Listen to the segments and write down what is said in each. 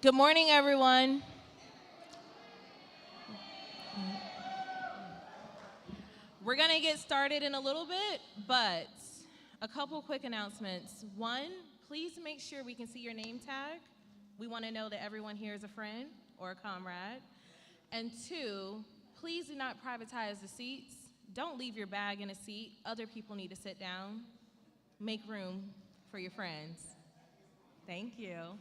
Good morning, everyone. We're going to get started in a little bit, but a couple quick announcements. One, please make sure we can see your name tag. We want to know that everyone here is a friend or a comrade. And two, please do not privatize the seats. Don't leave your bag in a seat. Other people need to sit down. Make room for your friends. Thank you.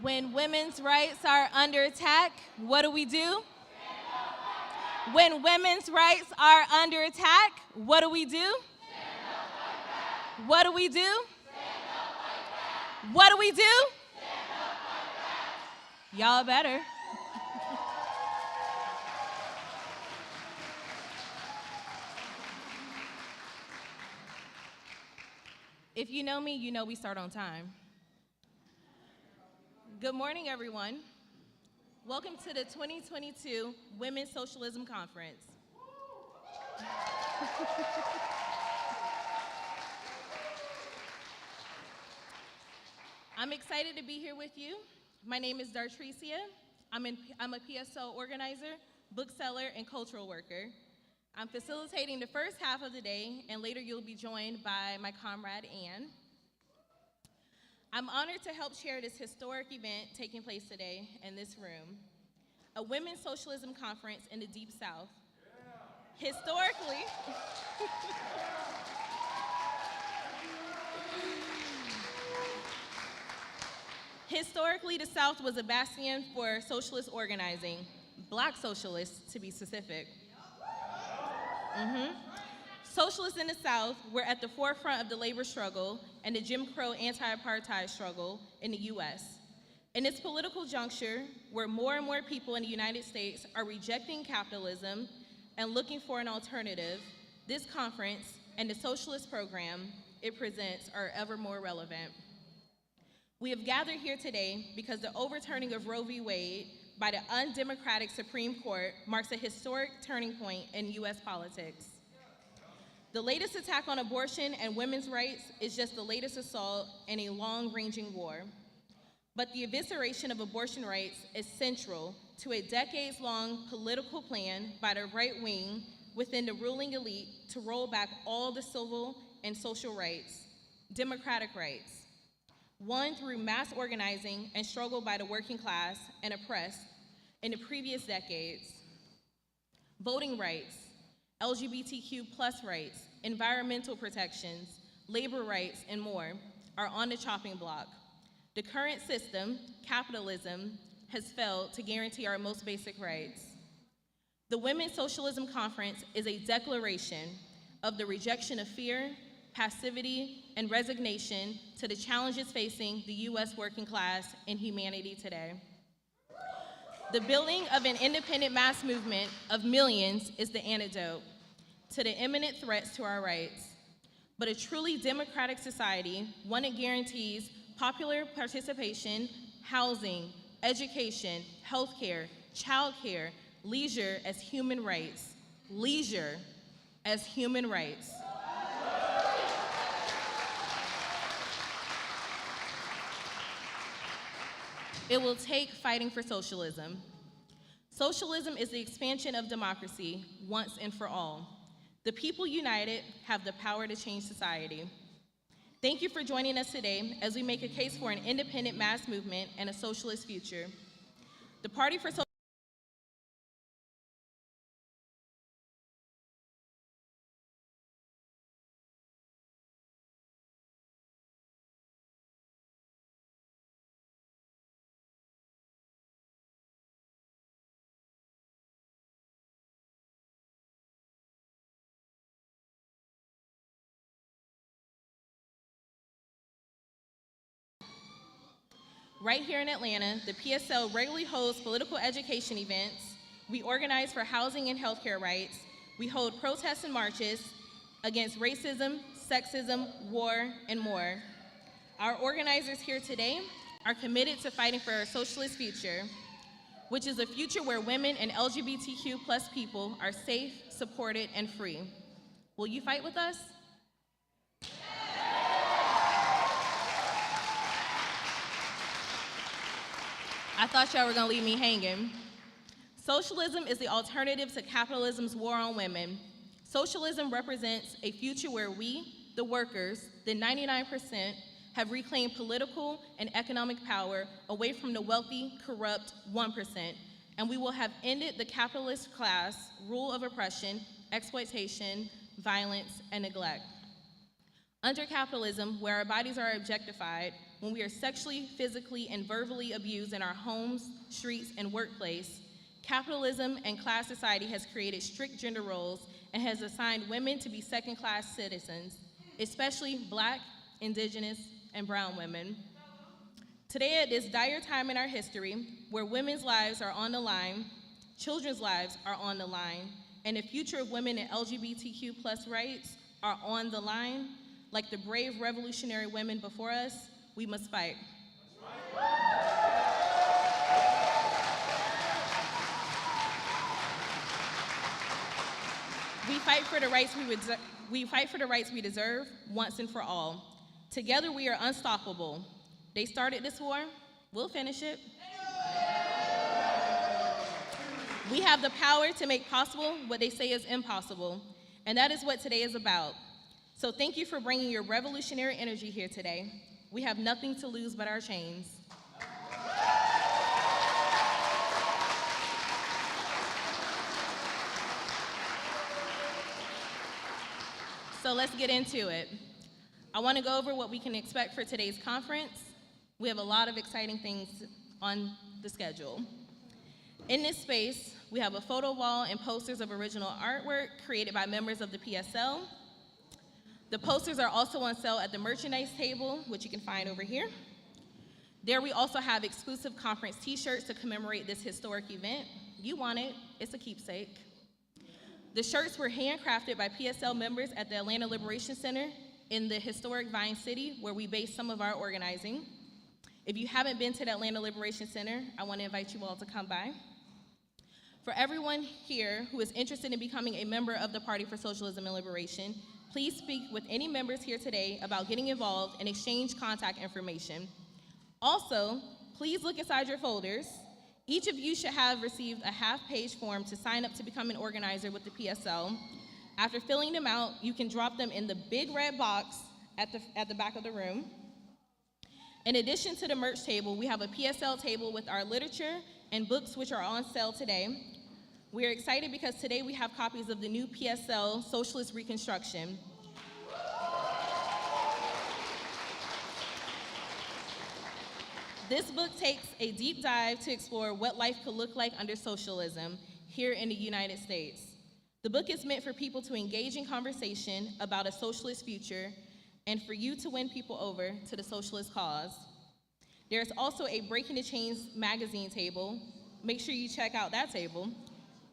When women's rights are under attack, what do we do? When women's rights are under attack, what do we do? What do we do? What do we do? Y'all better. If you know me, you know we start on time. Good morning, everyone. Welcome to the 2022 Women's Socialism Conference. I'm excited to be here with you. My name is Dartricia. I'm a PSO organizer, bookseller, and cultural worker. I'm facilitating the first half of the day, and later you'll be joined by my comrade, Ann. I'm honored to help chair this historic event taking place today in this room, a Women's Socialism Conference in the Deep South. Yeah. Historically, the South was a bastion for socialist organizing, Black socialists to be specific. Socialists in the South were at the forefront of the labor struggle and the Jim Crow anti-apartheid struggle in the US. In this political juncture, where more and more people in the United States are rejecting capitalism and looking for an alternative, this conference and the socialist program it presents are ever more relevant. We have gathered here today because the overturning of Roe v. Wade by the undemocratic Supreme Court marks a historic turning point in US politics. The latest attack on abortion and women's rights is just the latest assault in a long-ranging war. But the evisceration of abortion rights is central to a decades-long political plan by the right wing within the ruling elite to roll back all the civil and social rights, democratic rights, won through mass organizing and struggle by the working class and oppressed in the previous decades. Voting rights, LGBTQ+ rights, environmental protections, labor rights, and more are on the chopping block. The current system, capitalism, has failed to guarantee our most basic rights. The Women's Socialism Conference is a declaration of the rejection of fear, passivity, and resignation to the challenges facing the US working class and humanity today. The building of an independent mass movement of millions is the antidote to the imminent threats to our rights. But a truly democratic society, one that guarantees popular participation, housing, education, healthcare, childcare, leisure as human rights. Leisure as human rights. It will take fighting for socialism. Socialism is the expansion of democracy once and for all. The people united have the power to change society. Thank you for joining us today as we make a case for an independent mass movement and a socialist future. The Party for Social Right here in Atlanta, the PSL regularly holds political education events. We organize for housing and healthcare rights. We hold protests and marches against racism, sexism, war, and more. Our organizers here today are committed to fighting for a socialist future, which is a future where women and LGBTQ+ people are safe, supported, and free. Will you fight with us? I thought y'all were gonna leave me hanging. Socialism is the alternative to capitalism's war on women. Socialism represents a future where we, the workers, the 99%, have reclaimed political and economic power away from the wealthy, corrupt 1%, and we will have ended the capitalist class rule of oppression, exploitation, violence, and neglect. Under capitalism, where our bodies are objectified, when we are sexually, physically, and verbally abused in our homes, streets, and workplace, capitalism and class society has created strict gender roles and has assigned women to be second-class citizens, especially Black, Indigenous, and brown women. Today, at this dire time in our history, where women's lives are on the line, children's lives are on the line, and the future of women and LGBTQ+ rights are on the line, like the brave revolutionary women before us, we must fight. We fight for the rights we deserve once and for all. Together we are unstoppable. They started this war, we'll finish it. We have the power to make possible what they say is impossible, and that is what today is about. So thank you for bringing your revolutionary energy here today. We have nothing to lose but our chains. So let's get into it. I want to go over what we can expect for today's conference. We have a lot of exciting things on the schedule. In this space, we have a photo wall and posters of original artwork created by members of the PSL. The posters are also on sale at the merchandise table, which you can find over here. There we also have exclusive conference t-shirts to commemorate this historic event. You want it, it's a keepsake. The shirts were handcrafted by PSL members at the Atlanta Liberation Center in the historic Vine City, where we base some of our organizing. If you haven't been to the Atlanta Liberation Center, I want to invite you all to come by. For everyone here who is interested in becoming a member of the Party for Socialism and Liberation, please speak with any members here today about getting involved and exchange contact information. Also, please look inside your folders. Each of you should have received a half-page form to sign up to become an organizer with the PSL. After filling them out, you can drop them in the big red box at the back of the room. In addition to the merch table, we have a PSL table with our literature and books which are on sale today. We are excited because today we have copies of the new PSL Socialist Reconstruction. This book takes a deep dive to explore what life could look like under socialism here in the United States. The book is meant for people to engage in conversation about a socialist future and for you to win people over to the socialist cause. There's also a Breaking the Chains magazine table. Make sure you check out that table,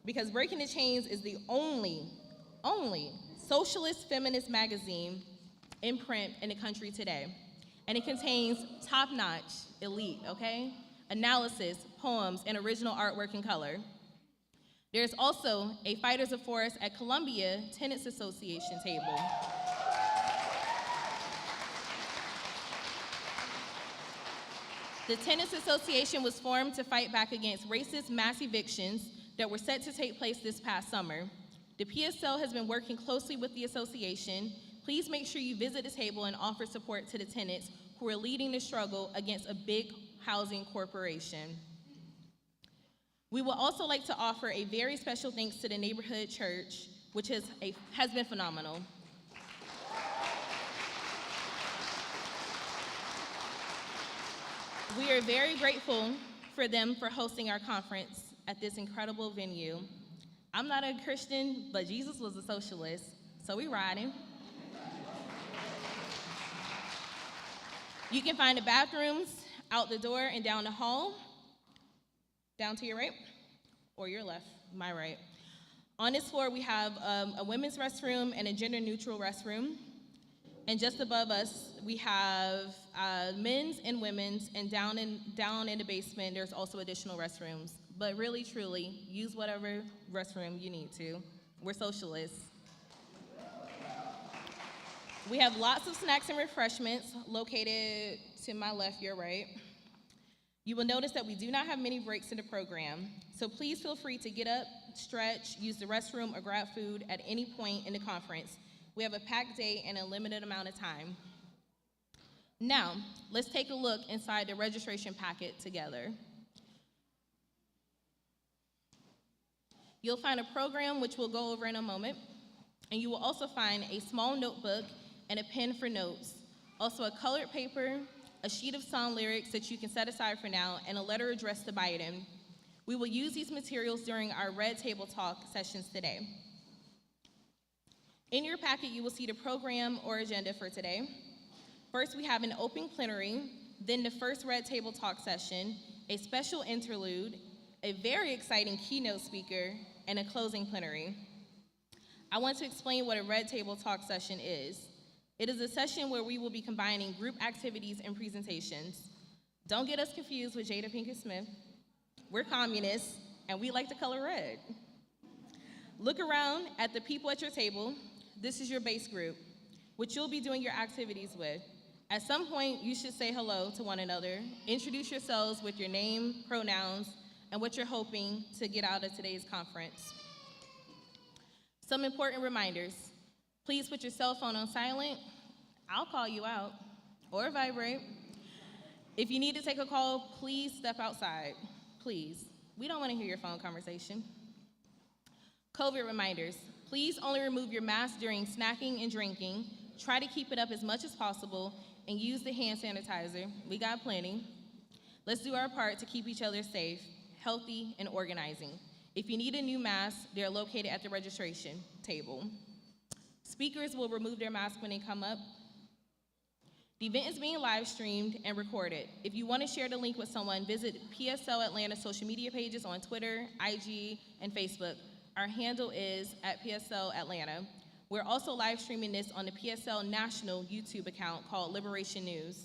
because Breaking the Chains is the only socialist feminist magazine in print in the country today. And it contains top-notch, elite, okay, analysis, poems, and original artwork in color. There's also a Fighters of Forest at Columbia Tenants Association table. The Tenants Association was formed to fight back against racist mass evictions that were set to take place this past summer. The PSL has been working closely with the association. Please make sure you visit the table and offer support to the tenants who are leading the struggle against a big housing corporation. We would also like to offer a very special thanks to the neighborhood church, which has been phenomenal. We are very grateful for them for hosting our conference at this incredible venue. I'm not a Christian, but Jesus was a socialist, so we riding. You can find the bathrooms out the door and down the hall, down to your right, or your left, my right. On this floor, we have a women's restroom and a gender-neutral restroom. And just above us, we have men's and women's, and down in the basement, there's also additional restrooms. But really, truly, use whatever restroom you need to. We're socialists. We have lots of snacks and refreshments located to my left, your right. You will notice that we do not have many breaks in the program, so please feel free to get up, stretch, use the restroom, or grab food at any point in the conference. We have a packed day and a limited amount of time. Now, let's take a look inside the registration packet together. You'll find a program which we'll go over in a moment, and you will also find a small notebook and a pen for notes, also a colored paper, a sheet of song lyrics that you can set aside for now, and a letter addressed to Biden. We will use these materials during our Red Table Talk sessions today. In your packet, you will see the program or agenda for today. First, we have an open plenary, then the first Red Table Talk session, a special interlude, a very exciting keynote speaker, and a closing plenary. I want to explain what a Red Table Talk session is. It is a session where we will be combining group activities and presentations. Don't get us confused with Jada Pinkett Smith. We're communists, and we like the color red. Look around at the people at your table. This is your base group, which you'll be doing your activities with. At some point, you should say hello to one another, introduce yourselves with your name, pronouns, and what you're hoping to get out of today's conference. Some important reminders. Please put your cell phone on silent. I'll call you out, or vibrate. If you need to take a call, please step outside. Please. We don't want to hear your phone conversation. COVID reminders. Please only remove your mask during snacking and drinking. Try to keep it up as much as possible and use the hand sanitizer. We got plenty. Let's do our part to keep each other safe, healthy, and organizing. If you need a new mask, they're located at the registration table. Speakers will remove their mask when they come up. The event is being live streamed and recorded. If you want to share the link with someone, visit PSL Atlanta social media pages on Twitter, IG, and Facebook. Our handle is at PSL Atlanta. We're also live streaming this on the PSL National YouTube account called Liberation News.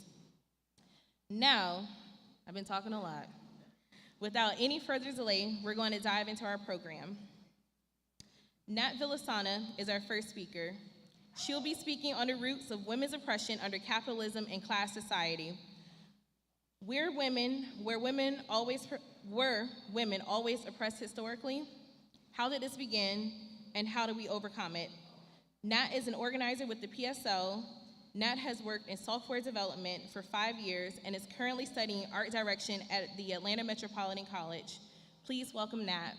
Now, I've been talking a lot. Without any further delay, we're going to dive into our program. Nat Villasana is our first speaker. She'll be speaking on the roots of women's oppression under capitalism and class society. Were women always oppressed historically? How did this begin, and how do we overcome it? Nat is an organizer with the PSL. Nat has worked in software development for 5 years and is currently studying art direction at the Atlanta Metropolitan College. Please welcome Nat.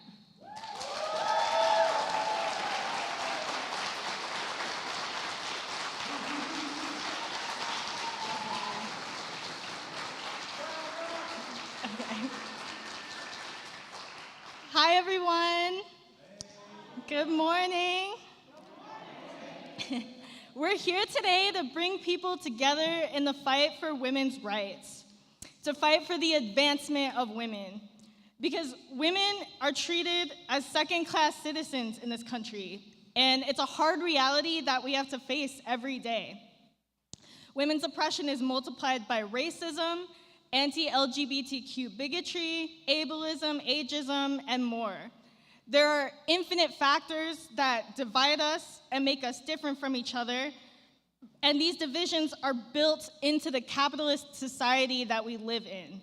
Hi, everyone. Good morning. We're here today to bring people together in the fight for women's rights, to fight for the advancement of women, because women are treated as second-class citizens in this country, and it's a hard reality that we have to face every day. Women's oppression is multiplied by racism, anti-LGBTQ bigotry, ableism, ageism, and more. There are infinite factors that divide us and make us different from each other, and these divisions are built into the capitalist society that we live in.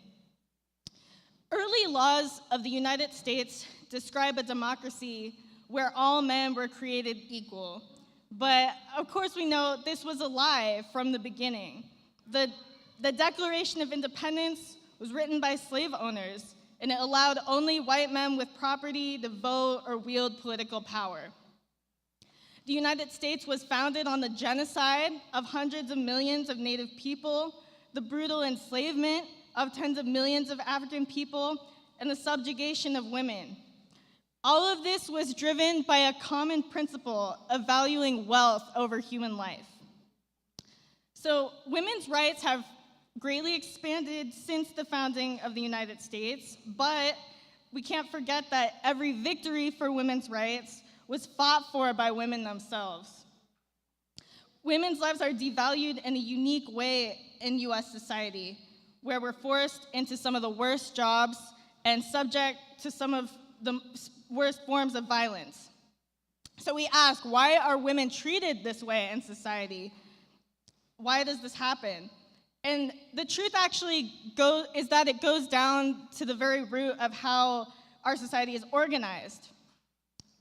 Early laws of the United States describe a democracy where all men were created equal, but of course we know this was a lie from the beginning. The Declaration of Independence was written by slave owners, and it allowed only white men with property to vote or wield political power. The United States was founded on the genocide of hundreds of millions of Native people, the brutal enslavement of tens of millions of African people, and the subjugation of women. All of this was driven by a common principle of valuing wealth over human life. So women's rights have greatly expanded since the founding of the United States, but we can't forget that every victory for women's rights was fought for by women themselves. Women's lives are devalued in a unique way in US society, where we're forced into some of the worst jobs and subject to some of the worst forms of violence. So we ask, why are women treated this way in society? Why does this happen? And the truth actually is that it goes down to the very root of how our society is organized.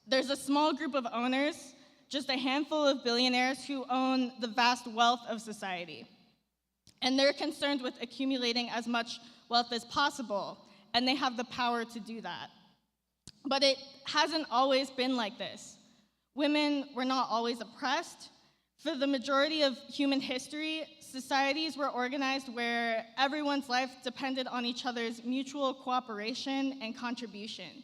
There's a small group of owners, just a handful of billionaires who own the vast wealth of society. And they're concerned with accumulating as much wealth as possible, and they have the power to do that. But it hasn't always been like this. Women were not always oppressed. For the majority of human history, societies were organized where everyone's life depended on each other's mutual cooperation and contribution.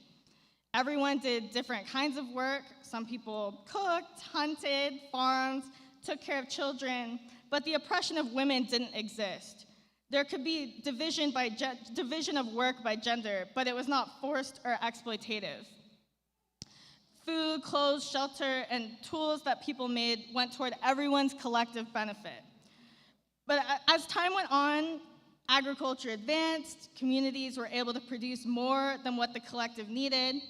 Everyone did different kinds of work. Some people cooked, hunted, farmed, took care of children, but the oppression of women didn't exist. There could be division of work by gender, but it was not forced or exploitative. Food, clothes, shelter, and tools that people made went toward everyone's collective benefit. But as time went on, agriculture advanced, communities were able to produce more than what the collective needed,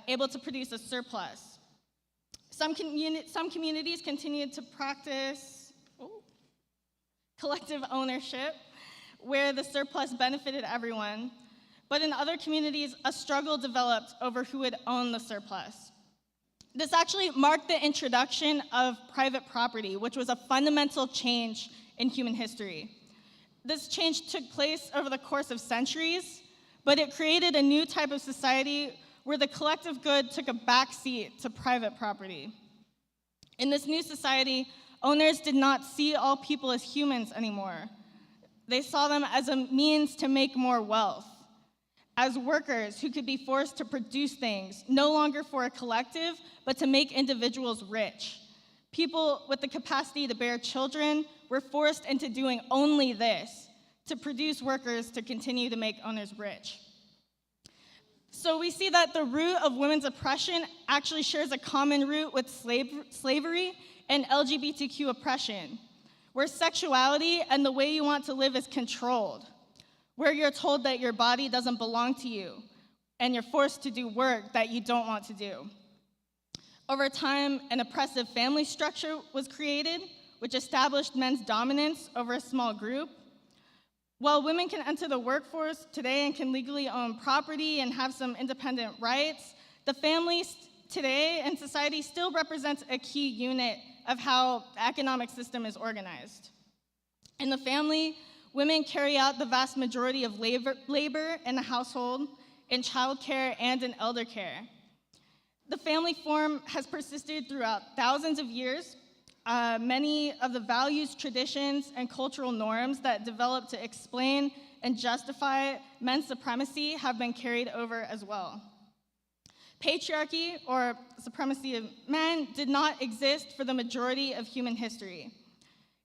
able to produce a surplus. Some communities continued to practice collective ownership, where the surplus benefited everyone. But in other communities, a struggle developed over who would own the surplus. This actually marked the introduction of private property, which was a fundamental change in human history. This change took place over the course of centuries, but it created a new type of society where the collective good took a backseat to private property. In this new society, owners did not see all people as humans anymore. They saw them as a means to make more wealth, as workers who could be forced to produce things, no longer for a collective, but to make individuals rich. People with the capacity to bear children were forced into doing only this, to produce workers to continue to make owners rich. So we see that the root of women's oppression actually shares a common root with slavery and LGBTQ oppression, where sexuality and the way you want to live is controlled, where you're told that your body doesn't belong to you, and you're forced to do work that you don't want to do. Over time, an oppressive family structure was created, which established men's dominance over a small group. While women can enter the workforce today and can legally own property and have some independent rights, the family today in society still represents a key unit of how the economic system is organized. In the family, women carry out the vast majority of labor in the household, in childcare, and in elder care. The family form has persisted throughout thousands of years. Many of the values, traditions, and cultural norms that developed to explain and justify men's supremacy have been carried over as well. Patriarchy, or supremacy of men, did not exist for the majority of human history.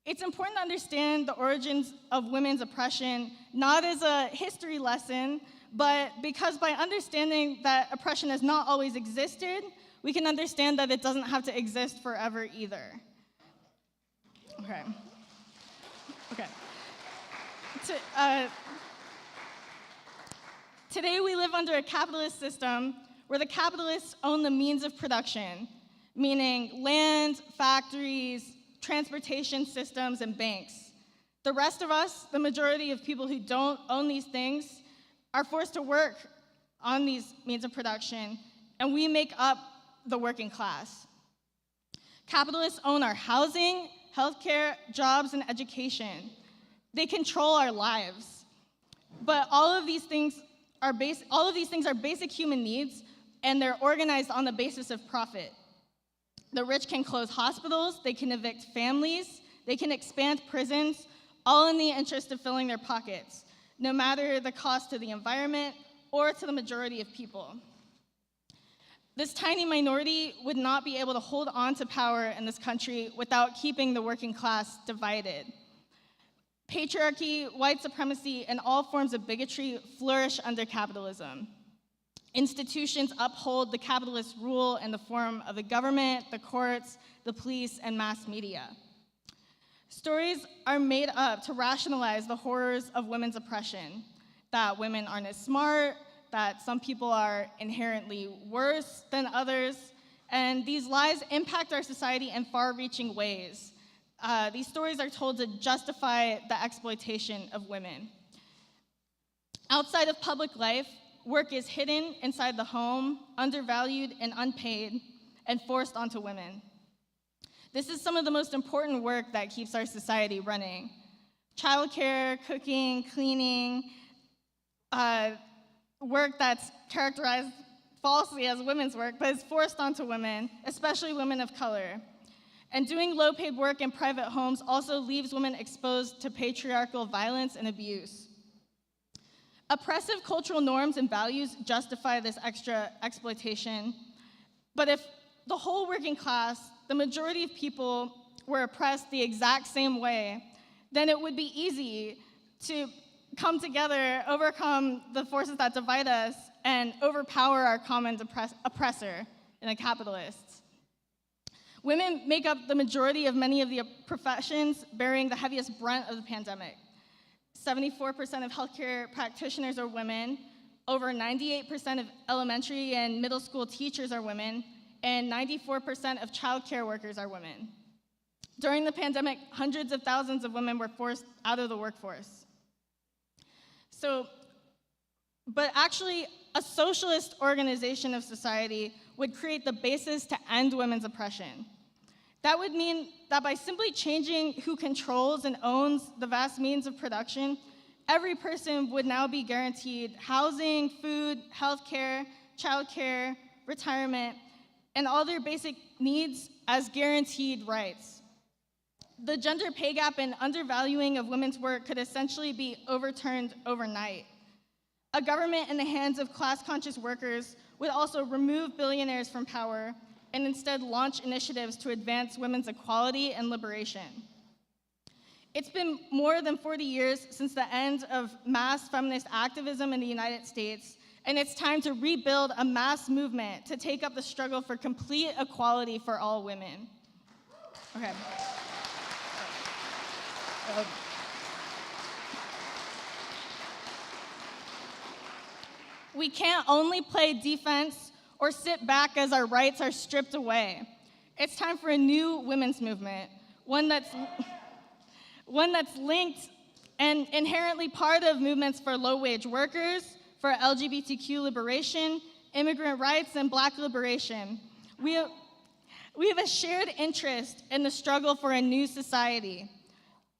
It's important to understand the origins of women's oppression, not as a history lesson, but because by understanding that oppression has not always existed, we can understand that it doesn't have to exist forever either. Okay. Today we live under a capitalist system where the capitalists own the means of production, meaning land, factories, transportation systems, and banks. The rest of us, the majority of people who don't own these things, are forced to work on these means of production, and we make up the working class. Capitalists own our housing, healthcare, jobs, and education. They control our lives. But all of these things are basic human needs, and they're organized on the basis of profit. The rich can close hospitals, they can evict families, they can expand prisons, all in the interest of filling their pockets, no matter the cost to the environment or to the majority of people. This tiny minority would not be able to hold on to power in this country without keeping the working class divided. Patriarchy, white supremacy, and all forms of bigotry flourish under capitalism. Institutions uphold the capitalist rule in the form of the government, the courts, the police, and mass media. Stories are made up to rationalize the horrors of women's oppression, that women aren't as smart, that some people are inherently worse than others, and these lies impact our society in far-reaching ways. These stories are told to justify the exploitation of women. Outside of public life, work is hidden inside the home, undervalued and unpaid, and forced onto women. This is some of the most important work that keeps our society running. Childcare, cooking, cleaning, work that's characterized falsely as women's work, but is forced onto women, especially women of color. And doing low-paid work in private homes also leaves women exposed to patriarchal violence and abuse. Oppressive cultural norms and values justify this extra exploitation. But if the whole working class, the majority of people, were oppressed the exact same way, then it would be easy to come together, overcome the forces that divide us, and overpower our common oppressor in the capitalists. Women make up the majority of many of the professions bearing the heaviest brunt of the pandemic. 74% of healthcare practitioners are women, over 98% of elementary and middle school teachers are women, and 94% of childcare workers are women. During the pandemic, hundreds of thousands of women were forced out of the workforce. But actually, a socialist organization of society would create the basis to end women's oppression. That would mean that by simply changing who controls and owns the vast means of production, every person would now be guaranteed housing, food, healthcare, childcare, retirement, and all their basic needs as guaranteed rights. The gender pay gap and undervaluing of women's work could essentially be overturned overnight. A government in the hands of class-conscious workers would also remove billionaires from power and instead launch initiatives to advance women's equality and liberation. It's been more than 40 years since the end of mass feminist activism in the United States, and it's time to rebuild a mass movement to take up the struggle for complete equality for all women. Okay. We can't only play defense or sit back as our rights are stripped away. It's time for a new women's movement, one that's linked and inherently part of movements for low-wage workers, for LGBTQ liberation, immigrant rights, and Black liberation. We have a shared interest in the struggle for a new society.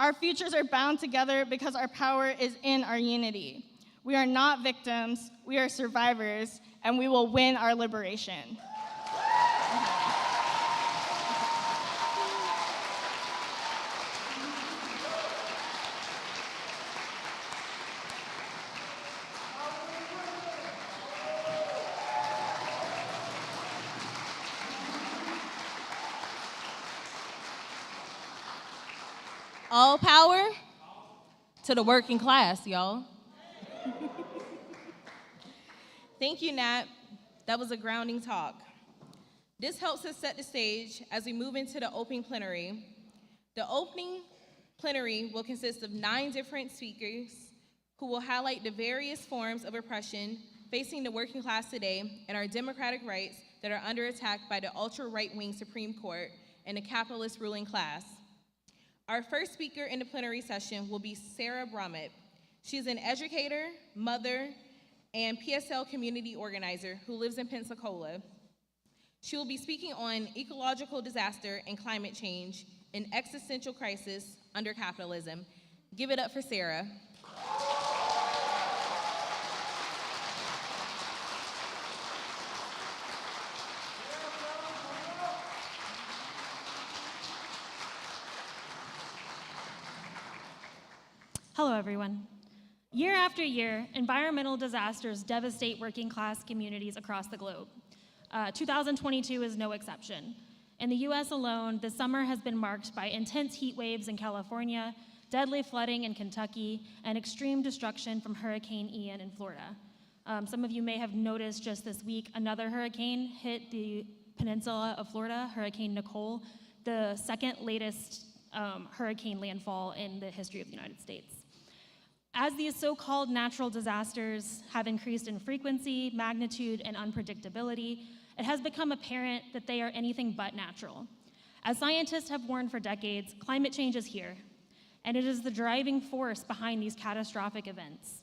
Our futures are bound together because our power is in our unity. We are not victims, we are survivors, and we will win our liberation. All power to the working class, y'all. Thank you, Nat. That was a grounding talk. This helps us set the stage as we move into the opening plenary. The opening plenary will consist of 9 different speakers who will highlight the various forms of oppression facing the working class today and our democratic rights that are under attack by the ultra-right-wing Supreme Court and the capitalist ruling class. Our first speaker in the plenary session will be Sarah Brummett. She's an educator, mother, and PSL community organizer who lives in Pensacola. She will be speaking on ecological disaster and climate change, an existential crisis under capitalism. Give it up for Sarah. Hello, everyone. Year after year, environmental disasters devastate working class communities across the globe. 2022 is no exception. In the US alone, the summer has been marked by intense heat waves in California, deadly flooding in Kentucky, and extreme destruction from Hurricane Ian in Florida. Some of you may have noticed just this week, another hurricane hit the peninsula of Florida, Hurricane Nicole, the second latest hurricane landfall in the history of the United States. As these so-called natural disasters have increased in frequency, magnitude, and unpredictability, it has become apparent that they are anything but natural. As scientists have warned for decades, climate change is here, and it is the driving force behind these catastrophic events.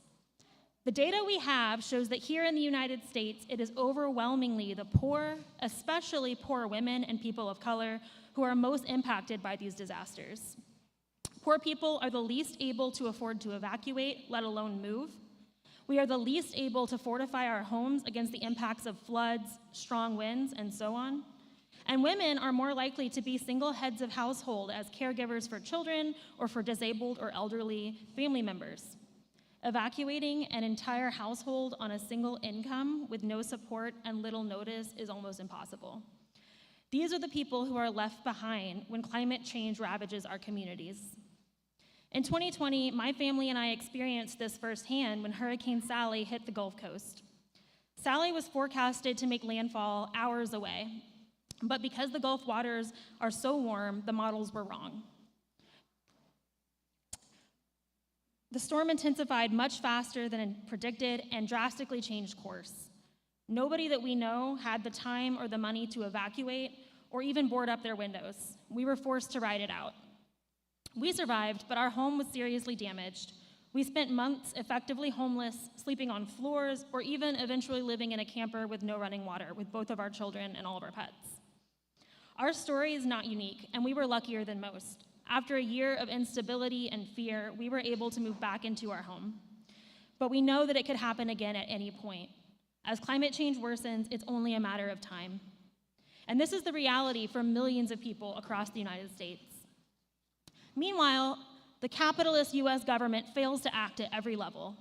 The data we have shows that here in the United States, it is overwhelmingly the poor, especially poor women and people of color, who are most impacted by these disasters. Poor people are the least able to afford to evacuate, let alone move. We are the least able to fortify our homes against the impacts of floods, strong winds, and so on. And women are more likely to be single heads of household as caregivers for children or for disabled or elderly family members. Evacuating an entire household on a single income with no support and little notice is almost impossible. These are the people who are left behind when climate change ravages our communities. In 2020, my family and I experienced this firsthand when Hurricane Sally hit the Gulf Coast. Sally was forecasted to make landfall hours away, but because the Gulf waters are so warm, the models were wrong. The storm intensified much faster than predicted and drastically changed course. Nobody that we know had the time or the money to evacuate or even board up their windows. We were forced to ride it out. We survived, but our home was seriously damaged. We spent months effectively homeless, sleeping on floors, or even eventually living in a camper with no running water with both of our children and all of our pets. Our story is not unique, and we were luckier than most. After a year of instability and fear, we were able to move back into our home. But we know that it could happen again at any point. As climate change worsens, it's only a matter of time. And this is the reality for millions of people across the United States. Meanwhile, the capitalist US government fails to act at every level.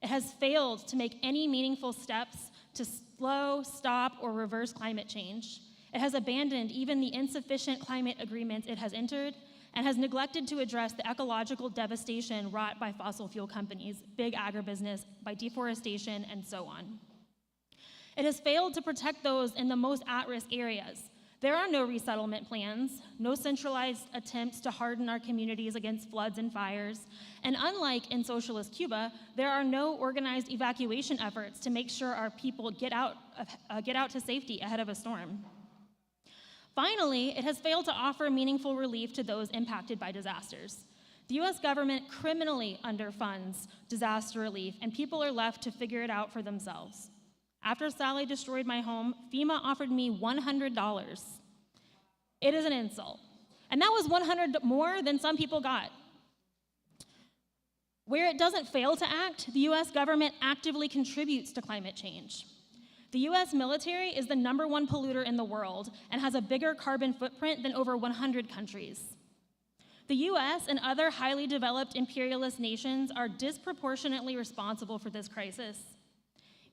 It has failed to make any meaningful steps to slow, stop, or reverse climate change. It has abandoned even the insufficient climate agreements it has entered and has neglected to address the ecological devastation wrought by fossil fuel companies, big agribusiness, by deforestation, and so on. It has failed to protect those in the most at-risk areas. There are no resettlement plans, no centralized attempts to harden our communities against floods and fires, and unlike in socialist Cuba, there are no organized evacuation efforts to make sure our people get out to safety ahead of a storm. Finally, it has failed to offer meaningful relief to those impacted by disasters. The US government criminally underfunds disaster relief, and people are left to figure it out for themselves. After Sally destroyed my home, FEMA offered me $100. It is an insult. And that was $100 more than some people got. Where it doesn't fail to act, the US government actively contributes to climate change. The US military is the #1 polluter in the world and has a bigger carbon footprint than over 100 countries. The US and other highly developed imperialist nations are disproportionately responsible for this crisis.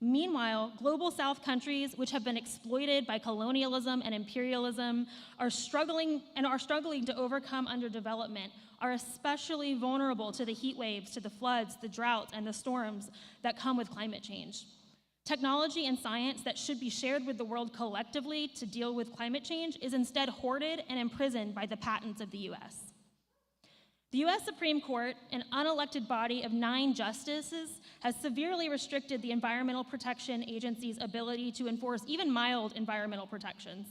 Meanwhile, global South countries, which have been exploited by colonialism and imperialism, are struggling to overcome underdevelopment, are especially vulnerable to the heat waves, to the floods, the droughts, and the storms that come with climate change. Technology and science that should be shared with the world collectively to deal with climate change is instead hoarded and imprisoned by the patents of the US. The US Supreme Court, an unelected body of 9 justices, has severely restricted the Environmental Protection Agency's ability to enforce even mild environmental protections,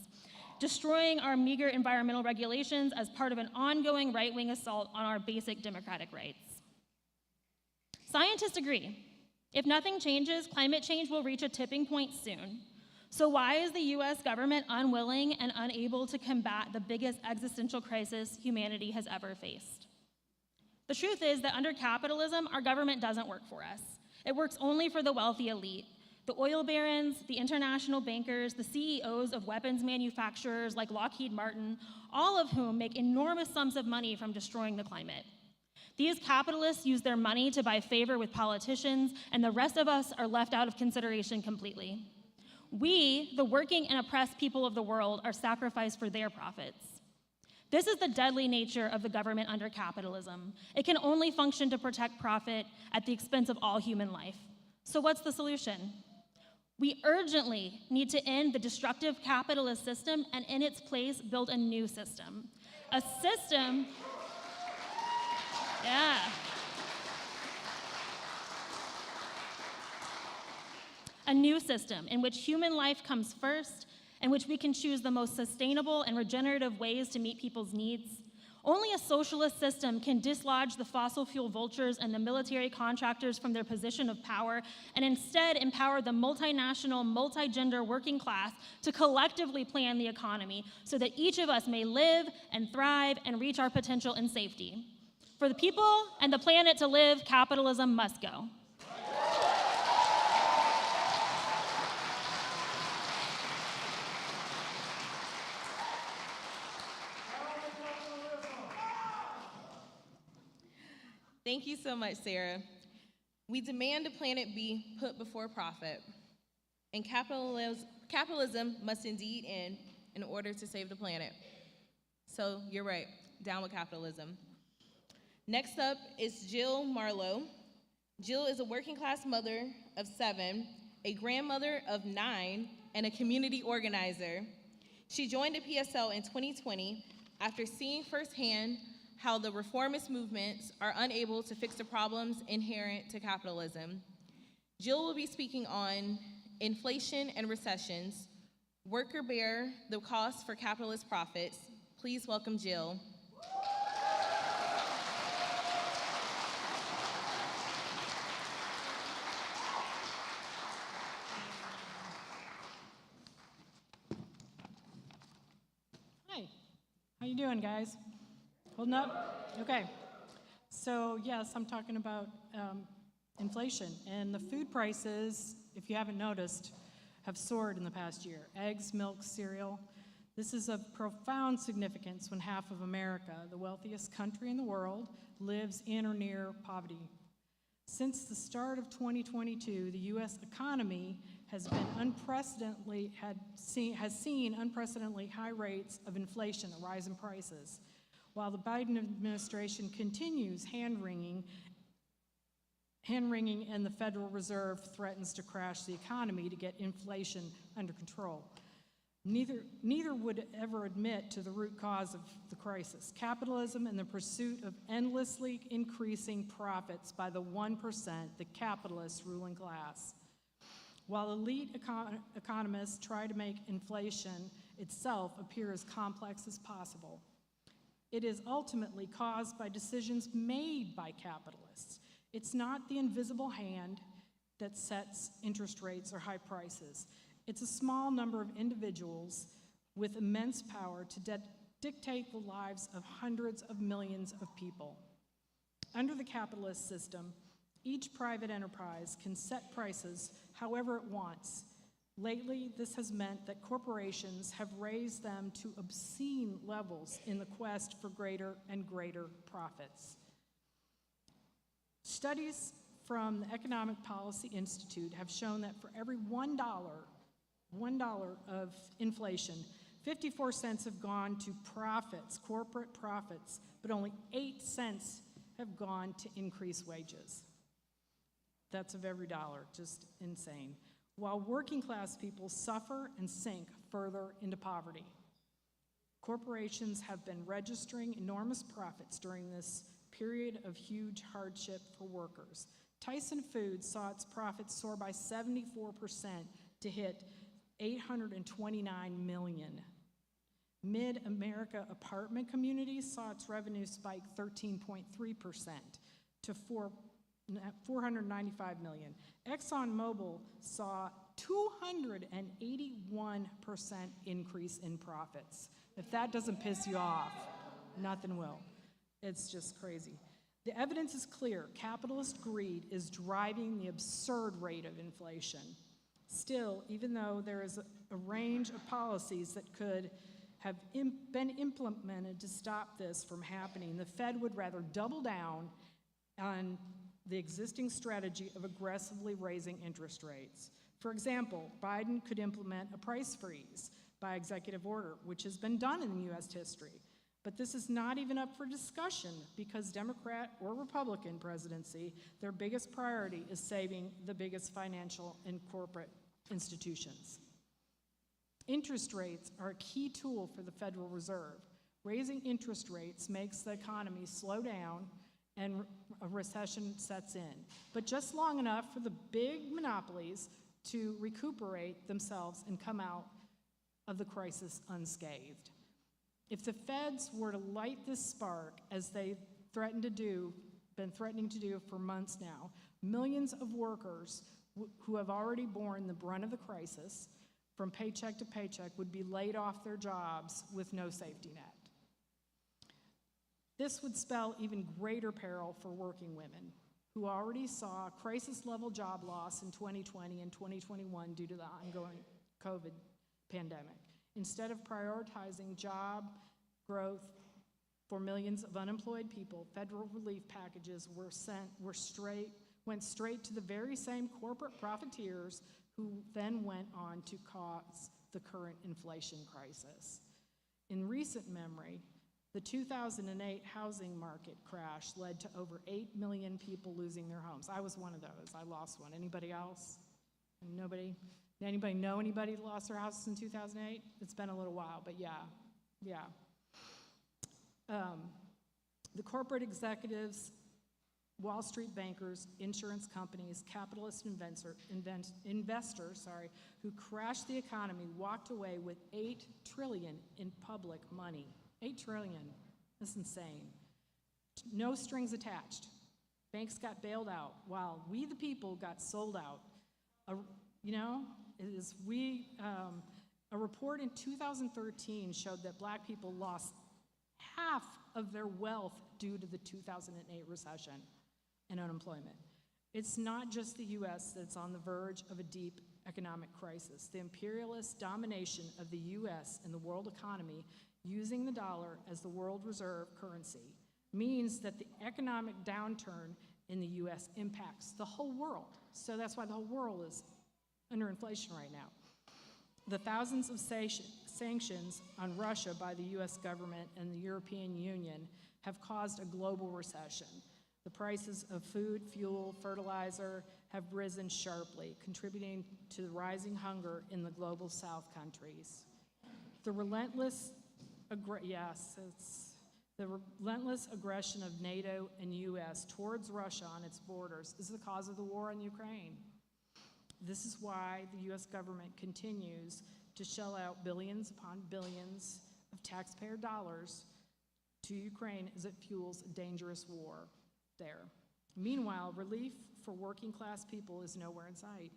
destroying our meager environmental regulations as part of an ongoing right-wing assault on our basic democratic rights. Scientists agree. If nothing changes, climate change will reach a tipping point soon. So why is the US government unwilling and unable to combat the biggest existential crisis humanity has ever faced? The truth is that under capitalism, our government doesn't work for us. It works only for the wealthy elite, the oil barons, the international bankers, the CEOs of weapons manufacturers like Lockheed Martin, all of whom make enormous sums of money from destroying the climate. These capitalists use their money to buy favor with politicians, and the rest of us are left out of consideration completely. We, the working and oppressed people of the world, are sacrificed for their profits. This is the deadly nature of the government under capitalism. It can only function to protect profit at the expense of all human life. So what's the solution? We urgently need to end the destructive capitalist system and in its place build a new system. A system, a new system in which human life comes first, in which we can choose the most sustainable and regenerative ways to meet people's needs. Only a socialist system can dislodge the fossil fuel vultures and the military contractors from their position of power and instead empower the multinational, multi-gender working class to collectively plan the economy so that each of us may live and thrive and reach our potential in safety. For the people and the planet to live, capitalism must go. Thank you so much, Sarah. We demand a planet be put before profit, and capitalism must indeed end in order to save the planet. So you're right, down with capitalism. Next up is Jill Marlowe. Jill is a working class mother of 7, a grandmother of 9, and a community organizer. She joined the PSL in 2020 after seeing firsthand how the reformist movements are unable to fix the problems inherent to capitalism. Jill will be speaking on inflation and recessions, worker bear the cost for capitalist profits. Please welcome Jill. Hi, how you doing, guys? Holding up? Okay. So yes, I'm talking about inflation, and the food prices, if you haven't noticed, have soared in the past year. Eggs, milk, cereal. This is of profound significance when half of America, the wealthiest country in the world, lives in or near poverty. Since the start of 2022, the U.S. economy has seen unprecedentedly high rates of inflation, a rise in prices, while the Biden administration continues hand-wringing and the Federal Reserve threatens to crash the economy to get inflation under control. Neither would ever admit to the root cause of the crisis: capitalism and the pursuit of endlessly increasing profits by the 1%, the capitalist ruling class. While elite economists try to make inflation itself appear as complex as possible, it is ultimately caused by decisions made by capitalists. It's not the invisible hand that sets interest rates or high prices. It's a small number of individuals with immense power to dictate the lives of hundreds of millions of people. Under the capitalist system, each private enterprise can set prices however it wants. Lately, this has meant that corporations have raised them to obscene levels in the quest for greater and greater profits. Studies from the Economic Policy Institute have shown that for every $1 of inflation, 54 cents have gone to profits, corporate profits, but only 8 cents have gone to increase wages. That's of every dollar, just insane. While working class people suffer and sink further into poverty. Corporations have been registering enormous profits during this period of huge hardship for workers. Tyson Foods saw its profits soar by 74% to hit $829 million. Mid-America apartment communities saw its revenue spike 13.3% to $495 million. ExxonMobil saw 281% increase in profits. If that doesn't piss you off, nothing will. It's just crazy. The evidence is clear. Capitalist greed is driving the absurd rate of inflation. Still, even though there is a range of policies that could have been implemented to stop this from happening, the Fed would rather double down on the existing strategy of aggressively raising interest rates. For example, Biden could implement a price freeze by executive order, which has been done in U.S. history. But this is not even up for discussion because Democrat or Republican presidency, their biggest priority is saving the biggest financial and corporate institutions. Interest rates are a key tool for the Federal Reserve. Raising interest rates makes the economy slow down and a recession sets in, but just long enough for the big monopolies to recuperate themselves and come out of the crisis unscathed. If the feds were to light this spark, as they've been threatening to do for months now, millions of workers who have already borne the brunt of the crisis from paycheck to paycheck would be laid off their jobs with no safety net. This would spell even greater peril for working women, who already saw crisis-level job loss in 2020 and 2021 due to the ongoing COVID pandemic. Instead of prioritizing job growth For millions of unemployed people, federal relief packages went straight to the very same corporate profiteers who then went on to cause the current inflation crisis. In recent memory, the 2008 housing market crash led to over 8 million people losing their homes. I was one of those. I lost one. Anybody else? Nobody? Anybody know anybody that lost their houses in 2008? It's been a little while, but yeah. The corporate executives, Wall Street bankers, insurance companies, capitalist investors, who crashed the economy walked away with $8 trillion in public money. $8 trillion. That's insane. No strings attached. Banks got bailed out while we, the people, got sold out. A report in 2013 showed that black people lost half of their wealth due to the 2008 recession and unemployment. It's not just the U.S. that's on the verge of a deep economic crisis. The imperialist domination of the U.S. and the world economy, using the dollar as the world reserve currency, means that the economic downturn in the U.S. impacts the whole world. So that's why the whole world is under inflation right now. The thousands of sanctions on Russia by the U.S. government and the European Union have caused a global recession. The prices of food, fuel, fertilizer have risen sharply, contributing to the rising hunger in the global South countries. The relentless aggression of NATO and U.S. towards Russia on its borders is the cause of the war in Ukraine. This is why the U.S. government continues to shell out billions upon billions of taxpayer dollars to Ukraine as it fuels a dangerous war there. Meanwhile, relief for working class people is nowhere in sight.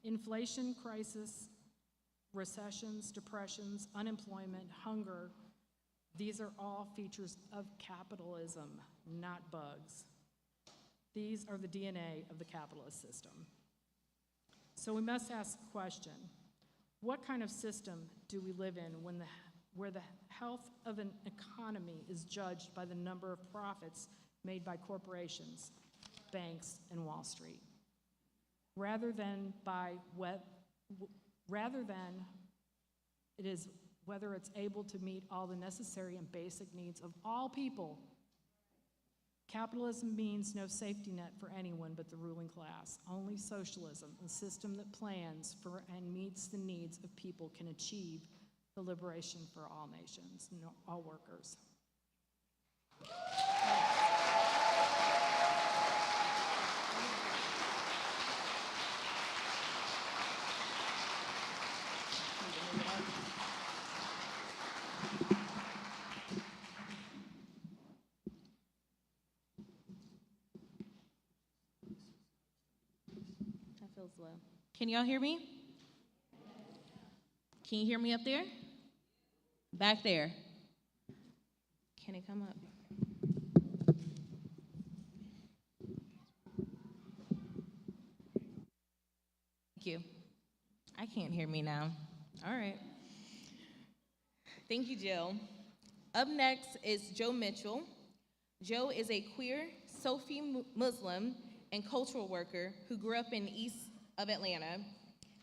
Inflation, crisis, recessions, depressions, unemployment, hunger, these are all features of capitalism, not bugs. These are the DNA of the capitalist system. So we must ask the question, what kind of system do we live in where the health of an economy is judged by the number of profits made by corporations, banks, and Wall Street, rather than it is whether it's able to meet all the necessary and basic needs of all people. Capitalism means no safety net for anyone but the ruling class. Only socialism, a system that plans for and meets the needs of people, can achieve the liberation for all nations, all workers. That feels low. Can y'all hear me? Can you hear me up there? Back there. Can it come up? Thank you. I can't hear me now. All right. Thank you, Jill. Up next is Joe Mitchell. Joe is a queer, Sofi Muslim, and cultural worker who grew up in east of Atlanta.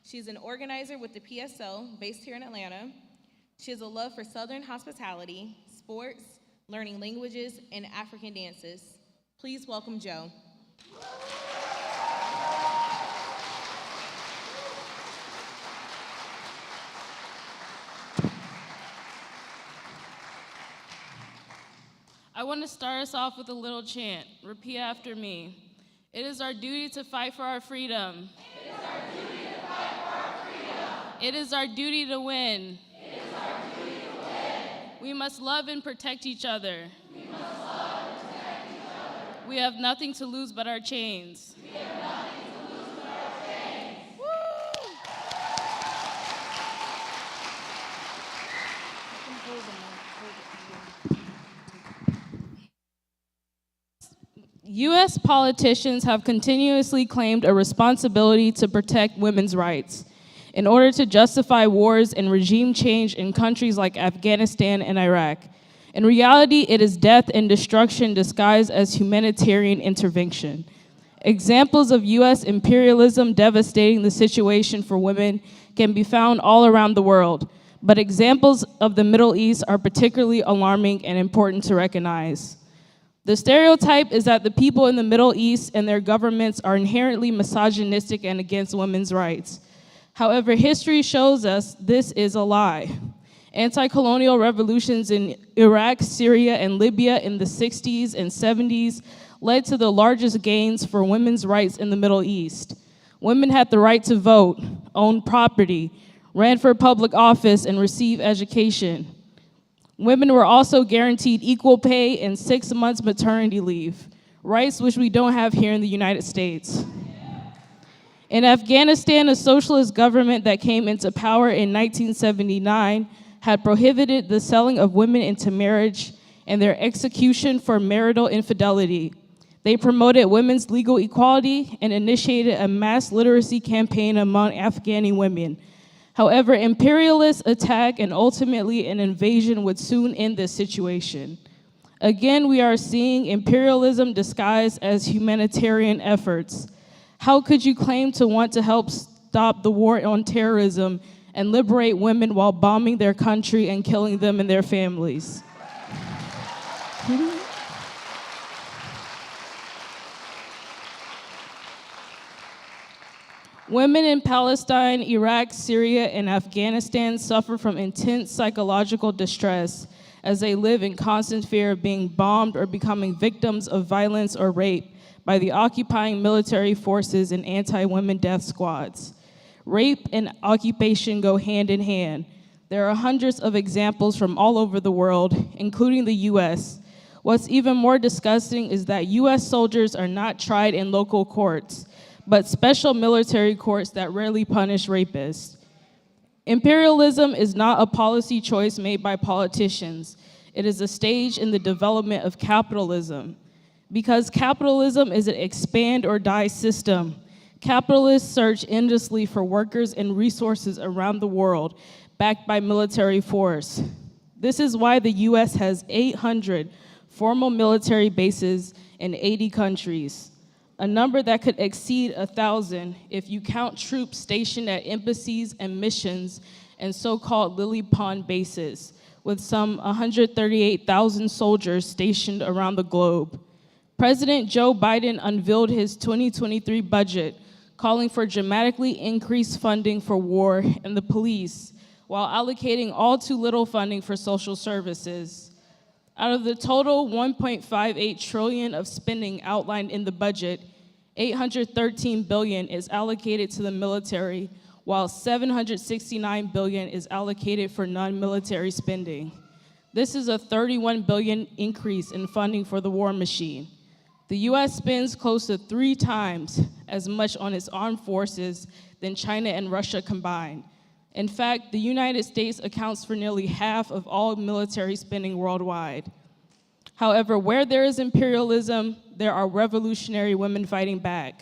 She's an organizer with the PSL based here in Atlanta. She has a love for Southern hospitality, sports, learning languages, and African dances. Please welcome Joe. I want to start us off with a little chant. Repeat after me. It is our duty to fight for our freedom. It is our duty to fight for our freedom. It is our duty to win. It is our duty to win. We must love and protect each other. We must love and protect each other. We have nothing to lose but our chains. We have nothing to lose but our chains. U.S. politicians have continuously claimed a responsibility to protect women's rights. in order to justify wars and regime change in countries like Afghanistan and Iraq. In reality, it is death and destruction disguised as humanitarian intervention. Examples of US imperialism devastating the situation for women can be found all around the world, but examples of the Middle East are particularly alarming and important to recognize. The stereotype is that the people in the Middle East and their governments are inherently misogynistic and against women's rights. However, history shows us this is a lie. Anti-colonial revolutions in Iraq, Syria, and Libya in the 60s and 70s led to the largest gains for women's rights in the Middle East. Women had the right to vote, own property, ran for public office, and receive education. Women were also guaranteed equal pay and 6 months maternity leave, rights which we don't have here in the United States. In Afghanistan, a socialist government that came into power in 1979 had prohibited the selling of women into marriage and their execution for marital infidelity. They promoted women's legal equality and initiated a mass literacy campaign among Afghani women. However, imperialist attack and ultimately an invasion would soon end this situation. Again, we are seeing imperialism disguised as humanitarian efforts. How could you claim to want to help stop the war on terrorism and liberate women while bombing their country and killing them and their families? Women in Palestine, Iraq, Syria, and Afghanistan suffer from intense psychological distress as they live in constant fear of being bombed or becoming victims of violence or rape by the occupying military forces and anti-women death squads. Rape and occupation go hand in hand. There are hundreds of examples from all over the world, including the US. What's even more disgusting is that US soldiers are not tried in local courts, but special military courts that rarely punish rapists. Imperialism is not a policy choice made by politicians. It is a stage in the development of capitalism. Because capitalism is an expand or die system, capitalists search endlessly for workers and resources around the world, backed by military force. This is why the US has 800 formal military bases in 80 countries, a number that could exceed 1,000 if you count troops stationed at embassies and missions and so-called lily pond bases, with some 138,000 soldiers stationed around the globe. President Joe Biden unveiled his 2023 budget, calling for dramatically increased funding for war and the police, while allocating all too little funding for social services. Out of the total $1.58 trillion of spending outlined in the budget, $813 billion is allocated to the military, while $769 billion is allocated for non-military spending. This is a $31 billion increase in funding for the war machine. The US spends close to 3 times as much on its armed forces than China and Russia combined. In fact, the United States accounts for nearly half of all military spending worldwide. However, where there is imperialism, there are revolutionary women fighting back.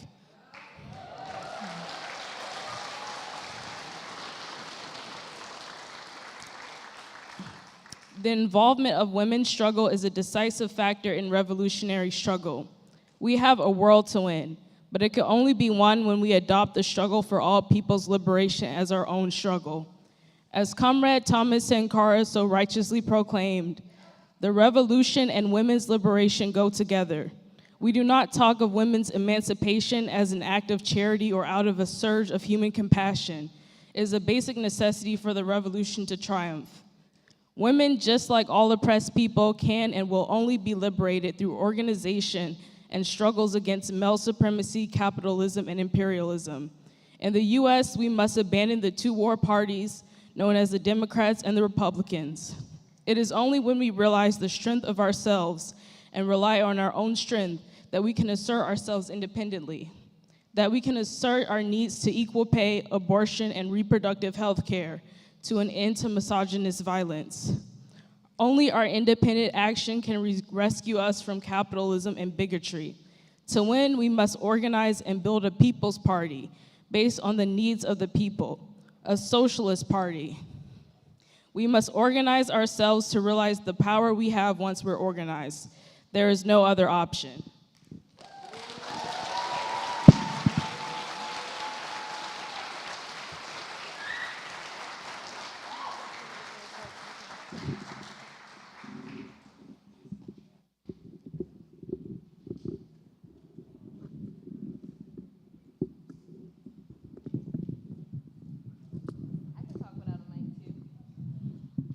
The involvement of women's struggle is a decisive factor in revolutionary struggle. We have a world to win, but it can only be won when we adopt the struggle for all people's liberation as our own struggle. As Comrade Thomas Sankara so righteously proclaimed, the revolution and women's liberation go together. We do not talk of women's emancipation as an act of charity or out of a surge of human compassion. It is a basic necessity for the revolution to triumph. Women, just like all oppressed people, can and will only be liberated through organization and struggles against male supremacy, capitalism, and imperialism. In the US, we must abandon the 2 war parties known as the Democrats and the Republicans. It is only when we realize the strength of ourselves and rely on our own strength that we can assert ourselves independently, that we can assert our needs to equal pay, abortion, and reproductive health care, to an end to misogynist violence. Only our independent action can rescue us from capitalism and bigotry. To win, we must organize and build a people's party based on the needs of the people, a socialist party. We must organize ourselves to realize the power we have once we're organized. There is no other option.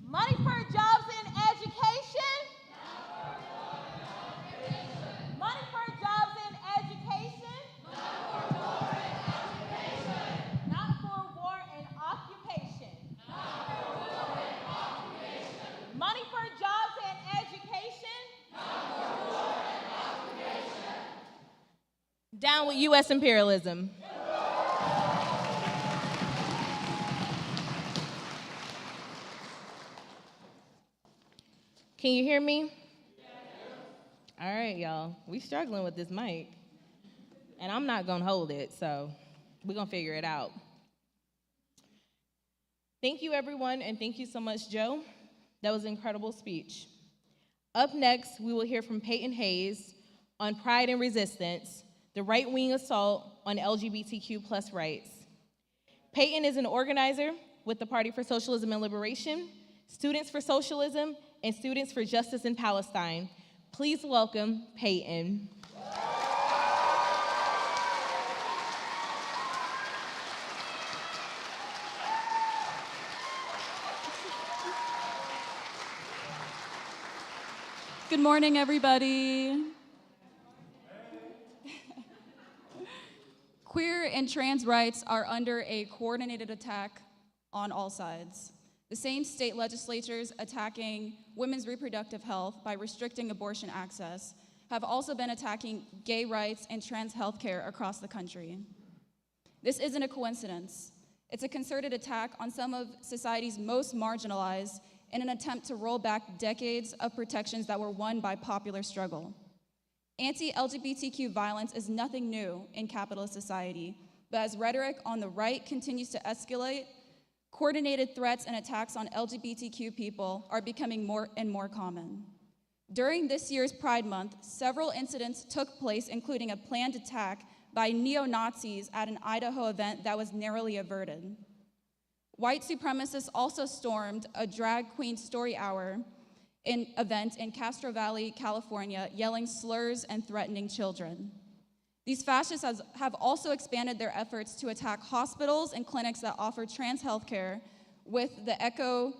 Money for jobs and education. Money for jobs and education. Not for war and occupation. Money for jobs and education. Down with U.S. imperialism. Can you hear me? All right, y'all. We struggling with this mic. And I'm not going to hold it, so we're going to figure it out. Thank you, everyone, and thank you so much, Joe. That was an incredible speech. Up next, we will hear from Peyton Hayes on Pride and Resistance, the right-wing assault on LGBTQ plus rights. Peyton is an organizer with the Party for Socialism and Liberation, Students for Socialism, and Students for Justice in Palestine. Please welcome Peyton. Good morning, everybody. Queer and trans rights are under a coordinated attack on all sides. The same state legislatures attacking women's reproductive health by restricting abortion access have also been attacking gay rights and trans health care across the country. This isn't a coincidence. It's a concerted attack on some of society's most marginalized in an attempt to roll back decades of protections that were won by popular struggle. Anti-LGBTQ violence is nothing new in capitalist society, but as rhetoric on the right continues to escalate, coordinated threats and attacks on LGBTQ people are becoming more and more common. During this year's Pride Month, several incidents took place, including a planned attack by neo-Nazis at an Idaho event that was narrowly averted. White supremacists also stormed a drag queen story hour event in Castro Valley, California, yelling slurs and threatening children. These fascists have also expanded their efforts to attack hospitals and clinics that offer trans health care, which echo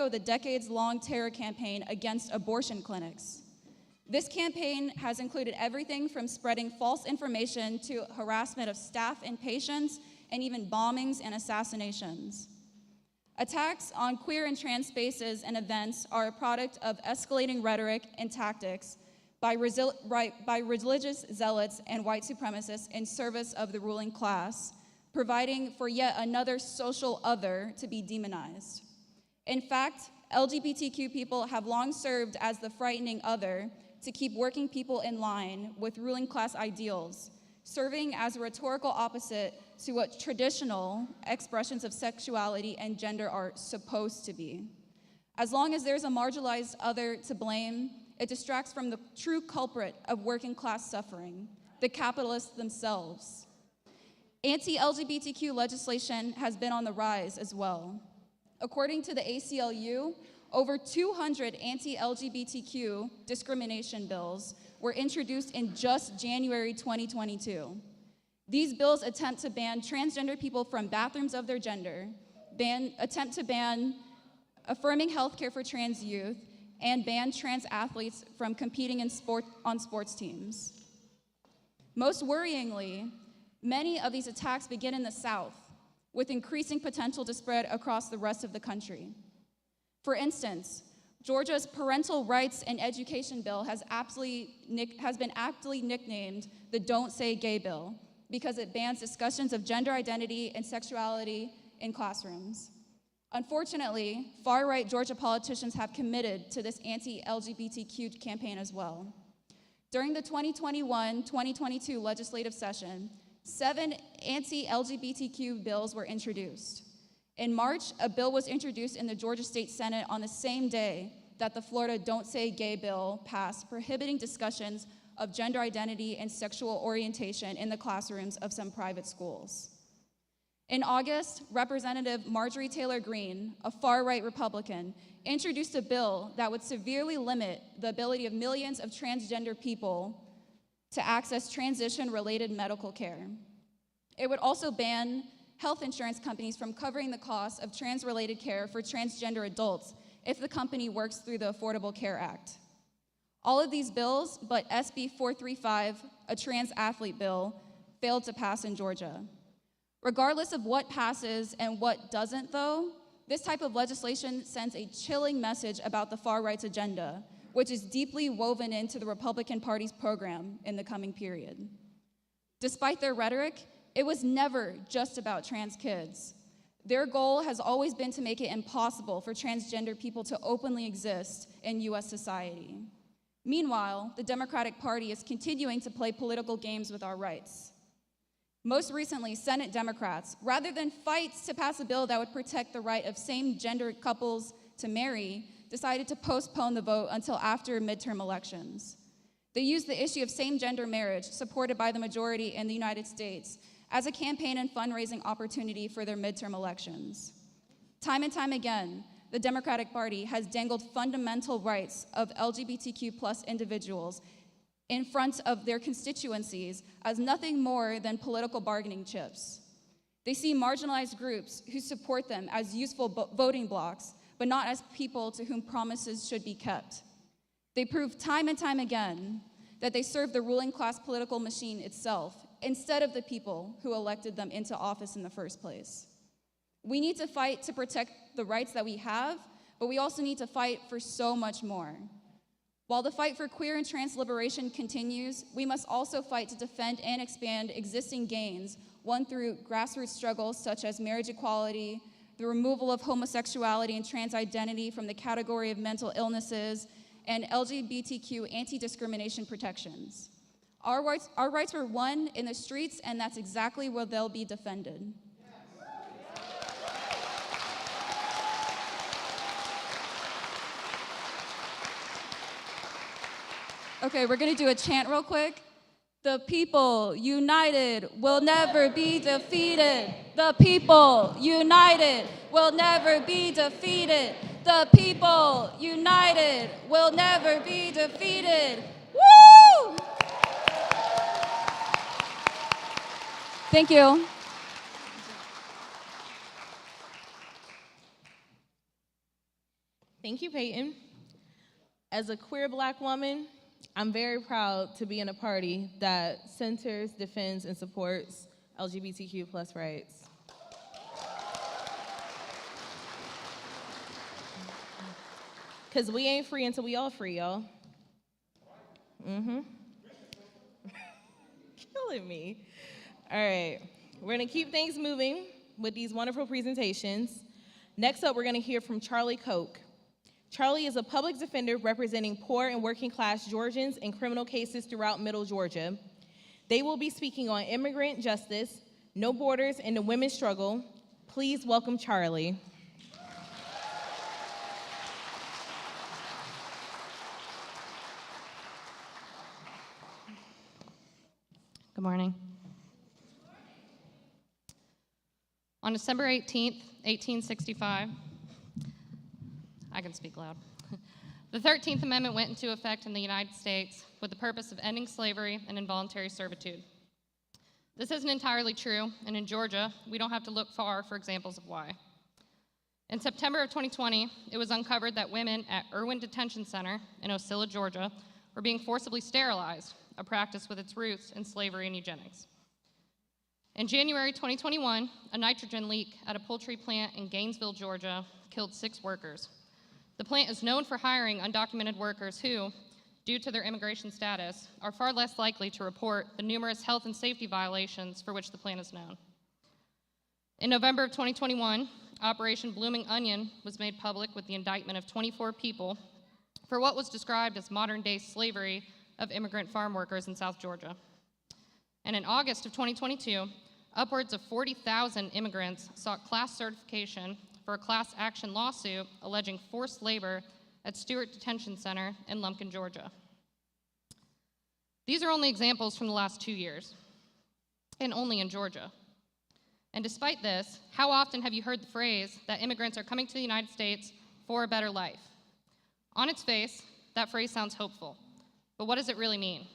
the decades-long terror campaign against abortion clinics. This campaign has included everything from spreading false information to harassment of staff and patients, and even bombings and assassinations. Attacks on queer and trans spaces and events are a product of escalating rhetoric and tactics by religious zealots and white supremacists in service of the ruling class, providing for yet another social other to be demonized. In fact, LGBTQ people have long served as the frightening other to keep working people in line with ruling class ideals, serving as a rhetorical opposite to what traditional expressions of sexuality and gender are supposed to be. As long as there's a marginalized other to blame, it distracts from the true culprit of working class suffering, the capitalists themselves. Anti-LGBTQ legislation has been on the rise as well. According to the ACLU, over 200 anti-LGBTQ discrimination bills were introduced in just January 2022. These bills attempt to ban transgender people from bathrooms of their gender, attempt to ban affirming healthcare for trans youth, and ban trans athletes from competing on sports teams. Most worryingly, many of these attacks begin in the South, with increasing potential to spread across the rest of the country. For instance, Georgia's Parental Rights and Education Bill has been aptly nicknamed the Don't Say Gay Bill because it bans discussions of gender identity and sexuality in classrooms. Unfortunately, far-right Georgia politicians have committed to this anti-LGBTQ campaign as well. During the 2021-2022 legislative session, 7 anti-LGBTQ bills were introduced. In March, a bill was introduced in the Georgia State Senate on the same day that the Florida Don't Say Gay bill passed, prohibiting discussions of gender identity and sexual orientation in the classrooms of some private schools. In August, Representative Marjorie Taylor Greene, a far-right Republican, introduced a bill that would severely limit the ability of millions of transgender people to access transition-related medical care. It would also ban health insurance companies from covering the costs of trans-related care for transgender adults if the company works through the Affordable Care Act. All of these bills, but SB 435, a trans athlete bill, failed to pass in Georgia. Regardless of what passes and what doesn't, though, this type of legislation sends a chilling message about the far right's agenda, which is deeply woven into the Republican Party's program in the coming period. Despite their rhetoric, it was never just about trans kids. Their goal has always been to make it impossible for transgender people to openly exist in US society. Meanwhile, the Democratic Party is continuing to play political games with our rights. Most recently, Senate Democrats, rather than fight to pass a bill that would protect the right of same-gender couples to marry, decided to postpone the vote until after midterm elections. They used the issue of same-gender marriage, supported by the majority in the United States, as a campaign and fundraising opportunity for their midterm elections. Time and time again, the Democratic Party has dangled fundamental rights of LGBTQ+ individuals in front of their constituencies as nothing more than political bargaining chips. They see marginalized groups who support them as useful voting blocks, but not as people to whom promises should be kept. They prove time and time again that they serve the ruling class political machine itself instead of the people who elected them into office in the first place. We need to fight to protect the rights that we have, but we also need to fight for so much more. While the fight for queer and trans liberation continues, we must also fight to defend and expand existing gains won through grassroots struggles such as marriage equality, the removal of homosexuality and trans identity from the category of mental illnesses, and LGBTQ anti-discrimination protections. Our rights were won in the streets, and that's exactly where they'll be defended. Okay, we're gonna do a chant real quick. The people united will never be defeated. The people united will never be defeated. The people united will never be defeated. Woo! Thank you. Thank you, Peyton. As a queer Black woman, I'm very proud to be in a party that centers, defends, and supports LGBTQ+ rights. Because we ain't free until we all free, y'all. Killing me. All right, we're gonna keep things moving with these wonderful presentations. Next up, we're gonna hear from Charlie Koch. Charlie is a public defender representing poor and working class Georgians in criminal cases throughout Middle Georgia. They will be speaking on immigrant justice, no borders, and the women's struggle. Please welcome Charlie. Good morning. On December 18th, 1865, I can speak loud. The 13th Amendment went into effect in the United States with the purpose of ending slavery and involuntary servitude. This isn't entirely true, and in Georgia, we don't have to look far for examples of why. In September of 2020, it was uncovered that women at Irwin Detention Center in Ocilla, Georgia, were being forcibly sterilized, a practice with its roots in slavery and eugenics. In January 2021, a nitrogen leak at a poultry plant in Gainesville, Georgia, killed 6 workers. The plant is known for hiring undocumented workers who, due to their immigration status, are far less likely to report the numerous health and safety violations for which the plant is known. In November of 2021, Operation Blooming Onion was made public with the indictment of 24 people for what was described as modern-day slavery of immigrant farm workers in South Georgia. And in August of 2022, upwards of 40,000 immigrants sought class certification for a class action lawsuit alleging forced labor at Stewart Detention Center in Lumpkin, Georgia. These are only examples from the last 2 years, and only in Georgia. And despite this, how often have you heard the phrase that immigrants are coming to the United States for a better life? On its face, that phrase sounds hopeful, but what does it really mean?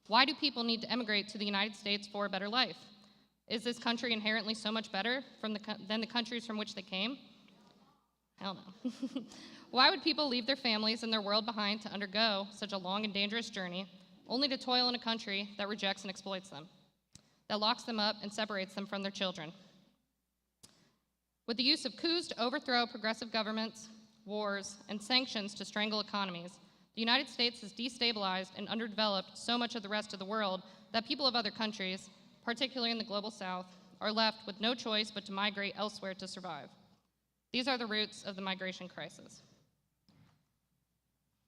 Why do people need to emigrate to the United States for a better life? Is this country inherently so much better than the countries from which they came? Hell no. Why would people leave their families and their world behind to undergo such a long and dangerous journey, only to toil in a country that rejects and exploits them, that locks them up and separates them from their children? With the use of coups to overthrow progressive governments, wars, and sanctions to strangle economies, the United States has destabilized and underdeveloped so much of the rest of the world that people of other countries, particularly in the global south, are left with no choice but to migrate elsewhere to survive. These are the roots of the migration crisis.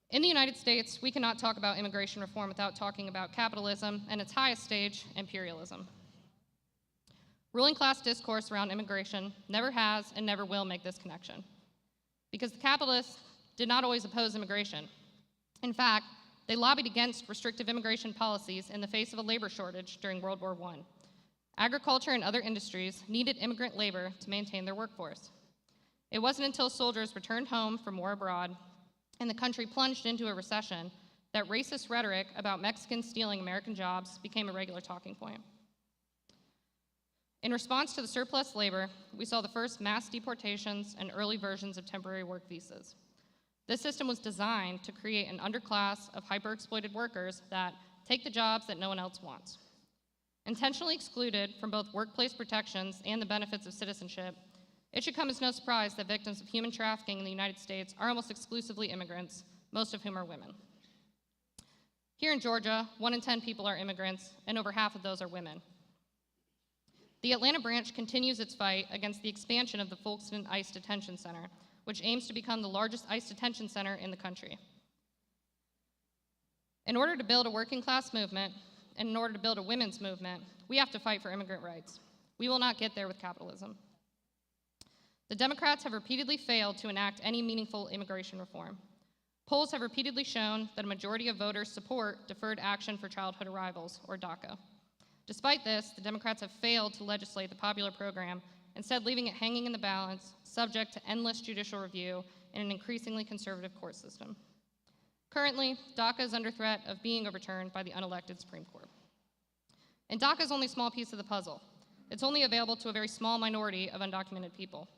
In the United States, we cannot talk about immigration reform without talking about capitalism and its highest stage, imperialism. Ruling class discourse around immigration never has and never will make this connection, because the capitalists did not always oppose immigration. In fact, they lobbied against restrictive immigration policies in the face of a labor shortage during World War I. Agriculture and other industries needed immigrant labor to maintain their workforce. It wasn't until soldiers returned home from war abroad and the country plunged into a recession that racist rhetoric about Mexicans stealing American jobs became a regular talking point. In response to the surplus labor, we saw the first mass deportations and early versions of temporary work visas. This system was designed to create an underclass of hyper-exploited workers that take the jobs that no one else wants. Intentionally excluded from both workplace protections and the benefits of citizenship, it should come as no surprise that victims of human trafficking in the United States are almost exclusively immigrants, most of whom are women. Here in Georgia, 1 in 10 people are immigrants, and over half of those are women. The Atlanta branch continues its fight against the expansion of the Folkston ICE Detention Center, which aims to become the largest ICE detention center in the country. In order to build a working class movement, and in order to build a women's movement, we have to fight for immigrant rights. We will not get there with capitalism. The Democrats have repeatedly failed to enact any meaningful immigration reform. Polls have repeatedly shown that a majority of voters support Deferred Action for Childhood Arrivals, or DACA. Despite this, the Democrats have failed to legislate the popular program, instead leaving it hanging in the balance, subject to endless judicial review in an increasingly conservative court system. Currently, DACA is under threat of being overturned by the unelected Supreme Court. And DACA is only a small piece of the puzzle. It's only available to a very small minority of undocumented people.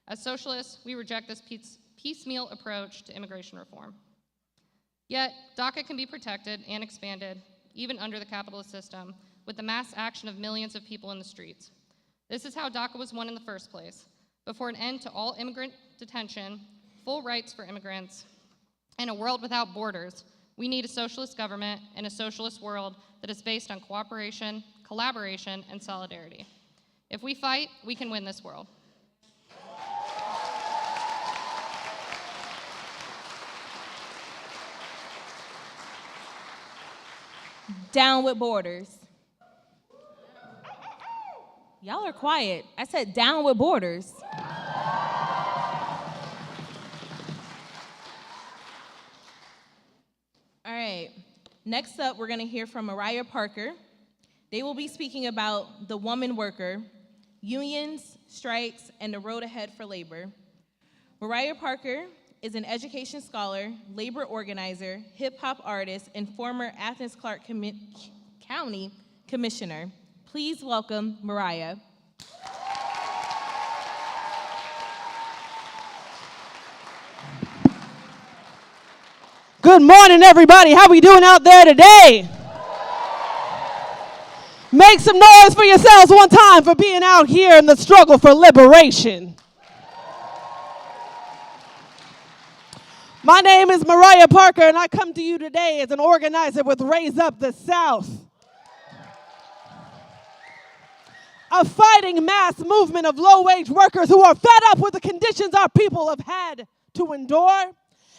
As socialists, we reject this piecemeal approach to immigration reform. Yet, DACA can be protected and expanded, even under the capitalist system, with the mass action of millions of people in the streets. This is how DACA was won in the first place. Before an end to all immigrant detention, full rights for immigrants, and a world without borders, we need a socialist government and a socialist world that is based on cooperation, collaboration, and solidarity. If we fight, we can win this world. Down with borders. Y'all are quiet. I said down with borders. All right. Next up, we're going to hear from Mariah Parker. They will be speaking about the woman worker, unions, strikes, and the road ahead for labor. Mariah Parker is an education scholar, labor organizer, hip-hop artist, and former Athens-Clarke County Commissioner. Please welcome Mariah. Good morning, everybody. How we doing out there today? Make some noise for yourselves one time for being out here in the struggle for liberation. My name is Mariah Parker, and I come to you today as an organizer with Raise Up the South, a fighting mass movement of low-wage workers who are fed up with the conditions our people have had to endure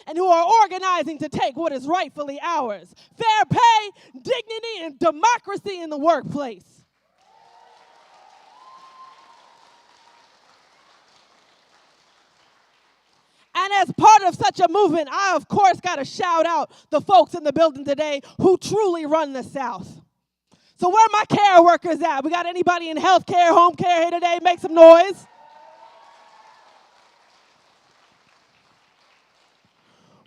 and who are organizing to take what is rightfully ours: fair pay, dignity, and democracy in the workplace. as part of such a movement, I, of course, got to shout out the folks in the building today who truly run the South. So where are my care workers at? We got anybody in healthcare, home care here today? Make some noise.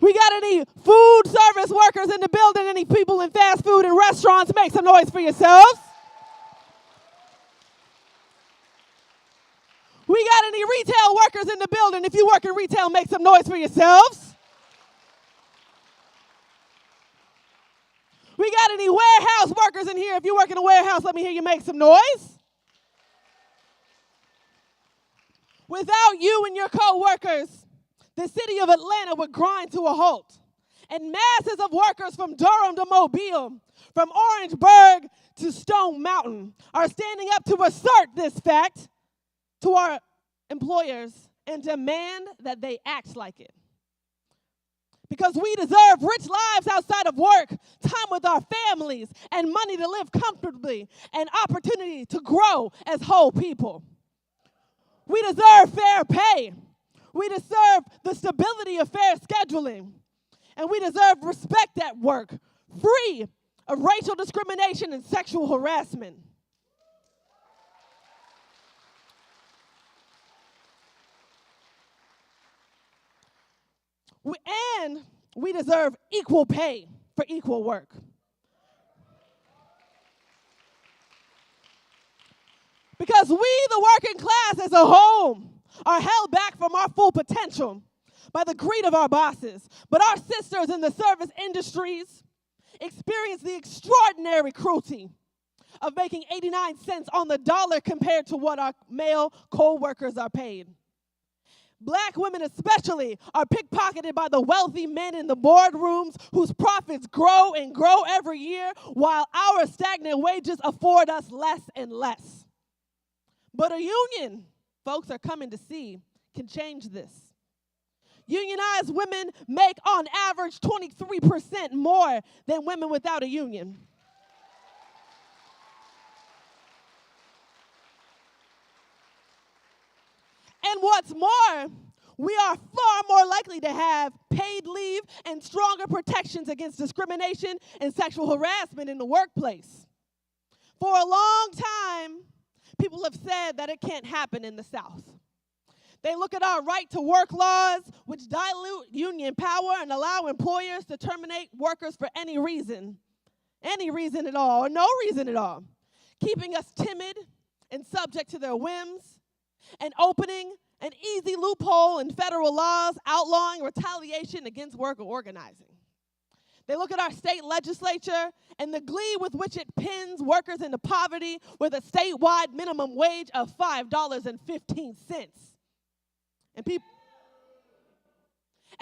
We got any food service workers in the building? Any people in fast food and restaurants? Make some noise for yourselves. We got any retail workers in the building? If you work in retail, make some noise for yourselves. We got any warehouse workers in here? If you work in a warehouse, let me hear you make some noise. Without you and your co-workers, the city of Atlanta would grind to a halt. And masses of workers from Durham to Mobile, from Orangeburg to Stone Mountain, are standing up to assert this fact to our employers and demand that they act like it. Because we deserve rich lives outside of work, time with our families, and money to live comfortably, and opportunity to grow as whole people. We deserve fair pay. We deserve the stability of fair scheduling. And we deserve respect at work, free of racial discrimination and sexual harassment. We deserve equal pay for equal work. Because we, the working class as a whole, are held back from our full potential by the greed of our bosses. But our sisters in the service industries experience the extraordinary cruelty of making 89 cents on the dollar compared to what our male co-workers are paid. Black women especially are pickpocketed by the wealthy men in the boardrooms whose profits grow and grow every year while our stagnant wages afford us less and less. But a union, folks are coming to see, can change this. Unionized women make on average 23% more than women without a union. And what's more, we are far more likely to have paid leave and stronger protections against discrimination and sexual harassment in the workplace. For a long time, people have said that it can't happen in the South. They look at our right to work laws, which dilute union power and allow employers to terminate workers for any reason at all, or no reason at all, keeping us timid and subject to their whims, and opening an easy loophole in federal laws outlawing retaliation against worker organizing. They look at our state legislature and the glee with which it pins workers into poverty with a statewide minimum wage of $5.15. And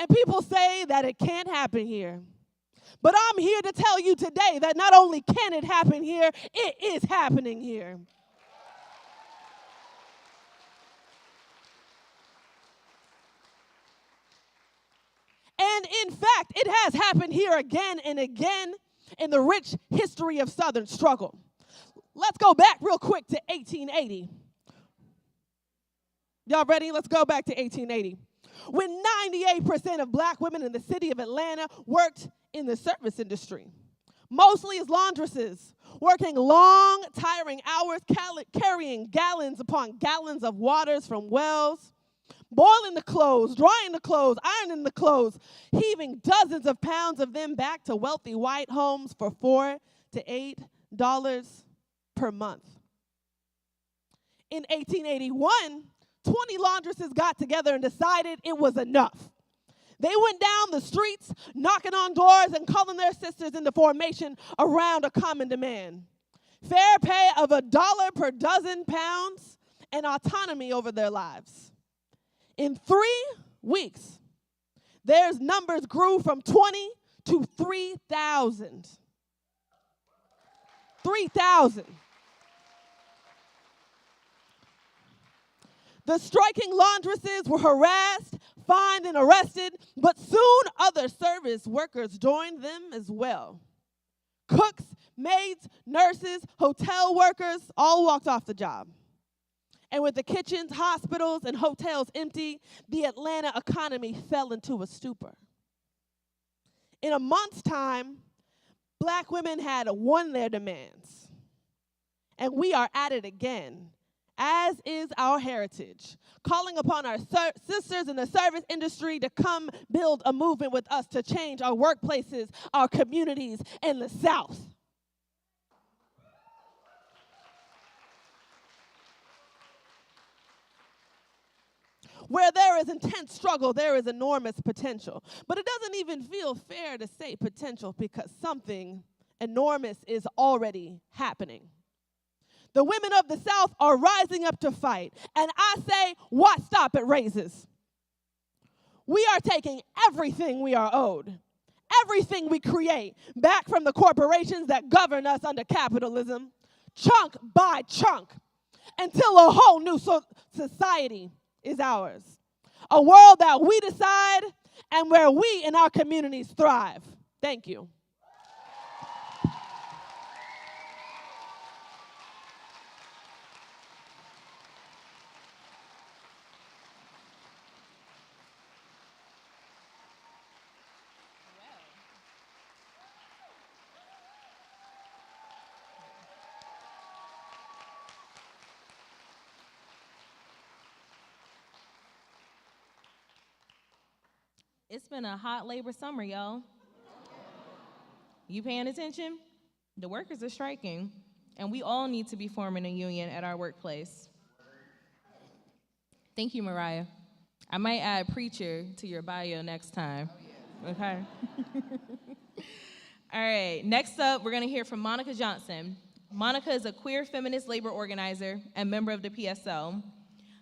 people say that it can't happen here. But I'm here to tell you today that not only can it happen here, it is happening here. And in fact, it has happened here again and again in the rich history of Southern struggle. Let's go back real quick to 1880. Y'all ready? Let's go back to 1880. When 98% of black women in the city of Atlanta worked in the service industry, mostly as laundresses, working long, tiring hours, carrying gallons upon gallons of waters from wells, boiling the clothes, drying the clothes, ironing the clothes, heaving dozens of pounds of them back to wealthy white homes for $4 to $8 per month. In 1881, 20 laundresses got together and decided it was enough. They went down the streets, knocking on doors and calling their sisters into formation around a common demand. Fair pay of $1 per dozen pounds and autonomy over their lives. In 3 weeks, their numbers grew from 20 to 3,000. 3,000. The striking laundresses were harassed, fined, and arrested, but soon other service workers joined them as well. Cooks, maids, nurses, hotel workers all walked off the job. And with the kitchens, hospitals, and hotels empty, the Atlanta economy fell into a stupor. In a month's time, Black women had won their demands. And we are at it again, as is our heritage, calling upon our sisters in the service industry to come build a movement with us to change our workplaces, our communities in the South. Where there is intense struggle, there is enormous potential. But it doesn't even feel fair to say potential because something enormous is already happening. The women of the South are rising up to fight. And I say, why stop at raises? We are taking everything we are owed, everything we create, back from the corporations that govern us under capitalism, chunk by chunk, until a whole new society is ours. A world that we decide and where we and our communities thrive. Thank you. It's been a hot labor summer, y'all. You paying attention? The workers are striking, and we all need to be forming a union at our workplace. Thank you, Mariah. I might add preacher to your bio next time. Okay? All right, next up, we're gonna hear from Monica Johnson. Monica is a queer feminist labor organizer and member of the PSL.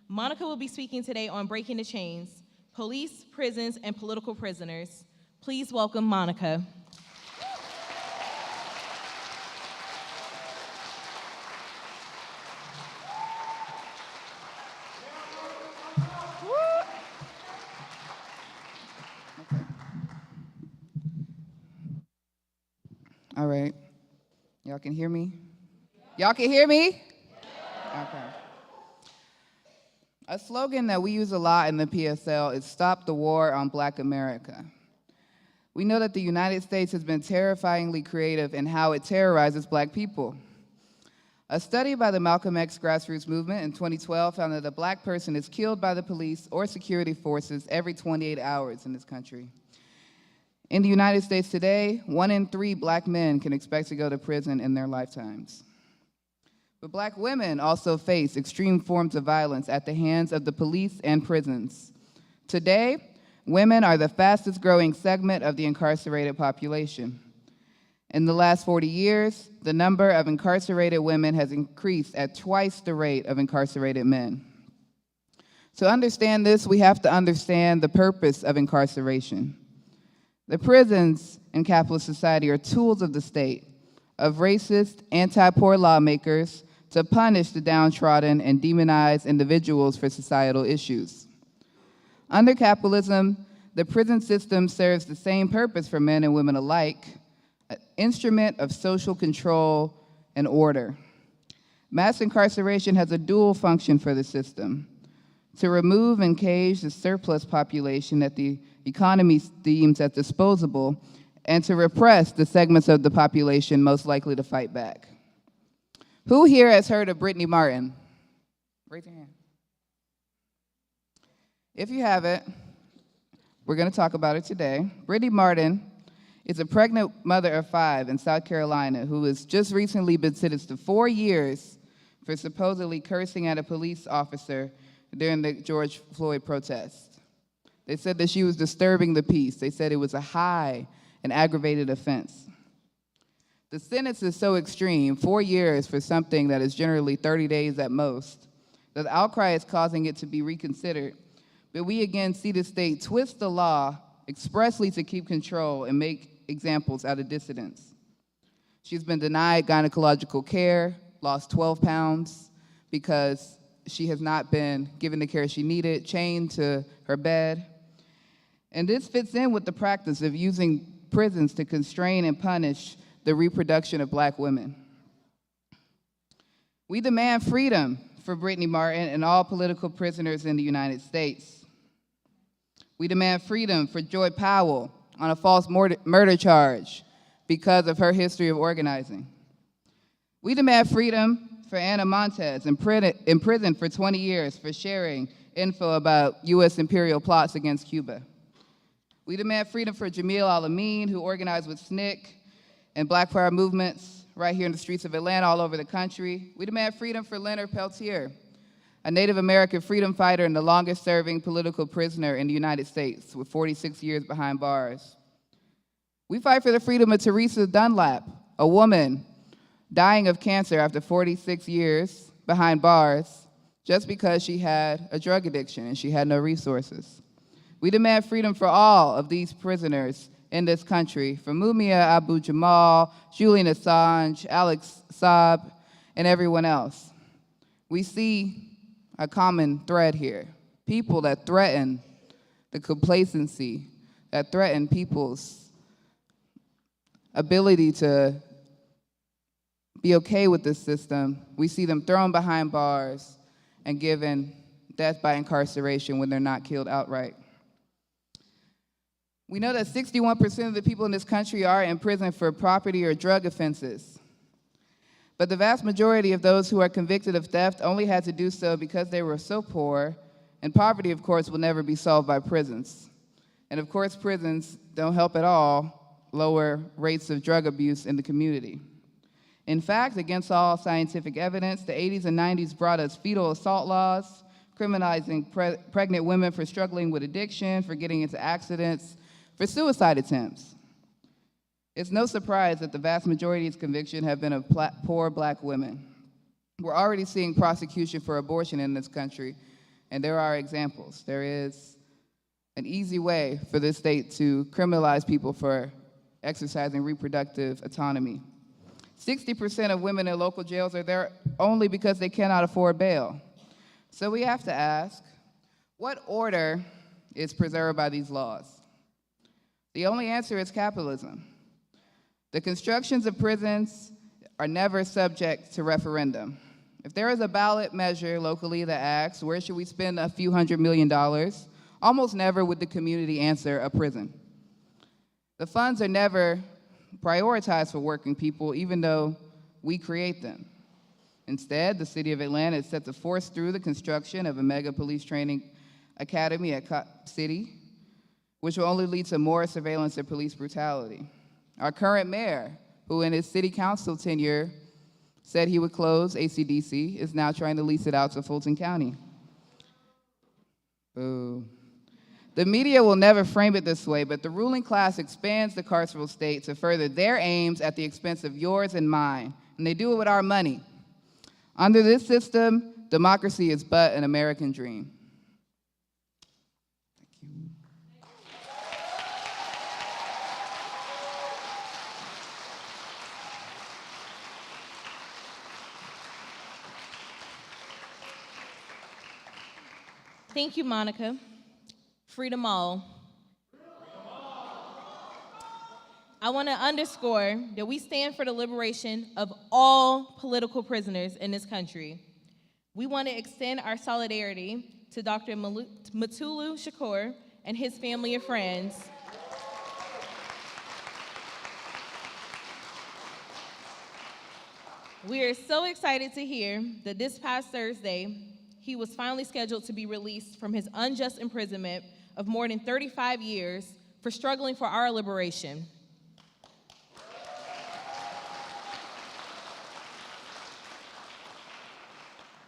Monica will be speaking today on breaking the chains, police, prisons, and political prisoners. Please welcome Monica. All right. Y'all can hear me? Y'all can hear me? Okay. A slogan that we use a lot in the PSL is "Stop the War on Black America." We know that the United States has been terrifyingly creative in how it terrorizes Black people. A study by the Malcolm X grassroots movement in 2012 found that a Black person is killed by the police or security forces every 28 hours in this country. In the United States today, 1 in 3 Black men can expect to go to prison in their lifetimes. But Black women also face extreme forms of violence at the hands of the police and prisons. Today, women are the fastest growing segment of the incarcerated population. In the last 40 years, the number of incarcerated women has increased at twice the rate of incarcerated men. To understand this, we have to understand the purpose of incarceration. The prisons in capitalist society are tools of the state, of racist, anti-poor lawmakers to punish the downtrodden and demonize individuals for societal issues. Under capitalism, the prison system serves the same purpose for men and women alike, an instrument of social control and order. Mass incarceration has a dual function for the system: to remove and cage the surplus population that the economy deems as disposable, and to repress the segments of the population most likely to fight back. Who here has heard of Brittany Martin? Raise your hand. If you haven't, we're going to talk about her today. Brittany Martin is a pregnant mother of 5 in South Carolina who has just recently been sentenced to 4 years for supposedly cursing at a police officer during the George Floyd protest. They said that she was disturbing the peace. They said it was a high and aggravated offense. The sentence is so extreme, 4 years for something that is generally 30 days at most, that the outcry is causing it to be reconsidered. But we again see the state twist the law expressly to keep control and make examples out of dissidents. She's been denied gynecological care, lost 12 pounds because she has not been given the care she needed, chained to her bed. And this fits in with the practice of using prisons to constrain and punish the reproduction of Black women. We demand freedom for Brittany Martin and all political prisoners in the United States. We demand freedom for Joy Powell on a false murder charge because of her history of organizing. We demand freedom for Anna Montez, imprisoned for 20 years for sharing info about U.S. imperial plots against Cuba. We demand freedom for Jamil Al-Amin, who organized with SNCC and Black Power movements right here in the streets of Atlanta, all over the country. We demand freedom for Leonard Peltier, a Native American freedom fighter and the longest serving political prisoner in the United States, with 46 years behind bars. We fight for the freedom of Teresa Dunlap, a woman dying of cancer after 46 years behind bars just because she had a drug addiction and she had no resources. We demand freedom for all of these prisoners in this country, from Mumia Abu-Jamal, Julian Assange, Alex Saab, and everyone else. We see a common thread here. People that threaten the complacency, that threaten people's ability to be okay with this system. We see them thrown behind bars and given death by incarceration when they're not killed outright. We know that 61% of the people in this country are in prison for property or drug offenses. But the vast majority of those who are convicted of theft only had to do so because they were so poor, and poverty, of course, will never be solved by prisons. And of course, prisons don't help at all lower rates of drug abuse in the community. In fact, against all scientific evidence, the 80s and 90s brought us fetal assault laws, criminalizing pregnant women for struggling with addiction, for getting into accidents, for suicide attempts. It's no surprise that the vast majority of convictions have been of poor Black women. We're already seeing prosecution for abortion in this country, and there are examples. There is an easy way for this state to criminalize people for exercising reproductive autonomy. 60% of women in local jails are there only because they cannot afford bail. So we have to ask, what order is preserved by these laws? The only answer is capitalism. The constructions of prisons are never subject to referendum. If there is a ballot measure locally that asks, where should we spend a few $100 million, almost never would the community answer a prison. The funds are never prioritized for working people, even though we create them. Instead, the city of Atlanta is set to force through the construction of a mega police training academy at Cop City, which will only lead to more surveillance and police brutality. Our current mayor, who in his city council tenure said he would close ACDC, is now trying to lease it out to Fulton County. Boo. The media will never frame it this way, but the ruling class expands the carceral state to further their aims at the expense of yours and mine, and they do it with our money. Under this system, democracy is but an American dream. Thank you, Monica. Freedom all. I want to underscore that we stand for the liberation of all political prisoners in this country. We want to extend our solidarity to Dr. Mutulu Shakur and his family and friends. We are so excited to hear that this past Thursday, he was finally scheduled to be released from his unjust imprisonment of more than 35 years for struggling for our liberation.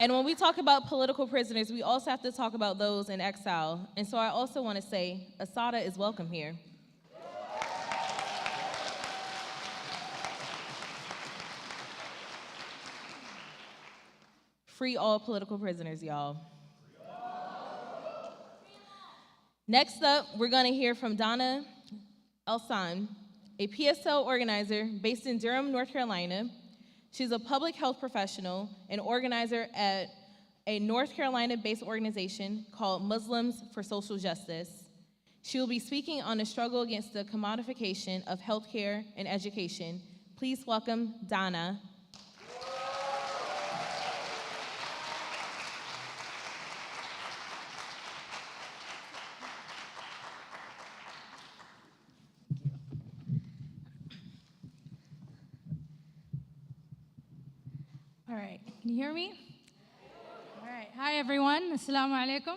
And when we talk about political prisoners, we also have to talk about those in exile. And so I also want to say, Assata is welcome here. Free all political prisoners, y'all. Next up, we're going to hear from Donna Elsan, a PSL organizer based in Durham, North Carolina. She's a public health professional and organizer at a North Carolina-based organization called Muslims for Social Justice. She will be speaking on the struggle against the commodification of healthcare and education. Please welcome Donna. Can you hear me? All right. Hi, everyone. Assalamu alaikum.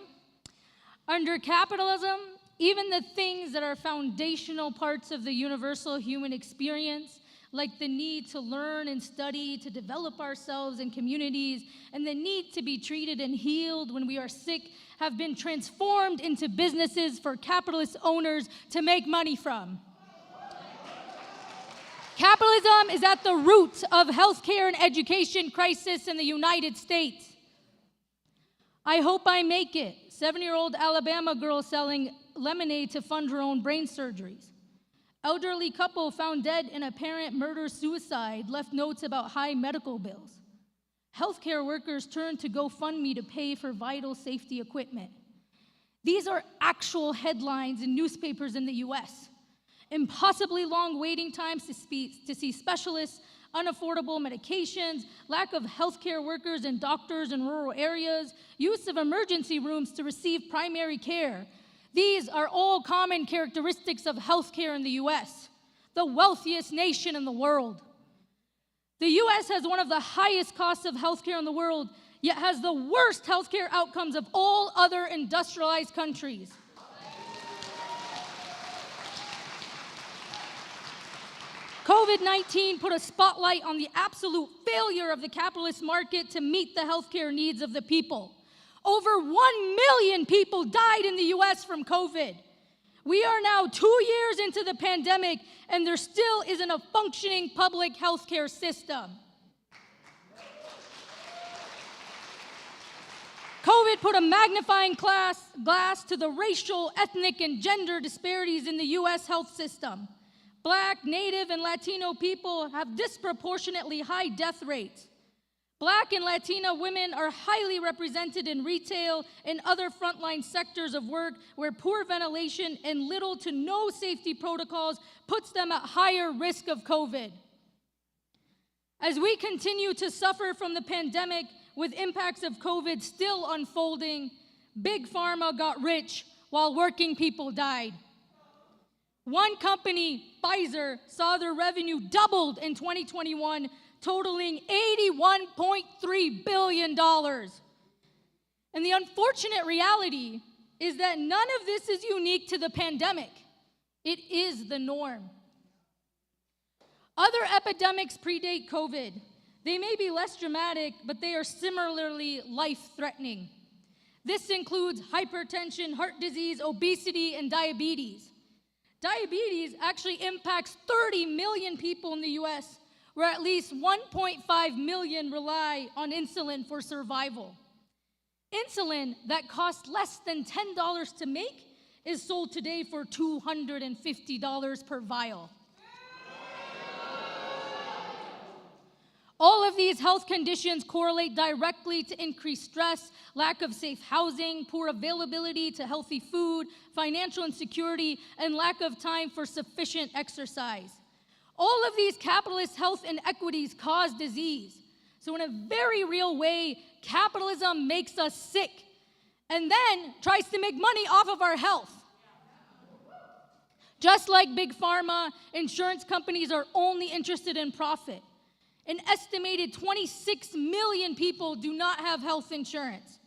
Under capitalism, even the things that are foundational parts of the universal human experience, like the need to learn and study, to develop ourselves in communities, and the need to be treated and healed when we are sick, have been transformed into businesses for capitalist owners to make money from. Capitalism is at the root of healthcare and education crisis in the United States. I hope I make it. 7-year-old Alabama girl selling lemonade to fund her own brain surgeries. Elderly couple found dead in apparent murder-suicide, left notes about high medical bills. Healthcare workers turned to GoFundMe to pay for vital safety equipment. These are actual headlines in newspapers in the US. Impossibly long waiting times to see specialists, unaffordable medications, lack of healthcare workers and doctors in rural areas, use of emergency rooms to receive primary care. These are all common characteristics of healthcare in the US, the wealthiest nation in the world. The US has one of the highest costs of healthcare in the world, yet has the worst healthcare outcomes of all other industrialized countries. COVID-19 put a spotlight on the absolute failure of the capitalist market to meet the healthcare needs of the people. Over 1 million people died in the US from COVID. We are now 2 years into the pandemic, and there still isn't a functioning public healthcare system. COVID put a magnifying glass to the racial, ethnic, and gender disparities in the US health system. Black, Native, and Latino people have disproportionately high death rates. Black and Latina women are highly represented in retail and other frontline sectors of work where poor ventilation and little to no safety protocols puts them at higher risk of COVID. As we continue to suffer from the pandemic with impacts of COVID still unfolding, Big Pharma got rich while working people died. One company, Pfizer, saw their revenue doubled in 2021, totaling $81.3 billion. And the unfortunate reality is that none of this is unique to the pandemic. It is the norm. Other epidemics predate COVID. They may be less dramatic, but they are similarly life-threatening. This includes hypertension, heart disease, obesity, and diabetes. Diabetes actually impacts 30 million people in the US, where at least 1.5 million rely on insulin for survival. Insulin that costs less than $10 to make is sold today for $250 per vial. All of these health conditions correlate directly to increased stress, lack of safe housing, poor availability to healthy food, financial insecurity, and lack of time for sufficient exercise. All of these capitalist health inequities cause disease. So in a very real way, capitalism makes us sick and then tries to make money off of our health. Just like Big Pharma, insurance companies are only interested in profit. An estimated 26 million people do not have health insurance.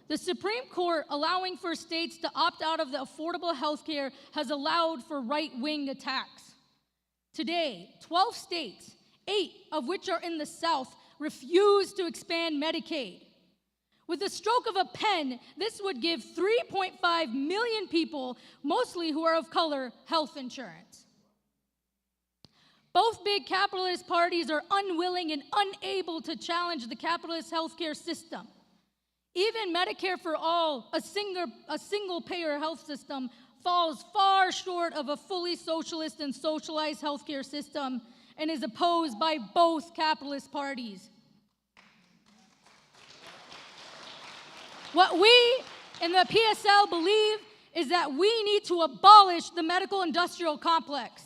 The Supreme Court, allowing for states to opt out of the affordable health care, has allowed for right-wing attacks. Today, 12 states, 8 of which are in the South, refuse to expand Medicaid. With the stroke of a pen, this would give 3.5 million people, mostly who are of color, health insurance. Both big capitalist parties are unwilling and unable to challenge the capitalist healthcare system. Even Medicare for All, a single-payer health system, falls far short of a fully socialist and socialized healthcare system and is opposed by both capitalist parties. What we in the PSL believe is that we need to abolish the medical industrial complex.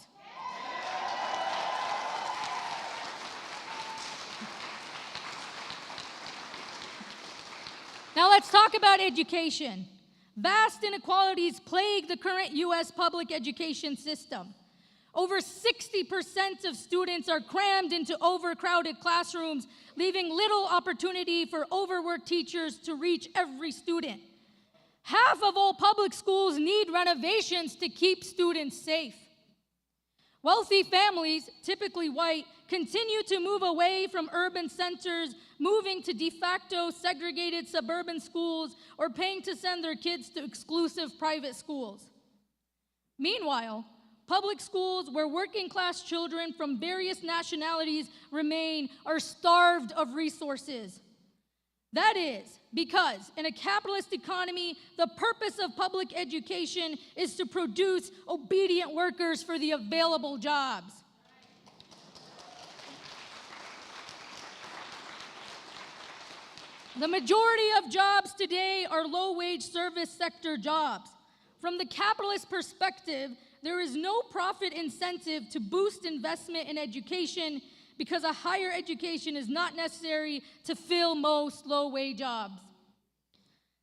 Now let's talk about education. Vast inequalities plague the current US public education system. Over 60% of students are crammed into overcrowded classrooms, leaving little opportunity for overworked teachers to reach every student. Half of all public schools need renovations to keep students safe. Wealthy families, typically white, continue to move away from urban centers, moving to de facto segregated suburban schools or paying to send their kids to exclusive private schools. Meanwhile, public schools where working class children from various nationalities remain are starved of resources. That is because in a capitalist economy, the purpose of public education is to produce obedient workers for the available jobs. The majority of jobs today are low-wage service sector jobs. From the capitalist perspective, there is no profit incentive to boost investment in education because a higher education is not necessary to fill most low-wage jobs.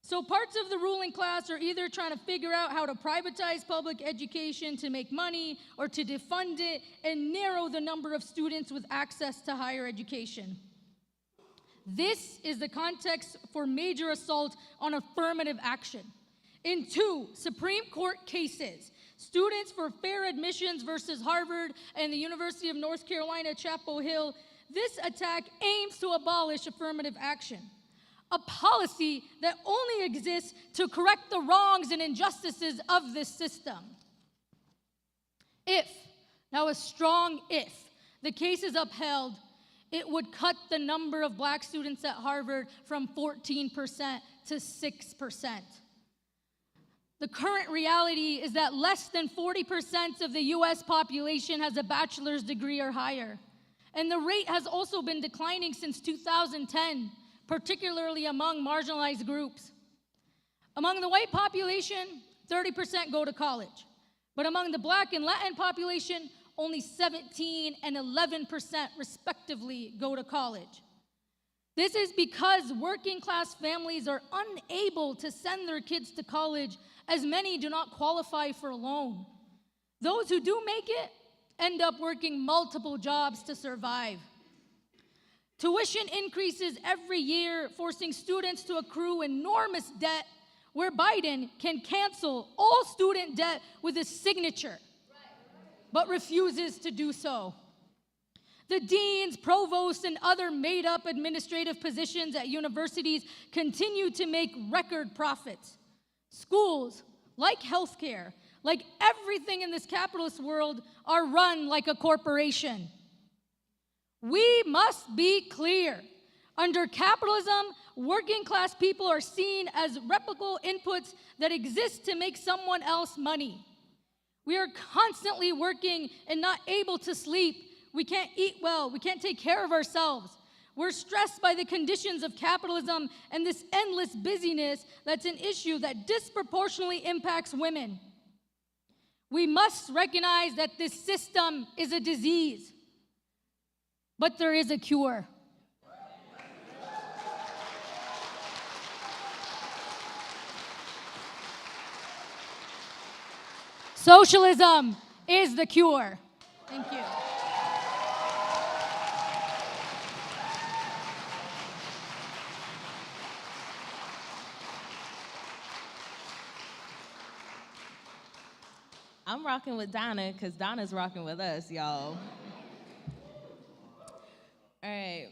So parts of the ruling class are either trying to figure out how to privatize public education to make money or to defund it and narrow the number of students with access to higher education. This is the context for major assault on affirmative action. In 2 Supreme Court cases, Students for Fair Admissions versus Harvard and the University of North Carolina, Chapel Hill, this attack aims to abolish affirmative action, a policy that only exists to correct the wrongs and injustices of this system. If, now a strong if, the case is upheld, it would cut the number of black students at Harvard from 14% to 6%. The current reality is that less than 40% of the US population has a bachelor's degree or higher. And the rate has also been declining since 2010, particularly among marginalized groups. Among the white population, 30% go to college. But among the black and Latin population, only 17 and 11% respectively go to college. This is because working class families are unable to send their kids to college, as many do not qualify for a loan. Those who do make it end up working multiple jobs to survive. Tuition increases every year, forcing students to accrue enormous debt, where Biden can cancel all student debt with his signature, but refuses to do so. The deans, provosts, and other made-up administrative positions at universities continue to make record profits. Schools, like healthcare, like everything in this capitalist world, are run like a corporation. We must be clear. Under capitalism, working class people are seen as replicable inputs that exist to make someone else money. We are constantly working and not able to sleep. We can't eat well. We can't take care of ourselves. We're stressed by the conditions of capitalism and this endless busyness that's an issue that disproportionately impacts women. We must recognize that this system is a disease, but there is a cure. Socialism is the cure. Thank you. I'm rocking with Donna because Donna's rocking with us, y'all. All right.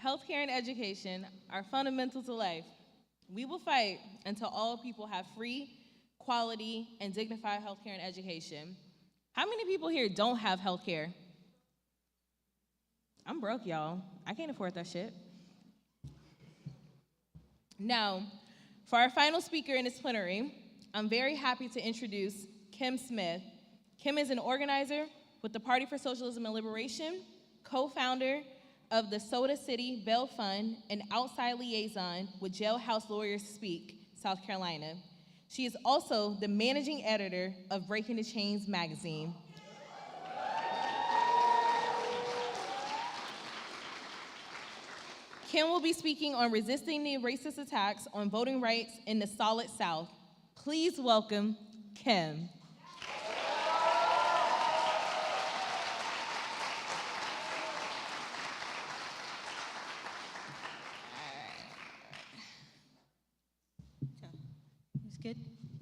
Healthcare and education are fundamental to life. We will fight until all people have free, quality, and dignified healthcare and education. How many people here don't have healthcare? I'm broke, y'all. I can't afford that shit. Now, for our final speaker in this plenary, I'm very happy to introduce Kim Smith. Kim is an organizer with the Party for Socialism and Liberation, co-founder of the Soda City Bail Fund, and outside liaison with Jailhouse Lawyers Speak, South Carolina. She is also the managing editor of Breaking the Chains magazine. Kim will be speaking on resisting the racist attacks on voting rights in the Solid South. Please welcome Kim.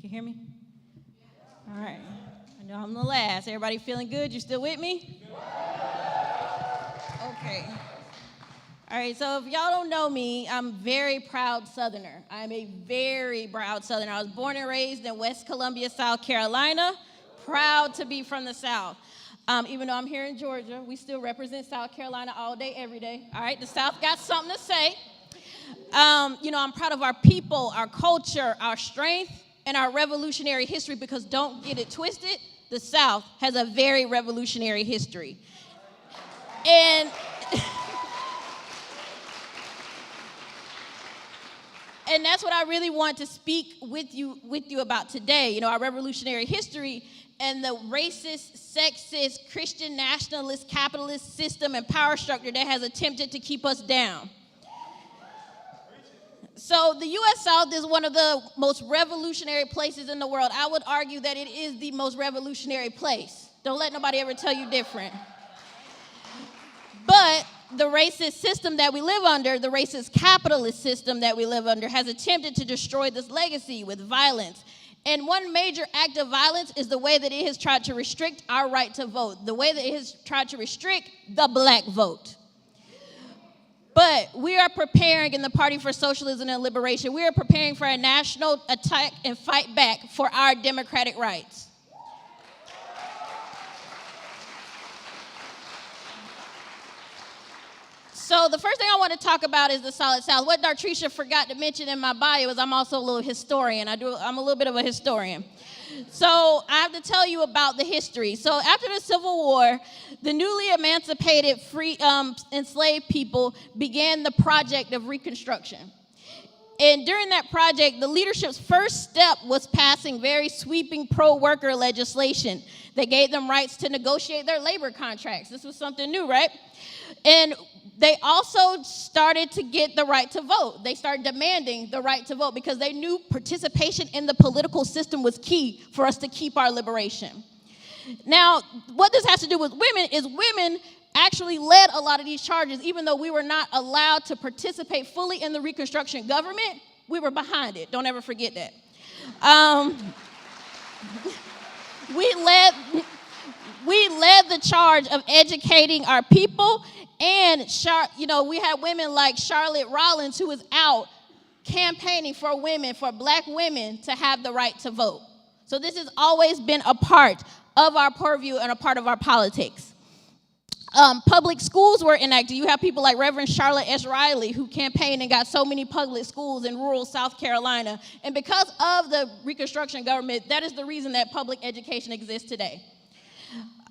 Can you hear me? All right. I know I'm the last. Everybody feeling good? You still with me? Okay. All right, so if y'all don't know me, I'm a very proud Southerner. I'm a very proud Southerner. I was born and raised in West Columbia, South Carolina. Proud to be from the South. Even though I'm here in Georgia, we still represent South Carolina all day, every day. All right, the South got something to say. I'm proud of our people, our culture, our strength, and our revolutionary history, because don't get it twisted, the South has a very revolutionary history. And and that's what I really want to speak with you about today. Our revolutionary history and the racist, sexist, Christian nationalist, capitalist system and power structure that has attempted to keep us down. So the U.S. South is one of the most revolutionary places in the world. I would argue that it is the most revolutionary place. Don't let nobody ever tell you different. But the racist system that we live under, the racist capitalist system that we live under, has attempted to destroy this legacy with violence. And one major act of violence is the way that it has tried to restrict our right to vote, the way that it has tried to restrict the black vote. But we are preparing in the Party for Socialism and Liberation, we are preparing for a national attack and fight back for our democratic rights. So the first thing I want to talk about is the Solid South. What Dartrisha forgot to mention in my bio is I'm also a little historian. I'm a little bit of a historian. So I have to tell you about the history. So after the Civil War, the newly emancipated enslaved people began the project of Reconstruction. And during that project, the leadership's first step was passing very sweeping pro-worker legislation that gave them rights to negotiate their labor contracts. This was something new, right? And they also started to get the right to vote. They started demanding the right to vote because they knew participation in the political system was key for us to keep our liberation. Now, what this has to do with women is women actually led a lot of these charges. Even though we were not allowed to participate fully in the Reconstruction government, we were behind it. Don't ever forget that. We led the charge of educating our people. And, we had women like Charlotte Rollins, who was out campaigning for women, for black women to have the right to vote. So this has always been a part of our purview and a part of our politics. Public schools were enacted. You have people like Reverend Charlotte S. Riley, who campaigned and got so many public schools in rural South Carolina. And because of the Reconstruction government, that is the reason that public education exists today.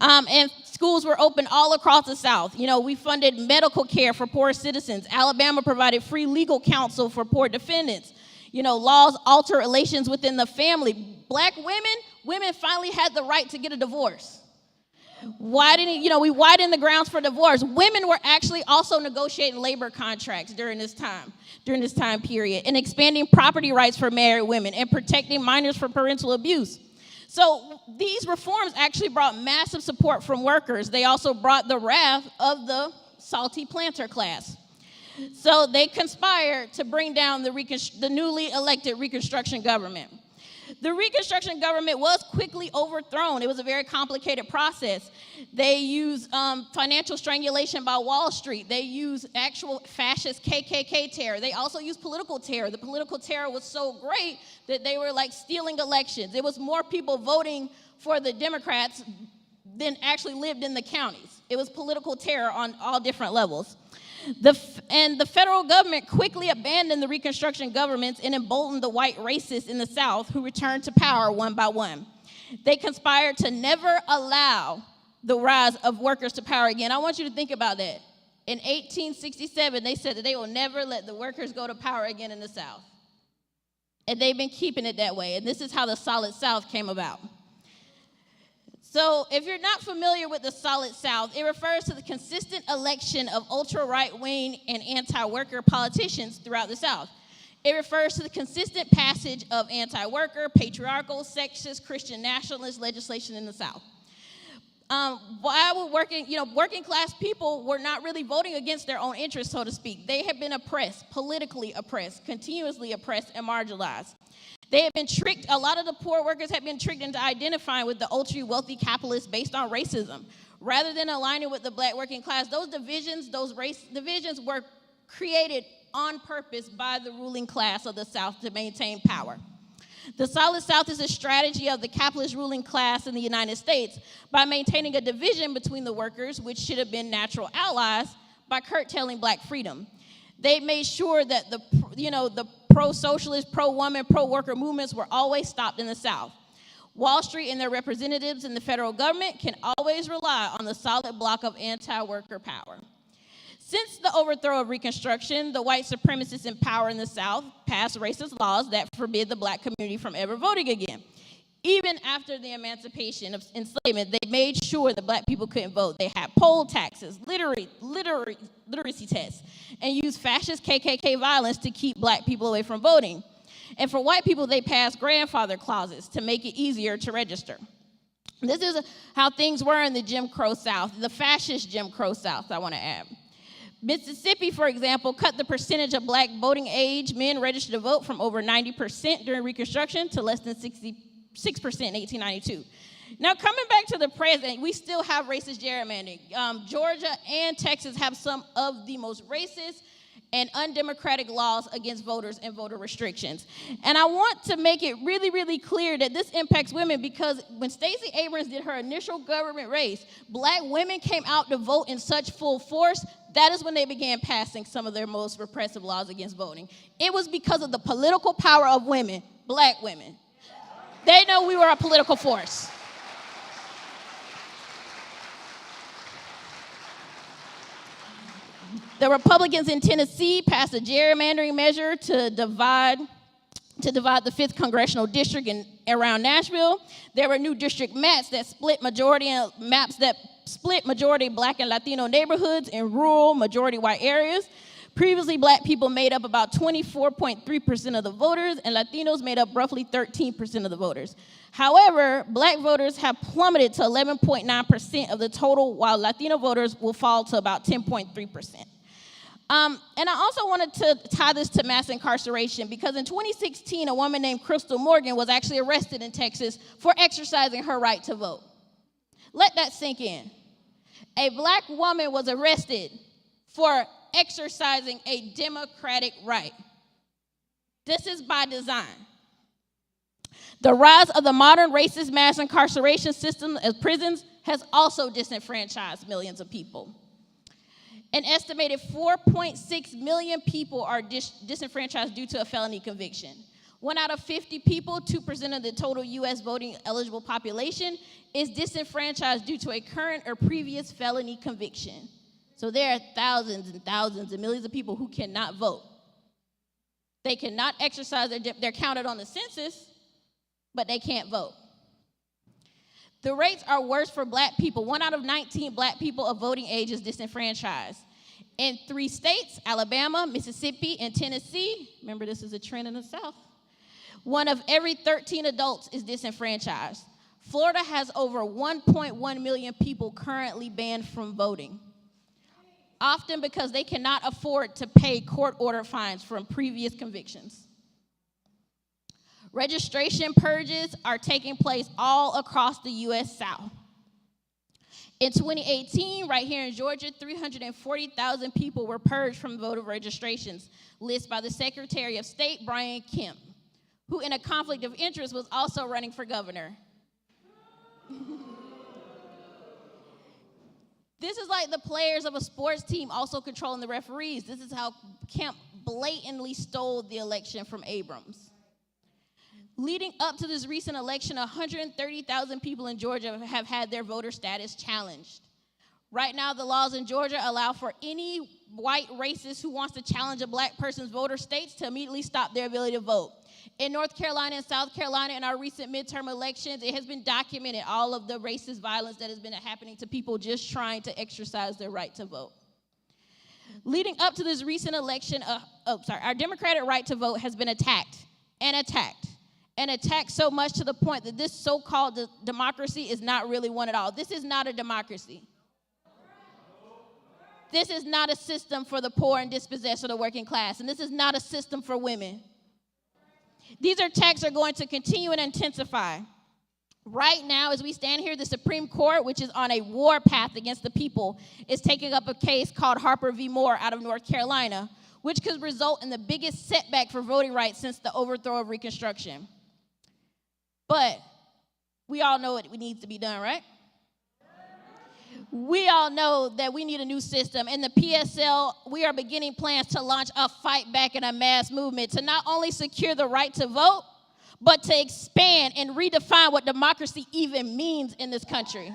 And schools were open all across the South. We funded medical care for poor citizens. Alabama provided free legal counsel for poor defendants. Laws alter relations within the family. Black women finally had the right to get a divorce. We widened the grounds for divorce. Women were actually also negotiating labor contracts during this time period, and expanding property rights for married women and protecting minors from parental abuse. So these reforms actually brought massive support from workers. They also brought the wrath of the salty planter class. So they conspired to bring down the newly elected Reconstruction government. The Reconstruction government was quickly overthrown. It was a very complicated process. They used financial strangulation by Wall Street. They used actual fascist KKK terror. They also used political terror. The political terror was so great that they were like stealing elections. It was more people voting for the Democrats than actually lived in the counties. It was political terror on all different levels. And the federal government quickly abandoned the Reconstruction governments and emboldened the white racists in the South, who returned to power one by one. They conspired to never allow the rise of workers to power again. I want you to think about that. In 1867, they said that they will never let the workers go to power again in the South. And they've been keeping it that way. And this is how the Solid South came about. So if you're not familiar with the Solid South, it refers to the consistent election of ultra-right-wing and anti-worker politicians throughout the South. It refers to the consistent passage of anti-worker, patriarchal, sexist, Christian nationalist legislation in the South. While working class people were not really voting against their own interests, so to speak. They had been oppressed, politically oppressed, continuously oppressed and marginalized. They had been tricked, a lot of the poor workers had been tricked into identifying with the ultra-wealthy capitalists based on racism. Rather than aligning with the black working class, those race divisions were created on purpose by the ruling class of the South to maintain power. The Solid South is a strategy of the capitalist ruling class in the United States by maintaining a division between the workers, which should have been natural allies, by curtailing black freedom. They made sure that the pro-socialist, pro-woman, pro-worker movements were always stopped in the South. Wall Street and their representatives in the federal government can always rely on the solid block of anti-worker power. Since the overthrow of Reconstruction, the white supremacists in power in the South passed racist laws that forbid the black community from ever voting again. Even after the emancipation of enslavement, they made sure that black people couldn't vote. They had poll taxes, literacy tests, and used fascist KKK violence to keep black people away from voting. And for white people, they passed grandfather clauses to make it easier to register. This is how things were in the Jim Crow South, the fascist Jim Crow South, I want to add. Mississippi, for example, cut the percentage of black voting age men registered to vote from over 90% during Reconstruction to less than 66% in 1892. Now, coming back to the present, we still have racist gerrymandering. Georgia and Texas have some of the most racist and undemocratic laws against voters and voter restrictions. And I want to make it really, really clear that this impacts women because when Stacey Abrams did her initial government race, black women came out to vote in such full force. That is when they began passing some of their most repressive laws against voting. It was because of the political power of women, black women. They know we were a political force. The Republicans in Tennessee passed a gerrymandering measure to divide the 5th congressional district around Nashville. There were new district maps that split majority black and Latino neighborhoods in rural majority white areas. Previously, black people made up about 24.3% of the voters, and Latinos made up roughly 13% of the voters. However, black voters have plummeted to 11.9% of the total, while Latino voters will fall to about 10.3%. And I also wanted to tie this to mass incarceration because in 2016, a woman named Crystal Morgan was actually arrested in Texas for exercising her right to vote. Let that sink in. A black woman was arrested for exercising a democratic right. This is by design. The rise of the modern racist mass incarceration system of prisons has also disenfranchised millions of people. An estimated 4.6 million people are disenfranchised due to a felony conviction. 1 out of 50 people, 2% of the total U.S. voting eligible population, is disenfranchised due to a current or previous felony conviction. So there are thousands and thousands and millions of people who cannot vote. They cannot exercise they're counted on the census, but they can't vote. The rates are worse for black people. 1 out of 19 black people of voting age is disenfranchised. In 3 states, Alabama, Mississippi, and Tennessee, remember this is a trend in the South, 1 of every 13 adults is disenfranchised. Florida has over 1.1 million people currently banned from voting, often because they cannot afford to pay court-ordered fines from previous convictions. Registration purges are taking place all across the U.S. South. In 2018, right here in Georgia, 340,000 people were purged from voter registrations, listed by the Secretary of State, Brian Kemp, who in a conflict of interest was also running for governor. This is like the players of a sports team also controlling the referees. This is how Kemp blatantly stole the election from Abrams. Leading up to this recent election, 130,000 people in Georgia have had their voter status challenged. Right now, the laws in Georgia allow for any white racist who wants to challenge a black person's voter status to immediately stop their ability to vote. In North Carolina and South Carolina, in our recent midterm elections, it has been documented all of the racist violence that has been happening to people just trying to exercise their right to vote. Leading up to this recent election, our democratic right to vote has been attacked and attacked. and attacked so much to the point that this so-called democracy is not really one at all. This is not a democracy. This is not a system for the poor and dispossessed or the working class, and this is not a system for women. These attacks are going to continue and intensify. Right now, as we stand here, the Supreme Court, which is on a war path against the people, is taking up a case called Harper v. Moore out of North Carolina, which could result in the biggest setback for voting rights since the overthrow of Reconstruction. But we all know what needs to be done, right? We all know that we need a new system. In the PSL, we are beginning plans to launch a fight back and a mass movement to not only secure the right to vote, but to expand and redefine what democracy even means in this country.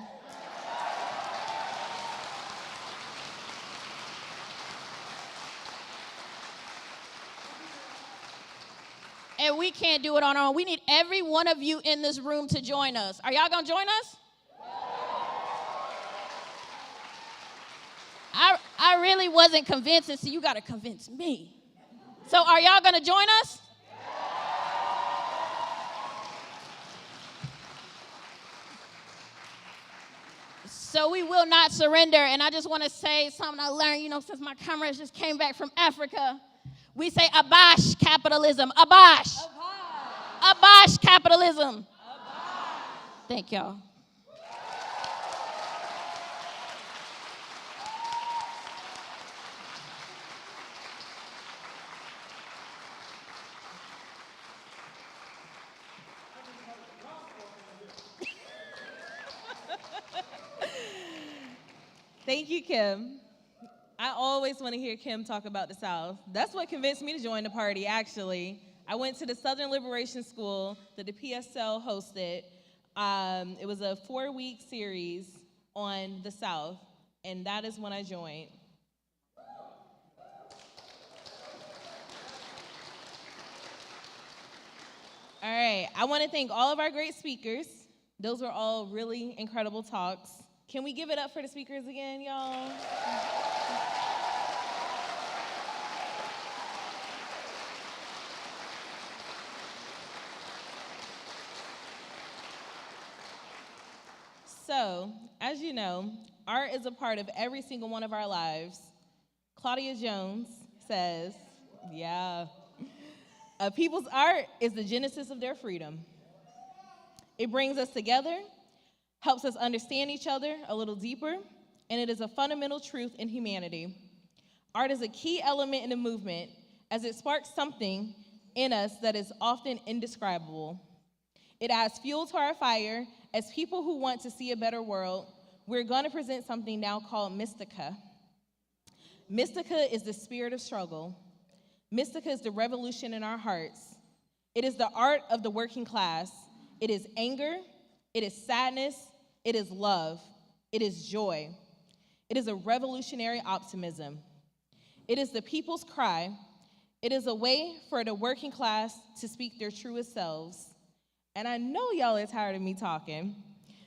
And we can't do it on our own. We need every one of you in this room to join us. Are y'all gonna join us? I really wasn't convinced, and so you gotta convince me. So are y'all gonna join us? So we will not surrender. And I just want to say something I learned, since my comrades just came back from Africa. We say abash capitalism. Abash. Abash capitalism. Abash. Thank y'all. Thank you, Kim. I always want to hear Kim talk about the South. That's what convinced me to join the party, actually. I went to the Southern Liberation School that the PSL hosted. It was a 4-week series on the South, and that is when I joined. All right, I want to thank all of our great speakers. Those were all really incredible talks. Can we give it up for the speakers again, y'all? So, as you know, art is a part of every single one of our lives. Claudia Jones says, yeah, a people's art is the genesis of their freedom. It brings us together, helps us understand each other a little deeper, and it is a fundamental truth in humanity. Art is a key element in the movement as it sparks something in us that is often indescribable. It adds fuel to our fire. As people who want to see a better world, we're going to present something now called Mystica. Mystica is the spirit of struggle. Mystica is the revolution in our hearts. It is the art of the working class. It is anger. It is sadness. It is love. It is joy. It is a revolutionary optimism. It is the people's cry. It is a way for the working class to speak their truest selves. And I know y'all are tired of me talking.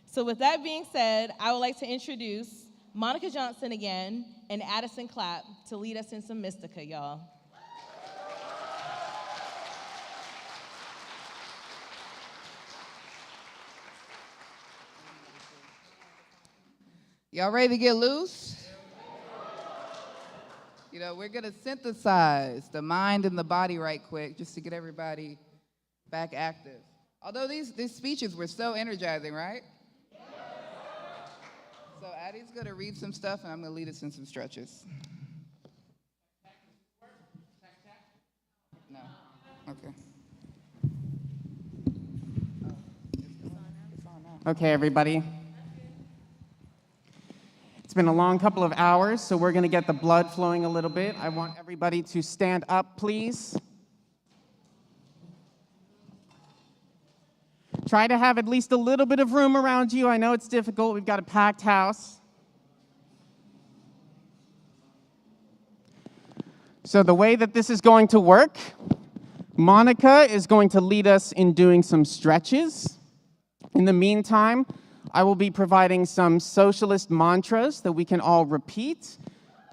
So with that being said, I would like to introduce Monica Johnson again and Addison Clapp to lead us in some Mystica, y'all. Y'all ready to get loose? We're gonna synthesize the mind and the body right quick just to get everybody back active. Although these speeches were so energizing, right? So Addie's gonna read some stuff and I'm gonna lead us in some stretches. No, okay. Okay, everybody. It's been a long couple of hours, so we're gonna get the blood flowing a little bit. I want everybody to stand up, please. Try to have at least a little bit of room around you. I know it's difficult. We've got a packed house. So the way that this is going to work, Monica is going to lead us in doing some stretches. In the meantime, I will be providing some socialist mantras that we can all repeat,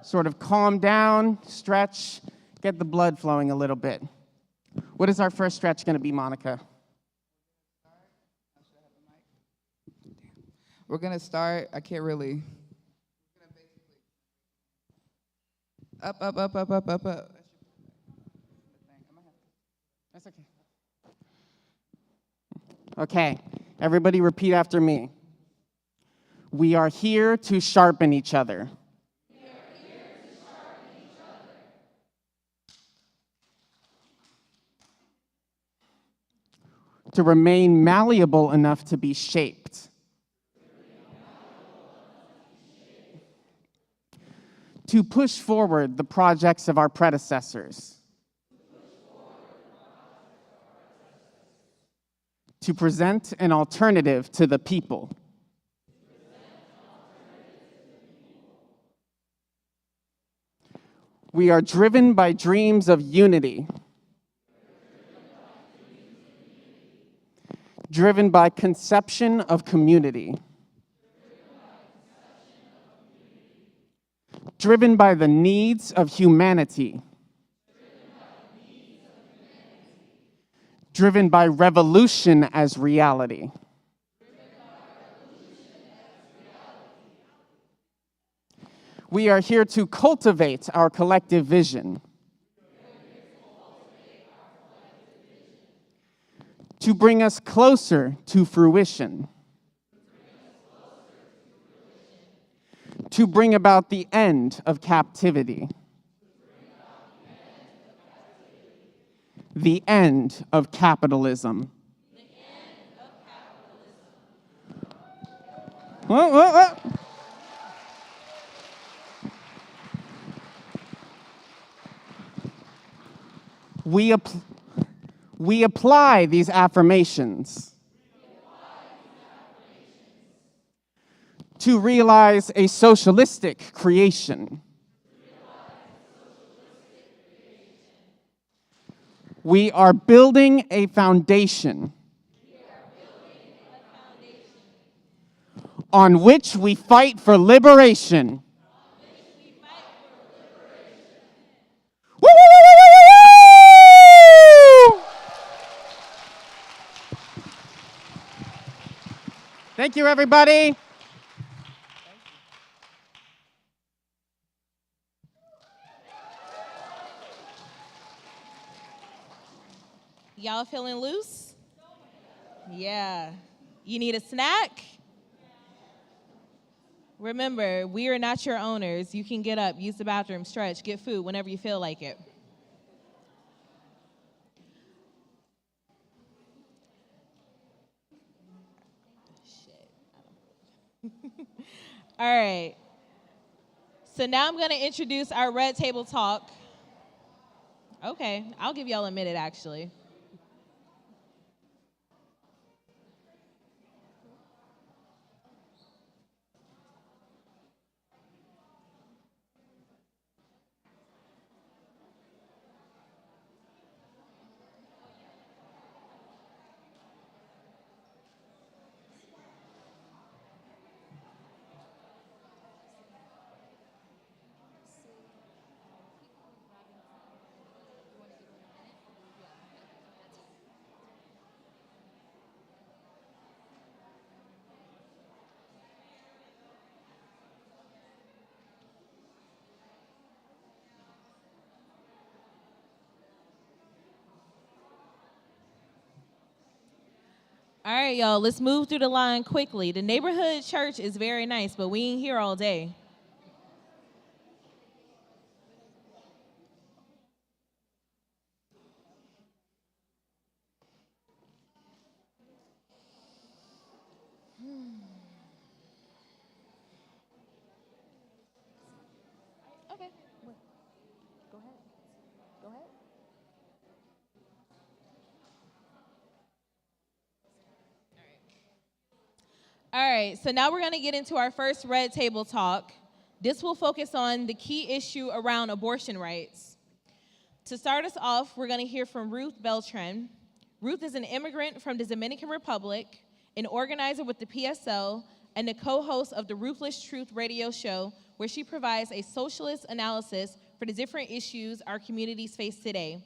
sort of calm down, stretch, get the blood flowing a little bit. What is our first stretch going to be, Monica? we're gonna start, I can't really. Up, up, up, up, up, up, up. That's okay. Okay, everybody repeat after me. We are here to sharpen each other. To remain malleable enough to be shaped. To push forward the projects of our predecessors. To present an alternative to the people. We are driven by dreams of unity. Driven by conception of community. Driven by the needs of humanity. Driven by revolution as reality. We are here to cultivate our collective vision. To bring us closer to fruition. To bring about the end of captivity. The end of capitalism. Whoa, whoa, whoa. We apply these affirmations to realize a socialistic creation. We are building a foundation on which we fight for liberation. Woo! Thank you, everybody. Y'all feeling loose? Yeah. You need a snack? Remember, we are not your owners. You can get up, use the bathroom, stretch, get food whenever you feel like it. All right. So now I'm going to introduce our Red Table Talk. Okay, I'll give y'all a minute, actually. All right, y'all, let's move through the line quickly. The neighborhood church is very nice, but we ain't here all day. Okay, go ahead. Go ahead. All right, so now we're going to get into our first Red Table Talk. This will focus on the key issue around abortion rights. To start us off, we're going to hear from Ruth Beltran. Ruth is an immigrant from the Dominican Republic, an organizer with the PSL, and the co-host of the Ruthless Truth radio show, where she provides a socialist analysis for the different issues our communities face today.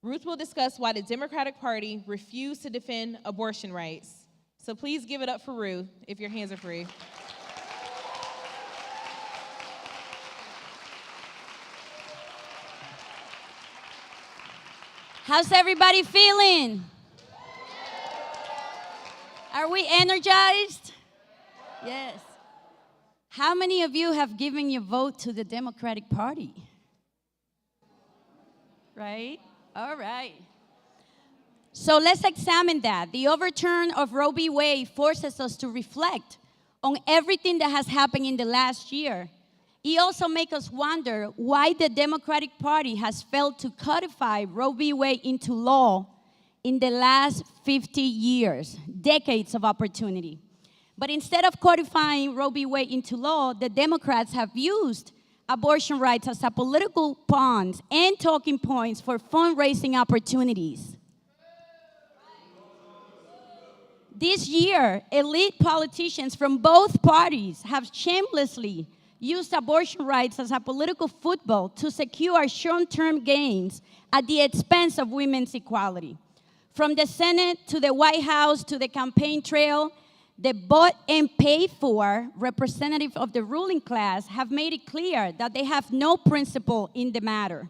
Ruth will discuss why the Democratic Party refused to defend abortion rights. So please give it up for Ruth if your hands are free. How's everybody feeling? Are we energized? Yes. How many of you have given your vote to the Democratic Party? Right? All right. So let's examine that. The overturn of Roe v. Wade forces us to reflect on everything that has happened in the last year. It also makes us wonder why the Democratic Party has failed to codify Roe v. Wade into law in the last 50 years, decades of opportunity. But instead of codifying Roe v. Wade into law, the Democrats have used abortion rights as a political pawn and talking points for fundraising opportunities. This year, elite politicians from both parties have shamelessly used abortion rights as a political football to secure short-term gains at the expense of women's equality. From the Senate to the White House to the campaign trail, the bought and paid for representatives of the ruling class have made it clear that they have no principle in the matter.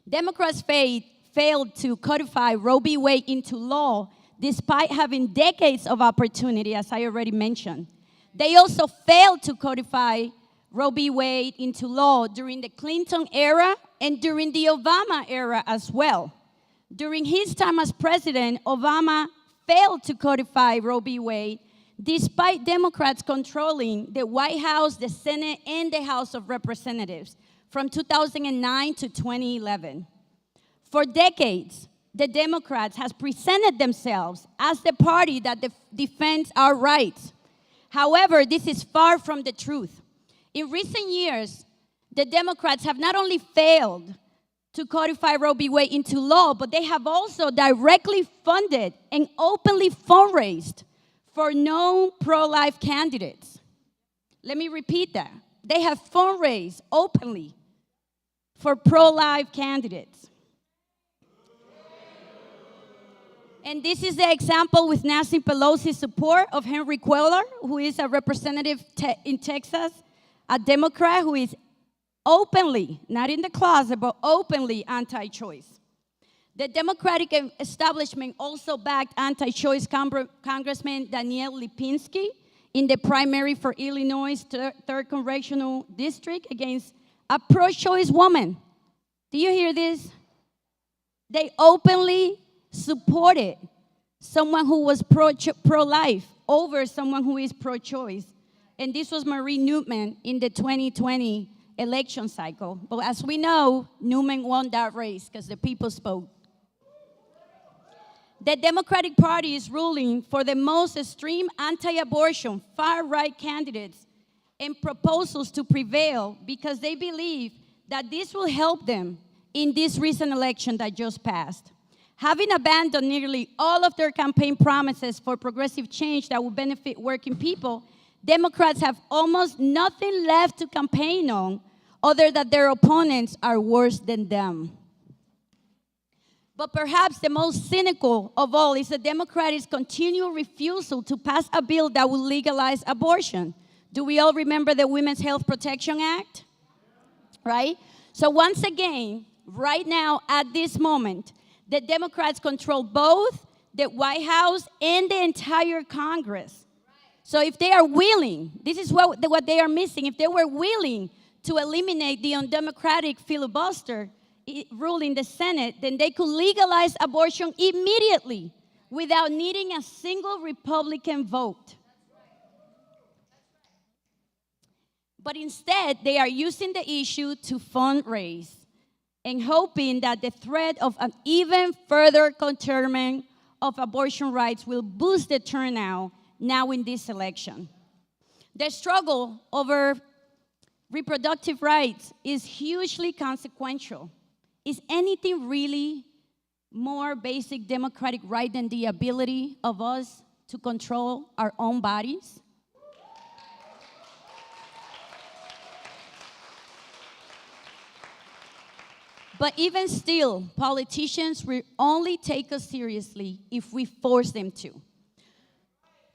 Democrats failed to codify Roe v. Wade into law despite having decades of opportunity, as I already mentioned. They also failed to codify Roe v. Wade into law during the Clinton era and during the Obama era as well. During his time as president, Obama failed to codify Roe v. Wade despite Democrats controlling the White House, the Senate, and the House of Representatives from 2009 to 2011. For decades, the Democrats has presented themselves as the party that defends our rights. However, this is far from the truth. In recent years, the Democrats have not only failed to codify Roe v. Wade into law, but they have also directly funded and openly fundraised for known pro-life candidates. Let me repeat that. They have fundraised openly for pro-life candidates. And this is the example with Nancy Pelosi's support of Henry Cuellar, who is a representative in Texas, a Democrat who is openly, not in the closet, but openly anti-choice. The Democratic establishment also backed anti-choice Congressman Daniel Lipinski in the primary for Illinois' 3rd Congressional District against a pro-choice woman. Do you hear this? They openly supported someone who was pro-life over someone who is pro-choice. And this was Marie Newman in the 2020 election cycle. But as we know, Newman won that race because the people spoke. The Democratic Party is ruling for the most extreme anti-abortion, far-right candidates and proposals to prevail because they believe that this will help them in this recent election that just passed. Having abandoned nearly all of their campaign promises for progressive change that will benefit working people, Democrats have almost nothing left to campaign on other than their opponents are worse than them. But perhaps the most cynical of all is the Democrats' continual refusal to pass a bill that will legalize abortion. Do we all remember the Women's Health Protection Act? Right? So once again, right now, at this moment, the Democrats control both the White House and the entire Congress. So if they are willing, this is what they are missing, if they were willing to eliminate the undemocratic filibuster rule in the Senate, then they could legalize abortion immediately without needing a single Republican vote. But instead, they are using the issue to fundraise and hoping that the threat of an even further curtailment of abortion rights will boost the turnout now in this election. The struggle over reproductive rights is hugely consequential. Is anything really more basic democratic right than the ability of us to control our own bodies? But even still, politicians will only take us seriously if we force them to.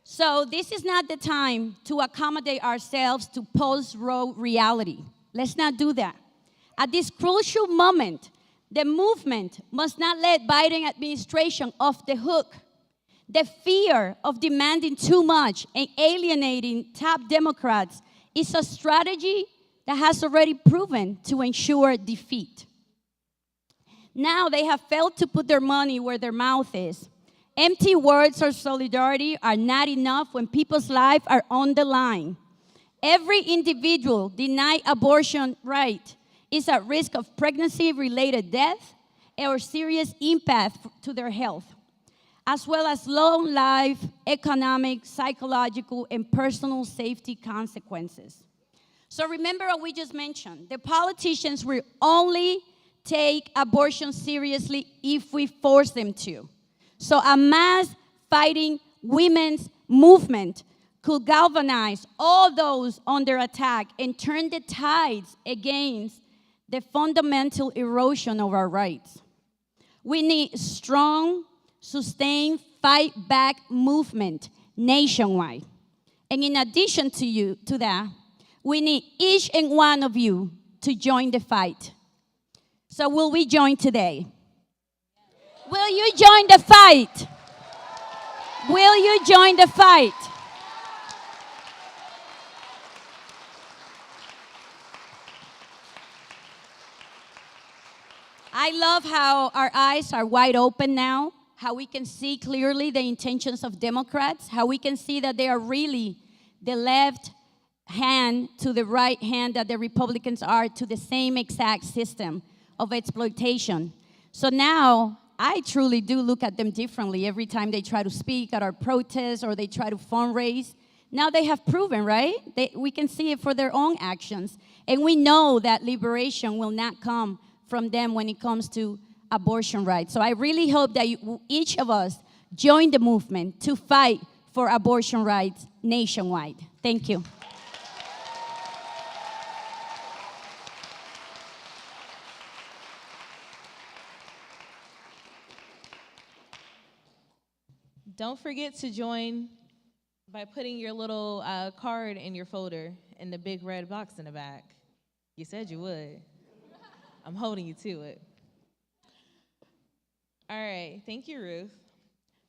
So this is not the time to accommodate ourselves to post-Roe reality. Let's not do that. At this crucial moment, the movement must not let Biden administration off the hook. The fear of demanding too much and alienating top Democrats is a strategy that has already proven to ensure defeat. Now they have failed to put their money where their mouth is. Empty words of solidarity are not enough when people's lives are on the line. Every individual denied abortion right is at risk of pregnancy-related death or serious impact to their health, as well as long life, economic, psychological, and personal safety consequences. So remember what we just mentioned. The politicians will only take abortion seriously if we force them to. So a mass fighting women's movement could galvanize all those under attack and turn the tides against the fundamental erosion of our rights. We need strong, sustained fight back movement nationwide. And in addition to that, we need each and one of you to join the fight. So will we join today? Will you join the fight? Will you join the fight? I love how our eyes are wide open now, how we can see clearly the intentions of Democrats, how we can see that they are really the left hand to the right hand that the Republicans are to the same exact system of exploitation. So now, I truly do look at them differently every time they try to speak at our protests or they try to fundraise. Now they have proven, right? We can see it for their own actions. And we know that liberation will not come from them when it comes to abortion rights. So I really hope that each of us join the movement to fight for abortion rights nationwide. Thank you. Don't forget to join by putting your little card in your folder in the big red box in the back. You said you would. I'm holding you to it. All right, thank you, Ruth.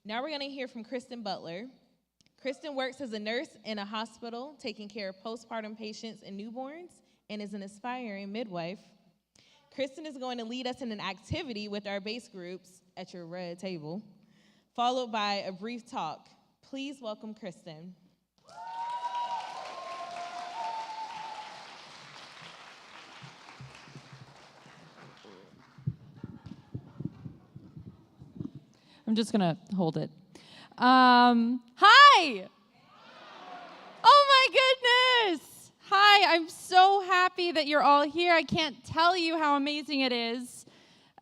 Now we're gonna hear from Kristen Butler. Kristen works as a nurse in a hospital taking care of postpartum patients and newborns and is an aspiring midwife. Kristen is going to lead us in an activity with our base groups at your red table, followed by a brief talk. Please welcome Kristen. I'm just gonna hold it. Hi! Oh my goodness! Hi, I'm so happy that you're all here. I can't tell you how amazing it is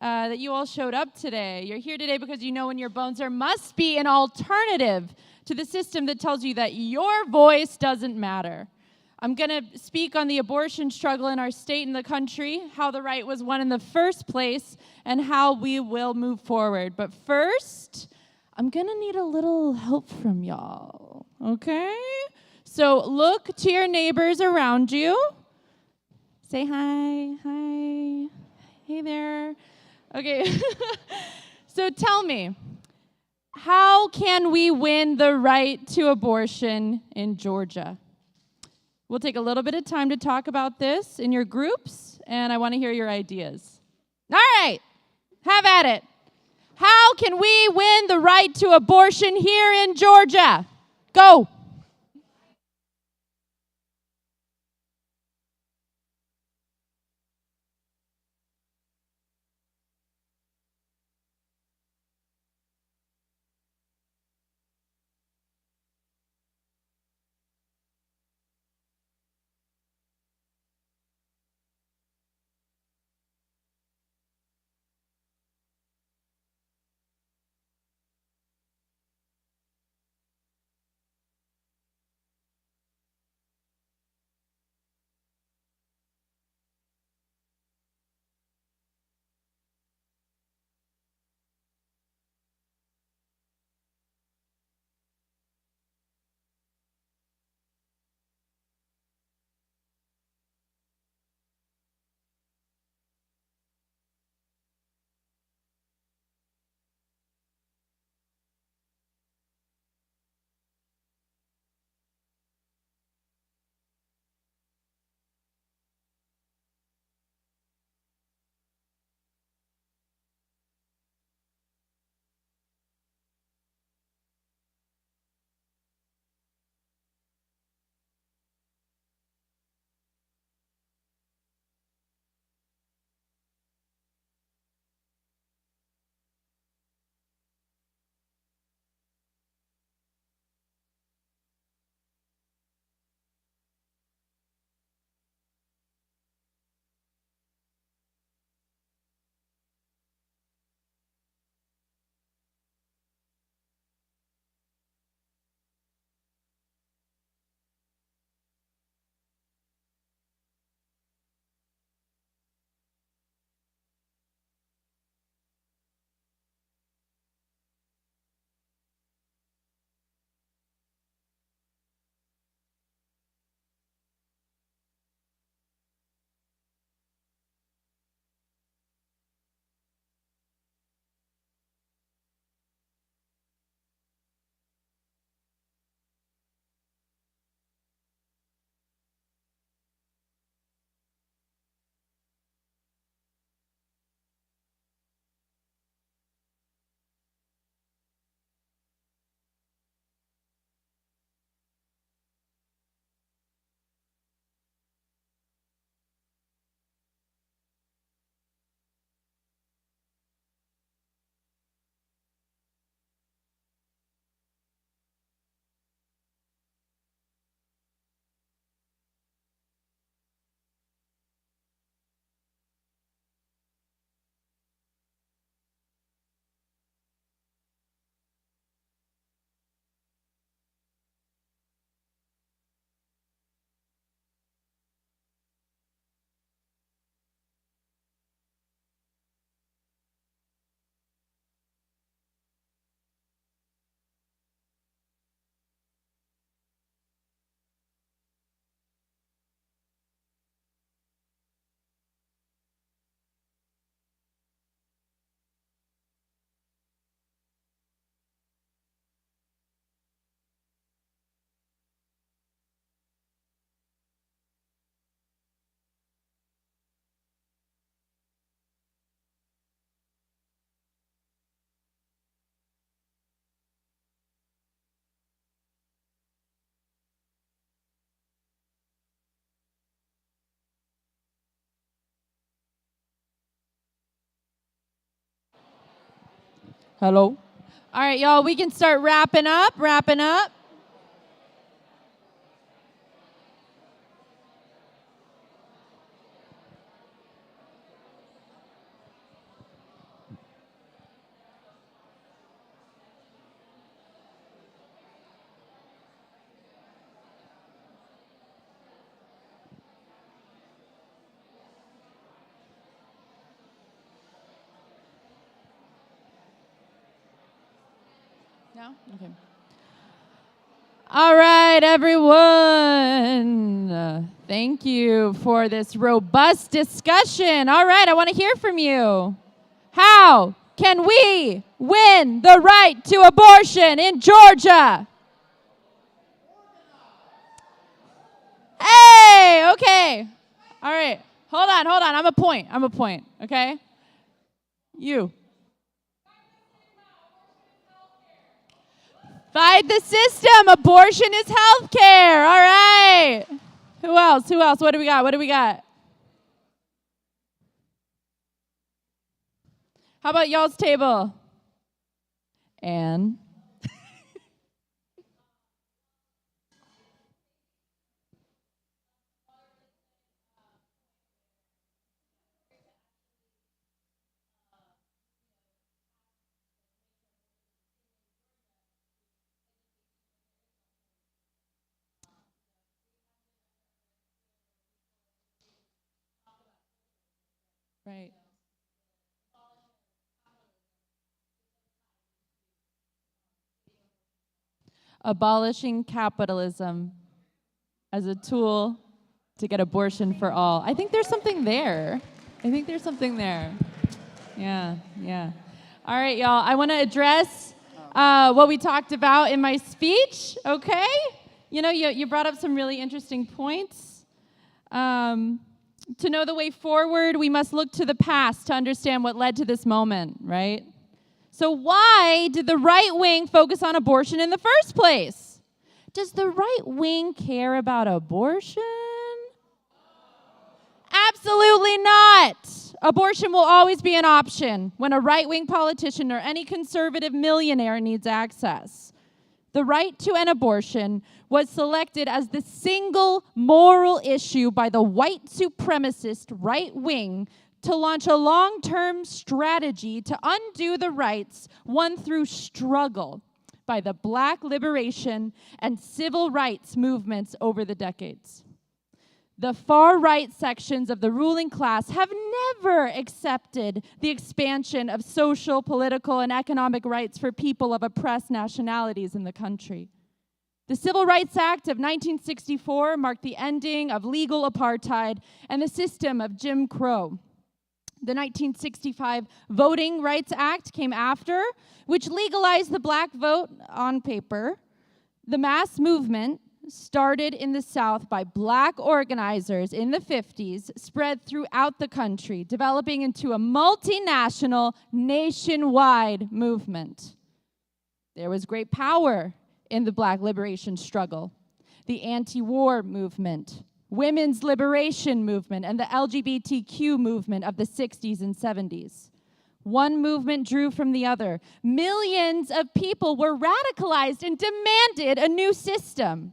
that you all showed up today. You're here today because you know in your bones there must be an alternative to the system that tells you that your voice doesn't matter. I'm going to speak on the abortion struggle in our state and the country, how the right was won in the first place, and how we will move forward. But first, I'm going to need a little help from y'all, okay? So look to your neighbors around you. Say hi. Hi. Hey there. Okay. So tell me, how can we win the right to abortion in Georgia? We'll take a little bit of time to talk about this in your groups, and I want to hear your ideas. All right, have at it. How can we win the right to abortion here in Georgia? Go. Hello? All right, y'all, we can start wrapping up. No? Okay. All right, everyone. Thank you for this robust discussion. All right, I want to hear from you. How can we win the right to abortion in Georgia? Hey, okay. All right. Hold on. I'm a point, okay? You. Fight the system. Abortion is health care. All right. Who else? What do we got? How about y'all's table? Anne. Right. Abolishing capitalism as a tool to get abortion for all. I think there's something there. Yeah. All right, y'all. I want to address what we talked about in my speech, okay? You brought up some really interesting points. To know the way forward, we must look to the past to understand what led to this moment, right? So why did the right wing focus on abortion in the first place? Does the right wing care about abortion? Absolutely not. Abortion will always be an option when a right-wing politician or any conservative millionaire needs access. The right to an abortion was selected as the single moral issue by the white supremacist right wing to launch a long-term strategy to undo the rights won through struggle by the Black liberation and civil rights movements over the decades. The far-right sections of the ruling class have never accepted the expansion of social, political, and economic rights for people of oppressed nationalities in the country. The Civil Rights Act of 1964 marked the ending of legal apartheid and the system of Jim Crow. The 1965 Voting Rights Act came after, which legalized the black vote on paper. The mass movement, started in the South by black organizers in the 50s, spread throughout the country, developing into a multinational, nationwide movement. There was great power in the Black liberation struggle, the anti-war movement, women's liberation movement, and the LGBTQ movement of the 60s and 70s. One movement drew from the other. Millions of people were radicalized and demanded a new system.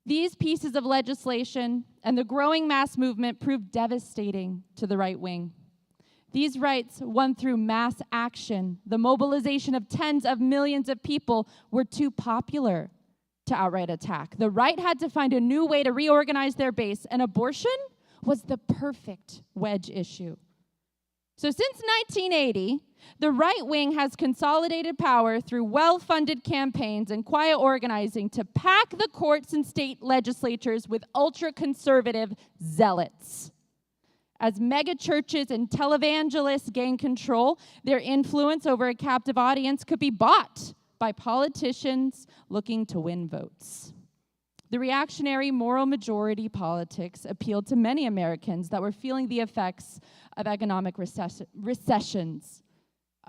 These pieces of legislation and the growing mass movement proved devastating to the right wing. These rights won through mass action. The mobilization of tens of millions of people were too popular to outright attack. The right had to find a new way to reorganize their base, and abortion was the perfect wedge issue. So since 1980, the right wing has consolidated power through well-funded campaigns and quiet organizing to pack the courts and state legislatures with ultra-conservative zealots. As megachurches and televangelists gain control, their influence over a captive audience could be bought by politicians looking to win votes. The reactionary moral majority politics appealed to many Americans that were feeling the effects of economic recessions.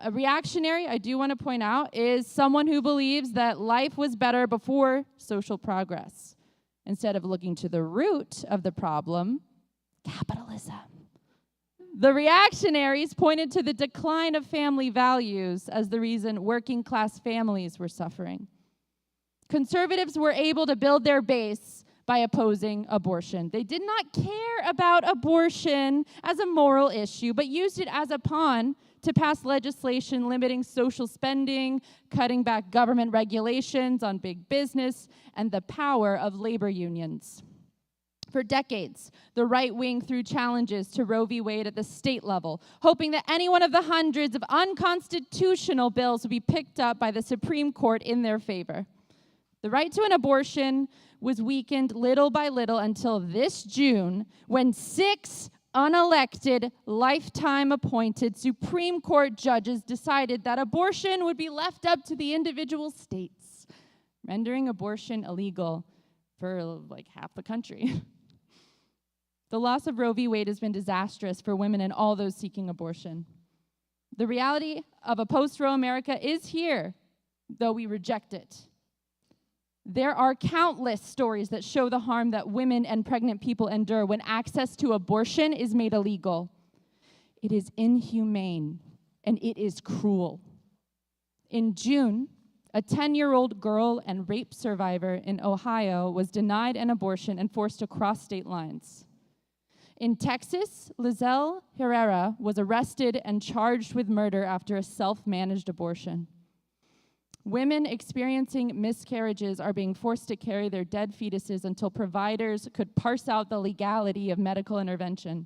A reactionary, I do want to point out, is someone who believes that life was better before social progress, instead of looking to the root of the problem, capitalism. The reactionaries pointed to the decline of family values as the reason working class families were suffering. Conservatives were able to build their base by opposing abortion. They did not care about abortion as a moral issue, but used it as a pawn to pass legislation limiting social spending, cutting back government regulations on big business, and the power of labor unions. For decades, the right wing threw challenges to Roe v. Wade at the state level, hoping that any one of the hundreds of unconstitutional bills would be picked up by the Supreme Court in their favor. The right to an abortion was weakened little by little until this June, when 6 unelected, lifetime appointed Supreme Court judges decided that abortion would be left up to the individual states, rendering abortion illegal for like half the country. The loss of Roe v. Wade has been disastrous for women and all those seeking abortion. The reality of a post-Roe America is here, though we reject it. There are countless stories that show the harm that women and pregnant people endure when access to abortion is made illegal. It is inhumane, and it is cruel. In June, a 10-year-old girl and rape survivor in Ohio was denied an abortion and forced to cross state lines. In Texas, Lizelle Herrera was arrested and charged with murder after a self-managed abortion. Women experiencing miscarriages are being forced to carry their dead fetuses until providers could parse out the legality of medical intervention.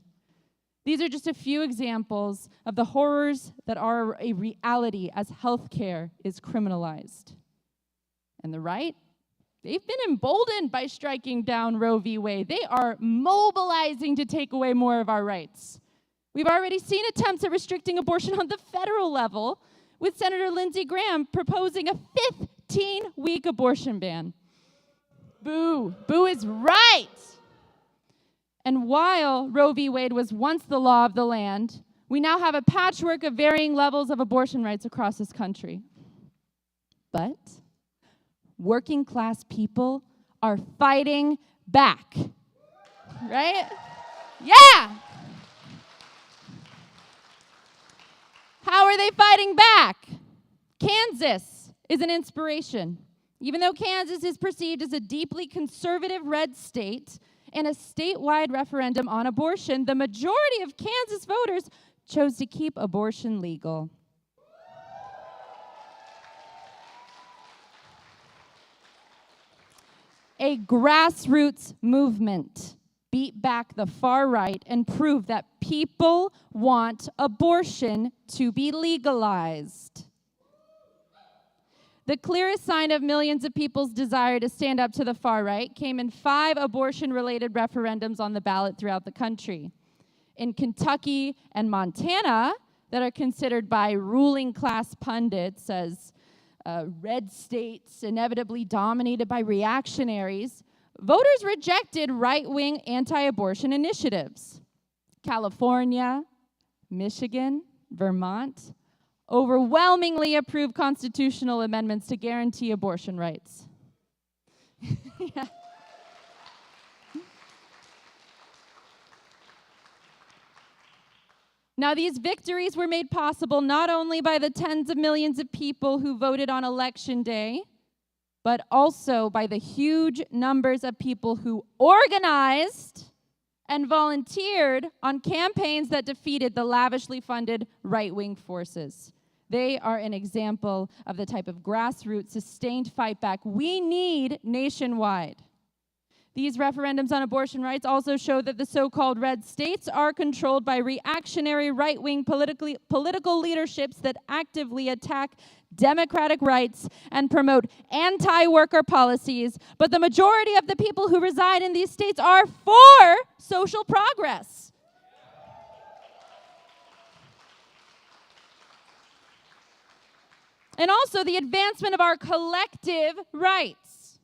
These are just a few examples of the horrors that are a reality as healthcare is criminalized. And the right, they've been emboldened by striking down Roe v. Wade. They are mobilizing to take away more of our rights. We've already seen attempts at restricting abortion on the federal level, with Senator Lindsey Graham proposing a 15-week abortion ban. Boo. Boo is right. And while Roe v. Wade was once the law of the land, we now have a patchwork of varying levels of abortion rights across this country. But working class people are fighting back. Right? Yeah! How are they fighting back? Kansas is an inspiration. Even though Kansas is perceived as a deeply conservative red state, in a statewide referendum on abortion, the majority of Kansas voters chose to keep abortion legal. A grassroots movement beat back the far right and proved that people want abortion to be legalized. The clearest sign of millions of people's desire to stand up to the far right came in 5 abortion-related referendums on the ballot throughout the country. In Kentucky and Montana, that are considered by ruling class pundits as red states inevitably dominated by reactionaries, voters rejected right-wing anti-abortion initiatives. California, Michigan, Vermont overwhelmingly approved constitutional amendments to guarantee abortion rights. Yeah. Now, these victories were made possible not only by the tens of millions of people who voted on Election Day, but also by the huge numbers of people who organized and volunteered on campaigns that defeated the lavishly funded right-wing forces. They are an example of the type of grassroots, sustained fight back we need nationwide. These referendums on abortion rights also show that the so-called red states are controlled by reactionary right-wing political leaderships that actively attack democratic rights and promote anti-worker policies, but the majority of the people who reside in these states are for social progress. And also the advancement of our collective rights.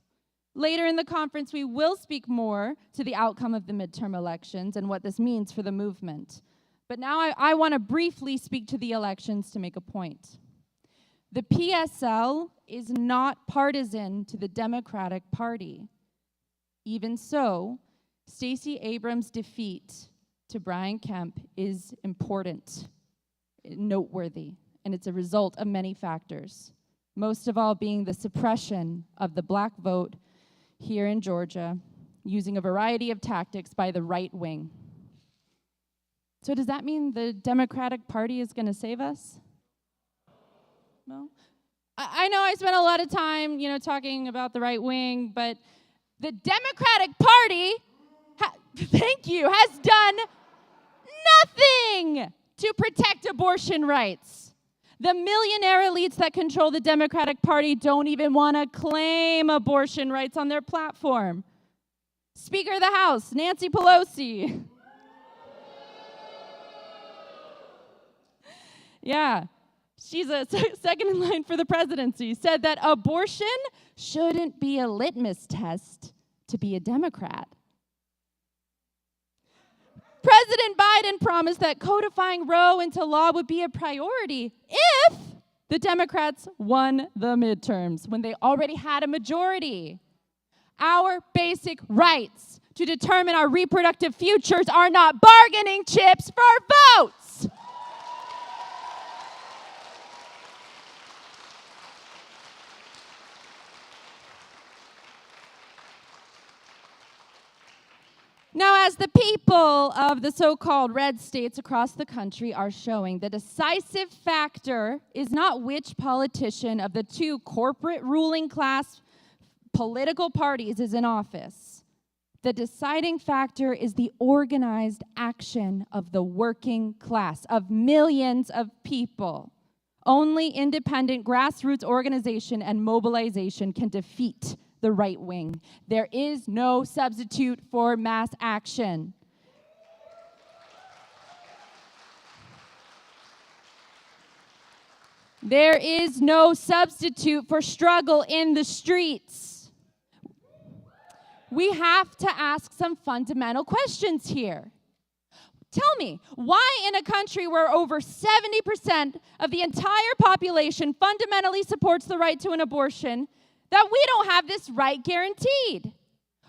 Later in the conference, we will speak more to the outcome of the midterm elections and what this means for the movement. But now I want to briefly speak to the elections to make a point. The PSL is not partisan to the Democratic Party. Even so, Stacey Abrams' defeat to Brian Kemp is important, noteworthy, and it's a result of many factors, most of all being the suppression of the black vote here in Georgia using a variety of tactics by the right wing. So does that mean the Democratic Party is going to save us? No? I know I spent a lot of time, talking about the right wing, but the Democratic Party, thank you, has done nothing to protect abortion rights. The millionaire elites that control the Democratic Party don't even want to claim abortion rights on their platform. Speaker of the House, Nancy Pelosi. Yeah, she's a second in line for the presidency, said that abortion shouldn't be a litmus test to be a Democrat. President Biden promised that codifying Roe into law would be a priority if the Democrats won the midterms, when they already had a majority. Our basic rights to determine our reproductive futures are not bargaining chips for votes. Now, as the people of the so-called red states across the country are showing, the decisive factor is not which politician of the two corporate ruling class political parties is in office. The deciding factor is the organized action of the working class, of millions of people. Only independent grassroots organization and mobilization can defeat the right wing. There is no substitute for mass action. There is no substitute for struggle in the streets. We have to ask some fundamental questions here. Tell me, why in a country where over 70% of the entire population fundamentally supports the right to an abortion, that we don't have this right guaranteed?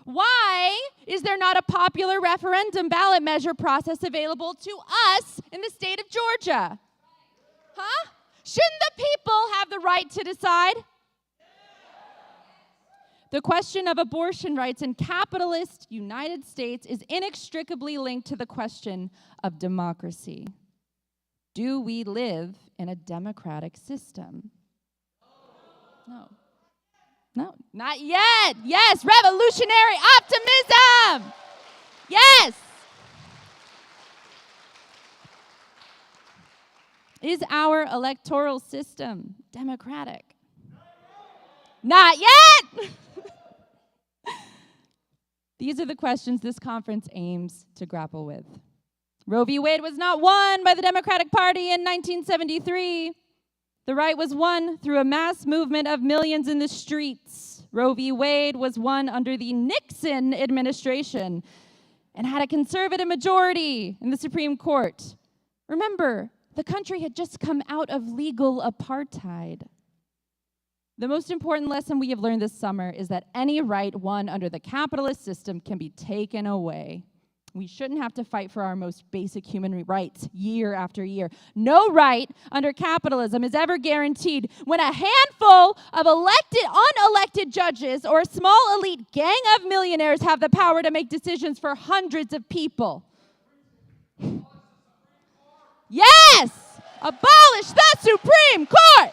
Why is there not a popular referendum ballot measure process available to us in the state of Georgia? Huh? Shouldn't the people have the right to decide? The question of abortion rights in capitalist United States is inextricably linked to the question of democracy. Do we live in a democratic system? No. No, not yet. Yes, revolutionary optimism. Yes. Is our electoral system democratic? Not yet. These are the questions this conference aims to grapple with. Roe v. Wade was not won by the Democratic Party in 1973. The right was won through a mass movement of millions in the streets. Roe v. Wade was won under the Nixon administration and had a conservative majority in the Supreme Court. Remember, the country had just come out of legal apartheid. The most important lesson we have learned this summer is that any right won under the capitalist system can be taken away. We shouldn't have to fight for our most basic human rights year after year. No right under capitalism is ever guaranteed when a handful of unelected judges or a small elite gang of millionaires have the power to make decisions for hundreds of people. Yes! Abolish the Supreme Court!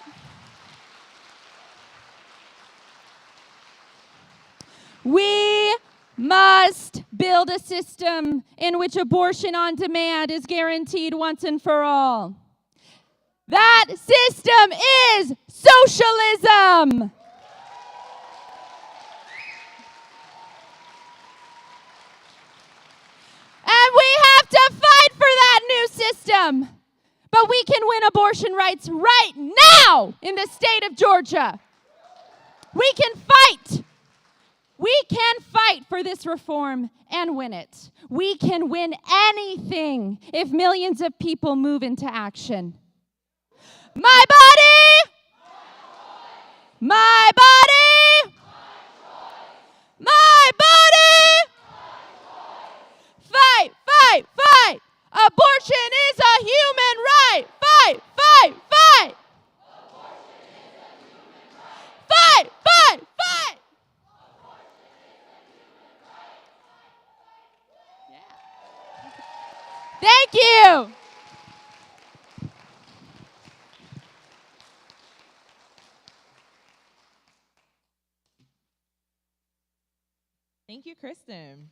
We must build a system in which abortion on demand is guaranteed once and for all. That system is socialism. And we have to fight for that new system. But we can win abortion rights right now in the state of Georgia. We can fight. We can fight for this reform and win it. We can win anything if millions of people move into action. My body! My body! My body! Fight, fight, fight! Thank you. Thank you, Kristen.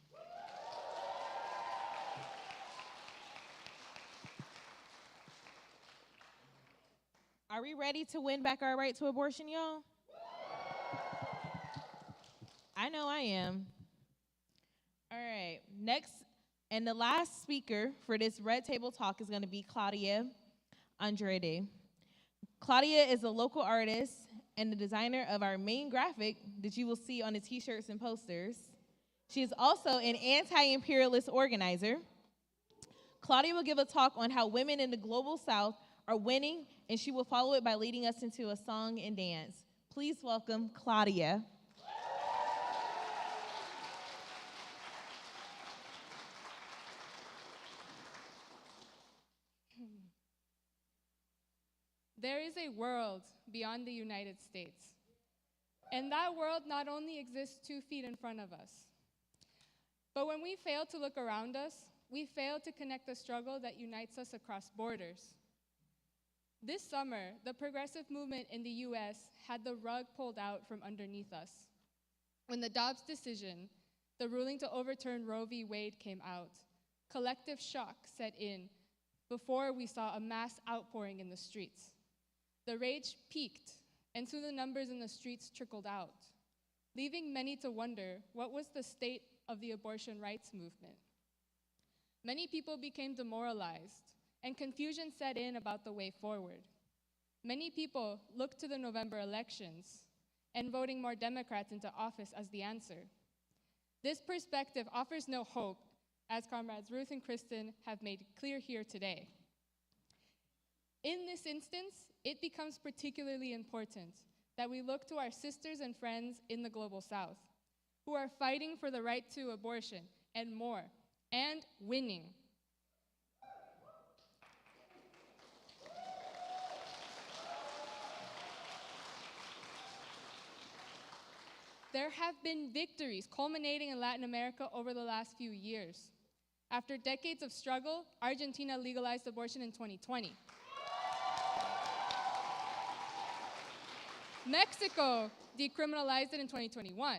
Are we ready to win back our right to abortion, y'all? I know I am. All right, next and the last speaker for this Red Table Talk is going to be Claudia Andrade. Claudia is a local artist and the designer of our main graphic that you will see on the t-shirts and posters. She is also an anti-imperialist organizer. Claudia will give a talk on how women in the global South are winning, and she will follow it by leading us into a song and dance. Please welcome Claudia. There is a world beyond the United States. And that world not only exists 2 feet in front of us, but when we fail to look around us, we fail to connect the struggle that unites us across borders. This summer, the progressive movement in the US had the rug pulled out from underneath us. When the Dobbs decision, the ruling to overturn Roe v. Wade came out, collective shock set in before we saw a mass outpouring in the streets. The rage peaked, and soon the numbers in the streets trickled out, leaving many to wonder what was the state of the abortion rights movement. Many people became demoralized, and confusion set in about the way forward. Many people looked to the November elections and voting more Democrats into office as the answer. This perspective offers no hope, as comrades Ruth and Kristen have made clear here today. In this instance, it becomes particularly important that we look to our sisters and friends in the global South, who are fighting for the right to abortion and more, and winning. There have been victories culminating in Latin America over the last few years. After decades of struggle, Argentina legalized abortion in 2020. Mexico decriminalized it in 2021.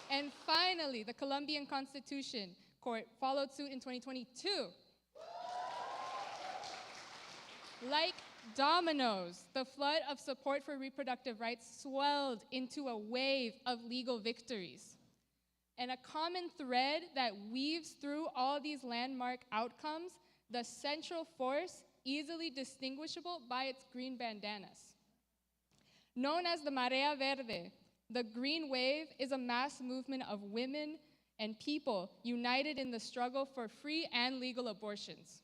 And finally, the Colombian Constitution Court followed suit in 2022. Like dominoes, the flood of support for reproductive rights swelled into a wave of legal victories. And a common thread that weaves through all these landmark outcomes, the central force easily distinguishable by its green bandanas. Known as the Marea Verde, the green wave is a mass movement of women and people united in the struggle for free and legal abortions.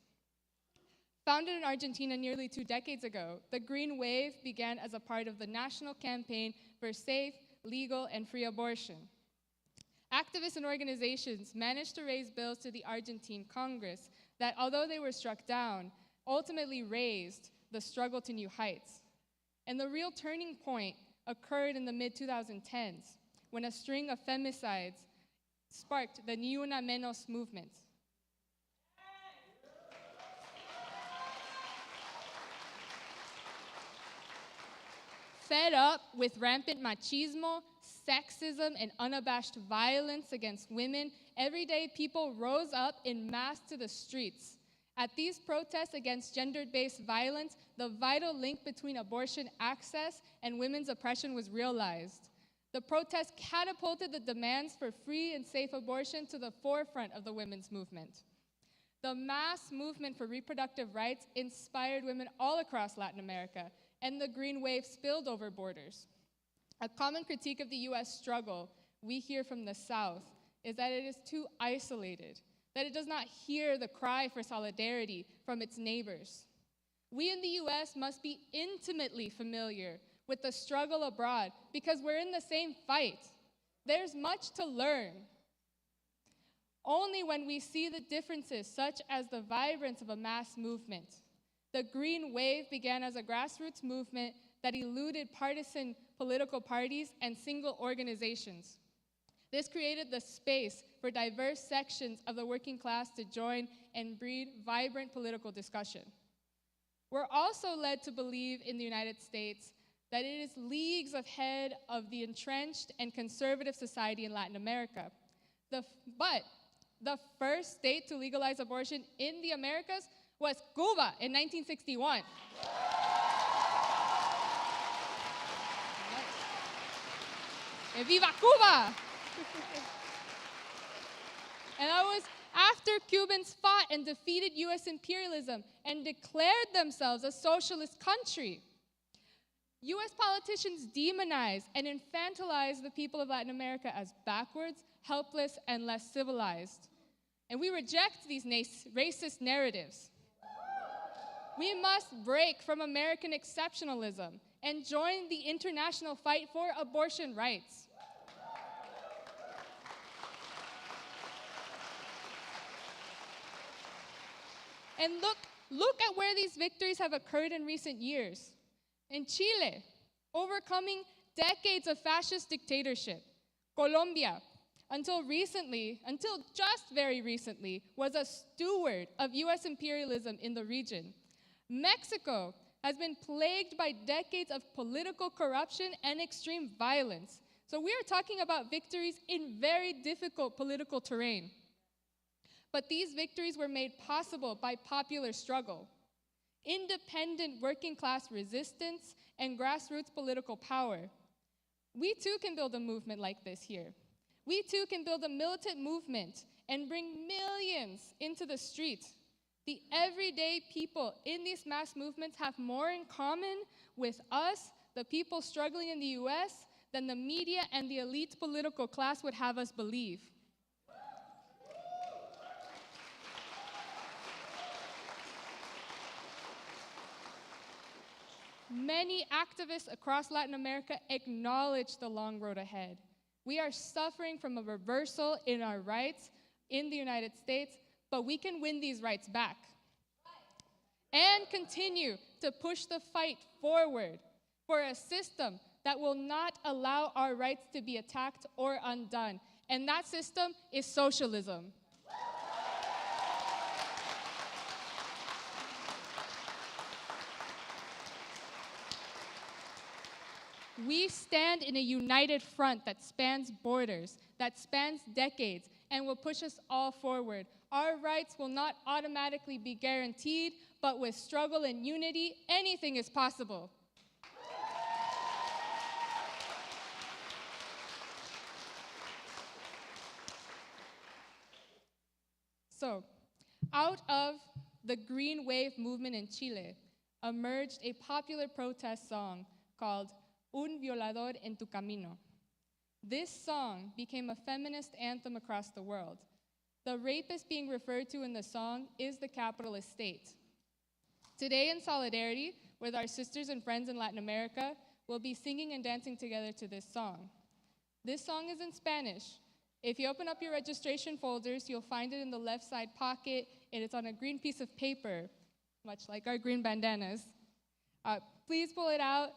Founded in Argentina nearly 2 decades ago, the Green Wave began as a part of the national campaign for safe, legal, and free abortion. Activists and organizations managed to raise bills to the Argentine Congress that, although they were struck down, ultimately raised the struggle to new heights. And the real turning point occurred in the mid-2010s, when a string of femicides sparked the Ni Una Menos movement. Fed up with rampant machismo, sexism, and unabashed violence against women, everyday people rose up en masse to the streets. At these protests against gender-based violence, the vital link between abortion access and women's oppression was realized. The protests catapulted the demands for free and safe abortion to the forefront of the women's movement. The mass movement for reproductive rights inspired women all across Latin America, and the green wave spilled over borders. A common critique of the US struggle we hear from the South is that it is too isolated, that it does not hear the cry for solidarity from its neighbors. We in the US must be intimately familiar with the struggle abroad because we're in the same fight. There's much to learn. Only when we see the differences, such as the vibrance of a mass movement. The Green Wave began as a grassroots movement that eluded partisan political parties and single organizations. This created the space for diverse sections of the working class to join and breed vibrant political discussion. We're also led to believe in the United States that it is leagues ahead of the entrenched and conservative society in Latin America. But the first state to legalize abortion in the Americas was Cuba in 1961. ¡Viva Cuba! And that was after Cubans fought and defeated US imperialism and declared themselves a socialist country. US politicians demonize and infantilize the people of Latin America as backwards, helpless, and less civilized. And we reject these racist narratives. We must break from American exceptionalism and join the international fight for abortion rights. And look at where these victories have occurred in recent years. In Chile, overcoming decades of fascist dictatorship. Colombia, until just very recently, was a steward of US imperialism in the region. Mexico has been plagued by decades of political corruption and extreme violence. So we are talking about victories in very difficult political terrain. But these victories were made possible by popular struggle, independent working class resistance, and grassroots political power. We too can build a movement like this here. We too can build a militant movement and bring millions into the street. The everyday people in these mass movements have more in common with us, the people struggling in the US, than the media and the elite political class would have us believe. Many activists across Latin America acknowledge the long road ahead. We are suffering from a reversal in our rights in the United States, but we can win these rights back and continue to push the fight forward for a system that will not allow our rights to be attacked or undone. And that system is socialism. We stand in a united front that spans borders, that spans decades, and will push us all forward. Our rights will not automatically be guaranteed, but with struggle and unity, anything is possible. So, out of the Green Wave movement in Chile emerged a popular protest song called Un violador en tu camino. This song became a feminist anthem across the world. The rapist being referred to in the song is the capitalist state. Today, in solidarity with our sisters and friends in Latin America, we'll be singing and dancing together to this song. This song is in Spanish. If you open up your registration folders, you'll find it in the left side pocket, and it's on a green piece of paper, much like our green bandanas. Please pull it out.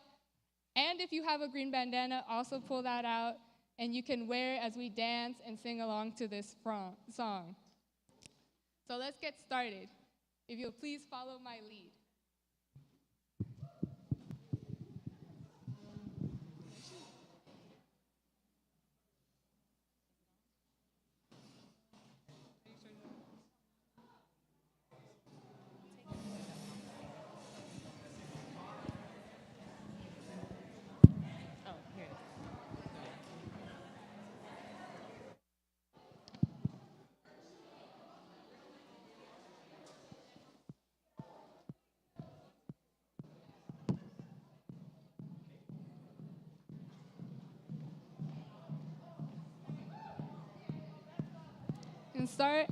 And if you have a green bandana, also pull that out, and you can wear it as we dance and sing along to this song. So let's get started. If you'll please follow my lead. And start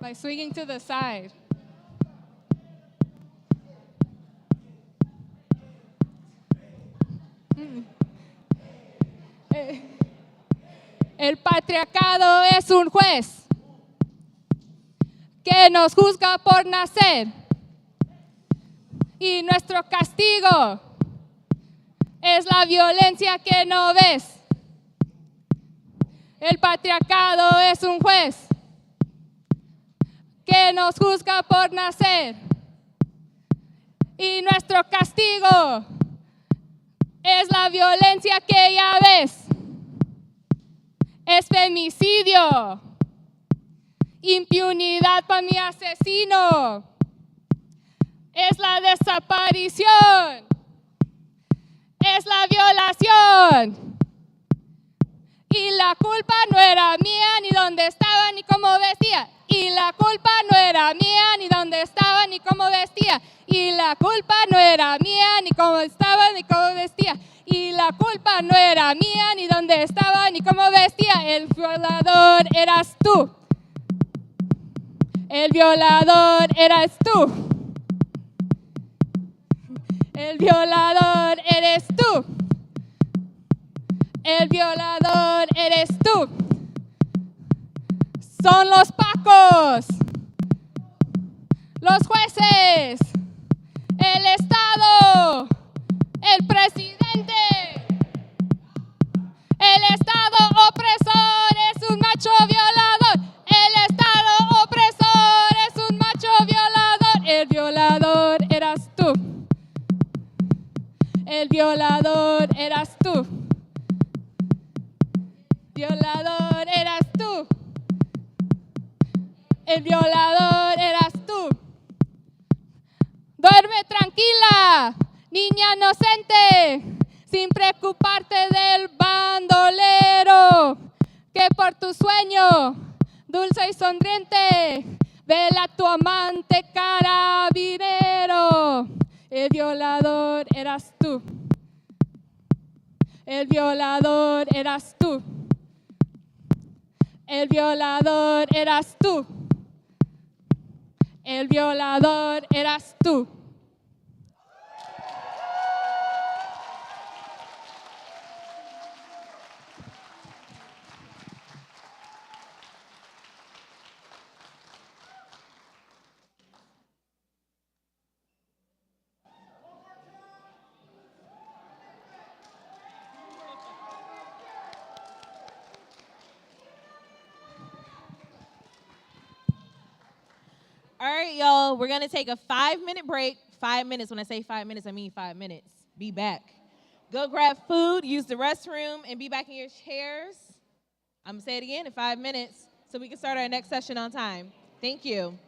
by swinging to the side. El patriarcado es un juez que nos juzga por nacer, y nuestro castigo es la violencia que no ves. El patriarcado es un juez que nos juzga por nacer. Y nuestro castigo es la violencia que ya ves. Es femicidio. Impunidad para mi asesino. Es la desaparición. Es la violación. Y la culpa no era mía, ni dónde estaba, ni cómo vestía. Y la culpa no era mía, ni dónde estaba, ni cómo vestía. Y la culpa no era mía, ni cómo estaba, ni cómo vestía. Y la culpa no era mía, ni dónde estaba, ni cómo vestía. El violador eras tú. El violador eras tú. El violador eres tú. El violador eres tú. Son los pacos, los jueces, el Estado, el presidente. El Estado opresor es un macho violador. El Estado opresor es un macho violador. El violador eras tú. El violador eras tú. Violador eras tú. El violador eras tú. Duerme tranquila, niña inocente, sin preocuparte del bandolero, que por tu sueño, dulce y sonriente, vela a tu amante carabinero. El violador eras tú. El violador eras tú. El violador eras tú. El violador eras tú. All right, y'all, we're going to take a 5-minute break. 5 minutes. When I say 5 minutes, I mean 5 minutes. Be back. Go grab food, use the restroom, and be back in your chairs. I'm going to say it again in 5 minutes so we can start our next session on time. Thank you.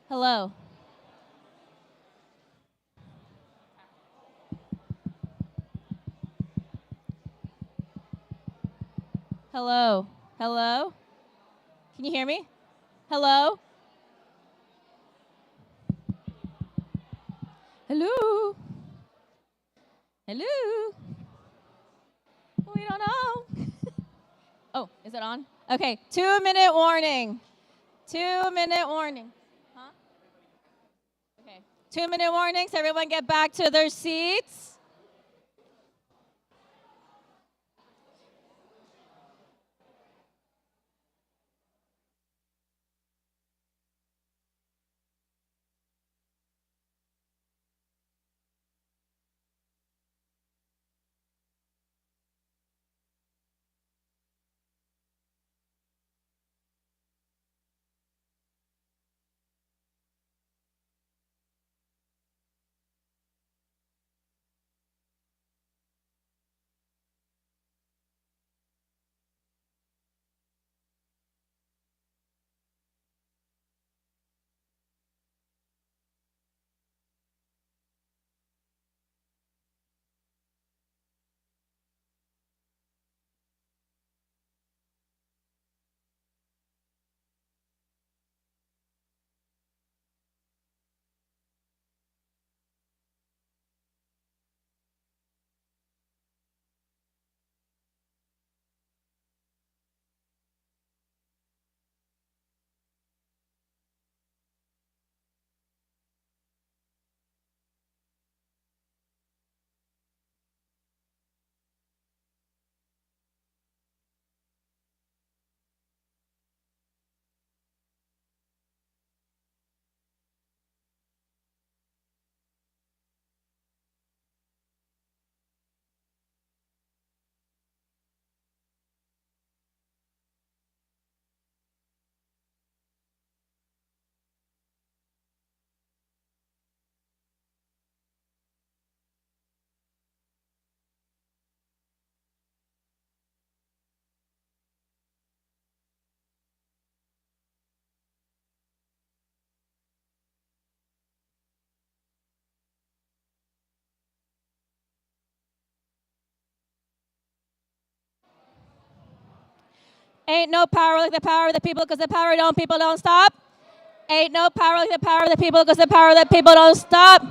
Hello. Hello. Hello? Can you hear me? Hello? Hello? Hello? We don't know. Oh, is it on? Okay, 2-minute warning. 2-minute warning. Huh? Okay, 2-minute warnings. Everyone get back to their seats. Ain't no power like the power of the people, because the power don't people don't stop. Ain't no power like the power of the people, because the power of the people don't stop.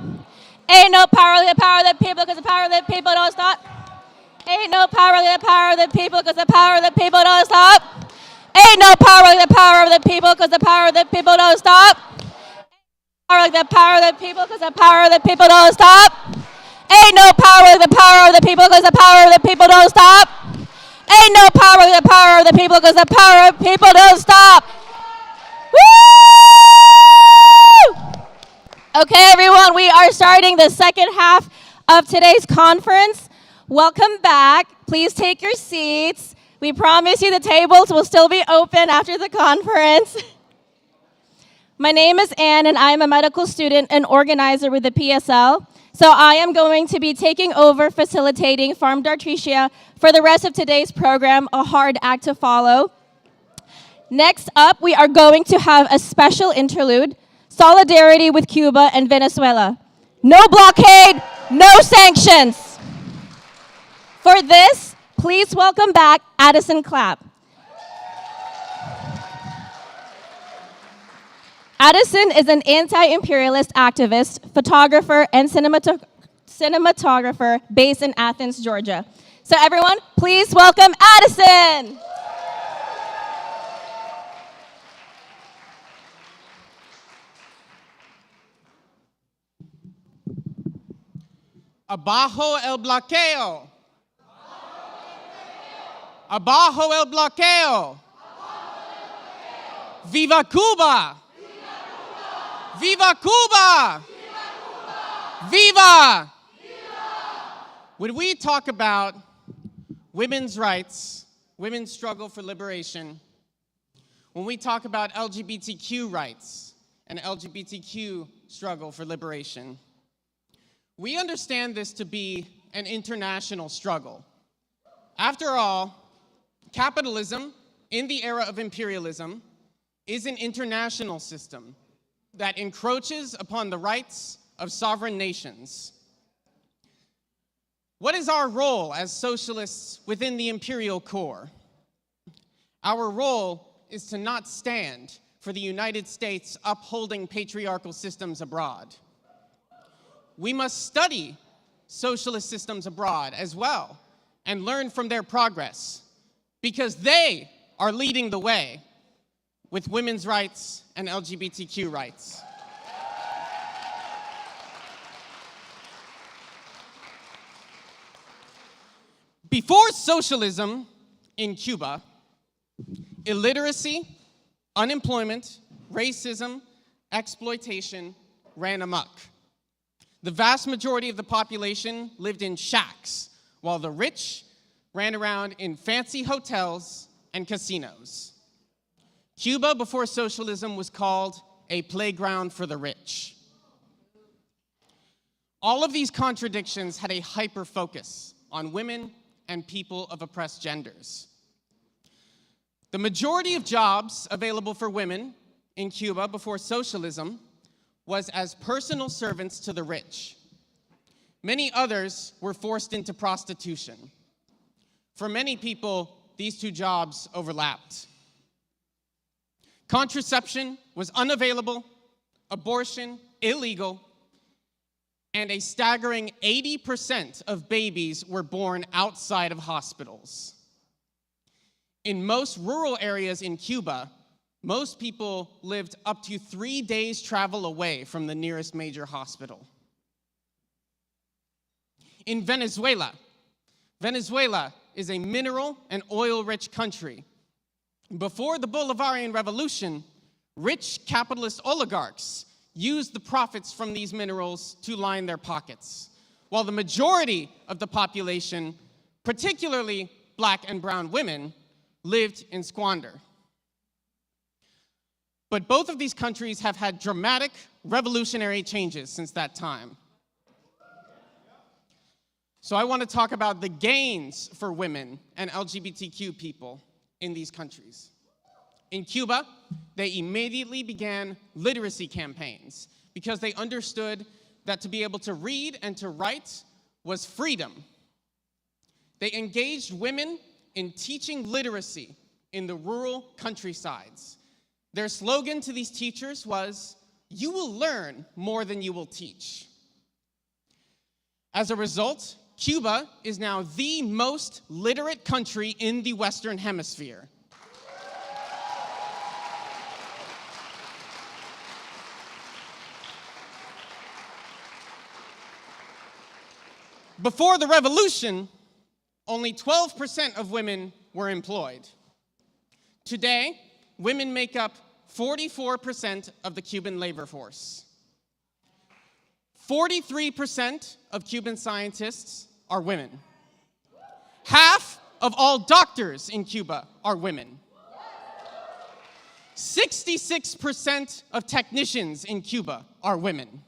Ain't no power like the power of the people, because the power of the people don't stop. Ain't no power like the power of the people, because the power of the people don't stop. Ain't no power like the power of the people, because the power of the people don't stop. Power like the power of the people, because the power of the people don't stop. Ain't no power like the power of the people, because the power of the people don't stop. Ain't no power like the power of the people, because the power of people don't stop. Woo! Okay, everyone, we are starting the second half of today's conference. Welcome back. Please take your seats. We promise you the tables will still be open after the conference. My name is Anne, and I am a medical student and organizer with the PSL. So I am going to be taking over facilitating Farm Dartricia for the rest of today's program, a hard act to follow. Next up, we are going to have a special interlude, Solidarity with Cuba and Venezuela. No blockade, no sanctions. For this, please welcome back Addison Clapp. Addison is an anti-imperialist activist, photographer, and cinematographer based in Athens, Georgia. So everyone, please welcome Addison. Abajo el bloqueo. Abajo el bloqueo. Viva Cuba. Viva Cuba! Viva! When we talk about women's rights, women's struggle for liberation, when we talk about LGBTQ rights and LGBTQ struggle for liberation, we understand this to be an international struggle. After all, capitalism in the era of imperialism is an international system. that encroaches upon the rights of sovereign nations. What is our role as socialists within the imperial core? Our role is to not stand for the United States upholding patriarchal systems abroad. We must study socialist systems abroad as well and learn from their progress, because they are leading the way with women's rights and LGBTQ rights. Before socialism in Cuba, illiteracy, unemployment, racism, exploitation ran amok. The vast majority of the population lived in shacks, while the rich ran around in fancy hotels and casinos. Cuba, before socialism, was called a playground for the rich. All of these contradictions had a hyper-focus on women and people of oppressed genders. The majority of jobs available for women in Cuba before socialism was as personal servants to the rich. Many others were forced into prostitution. For many people, these two jobs overlapped. Contraception was unavailable, abortion illegal, and a staggering 80% of babies were born outside of hospitals. In most rural areas in Cuba, most people lived up to 3 days' travel away from the nearest major hospital. In Venezuela, Venezuela is a mineral and oil-rich country. Before the Bolivarian Revolution, rich capitalist oligarchs used the profits from these minerals to line their pockets, while the majority of the population, particularly black and brown women, lived in squander. But both of these countries have had dramatic revolutionary changes since that time. So I want to talk about the gains for women and LGBTQ people in these countries. In Cuba, they immediately began literacy campaigns because they understood that to be able to read and to write was freedom. They engaged women in teaching literacy in the rural countrysides. Their slogan to these teachers was, "You will learn more than you will teach." As a result, Cuba is now the most literate country in the Western Hemisphere. Before the revolution, only 12% of women were employed. Today, women make up 44% of the Cuban labor force. 43% of Cuban scientists are women. Half of all doctors in Cuba are women. 66% of technicians in Cuba are women.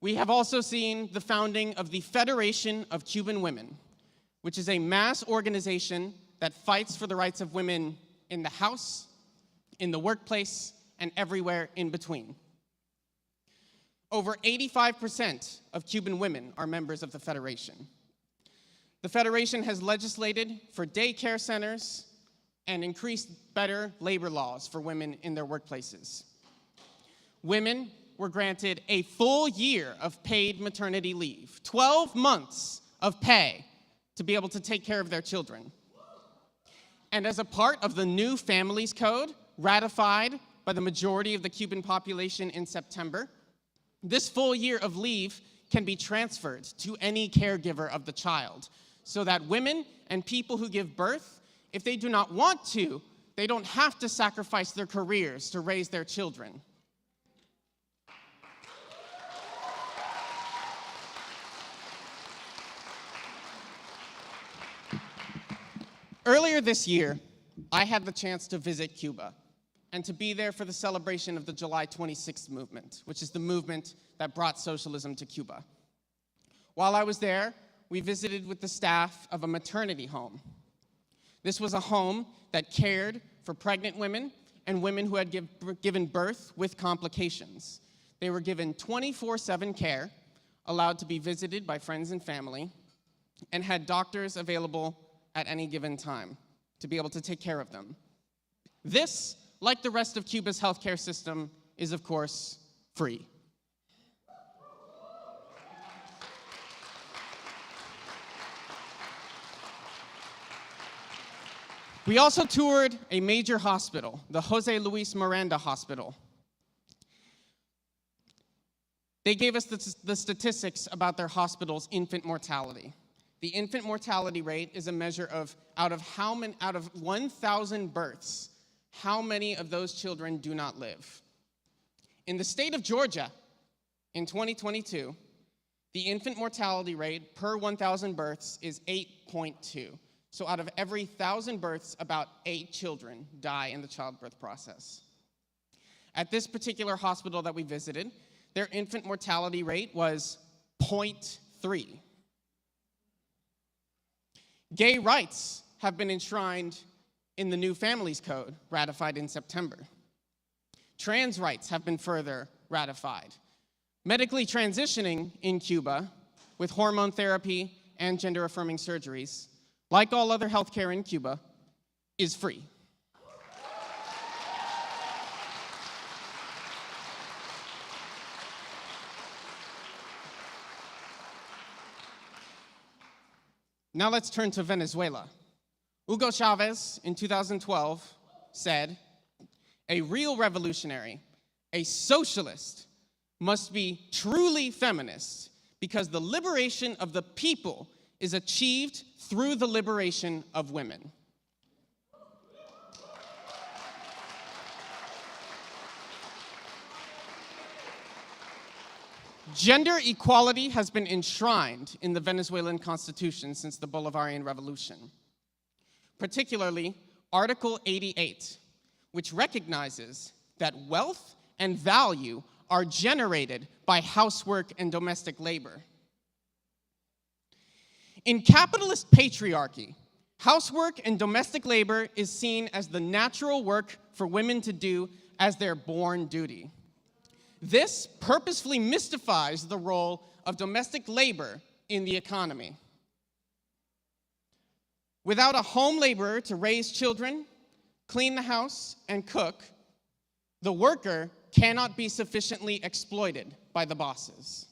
We have also seen the founding of the Federation of Cuban Women, which is a mass organization that fights for the rights of women in the house, in the workplace, and everywhere in between. Over 85% of Cuban women are members of the Federation. The Federation has legislated for daycare centers and increased better labor laws for women in their workplaces. Women were granted a full year of paid maternity leave, 12 months of pay to be able to take care of their children. And as a part of the new Families Code, ratified by the majority of the Cuban population in September, this full year of leave can be transferred to any caregiver of the child, so that women and people who give birth, if they do not want to, they don't have to sacrifice their careers to raise their children. Earlier this year, I had the chance to visit Cuba and to be there for the celebration of the July 26th movement, which is the movement that brought socialism to Cuba. While I was there, we visited with the staff of a maternity home. This was a home that cared for pregnant women and women who had given birth with complications. They were given 24/7 care, allowed to be visited by friends and family, and had doctors available at any given time to be able to take care of them. This, like the rest of Cuba's healthcare system, is of course free. We also toured a major hospital, the Jose Luis Miranda Hospital. They gave us the statistics about their hospital's infant mortality. The infant mortality rate is a measure of out of 1,000 births, how many of those children do not live. In the state of Georgia, in 2022, the infant mortality rate per 1,000 births is 8.2. So out of every 1,000 births, about 8 children die in the childbirth process. At this particular hospital that we visited, their infant mortality rate was 0.3. Gay rights have been enshrined in the new Families Code, ratified in September. Trans rights have been further ratified. Medically transitioning in Cuba with hormone therapy and gender-affirming surgeries, like all other healthcare in Cuba, is free. Now let's turn to Venezuela. Hugo Chavez in 2012 said, "A real revolutionary, a socialist, must be truly feminist because the liberation of the people is achieved through the liberation of women." Gender equality has been enshrined in the Venezuelan constitution since the Bolivarian Revolution, particularly Article 88, which recognizes that wealth and value are generated by housework and domestic labor. In capitalist patriarchy, housework and domestic labor is seen as the natural work for women to do as their born duty. This purposefully mystifies the role of domestic labor in the economy. Without a home laborer to raise children, clean the house, and cook, the worker cannot be sufficiently exploited by the bosses.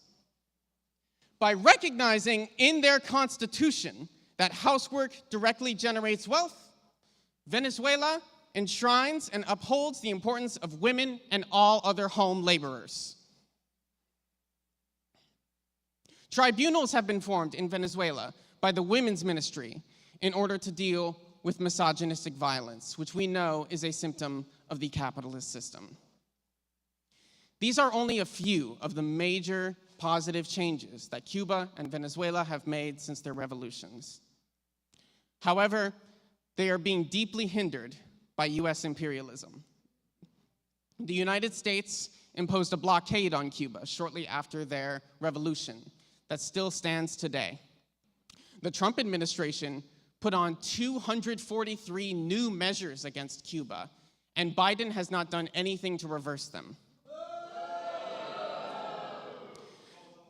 By recognizing in their constitution that housework directly generates wealth, Venezuela enshrines and upholds the importance of women and all other home laborers. Tribunals have been formed in Venezuela by the Women's Ministry in order to deal with misogynistic violence, which we know is a symptom of the capitalist system. These are only a few of the major positive changes that Cuba and Venezuela have made since their revolutions. However, they are being deeply hindered by US imperialism. The United States imposed a blockade on Cuba shortly after their revolution that still stands today. The Trump administration put on 243 new measures against Cuba, and Biden has not done anything to reverse them.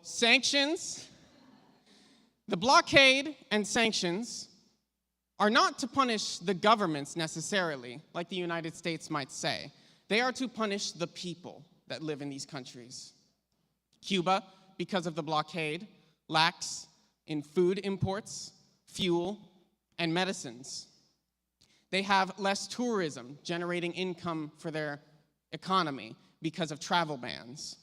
Sanctions, the blockade and sanctions are not to punish the governments necessarily, like the United States might say. They are to punish the people that live in these countries. Cuba, because of the blockade, lacks in food imports, fuel, and medicines. They have less tourism, generating income for their economy because of travel bans.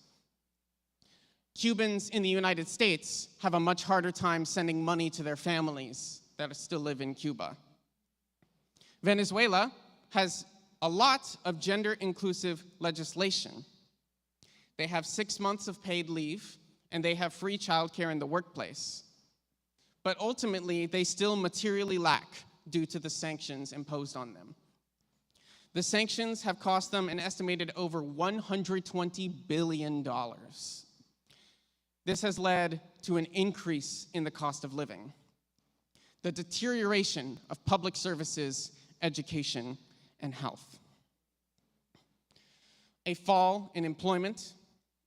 Cubans in the United States have a much harder time sending money to their families that still live in Cuba. Venezuela has a lot of gender-inclusive legislation. They have 6 months of paid leave, and they have free childcare in the workplace. But ultimately, they still materially lack due to the sanctions imposed on them. The sanctions have cost them an estimated over $120 billion. This has led to an increase in the cost of living, the deterioration of public services, education, and health. a fall in employment,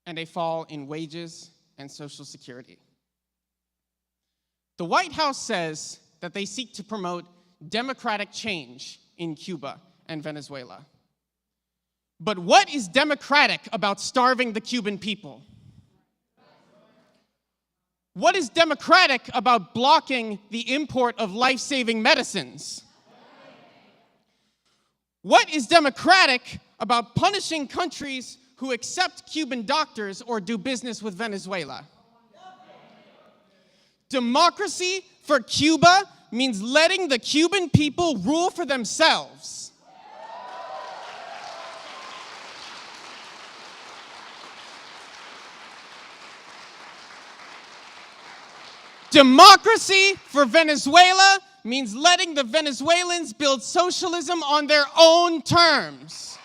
and a fall in wages and Social Security. The White House says that they seek to promote democratic change in Cuba and Venezuela. But what is democratic about starving the Cuban people? What is democratic about blocking the import of life-saving medicines? What is democratic about punishing countries who accept Cuban doctors or do business with Venezuela? Democracy for Cuba means letting the Cuban people rule for themselves. Democracy for Venezuela means letting the Venezuelans build socialism on their own terms.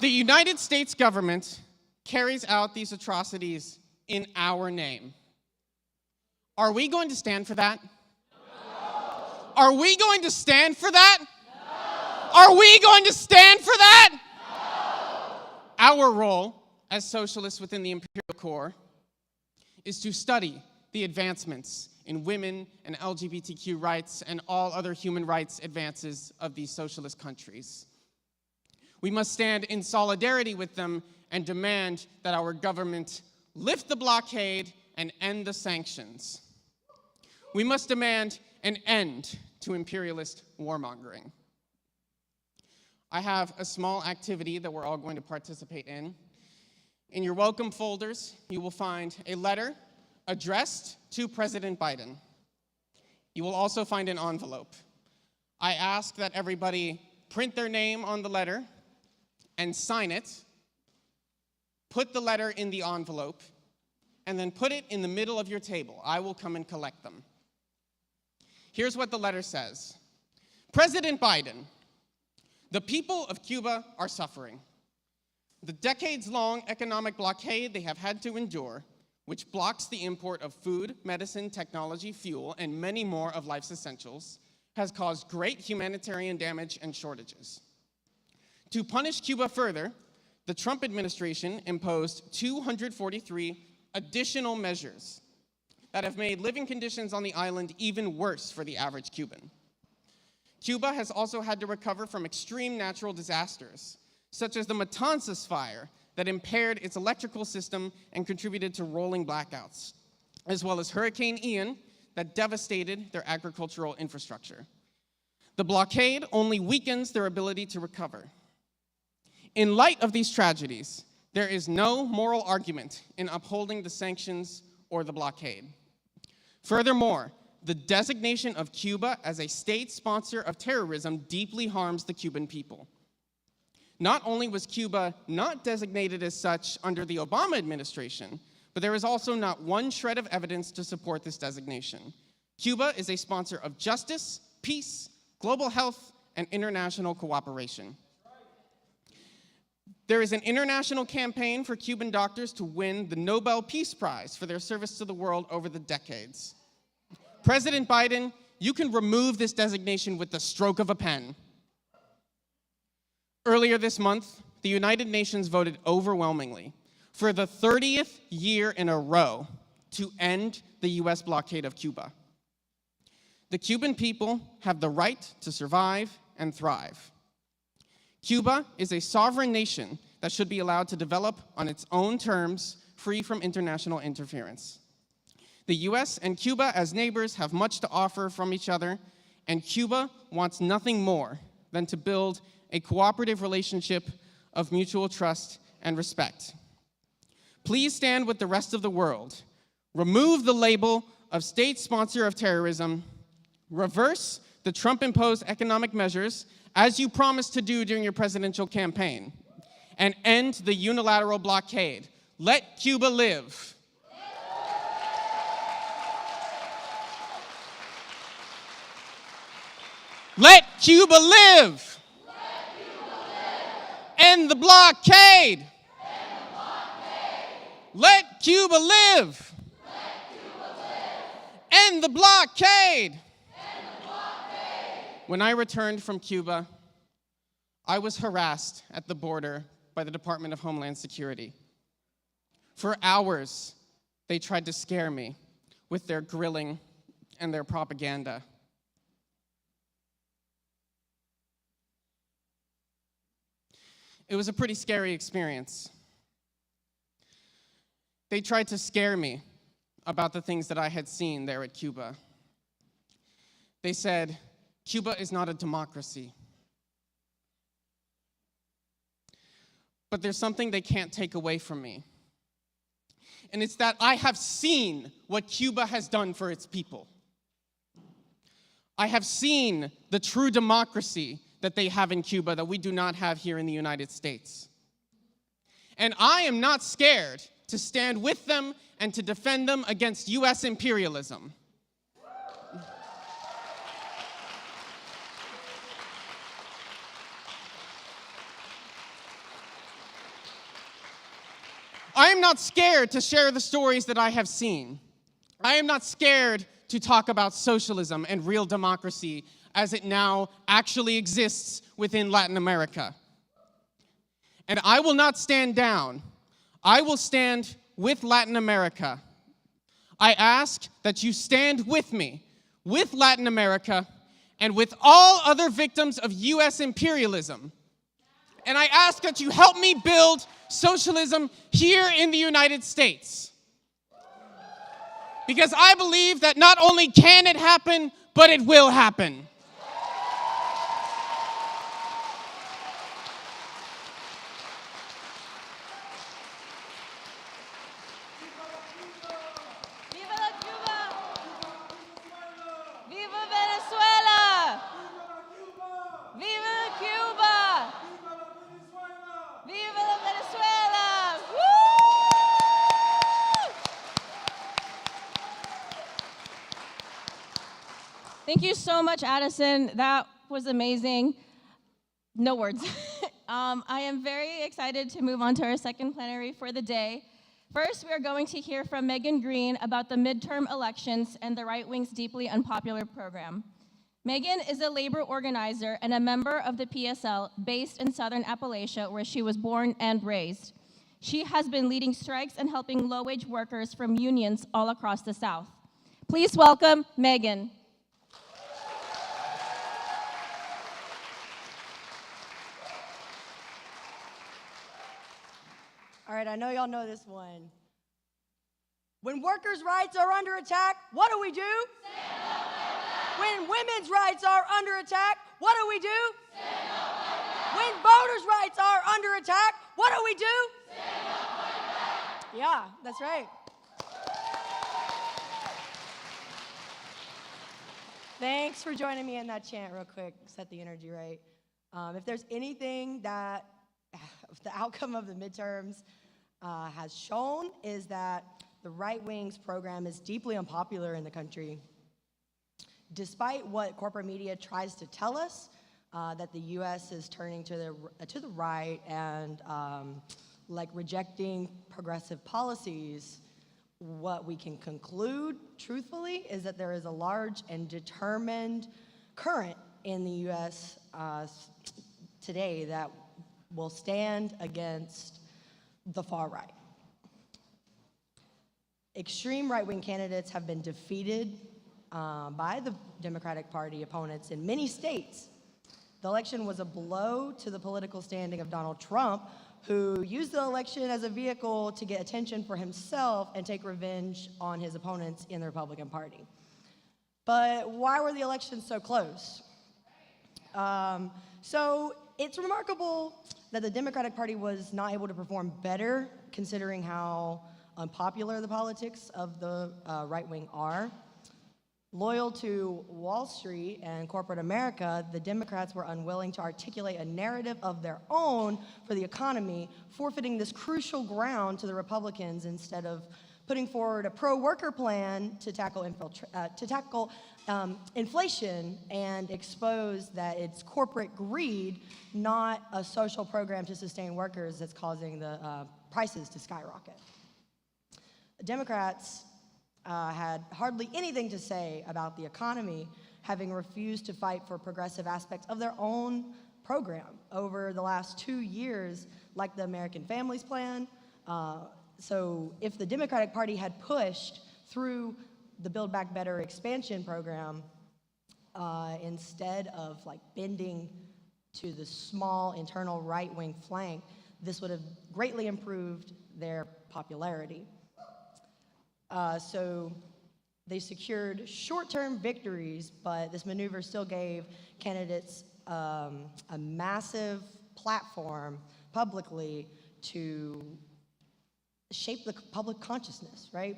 The United States government carries out these atrocities in our name. Are we going to stand for that? No. Are we going to stand for that? No. Are we going to stand for that? No. Our role as socialists within the Imperial Core is to study the advancements in women and LGBTQ rights and all other human rights advances of these socialist countries. We must stand in solidarity with them and demand that our government lift the blockade and end the sanctions. We must demand an end to imperialist warmongering. I have a small activity that we're all going to participate in. In your welcome folders, you will find a letter addressed to President Biden. You will also find an envelope. I ask that everybody print their name on the letter and sign it, put the letter in the envelope, and then put it in the middle of your table. I will come and collect them. Here's what the letter says. President Biden, the people of Cuba are suffering. The decades-long economic blockade they have had to endure, which blocks the import of food, medicine, technology, fuel, and many more of life's essentials, has caused great humanitarian damage and shortages. To punish Cuba further, the Trump administration imposed 243 additional measures that have made living conditions on the island even worse for the average Cuban. Cuba has also had to recover from extreme natural disasters, such as the Matanzas fire that impaired its electrical system and contributed to rolling blackouts, as well as Hurricane Ian that devastated their agricultural infrastructure. The blockade only weakens their ability to recover. In light of these tragedies, there is no moral argument in upholding the sanctions or the blockade. Furthermore, the designation of Cuba as a state sponsor of terrorism deeply harms the Cuban people. Not only was Cuba not designated as such under the Obama administration, but there is also not one shred of evidence to support this designation. Cuba is a sponsor of justice, peace, global health, and international cooperation. There is an international campaign for Cuban doctors to win the Nobel Peace Prize for their service to the world over the decades. President Biden, you can remove this designation with the stroke of a pen. Earlier this month, the United Nations voted overwhelmingly for the 30th year in a row to end the US blockade of Cuba. The Cuban people have the right to survive and thrive. Cuba is a sovereign nation that should be allowed to develop on its own terms, free from international interference. The US and Cuba as neighbors have much to offer from each other, and Cuba wants nothing more than to build a cooperative relationship of mutual trust and respect. Please stand with the rest of the world. Remove the label of state sponsor of terrorism, reverse the Trump-imposed economic measures, as you promised to do during your presidential campaign, and end the unilateral blockade. Let Cuba live. Let Cuba live. End the blockade. Let Cuba live. End the blockade! When I returned from Cuba, I was harassed at the border by the Department of Homeland Security. For hours, they tried to scare me with their grilling and their propaganda. It was a pretty scary experience. They tried to scare me about the things that I had seen there at Cuba. They said, Cuba is not a democracy. But there's something they can't take away from me. And it's that I have seen what Cuba has done for its people. I have seen the true democracy that they have in Cuba that we do not have here in the United States. And I am not scared to stand with them and to defend them against US imperialism. I am not scared to share the stories that I have seen. I am not scared to talk about socialism and real democracy as it now actually exists within Latin America. And I will not stand down. I will stand with Latin America. I ask that you stand with me, with Latin America, and with all other victims of US imperialism. And I ask that you help me build socialism here in the United States. Because I believe that not only can it happen, but it will happen. Thank you so much, Addison. That was amazing. No words. I am very excited to move on to our second plenary for the day. First, we are going to hear from Megan Green about the midterm elections and the right wing's deeply unpopular program. Megan is a labor organizer and a member of the PSL based in Southern Appalachia, where she was born and raised. She has been leading strikes and helping low-wage workers from unions all across the South. Please welcome Megan. All right, I know y'all know this one. When workers' rights are under attack, what do we do? Stand up like that. When women's rights are under attack, what do we do? Stand up like that. When voters' rights are under attack, what do we do? Stand up like that. Yeah, that's right. Thanks for joining me in that chant real quick, set the energy right. If there's anything that the outcome of the midterms has shown is that the right wing's program is deeply unpopular in the country. Despite what corporate media tries to tell us, that the U.S. is turning to the right and like rejecting progressive policies, what we can conclude truthfully is that there is a large and determined current in the U.S. Today that will stand against the far right. Extreme right-wing candidates have been defeated by the Democratic Party opponents in many states. The election was a blow to the political standing of Donald Trump, who used the election as a vehicle to get attention for himself and take revenge on his opponents in the Republican Party. But why were the elections so close? So it's remarkable that the Democratic Party was not able to perform better, considering how unpopular the politics of the right wing are. Loyal to Wall Street and corporate America, the Democrats were unwilling to articulate a narrative of their own for the economy, forfeiting this crucial ground to the Republicans instead of putting forward a pro-worker plan to tackle inflation and expose that it's corporate greed, not a social program to sustain workers, that's causing the prices to skyrocket. Democrats had hardly anything to say about the economy, having refused to fight for progressive aspects of their own program over the last 2 years, like the American Families Plan. So if the Democratic Party had pushed through the Build Back Better expansion program, instead of like bending to the small internal right-wing flank, this would have greatly improved their popularity. So they secured short-term victories, but this maneuver still gave candidates a massive platform publicly to shape the public consciousness, right?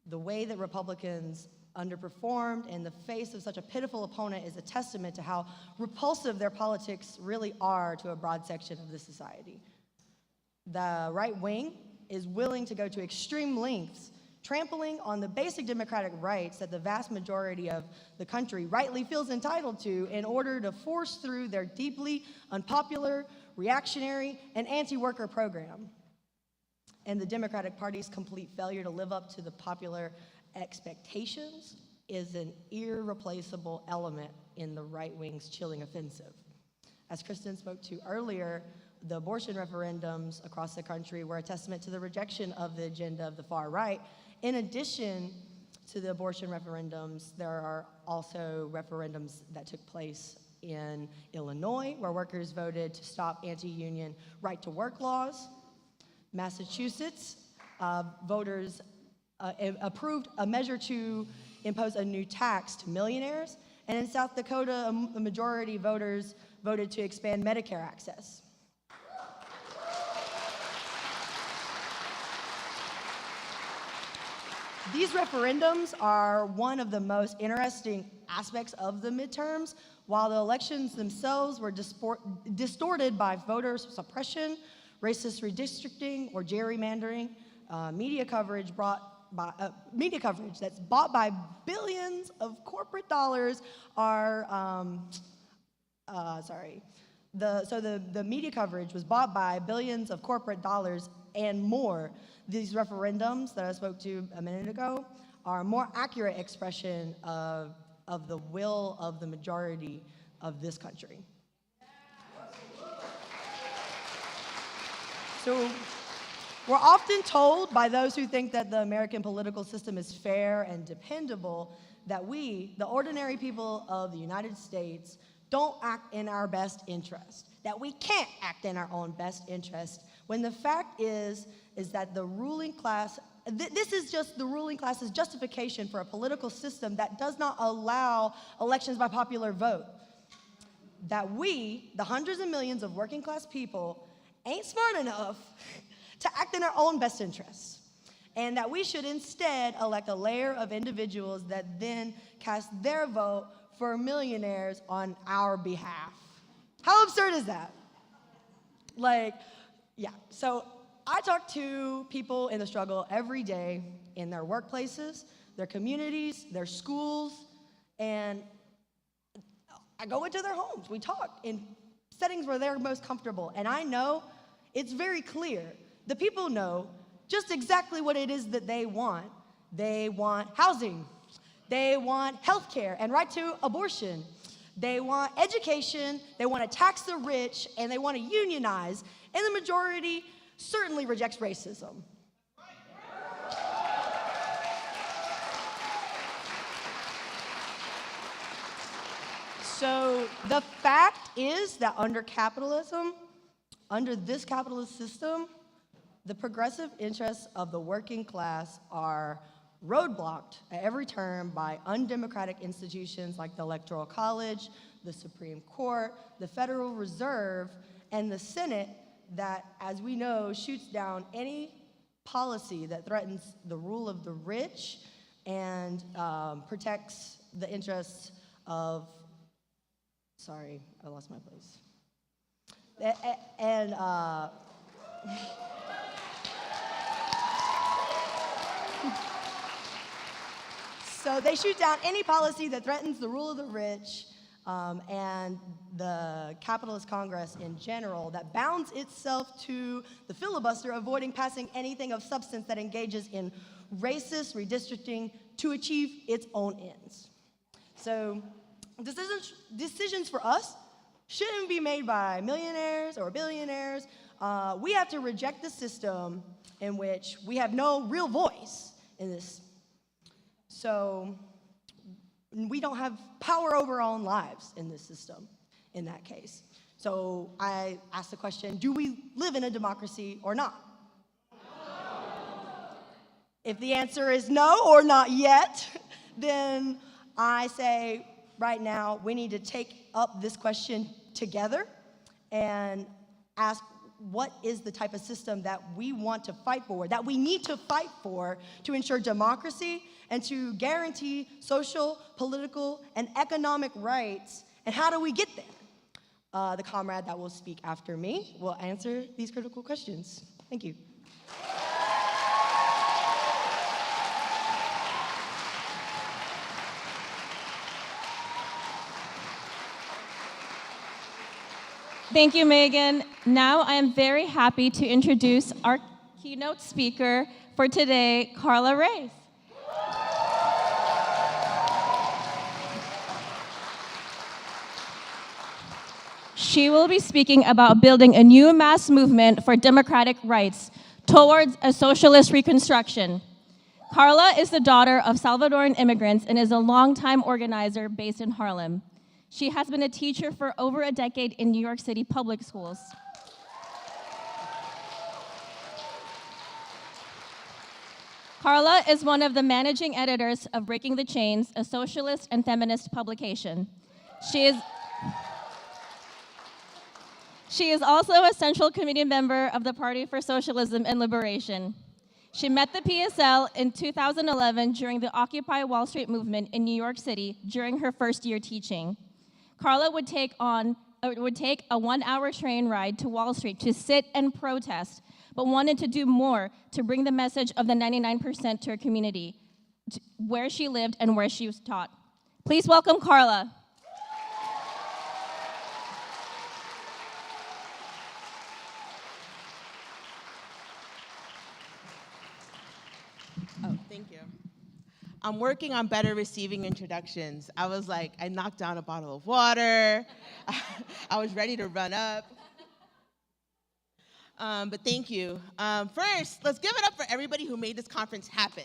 The way that Republicans underperformed in the face of such a pitiful opponent is a testament to how repulsive their politics really are to a broad section of the society. The right wing is willing to go to extreme lengths, trampling on the basic democratic rights that the vast majority of the country rightly feels entitled to in order to force through their deeply unpopular, reactionary, and anti-worker program. And the Democratic Party's complete failure to live up to the popular expectations is an irreplaceable element in the right wing's chilling offensive. As Kristen spoke to earlier, the abortion referendums across the country were a testament to the rejection of the agenda of the far right. In addition to the abortion referendums, there are also referendums that took place in Illinois, where workers voted to stop anti-union right-to-work laws. Massachusetts, voters approved a measure to impose a new tax to millionaires. And in South Dakota, a majority of voters voted to expand Medicare access. These referendums are one of the most interesting aspects of the midterms. While the elections themselves were distorted by voter suppression, racist redistricting, or gerrymandering, media coverage that's bought by billions of corporate dollars are, the media coverage was bought by billions of corporate dollars and more. These referendums that I spoke to a minute ago are a more accurate expression of the will of the majority of this country. So we're often told by those who think that the American political system is fair and dependable that we, the ordinary people of the United States, don't act in our best interest, that we can't act in our own best interest, when the fact is that the ruling class, this is just the ruling class's justification for a political system that does not allow elections by popular vote. That we, the hundreds of millions of working class people, ain't smart enough to act in our own best interests, and that we should instead elect a layer of individuals that then cast their vote for millionaires on our behalf. How absurd is that? So I talk to people in the struggle every day in their workplaces, their communities, their schools, and I go into their homes. We talk in settings where they're most comfortable, and I know it's very clear. The people know just exactly what it is that they want. They want housing. They want health care and right to abortion. They want education. They want to tax the rich, and they want to unionize. And the majority certainly rejects racism. So the fact is that under capitalism, under this capitalist system, the progressive interests of the working class are roadblocked at every turn by undemocratic institutions like the Electoral College, the Supreme Court, the Federal Reserve, and the Senate that, as we know, shoots down any policy that threatens the rule of the rich and protects the interests of, sorry, I lost my place. So they shoot down any policy that threatens the rule of the rich and the capitalist Congress in general that bounds itself to the filibuster, avoiding passing anything of substance that engages in racist redistricting to achieve its own ends. So decisions for us shouldn't be made by millionaires or billionaires. We have to reject the system in which we have no real voice in this. So we don't have power over our own lives in this system, in that case. So I ask the question, do we live in a democracy or not? No. If the answer is no or not yet, then I say right now we need to take up this question together and ask what is the type of system that we want to fight for, that we need to fight for to ensure democracy and to guarantee social, political, and economic rights, and how do we get there? The comrade that will speak after me will answer these critical questions. Thank you. Thank you, Megan. Now I am very happy to introduce our keynote speaker for today, Carla Reyes. She will be speaking about building a new mass movement for democratic rights towards a socialist reconstruction. Carla is the daughter of Salvadoran immigrants and is a longtime organizer based in Harlem. She has been a teacher for over a decade in New York City public schools. Carla is one of the managing editors of Breaking the Chains, a socialist and feminist publication. She is also a Central Committee member of the Party for Socialism and Liberation. She met the PSL in 2011 during the Occupy Wall Street movement in New York City during her first year teaching. Carla would take a 1-hour train ride to Wall Street to sit and protest, but wanted to do more to bring the message of the 99% to her community, where she lived and where she was taught. Please welcome Carla. Oh, thank you. I'm working on better receiving introductions. I was like, I knocked down a bottle of water. I was ready to run up. But thank you. First, let's give it up for everybody who made this conference happen.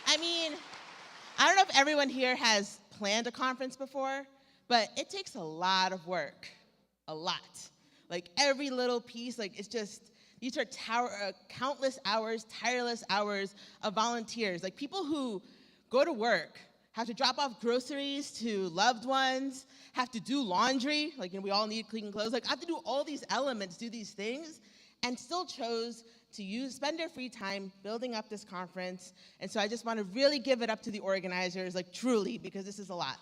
I mean, I don't know if everyone here has planned a conference before, but it takes a lot of work, a lot. Like every little piece, like it's just, these are countless hours, tireless hours of volunteers. Like people who go to work, have to drop off groceries to loved ones, have to do laundry, like we all need clean clothes. Like I have to do all these elements, do these things, and still chose to spend their free time building up this conference. And so I just want to really give it up to the organizers, like truly, because this is a lot.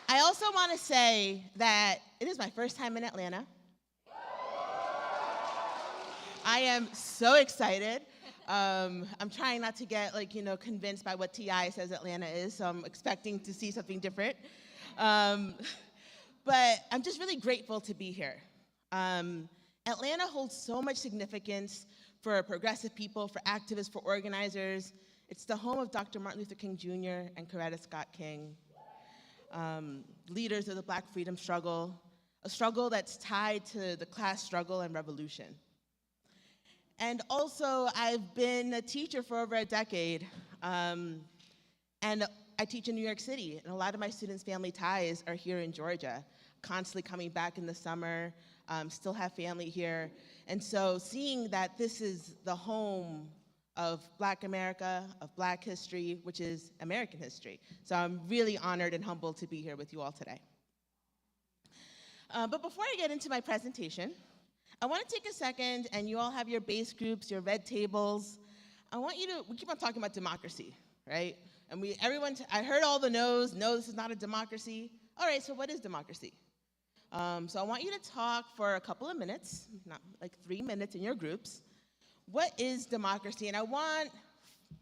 I also want to say that it is my first time in Atlanta. I am so excited. I'm trying not to get convinced by what TI says Atlanta is, so I'm expecting to see something different. But I'm just really grateful to be here. Atlanta holds so much significance for progressive people, for activists, for organizers. It's the home of Dr. Martin Luther King Jr. and Coretta Scott King. Leaders of the Black freedom struggle, a struggle that's tied to the class struggle and revolution. And also, I've been a teacher for over a decade, and I teach in New York City, and a lot of my students' family ties are here in Georgia, constantly coming back in the summer, still have family here. And so seeing that this is the home of Black America, of Black history, which is American history. So I'm really honored and humbled to be here with you all today. But before I get into my presentation, I want to take a second, and you all have your base groups, your red tables. We keep on talking about democracy, right? And I heard all the no's, no, this is not a democracy. All right, so what is democracy? So I want you to talk for a couple of minutes, not like 3 minutes in your groups. What is democracy? And I want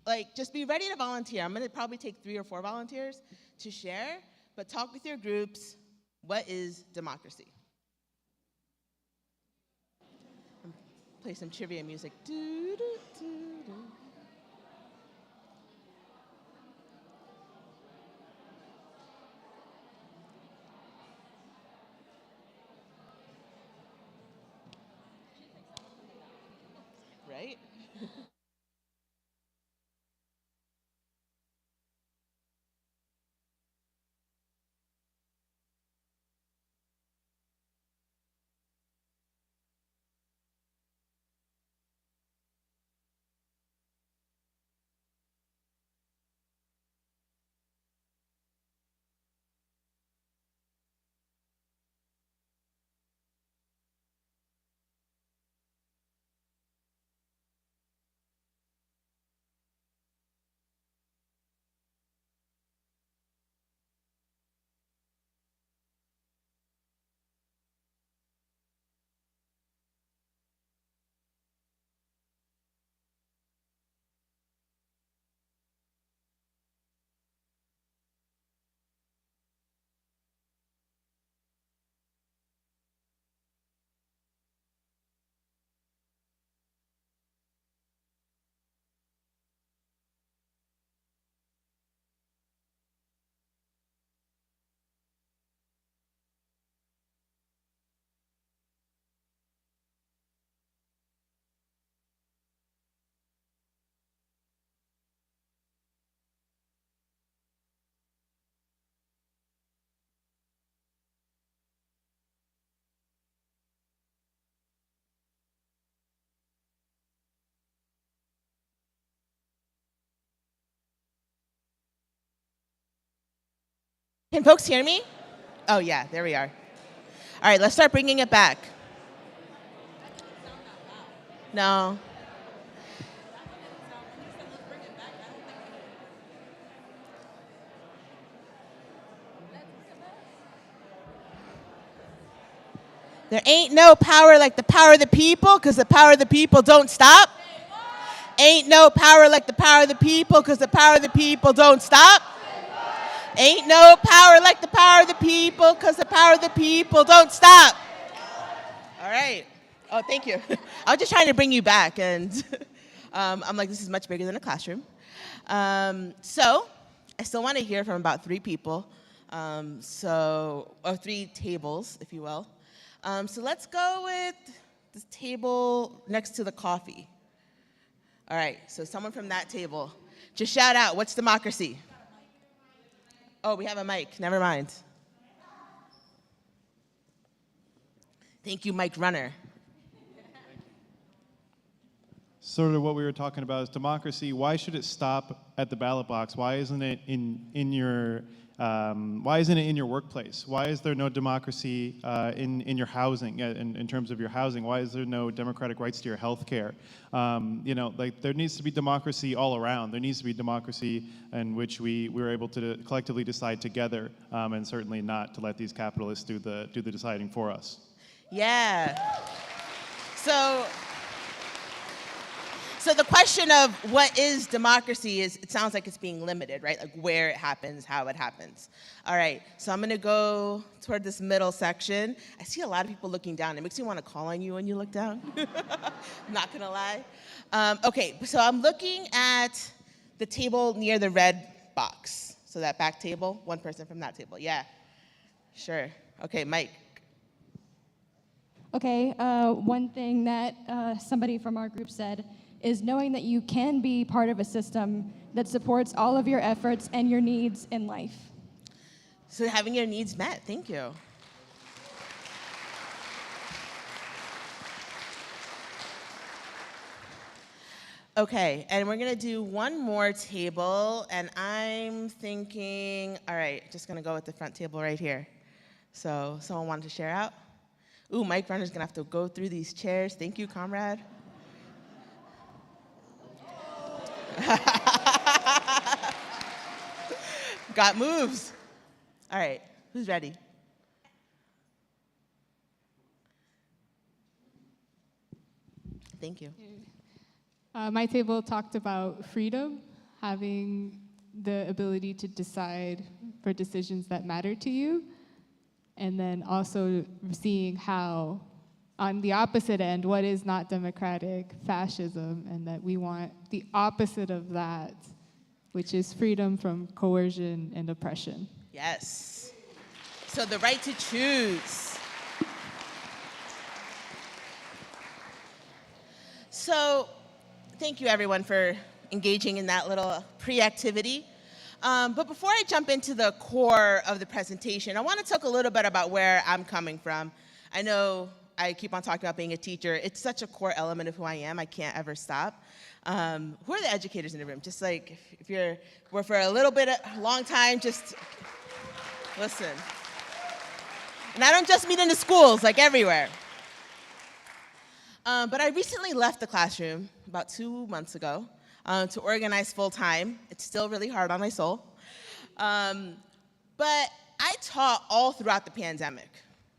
like, just be ready to volunteer. I'm gonna probably take 3 or 4 volunteers to share, but talk with your groups. What is democracy? Play some trivia music. Doo, doo, doo, doo. Right? Can folks hear me? Oh yeah, there we are. All right, let's start bringing it back. No. There ain't no power like the power of the people, because the power of the people don't stop. Ain't no power like the power of the people, because the power of the people don't stop. Ain't no power like the power of the people, because the power of the people don't stop. All right. Oh, thank you. I was just trying to bring you back, and I'm like, this is much bigger than a classroom. So I still want to hear from about 3 people, or 3 tables, if you will. So let's go with this table next to the coffee. All right, so someone from that table. Just shout out, what's democracy? Oh, we have a mic, never mind. Thank you, Mike Runner. Sort of what we were talking about is democracy. Why should it stop at the ballot box? Why isn't it in your workplace? Why is there no democracy in your housing, in terms of your housing? Why is there no democratic rights to your health care? There needs to be democracy all around. There needs to be democracy in which we're able to collectively decide together, and certainly not to let these capitalists do the deciding for us. Yeah. So the question of what is democracy is, it sounds like it's being limited, right? Like where it happens, how it happens. All right, so I'm gonna go toward this middle section. I see a lot of people looking down. It makes me wanna call on you when you look down. I'm not gonna lie. Okay, so I'm looking at the table near the red box. So that back table, one person from that table, yeah. Sure, okay, Mike. Okay, one thing that somebody from our group said is knowing that you can be part of a system that supports all of your efforts and your needs in life. So having your needs met, thank you. Okay, and we're gonna do one more table, and I'm thinking, all right, just gonna go with the front table right here. So someone wanted to share out? Ooh, Mike Runner's gonna have to go through these chairs. Thank you, comrade. Got moves. All right, who's ready? Thank you. My table talked about freedom, having the ability to decide for decisions that matter to you, and then also seeing how, on the opposite end, what is not democratic, fascism, and that we want the opposite of that, which is freedom from coercion and oppression. Yes. So the right to choose. So thank you everyone for engaging in that little pre-activity. But before I jump into the core of the presentation, I want to talk a little bit about where I'm coming from. I know I keep on talking about being a teacher. It's such a core element of who I am. I can't ever stop. Who are the educators in the room? Just like if you're for a little bit, a long time, just listen. And I don't just mean in the schools, like everywhere. But I recently left the classroom about 2 months ago to organize full time. It's still really hard on my soul. But I taught all throughout the pandemic,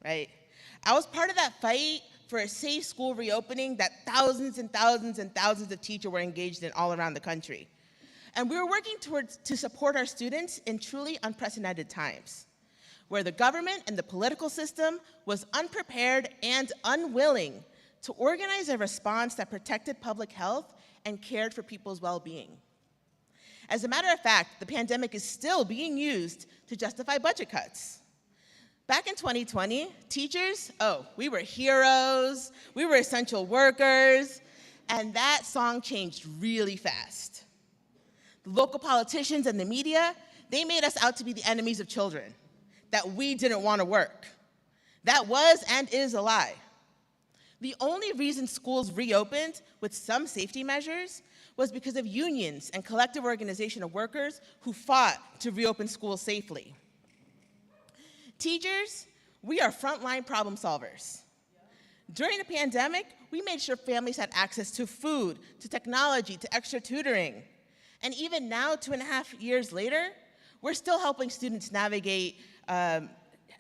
right? I was part of that fight for a safe school reopening that thousands and thousands and thousands of teachers were engaged in all around the country. And we were working to support our students in truly unprecedented times, where the government and the political system was unprepared and unwilling to organize a response that protected public health and cared for people's well-being. As a matter of fact, the pandemic is still being used to justify budget cuts. Back in 2020, teachers, we were heroes, we were essential workers, and that song changed really fast. The local politicians and the media, they made us out to be the enemies of children, that we didn't want to work. That was and is a lie. The only reason schools reopened with some safety measures was because of unions and collective organization of workers who fought to reopen schools safely. Teachers, we are frontline problem solvers. During the pandemic, we made sure families had access to food, to technology, to extra tutoring. And even now, 2.5 years later, we're still helping students navigate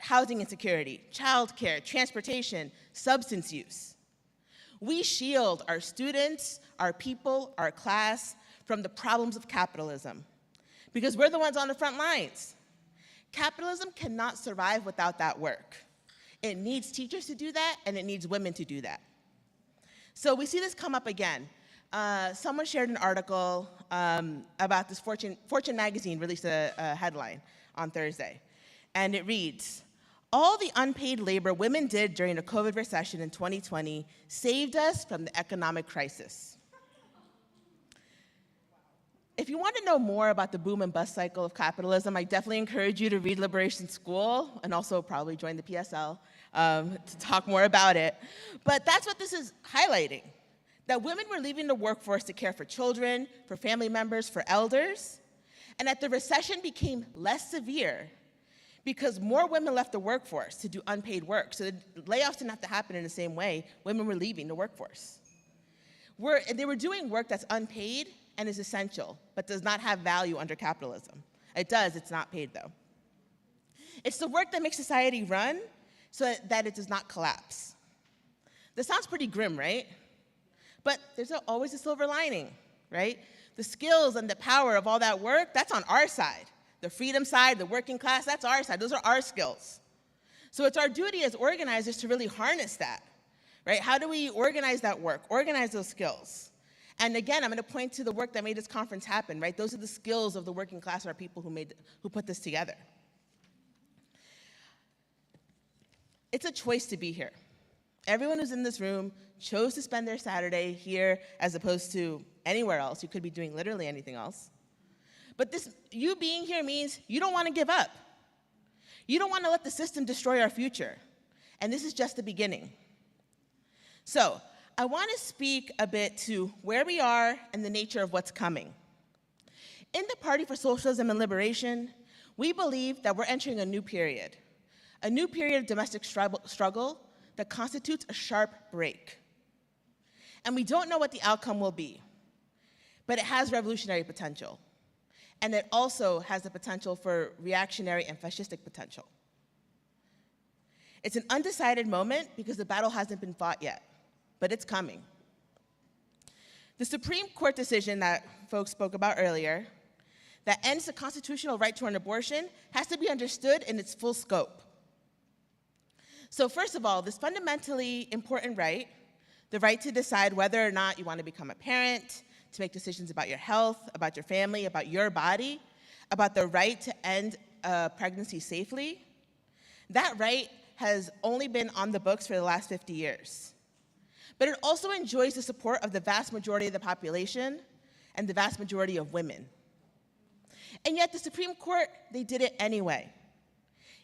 housing insecurity, childcare, transportation, substance use. We shield our students, our people, our class from the problems of capitalism because we're the ones on the front lines. Capitalism cannot survive without that work. It needs teachers to do that, and it needs women to do that. So we see this come up again. Someone shared an article about this Fortune magazine released a headline on Thursday, and it reads, "All the unpaid labor women did during the COVID recession in 2020 saved us from the economic crisis." If you want to know more about the boom and bust cycle of capitalism, I definitely encourage you to read Liberation School and also probably join the PSL to talk more about it. But that's what this is highlighting, that women were leaving the workforce to care for children, for family members, for elders, and that the recession became less severe because more women left the workforce to do unpaid work. So the layoffs didn't have to happen in the same way. Women were leaving the workforce. They were doing work that's unpaid and is essential, but does not have value under capitalism. It does, it's not paid though. It's the work that makes society run so that it does not collapse. This sounds pretty grim, right? But there's always a silver lining, right? The skills and the power of all that work, that's on our side. The freedom side, the working class, that's our side. Those are our skills. So it's our duty as organizers to really harness that, right? How do we organize that work, organize those skills? And again, I'm going to point to the work that made this conference happen, right? Those are the skills of the working class, our people who put this together. It's a choice to be here. Everyone who's in this room chose to spend their Saturday here as opposed to anywhere else. You could be doing literally anything else. But you being here means you don't want to give up. You don't want to let the system destroy our future. And this is just the beginning. So I want to speak a bit to where we are and the nature of what's coming. In the Party for Socialism and Liberation, we believe that we're entering a new period of domestic struggle that constitutes a sharp break. And we don't know what the outcome will be, but it has revolutionary potential. And it also has the potential for reactionary and fascistic potential. It's an undecided moment because the battle hasn't been fought yet, but it's coming. The Supreme Court decision that folks spoke about earlier that ends the constitutional right to an abortion has to be understood in its full scope. So first of all, this fundamentally important right, the right to decide whether or not you want to become a parent, to make decisions about your health, about your family, about your body, about the right to end pregnancy safely, that right has only been on the books for the last 50 years. But it also enjoys the support of the vast majority of the population and the vast majority of women. And yet the Supreme Court, they did it anyway.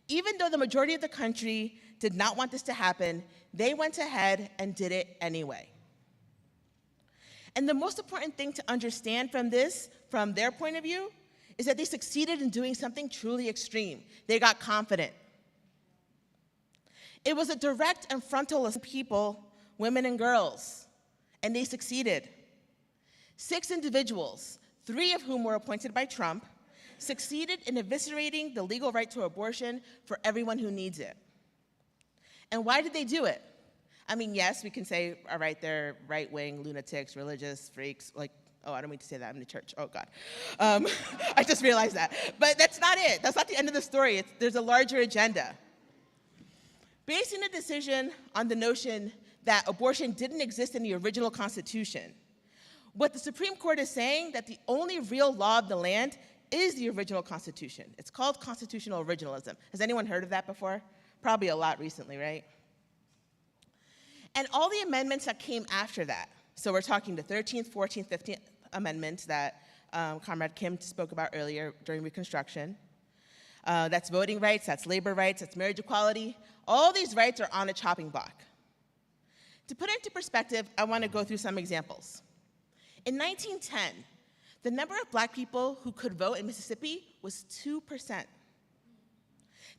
Even though the majority of the country did not want this to happen, they went ahead and did it anyway. And the most important thing to understand from this, from their point of view, is that they succeeded in doing something truly extreme. They got confident. It was a direct and frontal assault on people, women and girls, and they succeeded. 6 individuals, 3 of whom were appointed by Trump, succeeded in eviscerating the legal right to abortion for everyone who needs it. And why did they do it? I mean, yes, we can say, all right, they're right-wing, lunatics, religious freaks, like, oh, I don't mean to say that, I'm in the church, oh God. I just realized that. But that's not it, that's not the end of the story, there's a larger agenda. Basing the decision on the notion that abortion didn't exist in the original Constitution, what the Supreme Court is saying that the only real law of the land is the original Constitution. It's called constitutional originalism. Has anyone heard of that before? Probably a lot recently, right? And all the amendments that came after that, so we're talking the 13th, 14th, 15th amendments that Comrade Kim spoke about earlier during Reconstruction. That's voting rights, that's labor rights, that's marriage equality. All these rights are on a chopping block. To put it into perspective, I want to go through some examples. In 1910, the number of black people who could vote in Mississippi was 2%.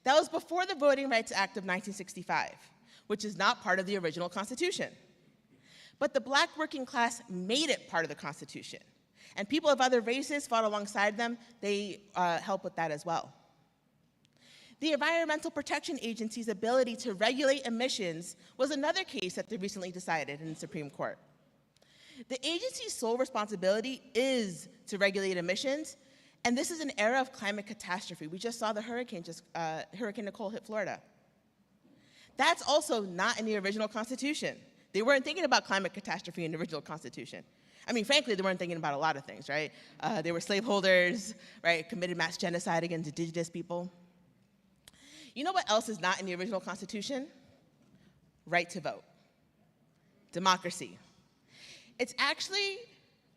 That was before the Voting Rights Act of 1965, which is not part of the original Constitution. But the black working class made it part of the Constitution. And people of other races fought alongside them. They helped with that as well. The Environmental Protection Agency's ability to regulate emissions was another case that they recently decided in the Supreme Court. The agency's sole responsibility is to regulate emissions, and this is an era of climate catastrophe. We just saw the hurricane Nicole hit Florida. That's also not in the original Constitution. They weren't thinking about climate catastrophe in the original Constitution. I mean, frankly, they weren't thinking about a lot of things, right? They were slaveholders, right? Committed mass genocide against indigenous people. You know what else is not in the original Constitution? Right to vote. Democracy. It's actually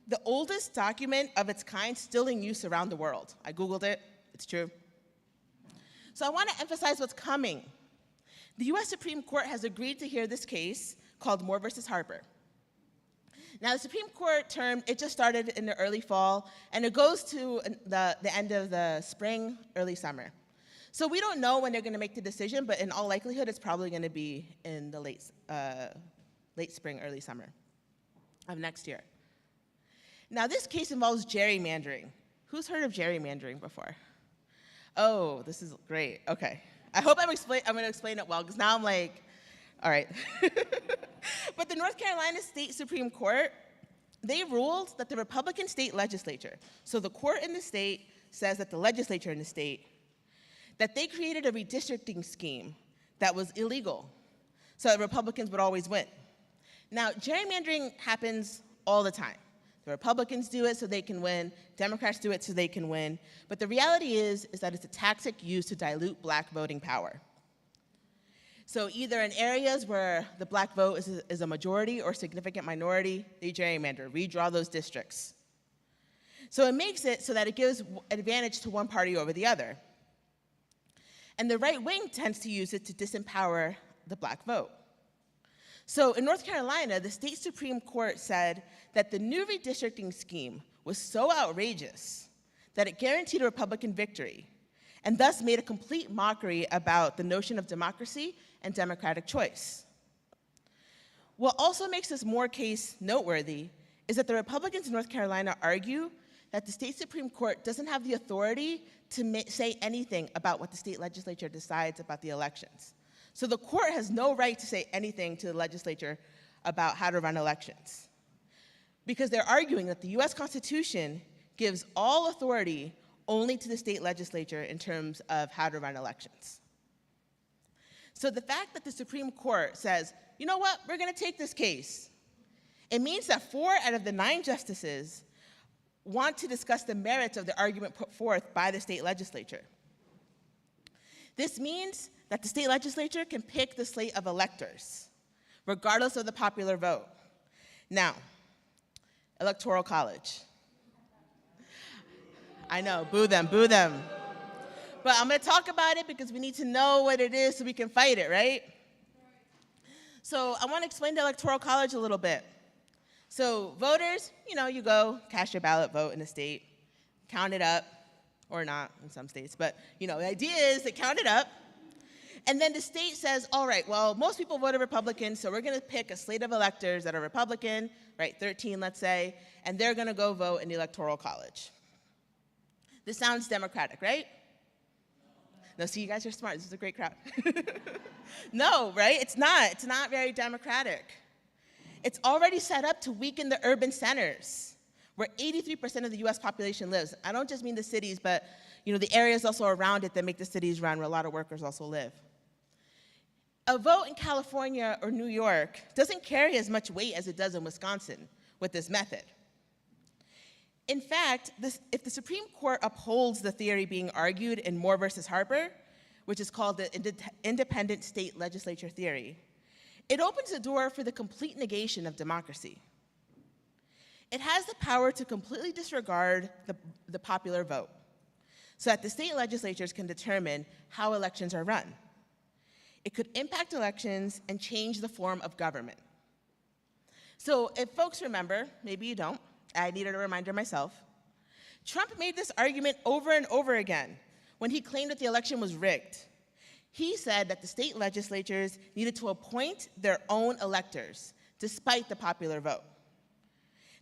the oldest document of its kind still in use around the world. I Googled it, it's true. So I want to emphasize what's coming. The US Supreme Court has agreed to hear this case called Moore versus Harper. Now the Supreme Court term, it just started in the early fall, and it goes to the end of the spring, early summer. So we don't know when they're going to make the decision, but in all likelihood, it's probably going to be in the late spring, early summer of next year. Now this case involves gerrymandering. Who's heard of gerrymandering before? Oh, this is great, okay. I hope I'm going to explain it well, because now I'm like, all right. But the North Carolina State Supreme Court, they ruled that the Republican state legislature, so the court in the state says that the legislature in the state, that they created a redistricting scheme that was illegal, so that Republicans would always win. Now, gerrymandering happens all the time. The Republicans do it so they can win, Democrats do it so they can win, but the reality is that it's a tactic used to dilute black voting power. So either in areas where the black vote is a majority or significant minority, they gerrymander, redraw those districts. So it makes it so that it gives advantage to one party over the other. And the right wing tends to use it to disempower the black vote. So in North Carolina, the state Supreme Court said that the new redistricting scheme was so outrageous that it guaranteed a Republican victory, and thus made a complete mockery about the notion of democracy and democratic choice. What also makes this more case noteworthy is that the Republicans in North Carolina argue that the state Supreme Court doesn't have the authority to say anything about what the state legislature decides about the elections. So the court has no right to say anything to the legislature about how to run elections. because they're arguing that the US Constitution gives all authority only to the state legislature in terms of how to run elections. So the fact that the Supreme Court says, you know what, we're gonna take this case, it means that 4 out of the 9 justices want to discuss the merits of the argument put forth by the state legislature. This means that the state legislature can pick the slate of electors, regardless of the popular vote. Now, Electoral College. I know, boo them, boo them. But I'm gonna talk about it because we need to know what it is so we can fight it, right? So I wanna explain the Electoral College a little bit. So voters, you go cast your ballot vote in a state, count it up, or not in some states, but the idea is they count it up, and then the state says, all right, well, most people voted Republican, so we're gonna pick a slate of electors that are Republican, right, 13, let's say, and they're gonna go vote in the Electoral College. This sounds democratic, right? No, see, you guys are smart, this is a great crowd. No, right, it's not very democratic. It's already set up to weaken the urban centers, where 83% of the US population lives. I don't just mean the cities, but the areas also around it that make the cities run, where a lot of workers also live. A vote in California or New York doesn't carry as much weight as it does in Wisconsin with this method. In fact, if the Supreme Court upholds the theory being argued in Moore versus Harper, which is called the independent state legislature theory, it opens the door for the complete negation of democracy. It has the power to completely disregard the popular vote, so that the state legislatures can determine how elections are run. It could impact elections and change the form of government. So if folks remember, maybe you don't, I needed a reminder myself, Trump made this argument over and over again when he claimed that the election was rigged. He said that the state legislatures needed to appoint their own electors, despite the popular vote.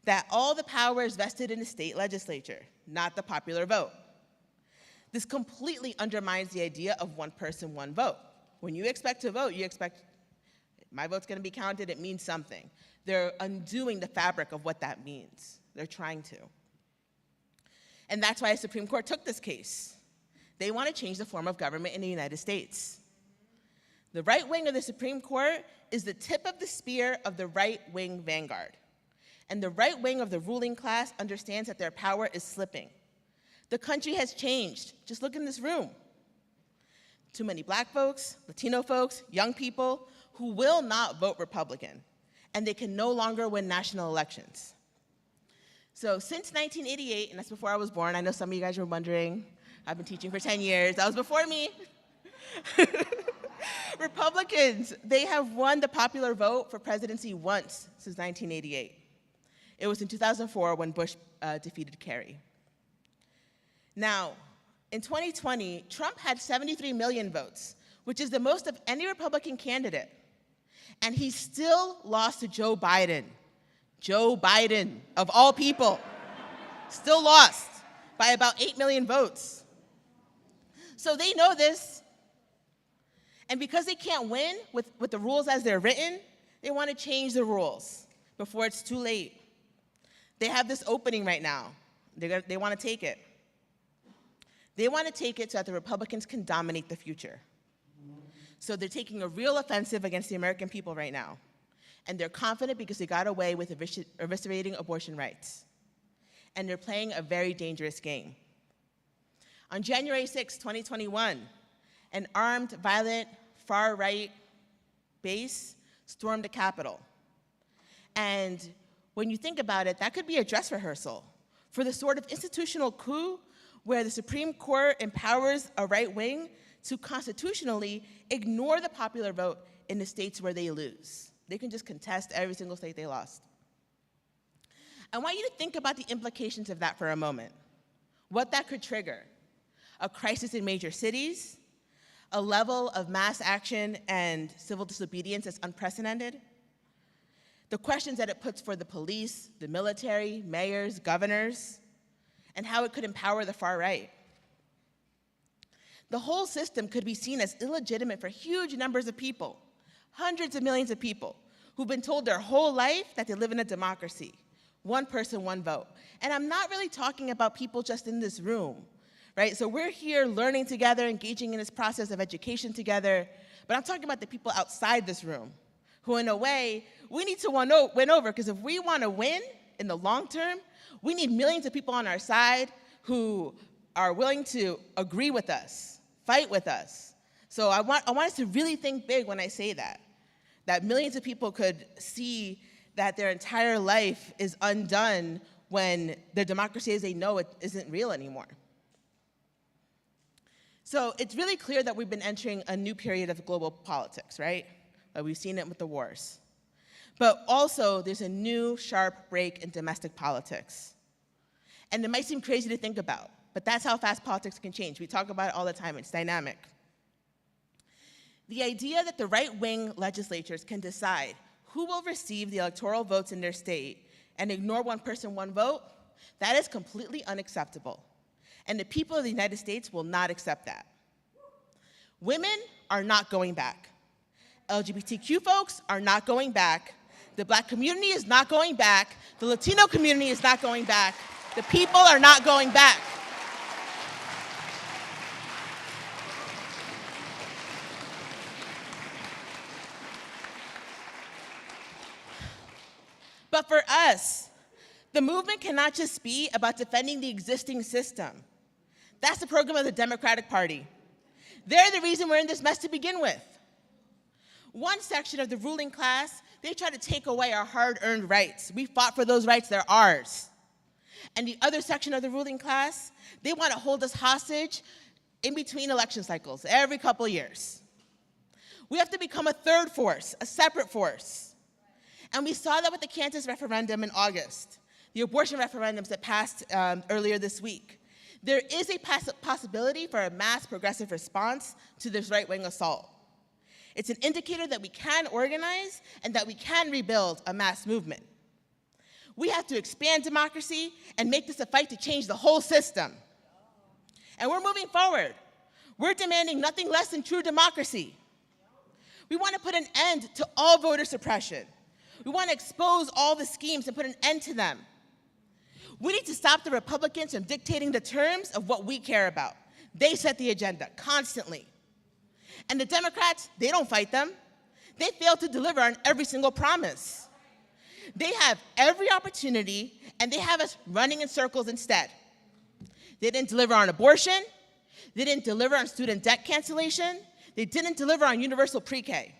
That all the power is vested in the state legislature, not the popular vote. This completely undermines the idea of one person, one vote. When you expect to vote, you expect, my vote's gonna be counted, it means something. They're undoing the fabric of what that means. They're trying to. And that's why the Supreme Court took this case. They want to change the form of government in the United States. The right wing of the Supreme Court is the tip of the spear of the right-wing vanguard. And the right wing of the ruling class understands that their power is slipping. The country has changed. Just look in this room. Too many black folks, Latino folks, young people who will not vote Republican, and they can no longer win national elections. So since 1988, and that's before I was born, I know some of you guys were wondering, I've been teaching for 10 years, that was before me. Republicans, they have won the popular vote for presidency once since 1988. It was in 2004 when Bush defeated Kerry. Now, in 2020, Trump had 73 million votes, which is the most of any Republican candidate. And he still lost to Joe Biden. Joe Biden, of all people, still lost by about 8 million votes. So they know this. And because they can't win with the rules as they're written, they want to change the rules before it's too late. They have this opening right now. They want to take it. They want to take it so that the Republicans can dominate the future. So they're taking a real offensive against the American people right now. And they're confident because they got away with eviscerating abortion rights. And they're playing a very dangerous game. On January 6, 2021, an armed, violent, far-right base stormed the Capitol. And when you think about it, that could be a dress rehearsal for the sort of institutional coup where the Supreme Court empowers a right wing to constitutionally ignore the popular vote in the states where they lose. They can just contest every single state they lost. I want you to think about the implications of that for a moment. What that could trigger. A crisis in major cities, a level of mass action and civil disobedience that's unprecedented, the questions that it puts for the police, the military, mayors, governors, and how it could empower the far right. The whole system could be seen as illegitimate for huge numbers of people, hundreds of millions of people, who've been told their whole life that they live in a democracy, One person, one vote. And I'm not really talking about people just in this room, right? So we're here learning together, engaging in this process of education together, but I'm talking about the people outside this room, who in a way, we need to win over, because if we want to win in the long term, we need millions of people on our side who are willing to agree with us, fight with us. So I want us to really think big when I say that millions of people could see that their entire life is undone when their democracy as they know it isn't real anymore. So it's really clear that we've been entering a new period of global politics, right? We've seen it with the wars. But also, there's a new sharp break in domestic politics. And it might seem crazy to think about, but that's how fast politics can change. We talk about it all the time, it's dynamic. The idea that the right-wing legislatures can decide who will receive the electoral votes in their state and ignore one person, one vote, that is completely unacceptable. And the people of the United States will not accept that. Women are not going back. LGBTQ folks are not going back. The Black community is not going back. The Latino community is not going back. The people are not going back. But for us, the movement cannot just be about defending the existing system. That's the program of the Democratic Party. They're the reason we're in this mess to begin with. One section of the ruling class, they try to take away our hard-earned rights. We fought for those rights, they're ours. And the other section of the ruling class, they want to hold us hostage in between election cycles, every couple years. We have to become a third force, a separate force. And we saw that with the Kansas referendum in August, the abortion referendums that passed earlier this week. There is a possibility for a mass progressive response to this right-wing assault. It's an indicator that we can organize and that we can rebuild a mass movement. We have to expand democracy and make this a fight to change the whole system. And we're moving forward. We're demanding nothing less than true democracy. We want to put an end to all voter suppression. We want to expose all the schemes and put an end to them. We need to stop the Republicans from dictating the terms of what we care about. They set the agenda constantly. And the Democrats, they don't fight them. They fail to deliver on every single promise. They have every opportunity, and they have us running in circles instead. They didn't deliver on abortion. They didn't deliver on student debt cancellation. They didn't deliver on universal pre-K.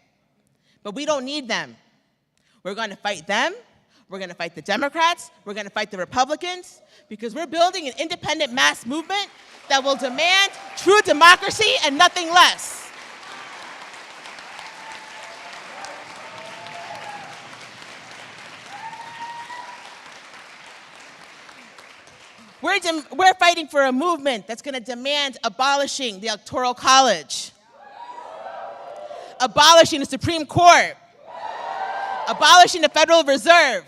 But we don't need them. We're going to fight them. We're going to fight the Democrats. We're going to fight the Republicans, because we're building an independent mass movement that will demand true democracy and nothing less. We're fighting for a movement that's going to demand abolishing the Electoral College, abolishing the Supreme Court, abolishing the Federal Reserve,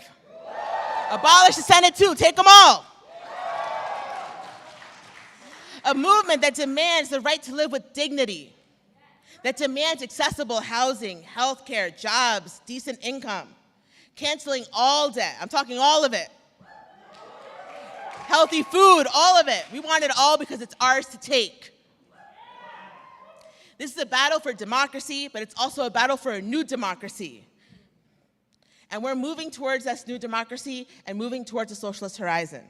abolish the Senate too, take them all. A movement that demands the right to live with dignity, that demands accessible housing, healthcare, jobs, decent income, canceling all debt, I'm talking all of it. Healthy food, all of it. We want it all because it's ours to take. This is a battle for democracy, but it's also a battle for a new democracy. And we're moving towards this new democracy and moving towards a socialist horizon.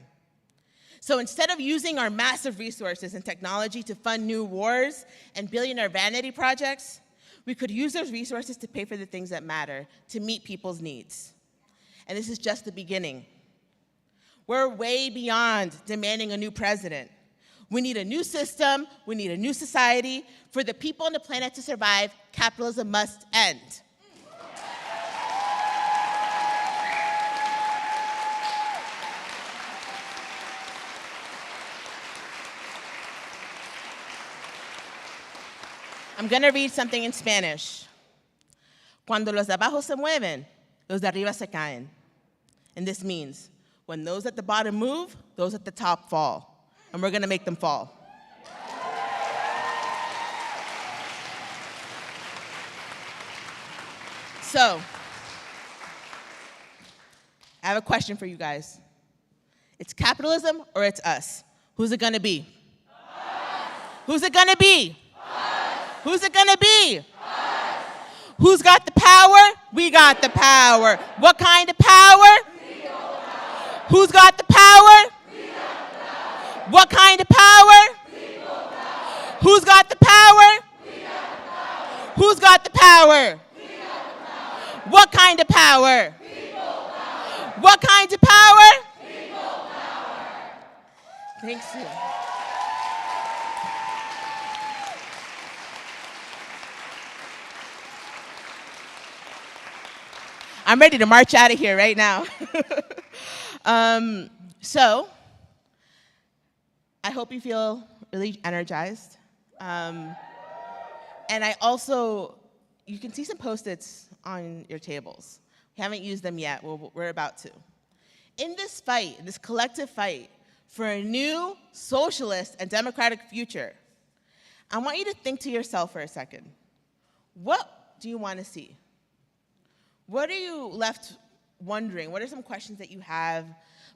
So instead of using our massive resources and technology to fund new wars and billionaire vanity projects, we could use those resources to pay for the things that matter, to meet people's needs. And this is just the beginning. We're way beyond demanding a new president. We need a new system, we need a new society. For the people on the planet to survive, capitalism must end. I'm going to read something in Spanish. Cuando los de abajo se mueven, los de arriba se caen. And this means, when those at the bottom move, those at the top fall. And we're going to make them fall. So, I have a question for you guys. It's capitalism or it's us? Who's it gonna be? Us. Who's it gonna be? Us. Who's it gonna be? Us. Who's got the power? We got the power. What kind of power? Power. Who's got the power? We got the power. What kind of power? Power. Who's got the power? We got the power. Who's got the power? We got the power. What kind of power? Power. What kind of power? Thanks. I'm ready to march out of here right now. So, I hope you feel really energized. And I also, you can see some Post-its on your tables. We haven't used them yet, we're about to. In this fight, this collective fight, for a new socialist and democratic future, I want you to think to yourself for a second. What do you want to see? What are you left wondering? What are some questions that you have?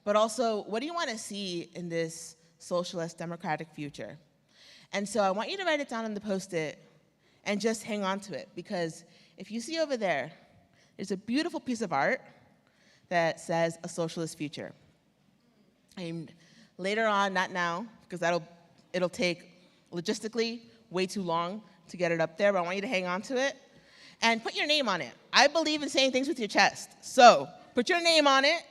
But also, what do you want to see in this socialist democratic future? And so I want you to write it down on the Post-it and just hang on to it, because if you see over there, there's a beautiful piece of art that says a socialist future. And later on, not now, because it'll take logistically way too long to get it up there, but I want you to hang on to it and put your name on it. I believe in saying things with your chest. So put your name on it,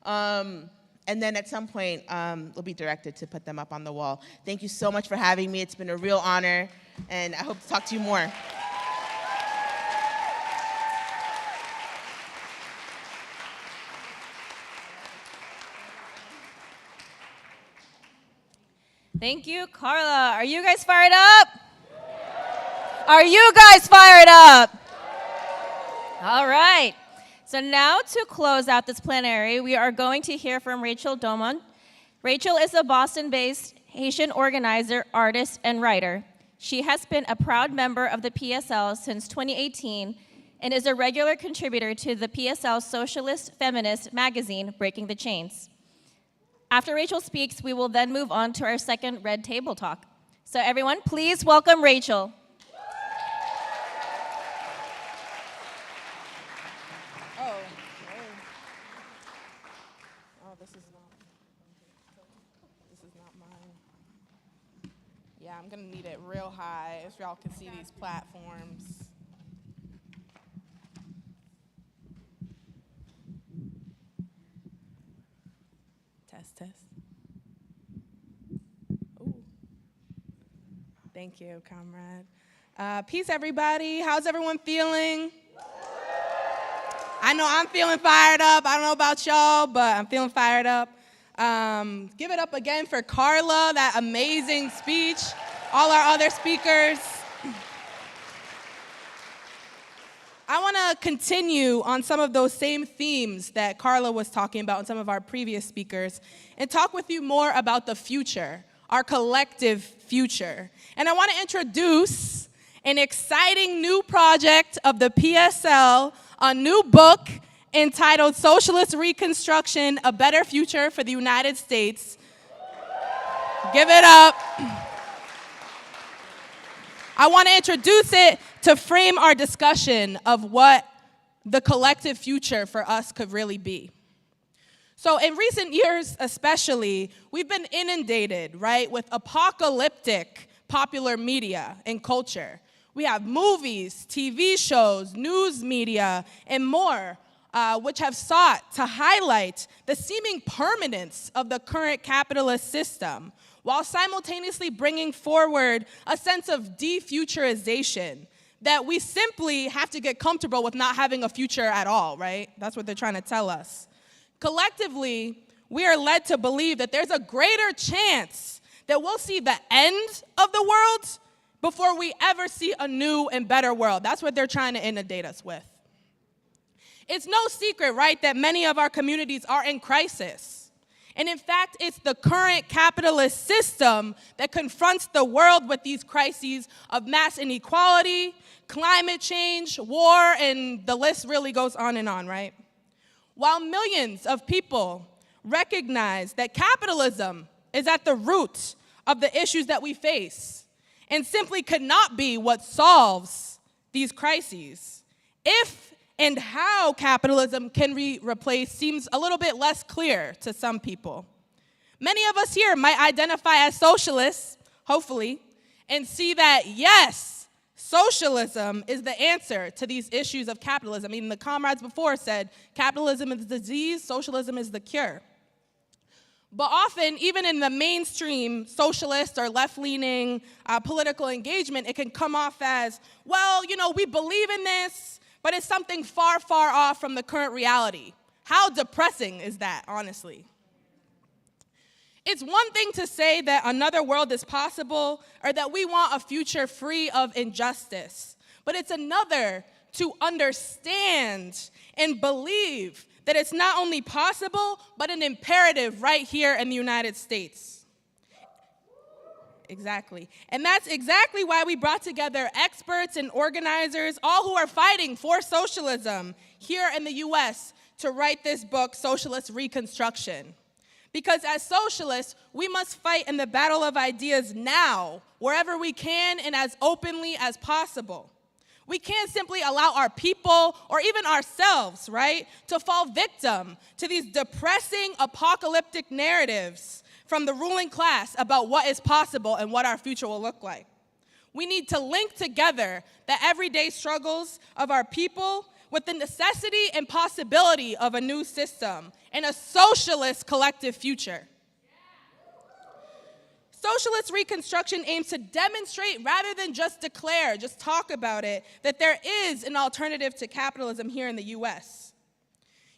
and then at some point, we'll be directed to put them up on the wall. Thank you so much for having me. It's been a real honor, and I hope to talk to you more. Thank you, Carla. Are you guys fired up? Are you guys fired up? All right. So now to close out this plenary, we are going to hear from Rachel Domon. Rachel is a Boston-based Haitian organizer, artist, and writer. She has been a proud member of the PSL since 2018 and is a regular contributor to the PSL socialist feminist magazine, Breaking the Chains. After Rachel speaks, we will then move on to our second Red Table Talk. So everyone, please welcome Rachel. This is not mine. Yeah, I'm gonna need it real high if y'all can see these platforms. Test. Ooh. Thank you, comrade. Peace, everybody. How's everyone feeling? I know I'm feeling fired up. I don't know about y'all, but I'm feeling fired up. Give it up again for Carla, that amazing speech. All our other speakers. I want to continue on some of those same themes that Carla was talking about and some of our previous speakers and talk with you more about the future, our collective future. And I want to introduce an exciting new project of the PSL, a new book entitled Socialist Reconstruction, A Better Future for the United States. Give it up. I want to introduce it to frame our discussion of what the collective future for us could really be. So in recent years especially, we've been inundated, right, with apocalyptic popular media and culture. We have movies, TV shows, news media, and more, which have sought to highlight the seeming permanence of the current capitalist system, while simultaneously bringing forward a sense of defuturization, that we simply have to get comfortable with not having a future at all, right? That's what they're trying to tell us. Collectively, we are led to believe that there's a greater chance that we'll see the end of the world before we ever see a new and better world. That's what they're trying to inundate us with. It's no secret, right, that many of our communities are in crisis. And in fact, it's the current capitalist system that confronts the world with these crises of mass inequality, climate change, war, and the list really goes on and on, right? while millions of people recognize that capitalism is at the root of the issues that we face and simply could not be what solves these crises, if and how capitalism can be replaced seems a little bit less clear to some people. Many of us here might identify as socialists, hopefully, and see that, yes, socialism is the answer to these issues of capitalism. I mean, the comrades before said capitalism is the disease, socialism is the cure. But often, even in the mainstream socialist or left-leaning political engagement, it can come off as, well, you know, we believe in this, but it's something far, far off from the current reality. How depressing is that, honestly? It's one thing to say that another world is possible or that we want a future free of injustice, but it's another to understand and believe that it's not only possible, but an imperative right here in the United States. Exactly. And that's exactly why we brought together experts and organizers, all who are fighting for socialism here in the US, to write this book, Socialist Reconstruction. Because as socialists, we must fight in the battle of ideas now, wherever we can and as openly as possible. We can't simply allow our people or even ourselves, right, to fall victim to these depressing apocalyptic narratives from the ruling class about what is possible and what our future will look like. We need to link together the everyday struggles of our people with the necessity and possibility of a new system and a socialist collective future. Socialist Reconstruction aims to demonstrate, rather than just declare, just talk about it, that there is an alternative to capitalism here in the US.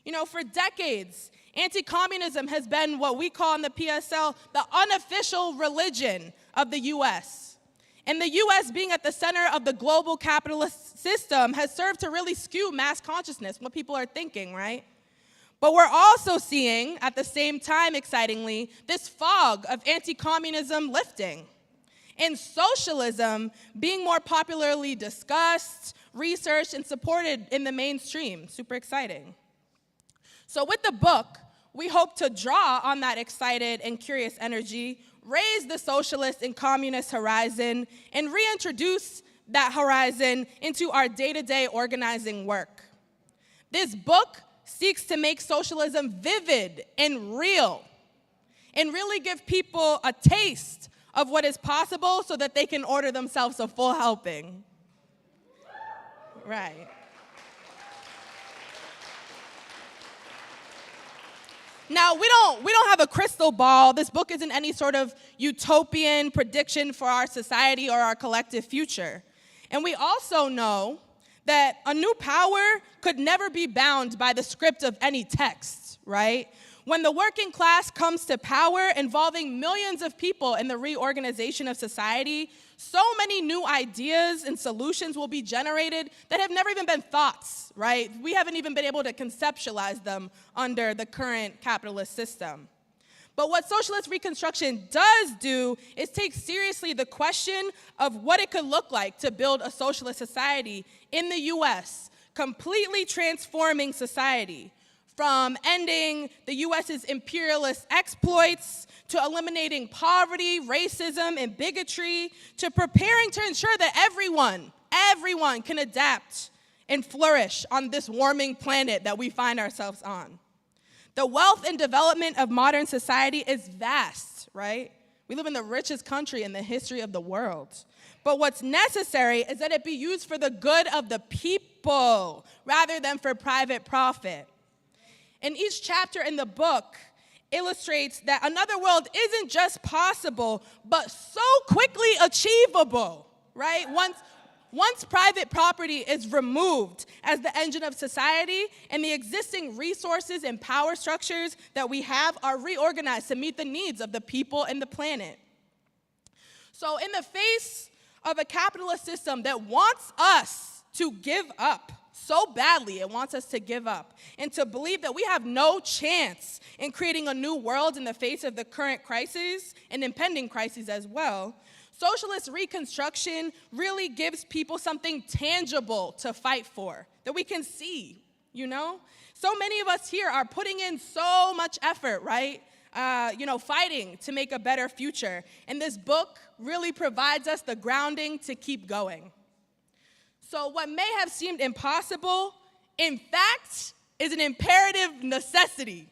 You know, for decades, anti-communism has been what we call in the PSL the unofficial religion of the US. And the US being at the center of the global capitalist system has served to really skew mass consciousness, what people are thinking, right? But we're also seeing, at the same time, excitingly, this fog of anti-communism lifting, and socialism being more popularly discussed, researched, and supported in the mainstream. Super exciting. So with the book, we hope to draw on that excited and curious energy, raise the socialist and communist horizon, and reintroduce that horizon into our day-to-day organizing work. This book seeks to make socialism vivid and real, and really give people a taste of what is possible so that they can order themselves a full helping. Right. Now, we don't have a crystal ball. This book isn't any sort of utopian prediction for our society or our collective future. And we also know that a new power could never be bound by the script of any text, right? When the working class comes to power involving millions of people in the reorganization of society, so many new ideas and solutions will be generated that have never even been thoughts, right? We haven't even been able to conceptualize them under the current capitalist system. But what Socialist Reconstruction does do is take seriously the question of what it could look like to build a socialist society in the US, completely transforming society, from ending the US's imperialist exploits, to eliminating poverty, racism, and bigotry, to preparing to ensure that everyone can adapt and flourish on this warming planet that we find ourselves on. The wealth and development of modern society is vast, right? We live in the richest country in the history of the world. But what's necessary is that it be used for the good of the people rather than for private profit. And each chapter in the book illustrates that another world isn't just possible, but so quickly achievable, right? Once private property is removed as the engine of society and the existing resources and power structures that we have are reorganized to meet the needs of the people and the planet. So in the face of a capitalist system that wants us to give up so badly, it wants us to give up and to believe that we have no chance in creating a new world in the face of the current crises and impending crises as well, Socialist Reconstruction really gives people something tangible to fight for, that we can see, you know? So many of us here are putting in so much effort, right? Fighting to make a better future. And this book really provides us the grounding to keep going. So what may have seemed impossible, in fact, is an imperative necessity.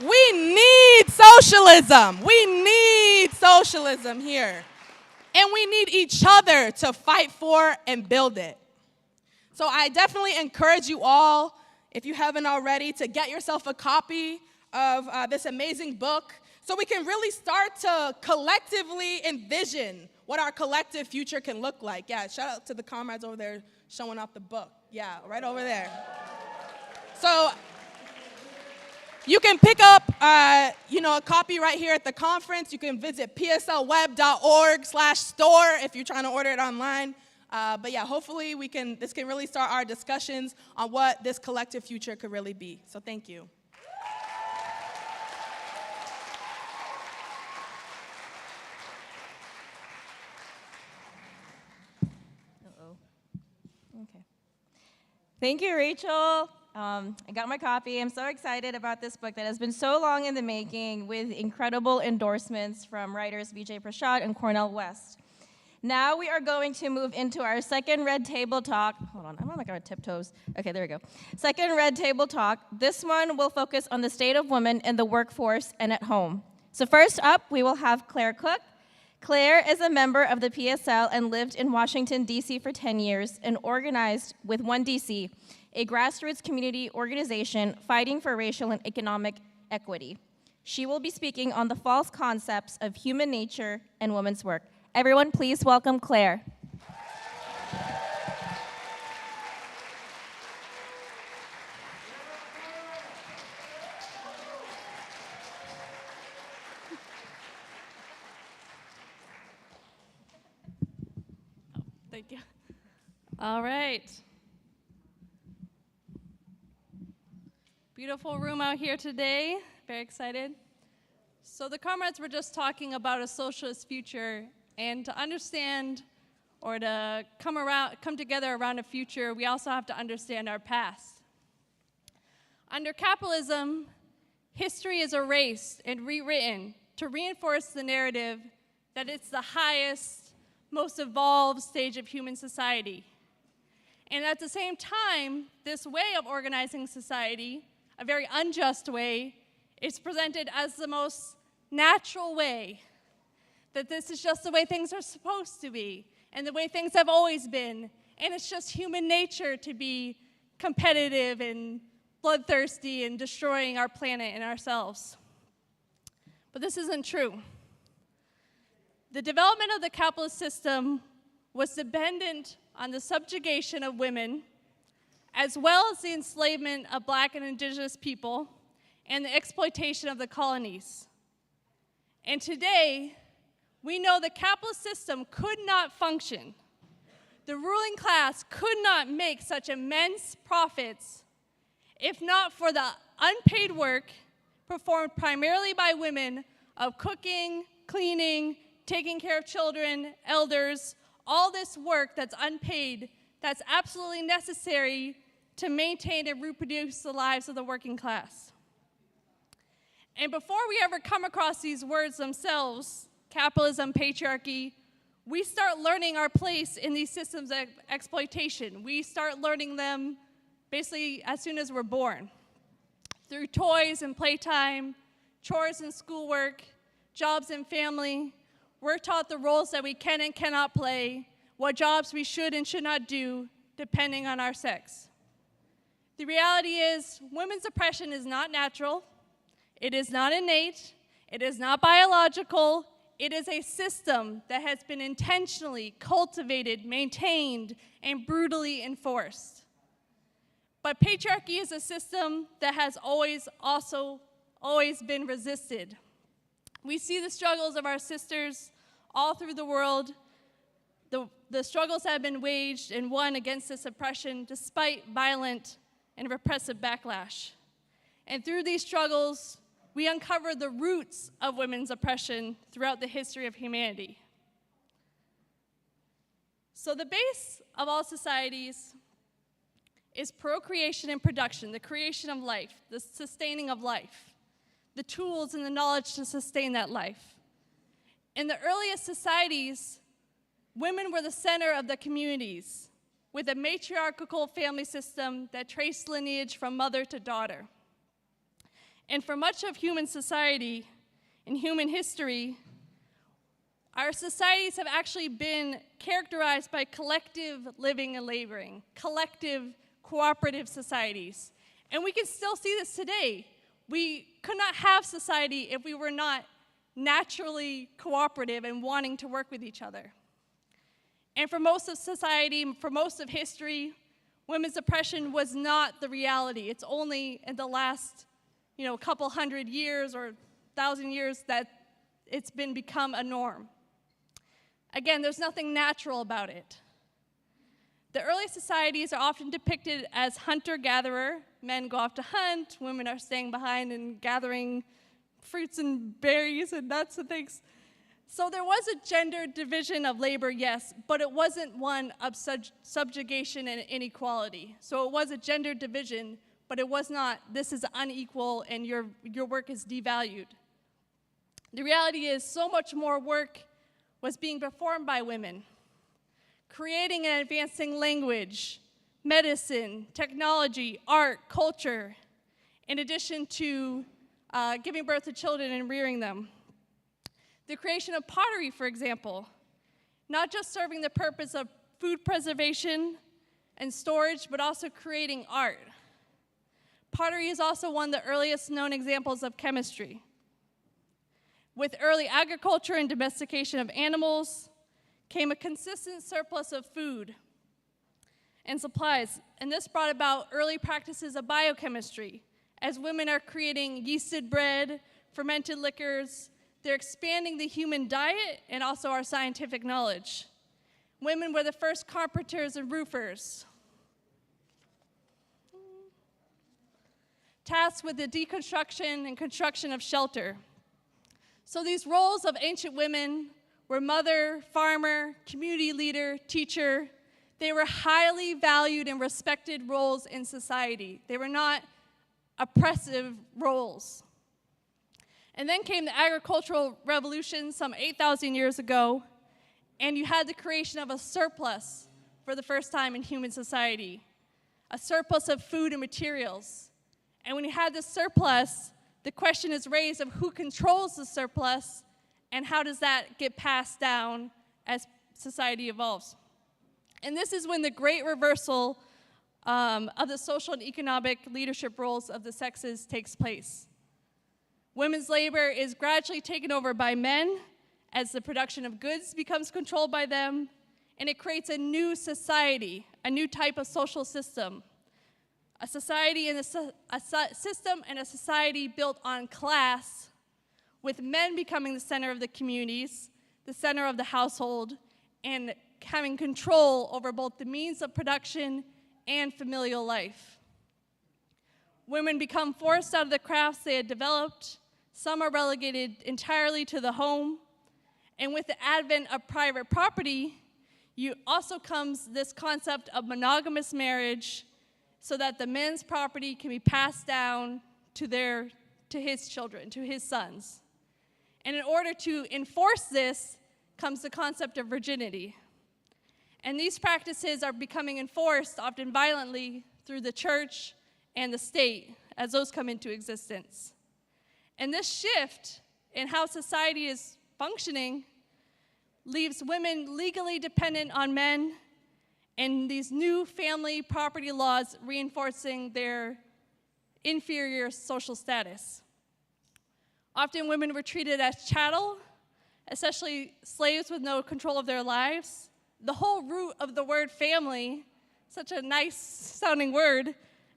We need socialism. We need socialism here. And we need each other to fight for and build it. So I definitely encourage you all, if you haven't already, to get yourself a copy of this amazing book so we can really start to collectively envision what our collective future can look like. Yeah, shout out to the comrades over there showing off the book. Yeah, right over there. So you can pick up, a copy right here at the conference. You can visit pslweb.org/store if you're trying to order it online. But yeah, hopefully this can really start our discussions on what this collective future could really be. So thank you. Okay. Thank you, Rachel. I got my copy. I'm so excited about this book that has been so long in the making, with incredible endorsements from writers Vijay Prashad and Cornel West. Now we are going to move into our second red table talk. Hold on, I'm on like our tiptoes. Okay, there we go. Second red table talk. This one will focus on the state of women in the workforce and at home. So first up, we will have Claire Cook. Claire is a member of the PSL and lived in Washington, D.C. for 10 years and organized with One DC, a grassroots community organization fighting for racial and economic equity. She will be speaking on the false concepts of human nature and women's work. Everyone, please welcome Claire. Thank you. All right. Beautiful room out here today. Very excited. So the comrades were just talking about a socialist future, and to understand or to come together around a future, we also have to understand our past. Under capitalism, history is erased and rewritten to reinforce the narrative that it's the highest, most evolved stage of human society. And at the same time, this way of organizing society, a very unjust way, is presented as the most natural way, that this is just the way things are supposed to be, and the way things have always been, and it's just human nature to be competitive and bloodthirsty and destroying our planet and ourselves. But this isn't true. The development of the capitalist system was dependent on the subjugation of women, as well as the enslavement of Black and Indigenous people and the exploitation of the colonies. And today, we know the capitalist system could not function. The ruling class could not make such immense profits if not for the unpaid work performed primarily by women of cooking, cleaning, taking care of children, elders, all this work that's unpaid, that's absolutely necessary to maintain and reproduce the lives of the working class. And before we ever come across these words themselves, capitalism, patriarchy, we start learning our place in these systems of exploitation. We start learning them basically as soon as we're born. Through toys and playtime, chores and schoolwork, jobs and family, we're taught the roles that we can and cannot play, what jobs we should and should not do, depending on our sex. The reality is, women's oppression is not natural, it is not innate, it is not biological, it is a system that has been intentionally cultivated, maintained, and brutally enforced. But patriarchy is a system that has always been resisted. We see the struggles of our sisters all through the world, the struggles that have been waged and won against this oppression despite violent and repressive backlash. And through these struggles, we uncover the roots of women's oppression throughout the history of humanity. So the base of all societies is procreation and production, the creation of life, the sustaining of life, the tools and the knowledge to sustain that life. In the earliest societies, women were the center of the communities, with a matriarchal family system that traced lineage from mother to daughter. And for much of human society and human history, our societies have actually been characterized by collective living and laboring, collective cooperative societies. And we can still see this today. We could not have society if we were not naturally cooperative and wanting to work with each other. And for most of society, for most of history, women's oppression was not the reality. It's only in the last, couple hundred years or 1,000 years that it's become a norm. Again, there's nothing natural about it. The early societies are often depicted as hunter-gatherer. Men go off to hunt, women are staying behind and gathering fruits and berries and nuts and things. So there was a gender division of labor, yes, but it wasn't one of subjugation and inequality. So it was a gender division, but it was not, this is unequal and your work is devalued. The reality is so much more work was being performed by women, creating and advancing language, medicine, technology, art, culture, in addition to giving birth to children and rearing them. The creation of pottery, for example, not just serving the purpose of food preservation and storage, but also creating art. Pottery is also one of the earliest known examples of chemistry. With early agriculture and domestication of animals came a consistent surplus of food and supplies, and this brought about early practices of biochemistry. As women are creating yeasted bread, fermented liquors, they're expanding the human diet and also our scientific knowledge. Women were the first carpenters and roofers, tasked with the deconstruction and construction of shelter. So these roles of ancient women were mother, farmer, community leader, teacher. They were highly valued and respected roles in society. They were not oppressive roles. And then came the agricultural revolution some 8,000 years ago, and you had the creation of a surplus for the first time in human society, a surplus of food and materials. And when you had this surplus, the question is raised of who controls the surplus and how does that get passed down as society evolves. And this is when the great reversal of the social and economic leadership roles of the sexes takes place. Women's labor is gradually taken over by men as the production of goods becomes controlled by them, and it creates a new society, a new type of social system. A society and a system and a society built on class, with men becoming the center of the communities, the center of the household, and having control over both the means of production and familial life. Women become forced out of the crafts they had developed. Some are relegated entirely to the home. And with the advent of private property, also comes this concept of monogamous marriage, so that the men's property can be passed down to his children, to his sons. And in order to enforce this comes the concept of virginity. And these practices are becoming enforced, often violently, through the church and the state as those come into existence. And this shift in how society is functioning leaves women legally dependent on men, and these new family property laws reinforcing their inferior social status. Often women were treated as chattel, especially slaves with no control of their lives. The whole root of the word family, such a nice sounding word,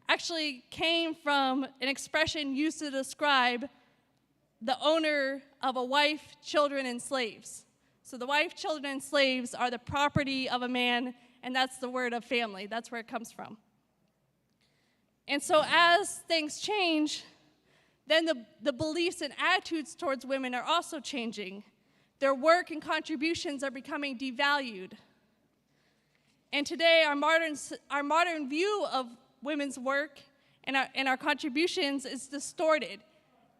actually came from an expression used to describe the owner of a wife, children, and slaves. So the wife, children, and slaves are the property of a man, and that's the word of family. That's where it comes from. And so as things change, then the beliefs and attitudes towards women are also changing. Their work and contributions are becoming devalued. And today, our modern view of women's work and our contributions is distorted.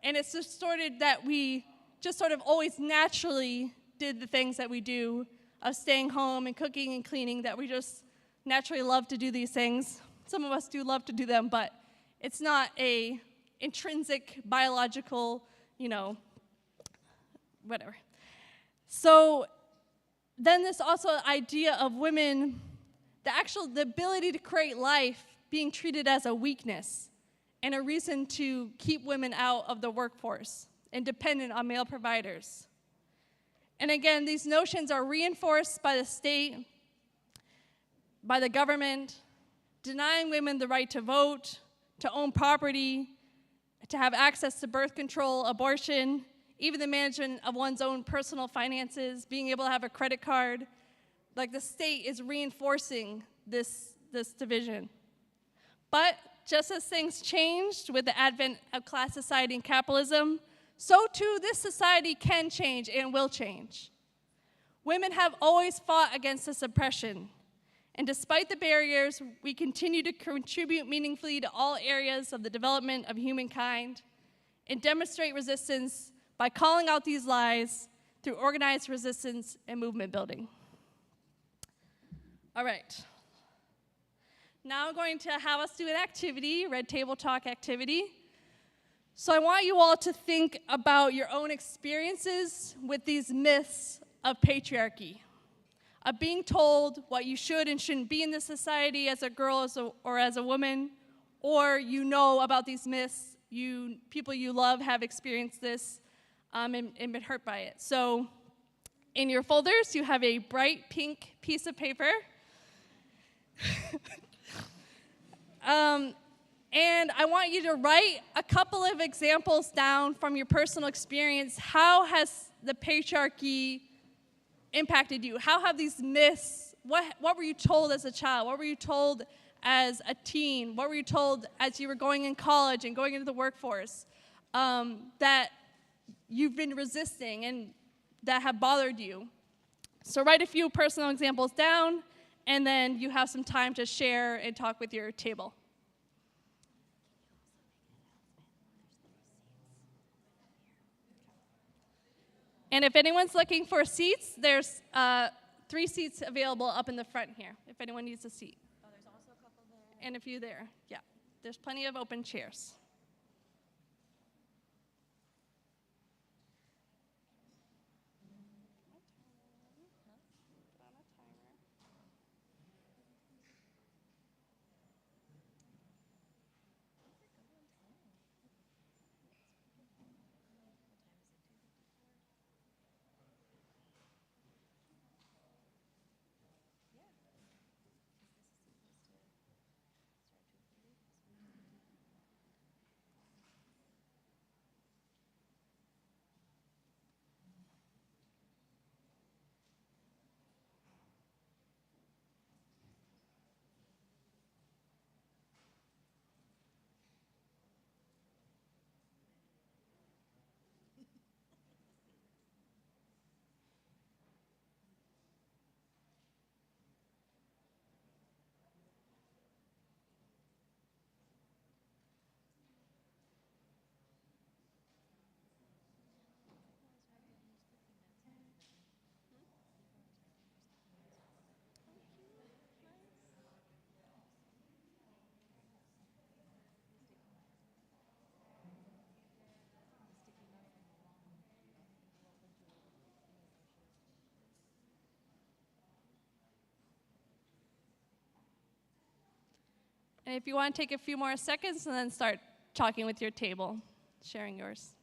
And it's distorted that we just sort of always naturally did the things that we do of staying home and cooking and cleaning, that we just naturally love to do these things. Some of us do love to do them, but it's not a intrinsic biological, whatever. So then this also idea of women, the ability to create life being treated as a weakness and a reason to keep women out of the workforce and dependent on male providers. And again, these notions are reinforced by the state, by the government, denying women the right to vote, to own property, to have access to birth control, abortion, even the management of one's own personal finances, being able to have a credit card. Like, the state is reinforcing this division. But just as things changed with the advent of class society and capitalism, so too this society can change and will change. Women have always fought against this oppression, and despite the barriers, we continue to contribute meaningfully to all areas of the development of humankind and demonstrate resistance by calling out these lies through organized resistance and movement building. All right. Now I'm going to have us do an activity, Red Table Talk activity. So I want you all to think about your own experiences with these myths of patriarchy, of being told what you should and shouldn't be in this society as a girl or as a woman, or about these myths, people you love have experienced this and been hurt by it. So in your folders, you have a bright pink piece of paper. And I want you to write a couple of examples down from your personal experience. How has the patriarchy impacted you? How have these myths, what were you told as a child? What were you told as a teen? What were you told as you were going in college and going into the workforce that you've been resisting and that have bothered you? So write a few personal examples down, and then you have some time to share and talk with your table. And if anyone's looking for seats, there's 3 seats available up in the front here, if anyone needs a seat. Oh, there's also a couple there. And a few there, yeah. There's plenty of open chairs. And if you want to take a few more seconds and then start talking with your table, sharing yours.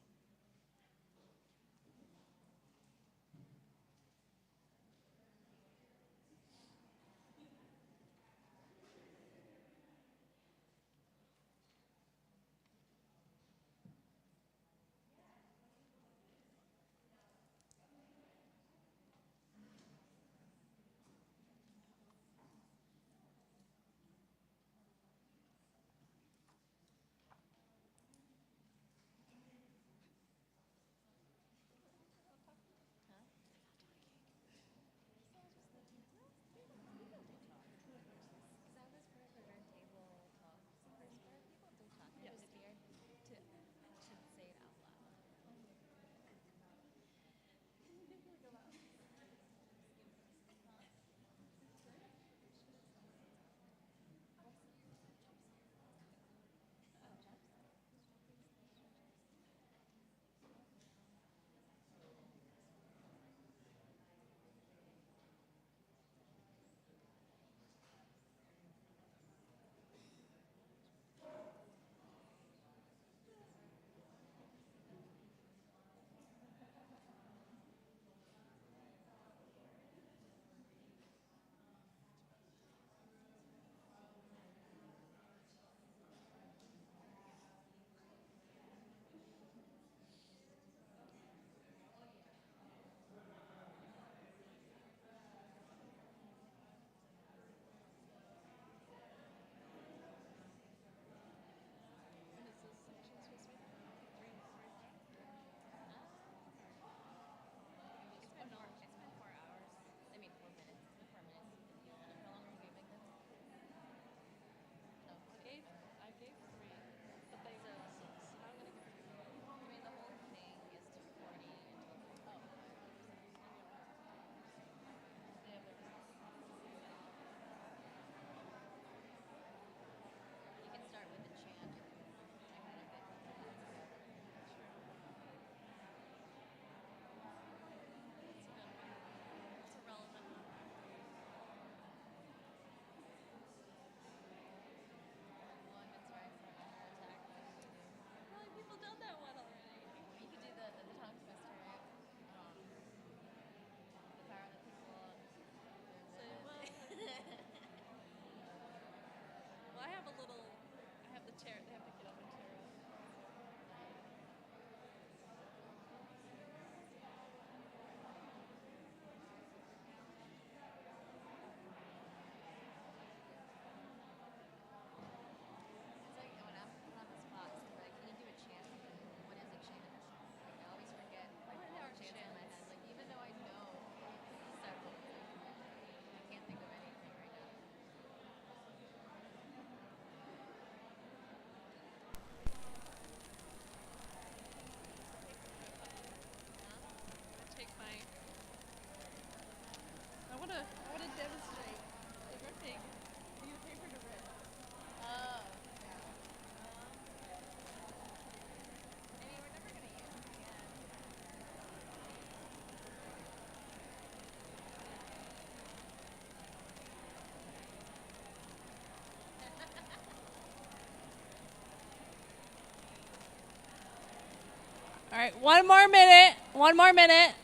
right, one more minute. One more minute.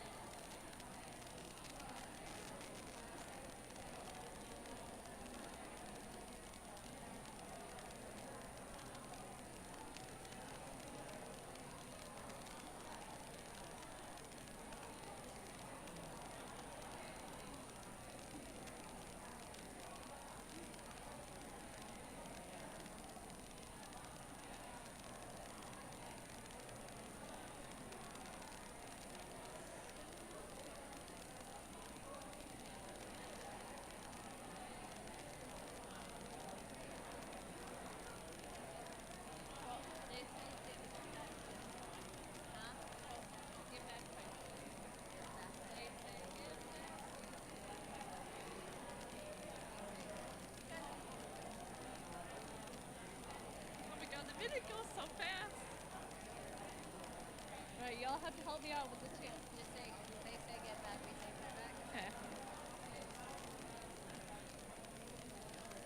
Y'all have to help me out with the chant. Just say get back, we say get back. Okay.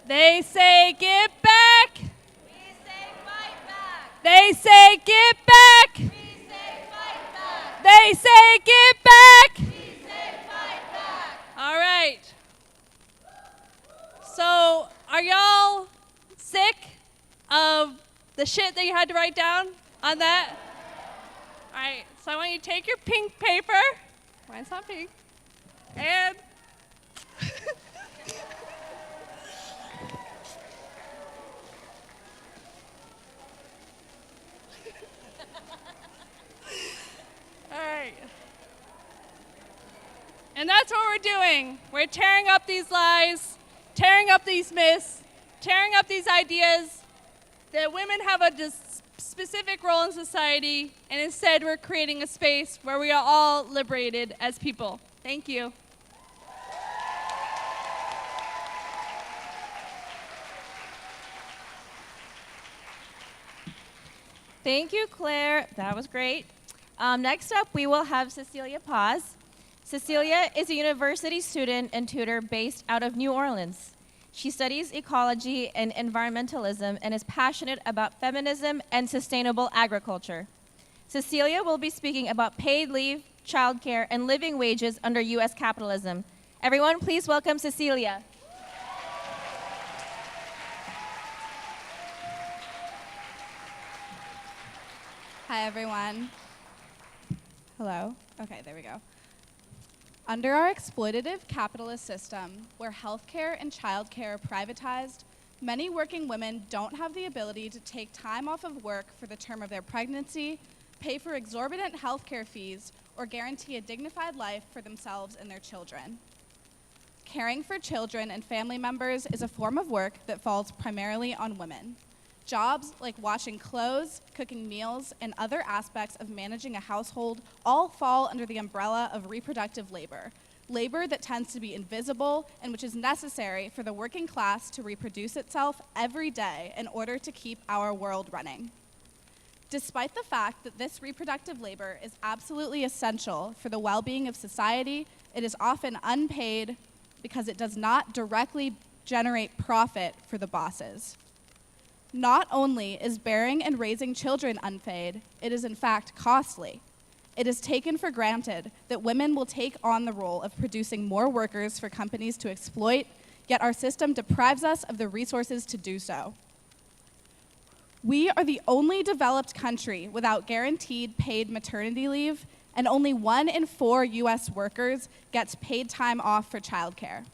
They say get back. We say fight back. They say get back. We say fight back. They say get back. We say fight back. All right. So, are y'all sick of the shit that you had to write down on that? All right, so I want you to take your pink paper, mine's not pink, and all right. And that's what we're doing. We're tearing up these lies, tearing up these myths, tearing up these ideas that women have a specific role in society, and instead we're creating a space where we are all liberated as people. Thank you. Thank you, Claire. That was great. Next up, we will have Cecilia Paz. Cecilia is a university student and tutor based out of New Orleans. She studies ecology and environmentalism and is passionate about feminism and sustainable agriculture. Cecilia will be speaking about paid leave, childcare, and living wages under U.S. capitalism. Everyone, please welcome Cecilia. Hi, everyone. Hello. Okay, there we go. Under our exploitative capitalist system, where healthcare and childcare are privatized, many working women don't have the ability to take time off of work for the term of their pregnancy, pay for exorbitant healthcare fees, or guarantee a dignified life for themselves and their children. Caring for children and family members is a form of work that falls primarily on women. Jobs like washing clothes, cooking meals, and other aspects of managing a household all fall under the umbrella of reproductive labor, labor that tends to be invisible and which is necessary for the working class to reproduce itself every day in order to keep our world running. Despite the fact that this reproductive labor is absolutely essential for the well-being of society, it is often unpaid because it does not directly generate profit for the bosses. Not only is bearing and raising children unpaid, it is in fact costly. It is taken for granted that women will take on the role of producing more workers for companies to exploit, yet our system deprives us of the resources to do so. We are the only developed country without guaranteed paid maternity leave, and only 1 in 4 US workers gets paid time off for childcare.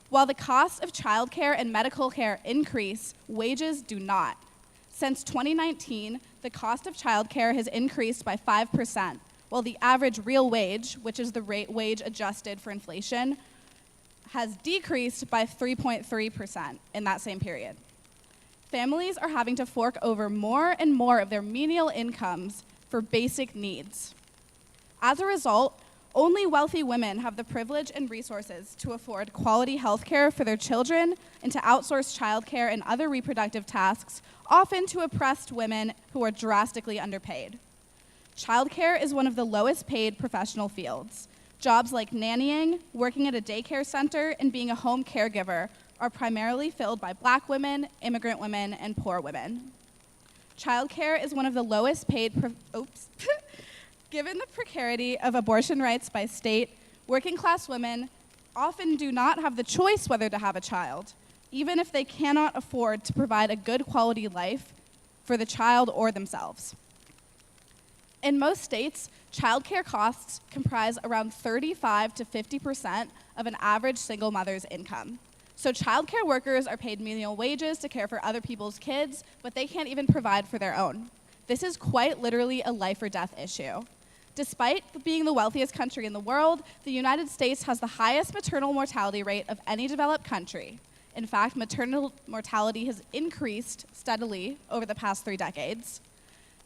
While the costs of childcare and medical care increase, wages do not. Since 2019, the cost of childcare has increased by 5%, while the average real wage, which is the wage adjusted for inflation, has decreased by 3.3% in that same period. Families are having to fork over more and more of their menial incomes for basic needs. As a result, only wealthy women have the privilege and resources to afford quality health care for their children and to outsource childcare and other reproductive tasks, often to oppressed women who are drastically underpaid. Childcare is one of the lowest paid professional fields. Jobs like nannying, working at a daycare center, and being a home caregiver are primarily filled by Black women, immigrant women, and poor women. Childcare is one of the lowest paid Given the precarity of abortion rights by state, working class women often do not have the choice whether to have a child, even if they cannot afford to provide a good quality life for the child or themselves. In most states, childcare costs comprise around 35 to 50% of an average single mother's income. So childcare workers are paid menial wages to care for other people's kids, but they can't even provide for their own. This is quite literally a life or death issue. Despite being the wealthiest country in the world, the United States has the highest maternal mortality rate of any developed country. In fact, maternal mortality has increased steadily over the past 3 decades.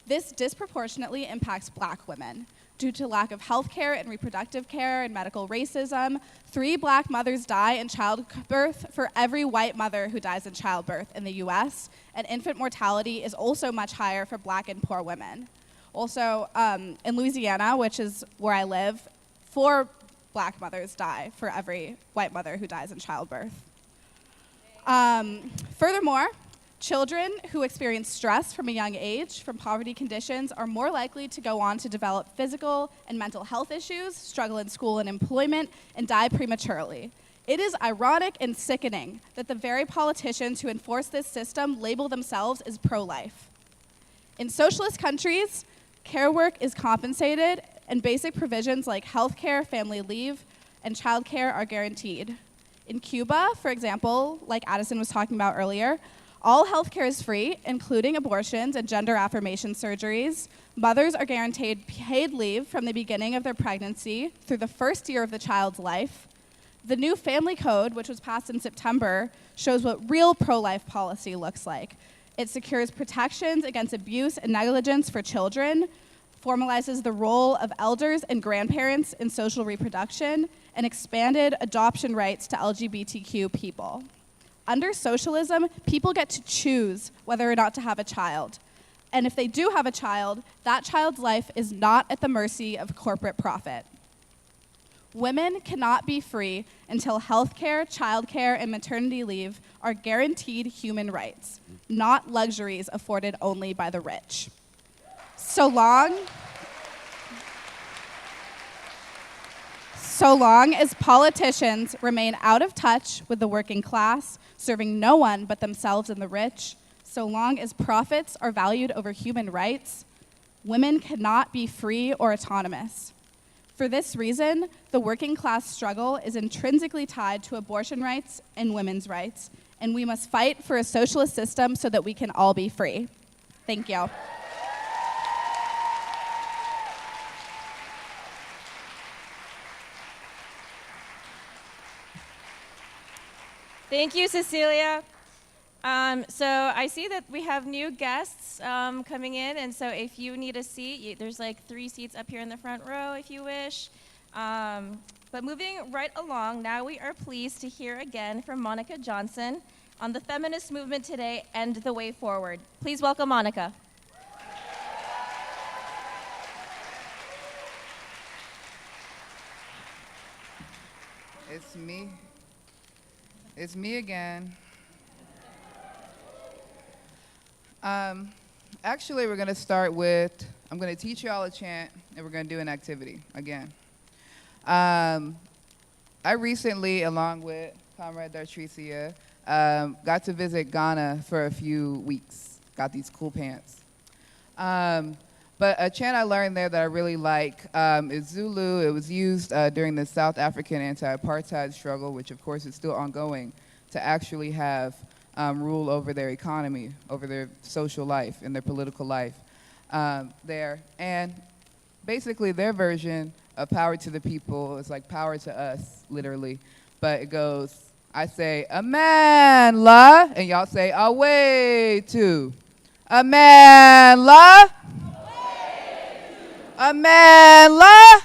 This disproportionately impacts Black women. Due to lack of health care and reproductive care and medical racism, 3 Black mothers die in childbirth for every white mother who dies in childbirth in the US, and infant mortality is also much higher for Black and poor women. Also, in Louisiana, which is where I live, 4 Black mothers die for every white mother who dies in childbirth. Furthermore, children who experience stress from a young age from poverty conditions are more likely to go on to develop physical and mental health issues, struggle in school and employment, and die prematurely. It is ironic and sickening that the very politicians who enforce this system label themselves as pro-life. In socialist countries, care work is compensated, and basic provisions like health care, family leave, and child care are guaranteed. In Cuba, for example, like Addison was talking about earlier, all health care is free, including abortions and gender affirmation surgeries. Mothers are guaranteed paid leave from the beginning of their pregnancy through the first year of the child's life. The new family code, which was passed in September, shows what real pro-life policy looks like. It secures protections against abuse and negligence for children, formalizes the role of elders and grandparents in social reproduction, and expanded adoption rights to LGBTQ people. Under socialism, people get to choose whether or not to have a child. And if they do have a child, that child's life is not at the mercy of corporate profit. Women cannot be free until healthcare, childcare, and maternity leave are guaranteed human rights, not luxuries afforded only by the rich. So long as politicians remain out of touch with the working class, serving no one but themselves and the rich, so long as profits are valued over human rights, women cannot be free or autonomous. For this reason, the working class struggle is intrinsically tied to abortion rights and women's rights, and we must fight for a socialist system so that we can all be free. Thank you. Thank you, Cecilia. So I see that we have new guests coming in, and so if you need a seat, there's like 3 seats up here in the front row if you wish. But moving right along, now we are pleased to hear again from Monica Johnson on the feminist movement today and the way forward. Please welcome Monica. It's me again. Actually, we're going to start with, I'm going to teach you all a chant, and we're going to do an activity again. I recently, along with Comrade Dartricia, got to visit Ghana for a few weeks. Got these cool pants. But a chant I learned there that I really like is Zulu. It was used during the South African anti-apartheid struggle, which of course is still ongoing, to actually have rule over their economy, over their social life and their political life there. And basically their version of power to the people is like power to us, literally. But it goes, I say, "Amen, la," and y'all say, "Away to." "Amen, la." "Amen, la."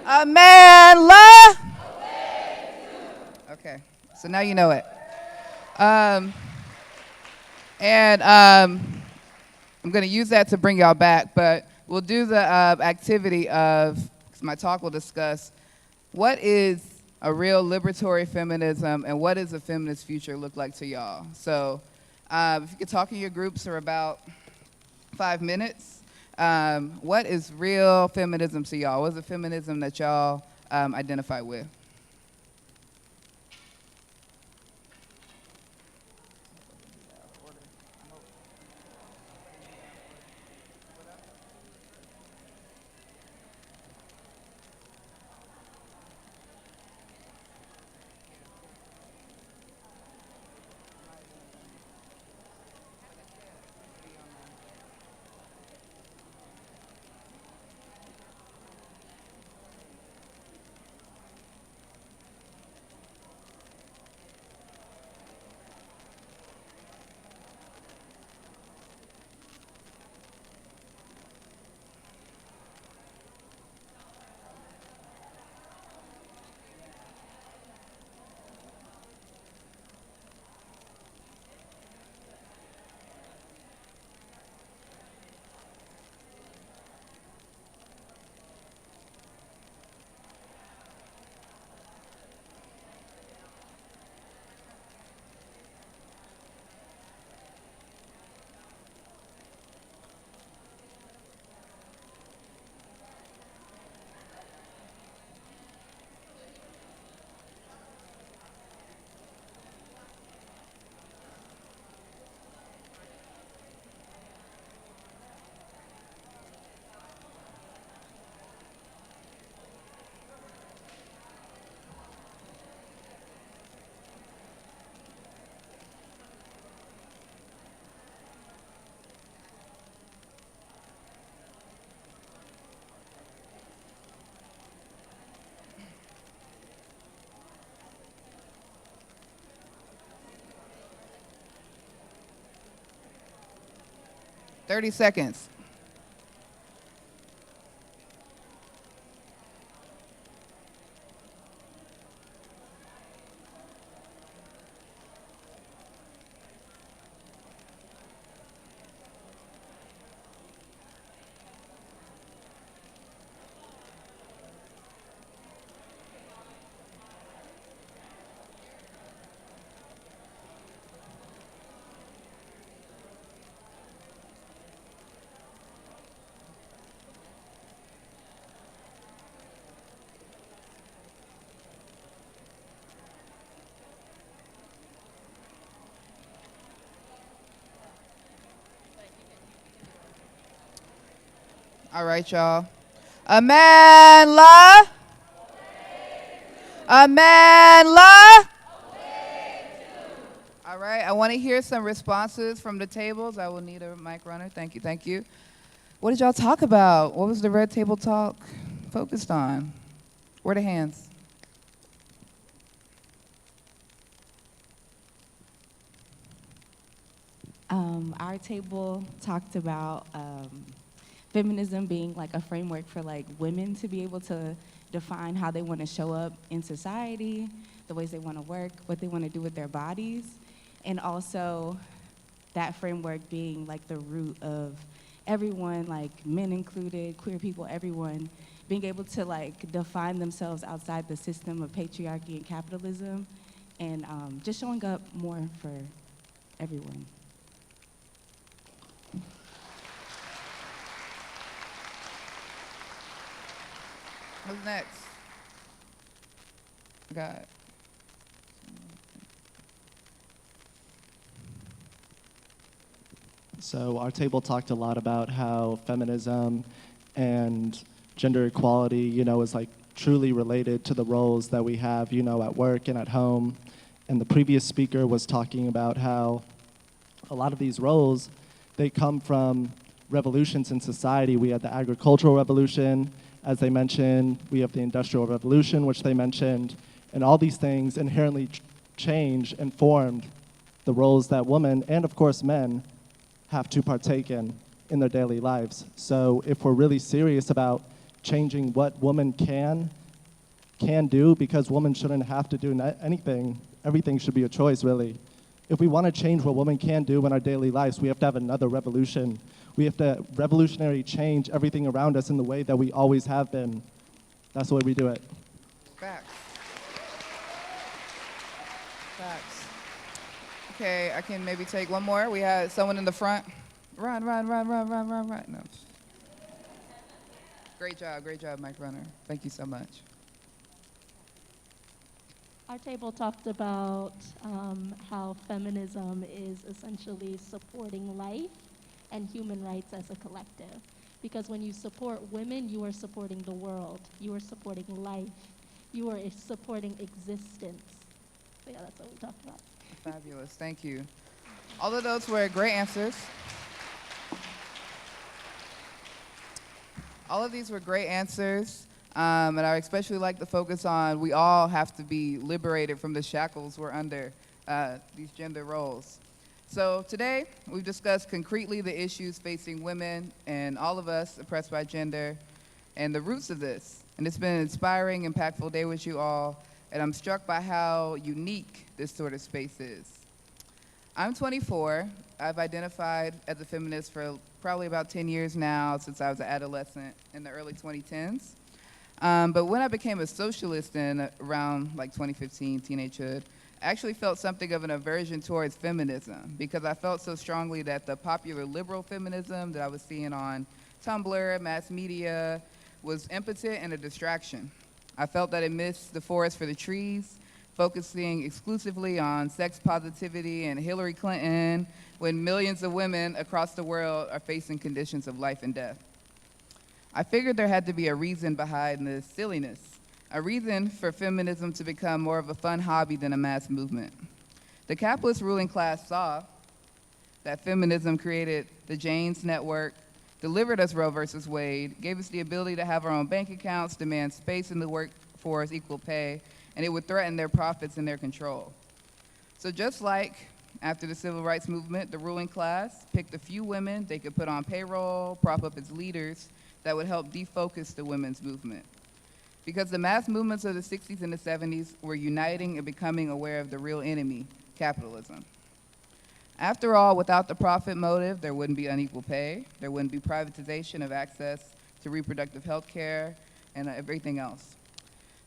"Amen, la." Okay, so now you know it. I'm going to use that to bring y'all back, but we'll do the activity of, because my talk will discuss what is a real liberatory feminism and what does a feminist future look like to y'all. So if you could talk in your groups for about 5 minutes, What is real feminism to y'all? What's the feminism that y'all identify with? Thirty seconds. All right, y'all. Amandla. Amandla. All right, I want to hear some responses from the tables. I will need a mic runner. Thank you, thank you. What did y'all talk about? What was the red table talk focused on? Where are the hands? Our table talked about feminism being like a framework for like women to be able to define how they want to show up in society, the ways they want to work, what they want to do with their bodies, and also that framework being like the root of everyone, like men included, queer people, everyone, being able to like define themselves outside the system of patriarchy and capitalism, and just showing up more for everyone. Who's next? Got it. So our table talked a lot about how feminism and gender equality, is like truly related to the roles that we have, at work and at home. And the previous speaker was talking about how a lot of these roles, they come from revolutions in society. We had the agricultural revolution, as they mentioned. We have the industrial revolution, which they mentioned. And all these things inherently changed and formed the roles that women, and of course men, have to partake in their daily lives. So if we're really serious about changing what women can do, because women shouldn't have to do anything, everything should be a choice, really. If we want to change what women can do in our daily lives, we have to have another revolution. We have to revolutionary change everything around us in the way that we always have been. That's the way we do it. Facts. Facts. Okay, I can maybe take one more. We had someone in the front. Run. No. Great job, Mike Runner. Thank you so much. Our table talked about how feminism is essentially supporting life and human rights as a collective. Because when you support women, you are supporting the world. You are supporting life. You are supporting existence. So yeah, that's what we talked about. Fabulous, thank you. All of those were great answers. All of these were great answers, and I especially like the focus on we all have to be liberated from the shackles we're under, these gender roles. So today, we've discussed concretely the issues facing women and all of us oppressed by gender and the roots of this. And it's been an inspiring, impactful day with you all, and I'm struck by how unique this sort of space is. I'm 24. I've identified as a feminist for probably about 10 years now, since I was an adolescent in the early 2010s. But when I became a socialist in around like 2015, teenagehood, I actually felt something of an aversion towards feminism because I felt so strongly that the popular liberal feminism that I was seeing on Tumblr, mass media, was impotent and a distraction. I felt that it missed the forest for the trees, focusing exclusively on sex positivity and Hillary Clinton when millions of women across the world are facing conditions of life and death. I figured there had to be a reason behind this silliness, a reason for feminism to become more of a fun hobby than a mass movement. The capitalist ruling class saw that feminism created the Jane's Network, delivered us Roe versus Wade, gave us the ability to have our own bank accounts, demand space in the workforce, equal pay, and it would threaten their profits and their control. So just like after the civil rights movement, the ruling class picked a few women they could put on payroll, prop up as leaders that would help defocus the women's movement. Because the mass movements of the 60s and the 70s were uniting and becoming aware of the real enemy, capitalism. After all, without the profit motive, there wouldn't be unequal pay, there wouldn't be privatization of access to reproductive health care and everything else.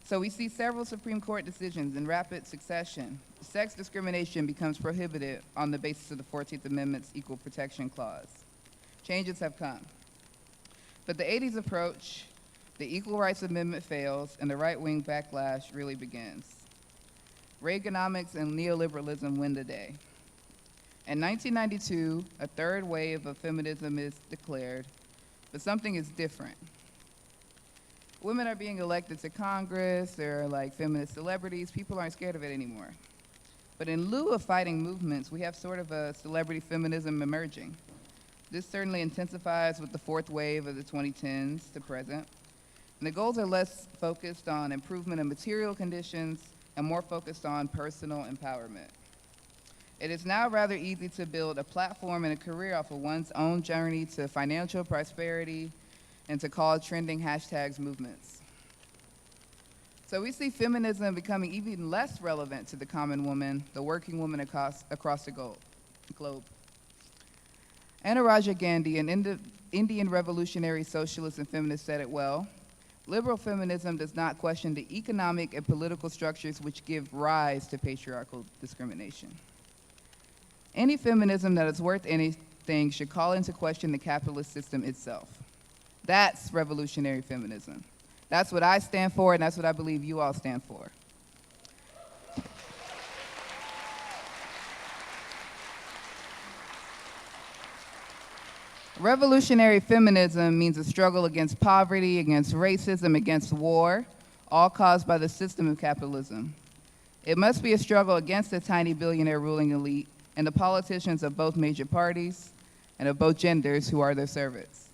So we see several Supreme Court decisions in rapid succession. Sex discrimination becomes prohibited on the basis of the 14th Amendment's Equal Protection Clause. Changes have come. But the 80s approach, the Equal Rights Amendment fails, and the right-wing backlash really begins. Reaganomics and neoliberalism win the day. In 1992, a third wave of feminism is declared, but something is different. Women are being elected to Congress, there are like feminist celebrities, people aren't scared of it anymore. But in lieu of fighting movements, we have sort of a celebrity feminism emerging. This certainly intensifies with the fourth wave of the 2010s to present. And the goals are less focused on improvement of material conditions and more focused on personal empowerment. It is now rather easy to build a platform and a career off of one's own journey to financial prosperity and to call trending hashtags movements. So we see feminism becoming even less relevant to the common woman, the working woman across the globe. Anaraja Gandhi, an Indian revolutionary socialist and feminist, said it well. Liberal feminism does not question the economic and political structures which give rise to patriarchal discrimination. Any feminism that is worth anything should call into question the capitalist system itself. That's revolutionary feminism. That's what I stand for, and that's what I believe you all stand for. Revolutionary feminism means a struggle against poverty, against racism, against war, all caused by the system of capitalism. It must be a struggle against the tiny billionaire ruling elite and the politicians of both major parties and of both genders who are their servants.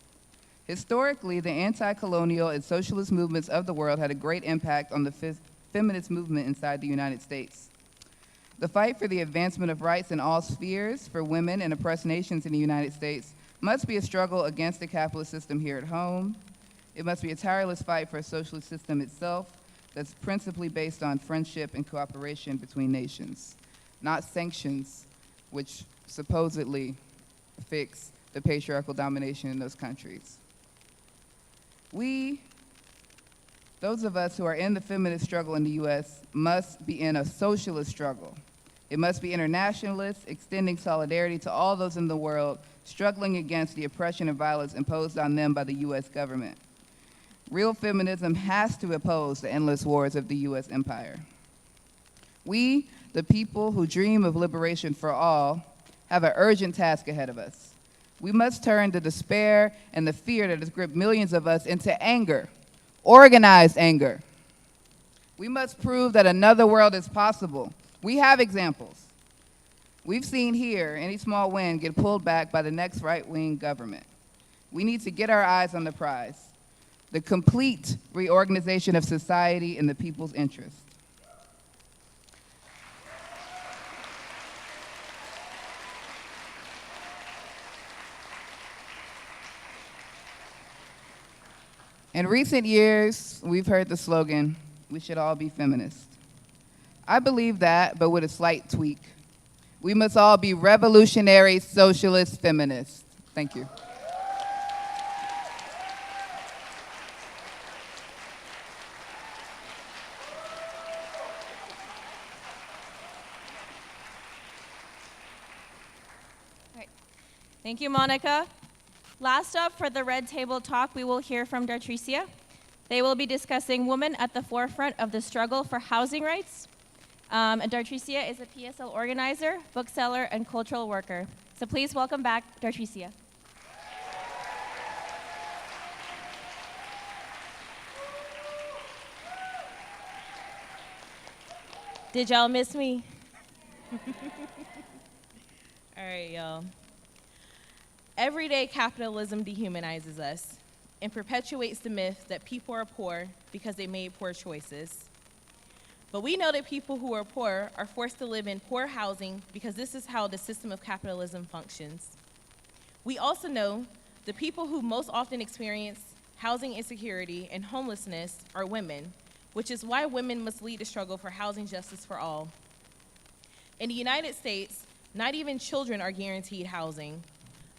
Historically, the anti-colonial and socialist movements of the world had a great impact on the feminist movement inside the United States. The fight for the advancement of rights in all spheres for women and oppressed nations in the United States must be a struggle against the capitalist system here at home. It must be a tireless fight for a socialist system itself that's principally based on friendship and cooperation between nations, not sanctions, which supposedly fix the patriarchal domination in those countries. We, those of us who are in the feminist struggle in the US, must be in a socialist struggle. It must be internationalist, extending solidarity to all those in the world struggling against the oppression and violence imposed on them by the US government. Real feminism has to oppose the endless wars of the US empire. We, the people who dream of liberation for all, have an urgent task ahead of us. We must turn the despair and the fear that has gripped millions of us into anger, organized anger. We must prove that another world is possible. We have examples. We've seen here any small win get pulled back by the next right-wing government. We need to get our eyes on the prize, the complete reorganization of society in the people's interest. In recent years, we've heard the slogan, "We should all be feminists." I believe that, but with a slight tweak. We must all be revolutionary socialist feminists. Thank you. Thank you, Monica. Last up for the Red Table Talk, we will hear from Dartricia. They will be discussing women at the forefront of the struggle for housing rights. And Dartricia is a PSL organizer, bookseller, and cultural worker. So please welcome back Dartricia. Did y'all miss me? All right, y'all. Everyday capitalism dehumanizes us and perpetuates the myth that people are poor because they made poor choices. But we know that people who are poor are forced to live in poor housing because this is how the system of capitalism functions. We also know the people who most often experience housing insecurity and homelessness are women, which is why women must lead the struggle for housing justice for all. In the United States, not even children are guaranteed housing.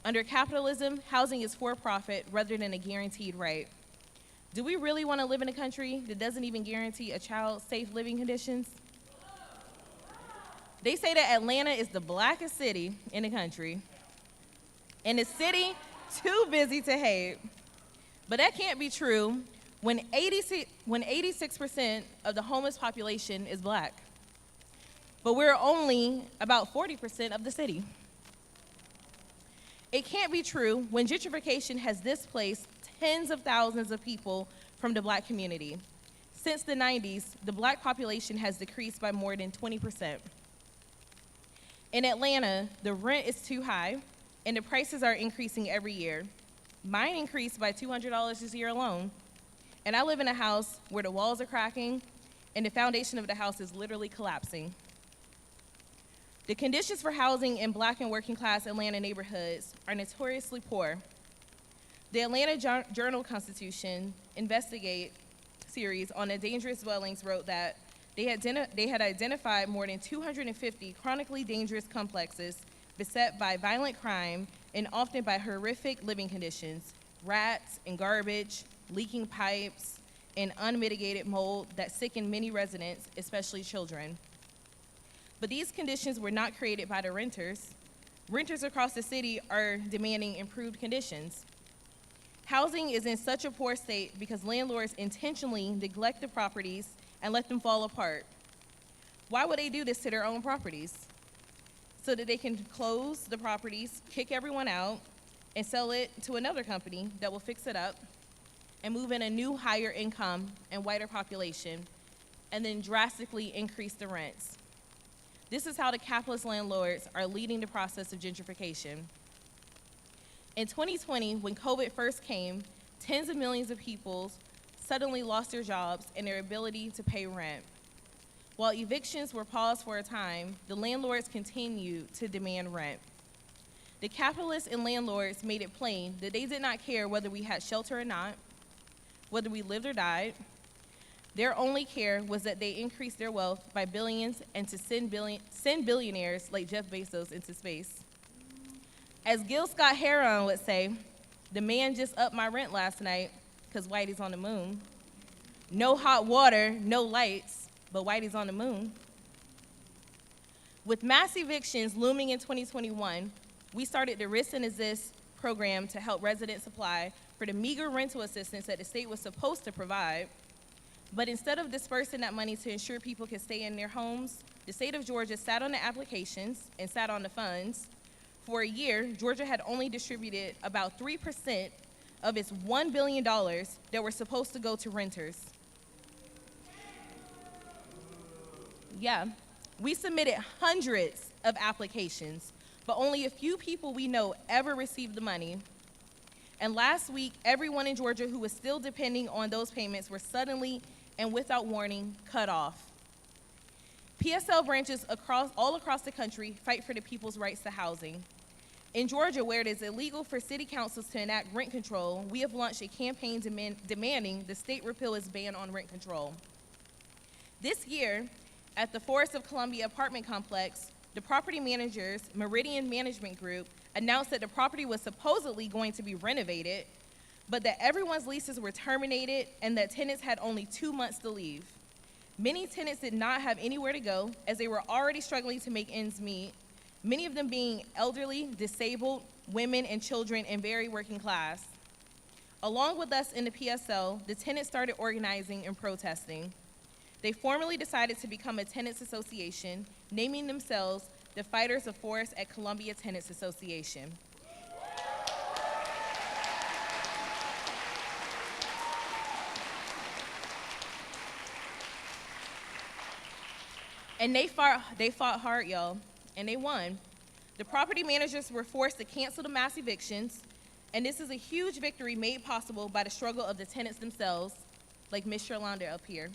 Under capitalism, housing is for profit rather than a guaranteed right. Do we really want to live in a country that doesn't even guarantee a child safe living conditions? They say that Atlanta is the blackest city in the country, and a city too busy to hate. But that can't be true when 86% of the homeless population is black. But we're only about 40% of the city. It can't be true when gentrification has displaced tens of thousands of people from the black community. Since the 90s, the black population has decreased by more than 20%. In Atlanta, the rent is too high, and the prices are increasing every year. Mine increased by $200 this year alone, and I live in a house where the walls are cracking, and the foundation of the house is literally collapsing. The conditions for housing in black and working class Atlanta neighborhoods are notoriously poor. The Atlanta Journal-Constitution Investigate series on the dangerous dwellings wrote that they had identified more than 250 chronically dangerous complexes beset by violent crime and often by horrific living conditions, rats and garbage, leaking pipes, and unmitigated mold that sicken many residents, especially children. But these conditions were not created by the renters. Renters across the city are demanding improved conditions. Housing is in such a poor state because landlords intentionally neglect the properties and let them fall apart. Why would they do this to their own properties? So that they can close the properties, kick everyone out, and sell it to another company that will fix it up and move in a new higher income and whiter population, and then drastically increase the rents. This is how the capitalist landlords are leading the process of gentrification. In 2020, when COVID first came, tens of millions of people suddenly lost their jobs and their ability to pay rent. While evictions were paused for a time, the landlords continued to demand rent. The capitalists and landlords made it plain that they did not care whether we had shelter or not, whether we lived or died. Their only care was that they increased their wealth by billions and to send billionaires like Jeff Bezos into space. As Gil Scott-Heron would say, the man just upped my rent last night because Whitey's on the moon. No hot water, no lights, but Whitey's on the moon. With mass evictions looming in 2021, we started the Risk and Assist program to help residents apply for the meager rental assistance that the state was supposed to provide. But instead of dispersing that money to ensure people could stay in their homes, the state of Georgia sat on the applications and sat on the funds. For a year, Georgia had only distributed about 3% of its $1 billion that were supposed to go to renters. Yeah, we submitted hundreds of applications, but only a few people we know ever received the money. And last week, everyone in Georgia who was still depending on those payments were suddenly and without warning cut off. PSL branches all across the country fight for the people's rights to housing. In Georgia, where it is illegal for city councils to enact rent control, we have launched a campaign demanding the state repeal its ban on rent control. This year, at the Forest of Columbia apartment complex, the property managers, Meridian Management Group, announced that the property was supposedly going to be renovated, but that everyone's leases were terminated and that tenants had only 2 months to leave. Many tenants did not have anywhere to go as they were already struggling to make ends meet, many of them being elderly, disabled, women, and children, and very working class. Along with us in the PSL, the tenants started organizing and protesting. They formally decided to become a tenants association, naming themselves the Fighters of Forest at Columbia Tenants Association. And they fought hard, y'all, and they won. The property managers were forced to cancel the mass evictions, and this is a huge victory made possible by the struggle of the tenants themselves, like Ms. Sherlonda up here.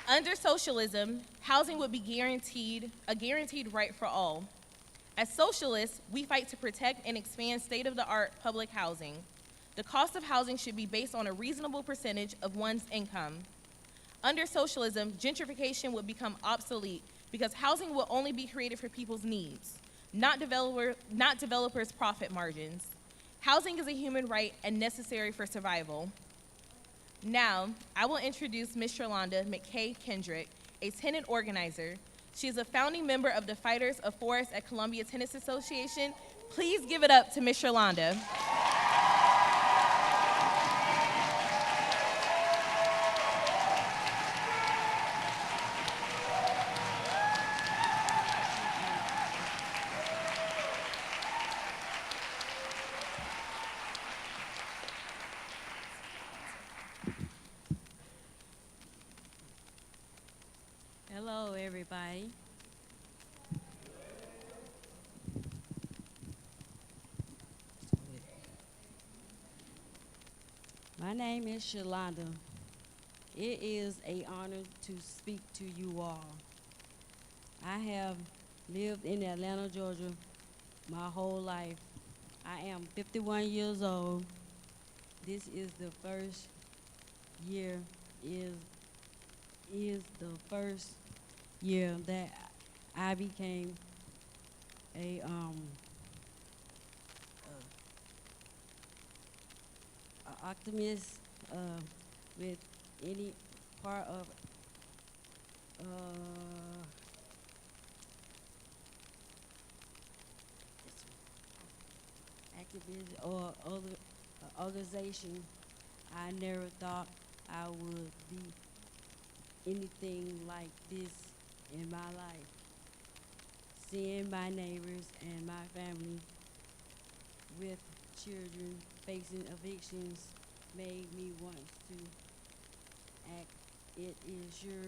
Under socialism, housing would be a guaranteed right for all. As socialists, we fight to protect and expand state-of-the-art public housing. The cost of housing should be based on a reasonable percentage of one's income. Under socialism, gentrification would become obsolete because housing will only be created for people's needs, not developers' profit margins. Housing is a human right and necessary for survival. Now, I will introduce Ms. Sherlonda McKay Kendrick, a tenant organizer. She is a founding member of the Fighters of Forest at Columbia Tenants Association. Please give it up to Ms. Sherlonda. Hello, everybody. My name is Shalonda. It is an honor to speak to you all. I have lived in Atlanta, Georgia my whole life. I am 51 years old. This is the first year that I became a optimist with any part of activism or other organization. I never thought I would be anything like this in my life. Seeing my neighbors and my family with children facing evictions made me want to act. It is your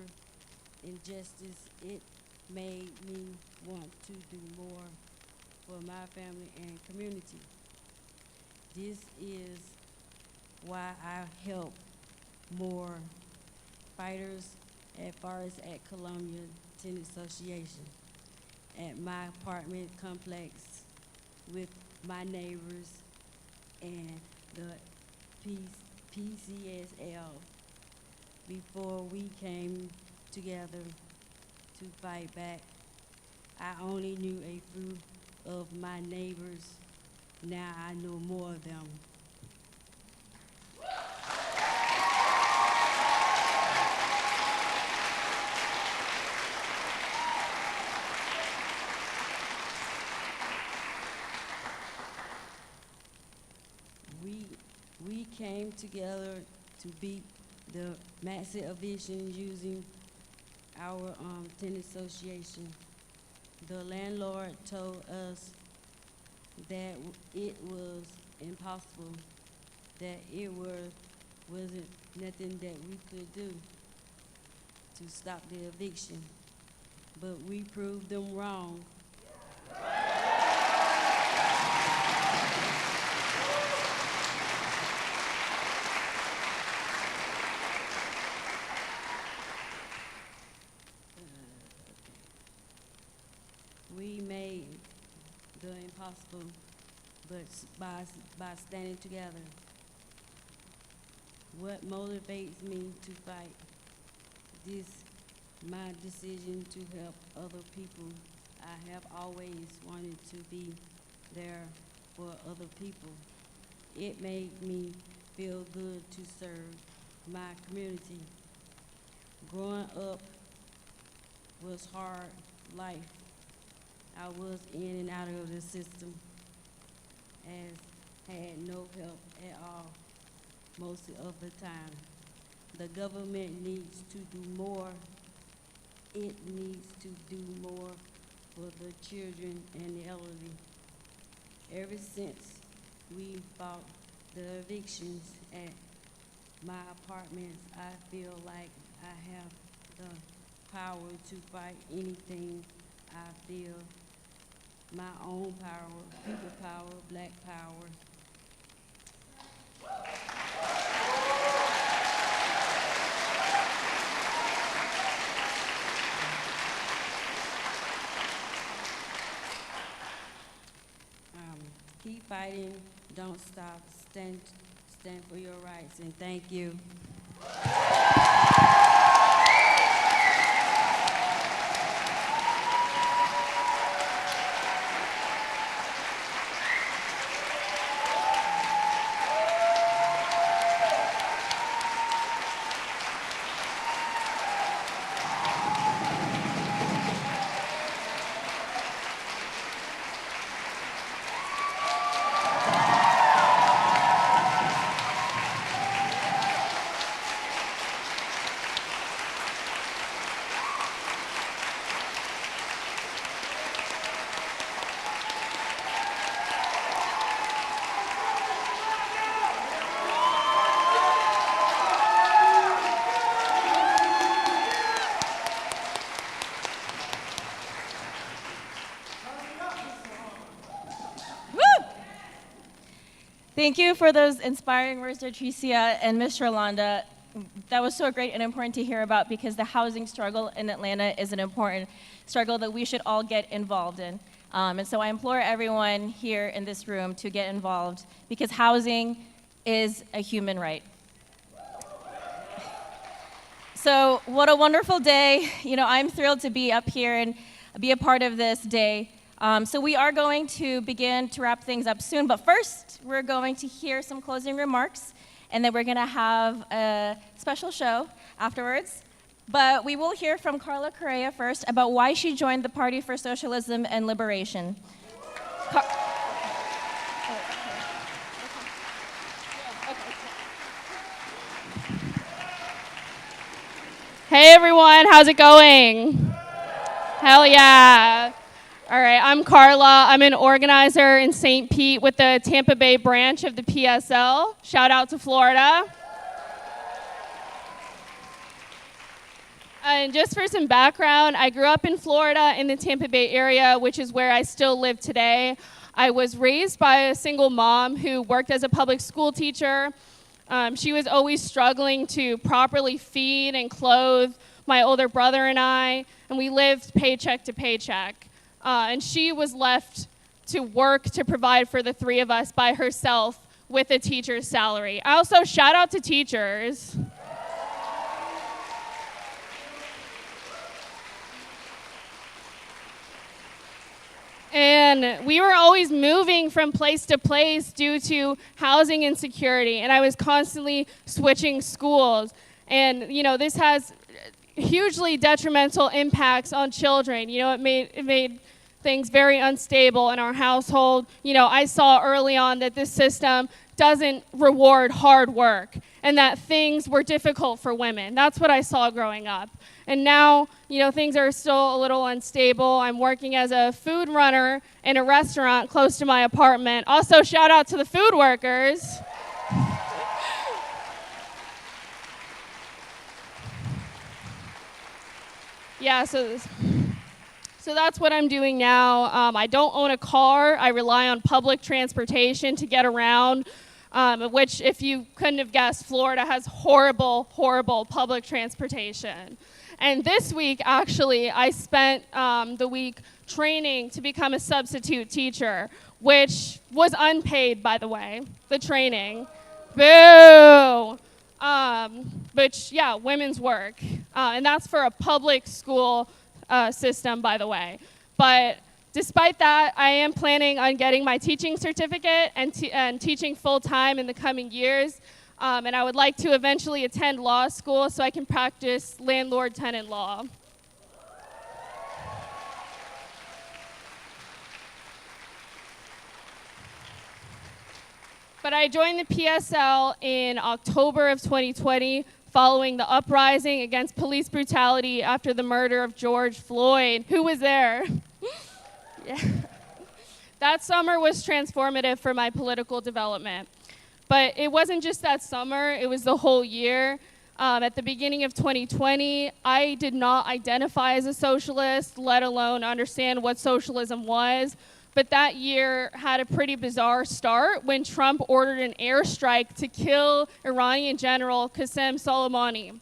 injustice. It made me want to do more for my family and community. This is why I help more fighters at Forest at Columbia Tenant Association at my apartment complex with my neighbors and the PCSL before we came together to fight back. I only knew a few of my neighbors. Now I know more of them. came together to beat the massive eviction using our tenant association. The landlord told us that it was impossible, that it wasn't nothing that we could do to stop the eviction, but we proved them wrong. We made the impossible, but by standing together. What motivates me to fight? My decision to help other people. I have always wanted to be there for other people. It made me feel good to serve my community. Growing up was hard life. I was in and out of the system, as had no help at all most of the time. The government needs to do more. It needs to do more for the children and the elderly. Ever since we fought the evictions at my apartments, I feel like I have the power to fight anything I feel. My own power, people power, black power. Keep fighting, don't stop, stand for your rights, and thank you. Thank you for those inspiring words, Tricia and Ms. Rolanda. That was so great and important to hear about, because the housing struggle in Atlanta is an important struggle that we should all get involved in. And so I implore everyone here in this room to get involved, because housing is a human right. So what a wonderful day. You know, I'm thrilled to be up here and be a part of this day. So we are going to begin to wrap things up soon, but first we're going to hear some closing remarks, and then we're going to have a special show afterwards. But we will hear from Carla Correa first about why she joined the Party for Socialism and Liberation. Hey everyone, how's it going? Hell yeah. All right, I'm Carla. I'm an organizer in St. Pete with the Tampa Bay branch of the PSL. Shout out to Florida. And just for some background, I grew up in Florida in the Tampa Bay area, which is where I still live today. I was raised by a single mom who worked as a public school teacher. She was always struggling to properly feed and clothe my older brother and I, and we lived paycheck to paycheck. And she was left to work to provide for the three of us by herself with a teacher's salary. I also shout out to teachers. And we were always moving from place to place due to housing insecurity, and I was constantly switching schools. And, you know, this has hugely detrimental impacts on children. You know, it made things very unstable in our household. You know, I saw early on that this system doesn't reward hard work and that things were difficult for women. That's what I saw growing up. And now, you know, things are still a little unstable. I'm working as a food runner in a restaurant close to my apartment. Also, shout out to the food workers. Yeah, so that's what I'm doing now. I don't own a car. I rely on public transportation to get around, which, if you couldn't have guessed, Florida has horrible, horrible public transportation. And this week, actually, I spent the week training to become a substitute teacher, which was unpaid, by the way, the training. Boo! Which, yeah, women's work. And that's for a public school system, by the way. But despite that, I am planning on getting my teaching certificate and teaching full-time in the coming years. And I would like to eventually attend law school so I can practice landlord-tenant law. But I joined the PSL in October of 2020 following the uprising against police brutality after the murder of George Floyd. Who was there? Yeah. That summer was transformative for my political development. But it wasn't just that summer, it was the whole year. At the beginning of 2020, I did not identify as a socialist, let alone understand what socialism was. But that year had a pretty bizarre start when Trump ordered an airstrike to kill Iranian General Qasem Soleimani.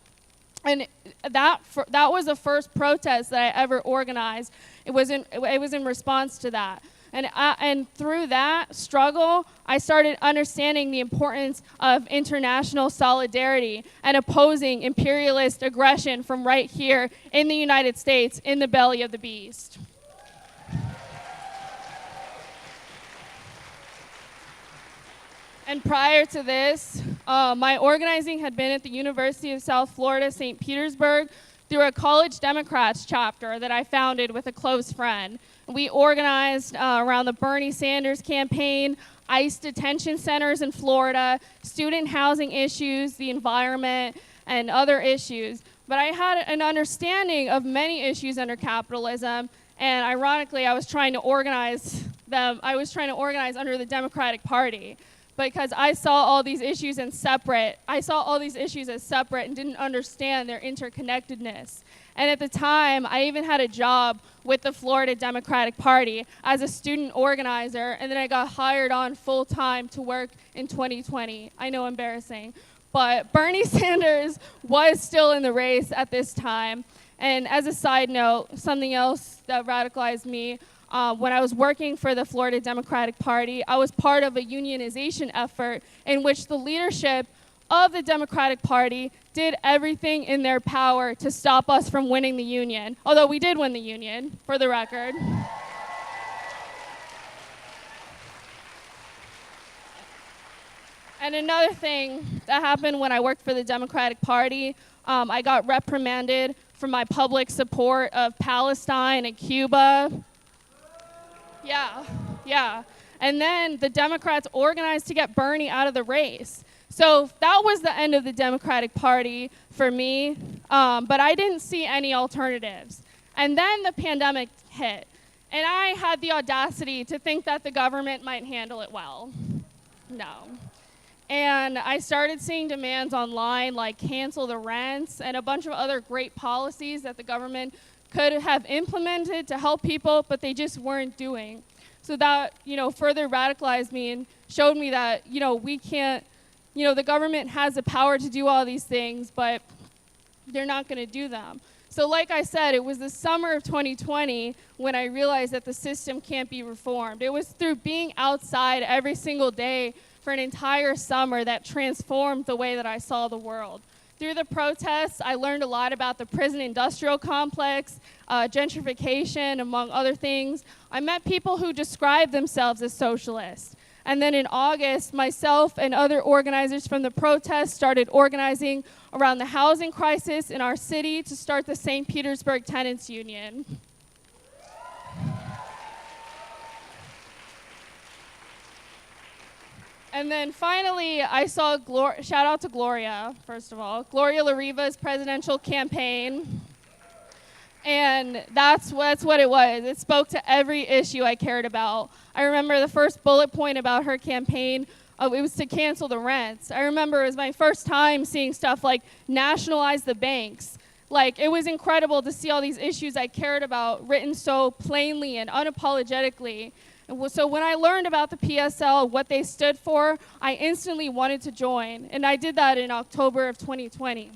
And that was the first protest that I ever organized. It was in response to that. And through that struggle, I started understanding the importance of international solidarity and opposing imperialist aggression from right here in the United States, in the belly of the beast. And prior to this, my organizing had been at the University of South Florida, St. Petersburg, through a College Democrats chapter that I founded with a close friend. We organized around the Bernie Sanders campaign, ICE detention centers in Florida, student housing issues, the environment, and other issues. But I had an understanding of many issues under capitalism, and ironically, I was trying to organize under the Democratic Party, because I saw all these issues as separate and didn't understand their interconnectedness. And at the time, I even had a job with the Florida Democratic Party as a student organizer, and then I got hired on full-time to work in 2020. I know, embarrassing. But Bernie Sanders was still in the race at this time. And as a side note, something else that radicalized me, when I was working for the Florida Democratic Party, I was part of a unionization effort in which the leadership of the Democratic Party did everything in their power to stop us from winning the union. Although we did win the union, for the record. And another thing that happened when I worked for the Democratic Party, I got reprimanded for my public support of Palestine and Cuba. Yeah. And then the Democrats organized to get Bernie out of the race. So that was the end of the Democratic Party for me, but I didn't see any alternatives. And then the pandemic hit, and I had the audacity to think that the government might handle it well. No. And I started seeing demands online like cancel the rents and a bunch of other great policies that the government could have implemented to help people, but they just weren't doing. So that, further radicalized me and showed me that, we can't, the government has the power to do all these things, but they're not going to do them. So like I said, it was the summer of 2020 when I realized that the system can't be reformed. It was through being outside every single day for an entire summer that transformed the way that I saw the world. Through the protests, I learned a lot about the prison industrial complex, gentrification, among other things. I met people who described themselves as socialists. And then in August, myself and other organizers from the protests started organizing around the housing crisis in our city to start the St. Petersburg Tenants Union. And then finally, I saw, shout out to Gloria, first of all, Gloria La Riva's presidential campaign. And that's what it was. It spoke to every issue I cared about. I remember the first bullet point about her campaign, it was to cancel the rents. I remember it was my first time seeing stuff like nationalize the banks. Like, it was incredible to see all these issues I cared about written so plainly and unapologetically. And so when I learned about the PSL, what they stood for, I instantly wanted to join. And I did that in October of 2020.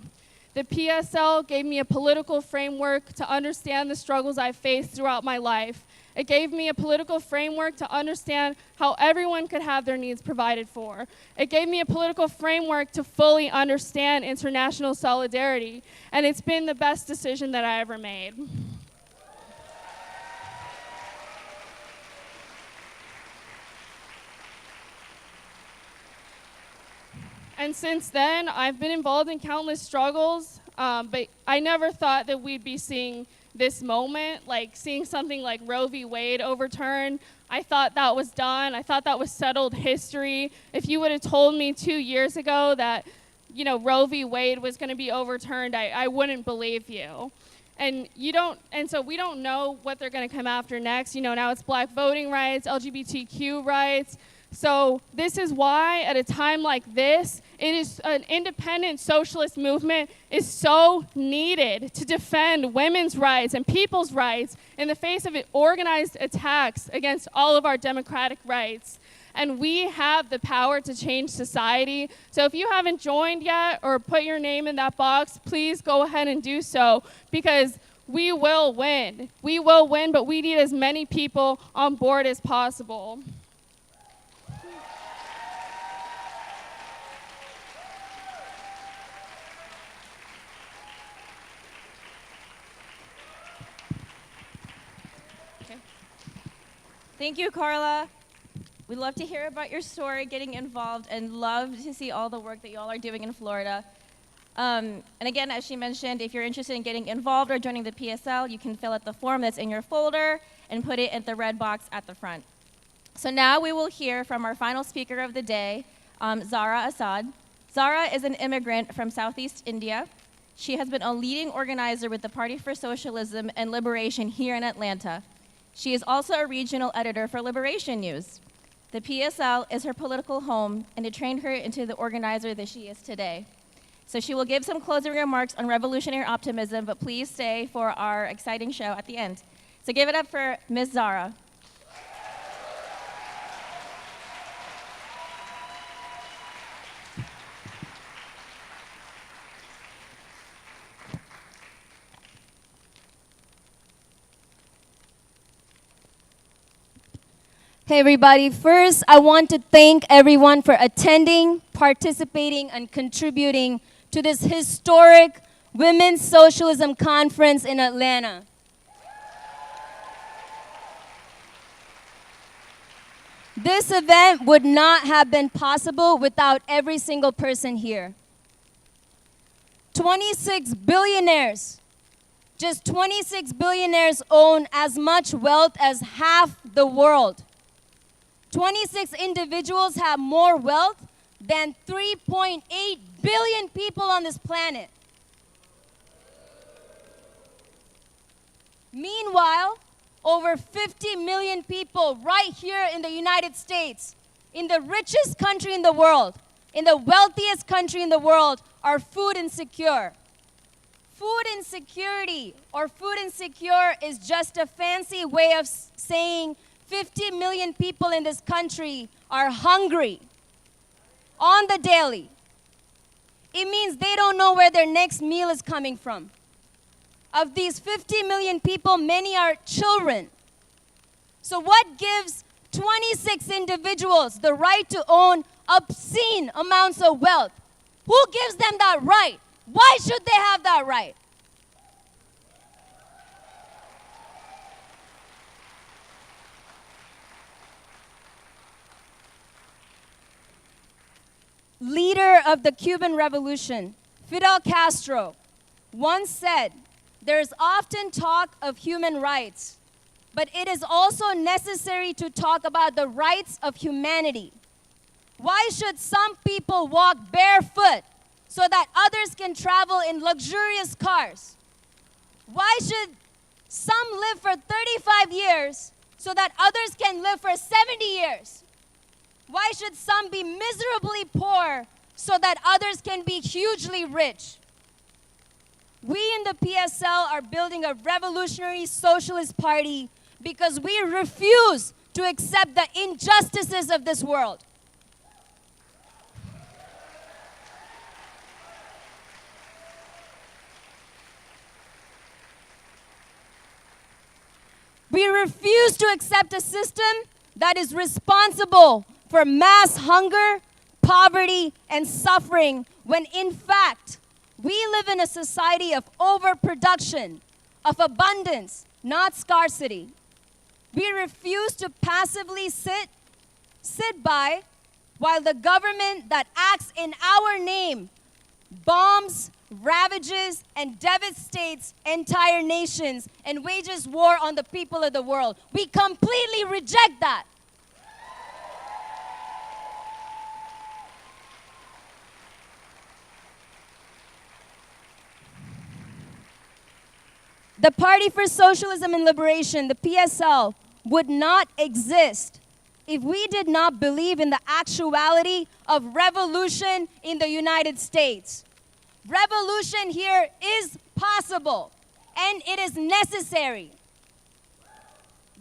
The PSL gave me a political framework to understand the struggles I faced throughout my life. It gave me a political framework to understand how everyone could have their needs provided for. It gave me a political framework to fully understand international solidarity. And it's been the best decision that I ever made. And since then, I've been involved in countless struggles, but I never thought that we'd be seeing this moment, like seeing something like Roe v. Wade overturned. I thought that was done. I thought that was settled history. If you would have told me 2 years ago that, Roe v. Wade was going to be overturned, I wouldn't believe you. And so we don't know what they're going to come after next. Now it's black voting rights, LGBTQ rights. So this is why, at a time like this, it is an independent socialist movement is so needed to defend women's rights and people's rights in the face of organized attacks against all of our democratic rights. And we have the power to change society. So if you haven't joined yet or put your name in that box, please go ahead and do so, because we will win. We will win, but we need as many people on board as possible. Thank you, Carla. We'd love to hear about your story, getting involved, and love to see all the work that y'all are doing in Florida. And again, as she mentioned, if you're interested in getting involved or joining the PSL, you can fill out the form that's in your folder and put it in the red box at the front. So now we will hear from our final speaker of the day, Zara Assad. Zara is an immigrant from Southeast India. She has been a leading organizer with the Party for Socialism and Liberation here in Atlanta. She is also a regional editor for Liberation News. The PSL is her political home, and it trained her into the organizer that she is today. So she will give some closing remarks on revolutionary optimism, but please stay for our exciting show at the end. So give it up for Ms. Zara. Hey everybody, first I want to thank everyone for attending, participating, and contributing to this historic Women's Socialism Conference in Atlanta. This event would not have been possible without every single person here. 26 billionaires, just 26 billionaires own as much wealth as half the world. 26 individuals have more wealth than 3.8 billion people on this planet. Meanwhile, over 50 million people right here in the United States, in the richest country in the world, in the wealthiest country in the world, are food insecure. Food insecurity or food insecure is just a fancy way of saying 50 million people in this country are hungry on the daily. It means they don't know where their next meal is coming from. Of these 50 million people, many are children. So what gives 26 individuals the right to own obscene amounts of wealth? Who gives them that right? Why should they have that right? Leader of the Cuban Revolution, Fidel Castro, once said, "There's often talk of human rights, but it is also necessary to talk about the rights of humanity." Why should some people walk barefoot so that others can travel in luxurious cars? Why should some live for 35 years so that others can live for 70 years? Why should some be miserably poor so that others can be hugely rich? We in the PSL are building a revolutionary socialist party because we refuse to accept the injustices of this world. We refuse to accept a system that is responsible for mass hunger, poverty, and suffering when in fact we live in a society of overproduction, of abundance, not scarcity. We refuse to passively sit by while the government that acts in our name bombs, ravages, and devastates entire nations and wages war on the people of the world. We completely reject that. The Party for Socialism and Liberation, the PSL, would not exist if we did not believe in the actuality of revolution in the United States. Revolution here is possible, and it is necessary.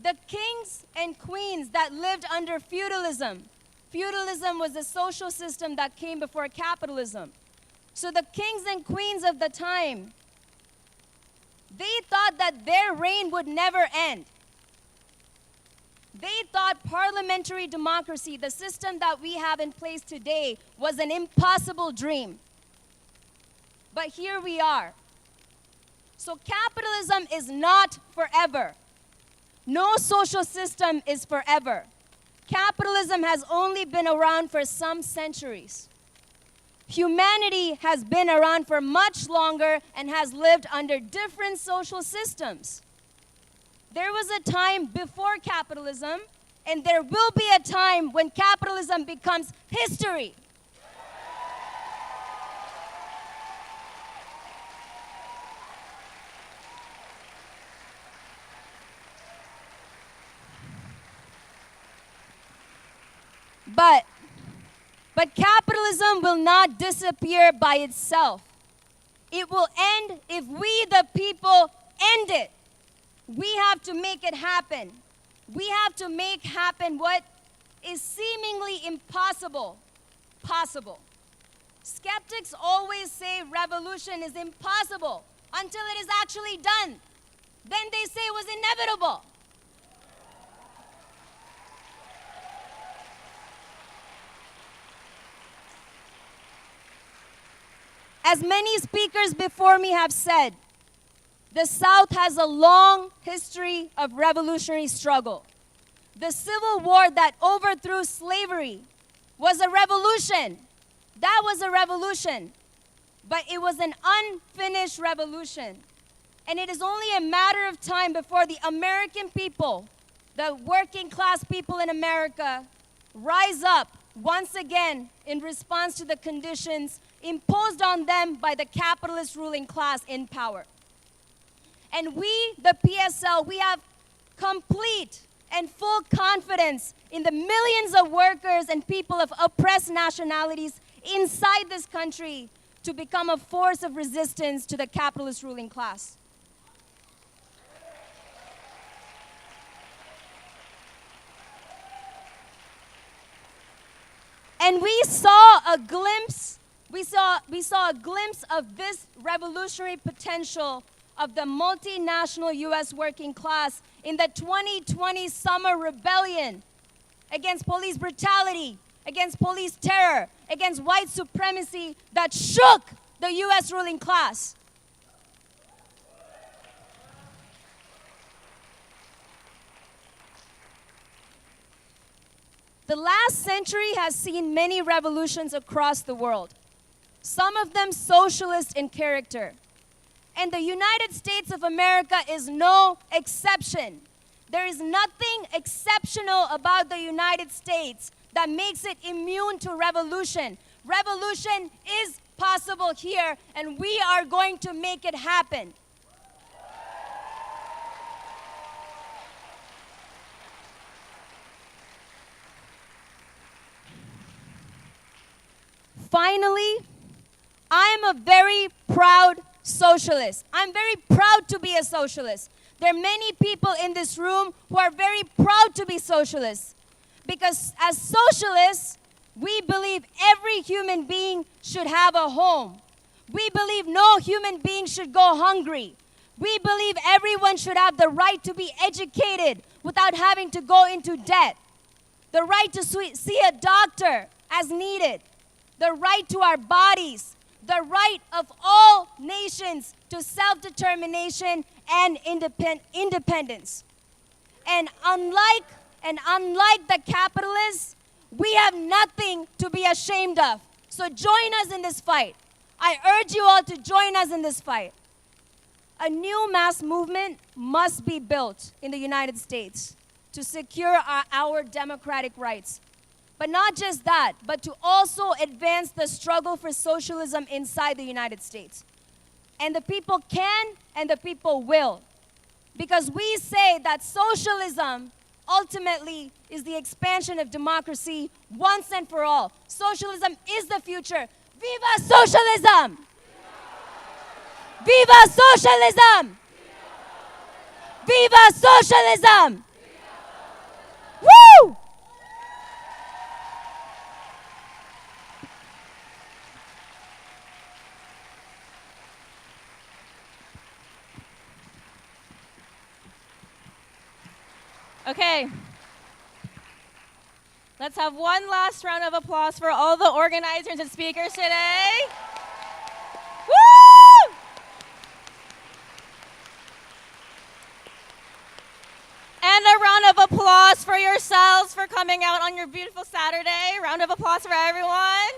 The kings and queens that lived under feudalism was a social system that came before capitalism. So the kings and queens of the time, they thought that their reign would never end. They thought parliamentary democracy, the system that we have in place today, was an impossible dream. But here we are. So capitalism is not forever. No social system is forever. Capitalism has only been around for some centuries. Humanity has been around for much longer and has lived under different social systems. There was a time before capitalism, and there will be a time when capitalism becomes history. But capitalism will not disappear by itself. It will end if we, the people, end it. We have to make it happen. We have to make happen what is seemingly impossible, possible. Skeptics always say revolution is impossible until it is actually done. Then they say it was inevitable. As many speakers before me have said, the South has a long history of revolutionary struggle. The Civil War that overthrew slavery was a revolution. That was a revolution. But it was an unfinished revolution. And it is only a matter of time before the American people, the working class people in America, rise up once again in response to the conditions imposed on them by the capitalist ruling class in power. And we, the PSL, we have complete and full confidence in the millions of workers and people of oppressed nationalities inside this country to become a force of resistance to the capitalist ruling class. And we saw a glimpse of this revolutionary potential of the multinational U.S. working class in the 2020 summer rebellion against police brutality, against police terror, against white supremacy that shook the U.S. ruling class. The last century has seen many revolutions across the world, some of them socialist in character. And the United States of America is no exception. There is nothing exceptional about the United States that makes it immune to revolution. Revolution is possible here, and we are going to make it happen. Finally, I am a very proud socialist. I'm very proud to be a socialist. There are many people in this room who are very proud to be socialists, because as socialists, we believe every human being should have a home. We believe no human being should go hungry. We believe everyone should have the right to be educated without having to go into debt, the right to see a doctor as needed, the right to our bodies, the right of all nations to self-determination and independence. And unlike the capitalists, we have nothing to be ashamed of. So join us in this fight. I urge you all to join us in this fight. A new mass movement must be built in the United States to secure our democratic rights. But not just that, but to also advance the struggle for socialism inside the United States. And the people can and the people will. Because we say that socialism ultimately is the expansion of democracy once and for all. Socialism is the future. Viva socialism! Viva socialism! Viva socialism! Woo! Okay. Let's have one last round of applause for all the organizers and speakers today. Woo! And a round of applause for yourselves for coming out on your beautiful Saturday. Round of applause for everyone.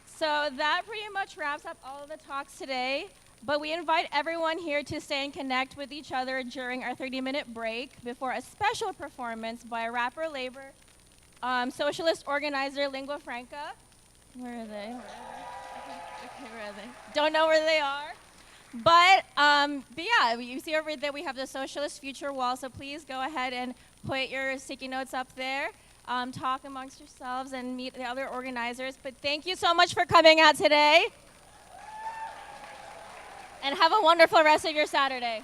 So that pretty much wraps up all of the talks today. But we invite everyone here to stay and connect with each other during our 30-minute break before a special performance by a rapper, labor, socialist organizer, lingua franca. Where are they? Okay, where are they? Don't know where they are. But yeah, you see over there we have the Socialist Future Wall, so please go ahead and put your sticky notes up there. Talk amongst yourselves and meet the other organizers. But thank you so much for coming out today. And have a wonderful rest of your Saturday.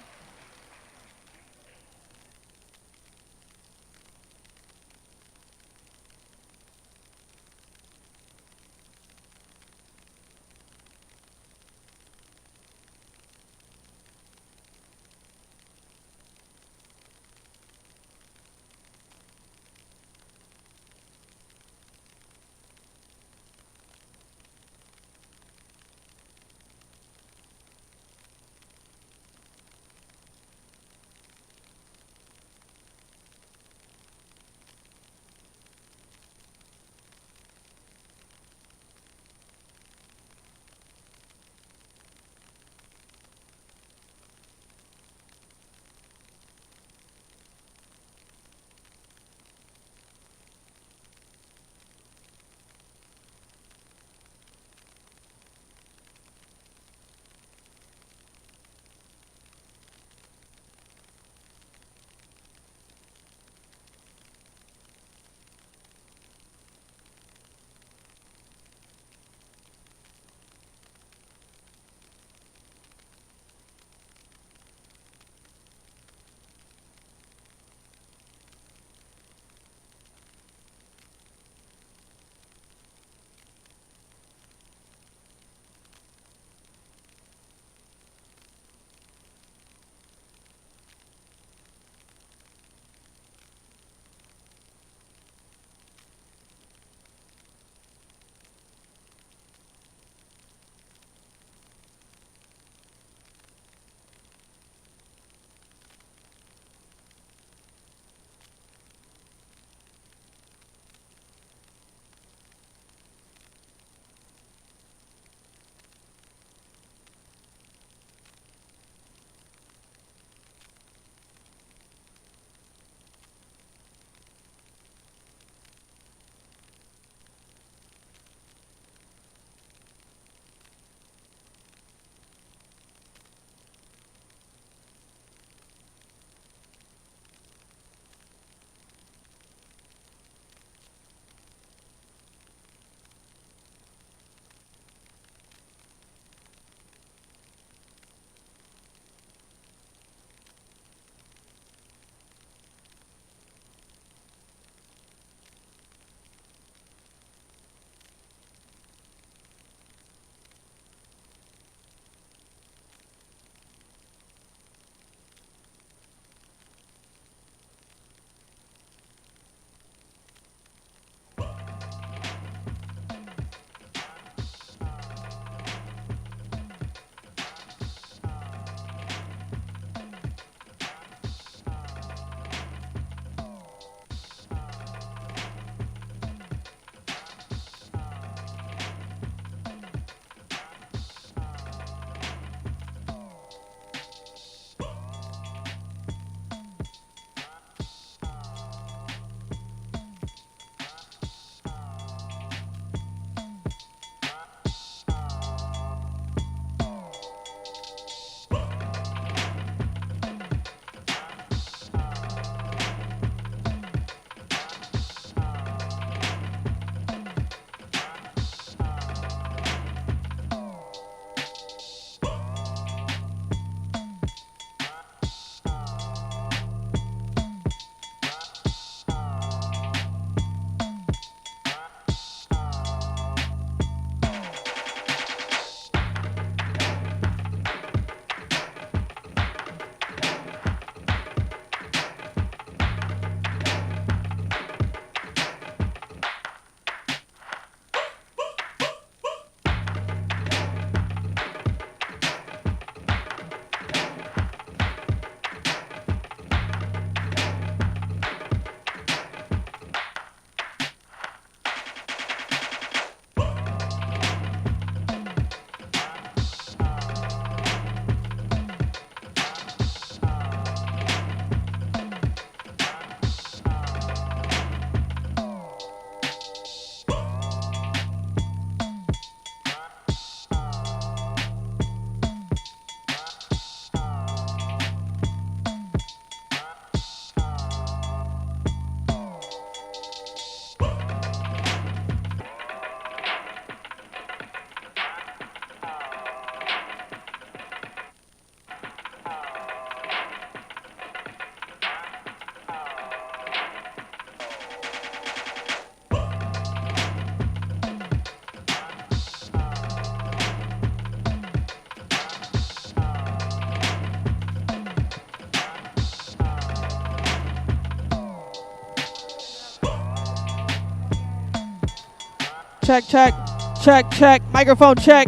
Check, check, check, check. Microphone check.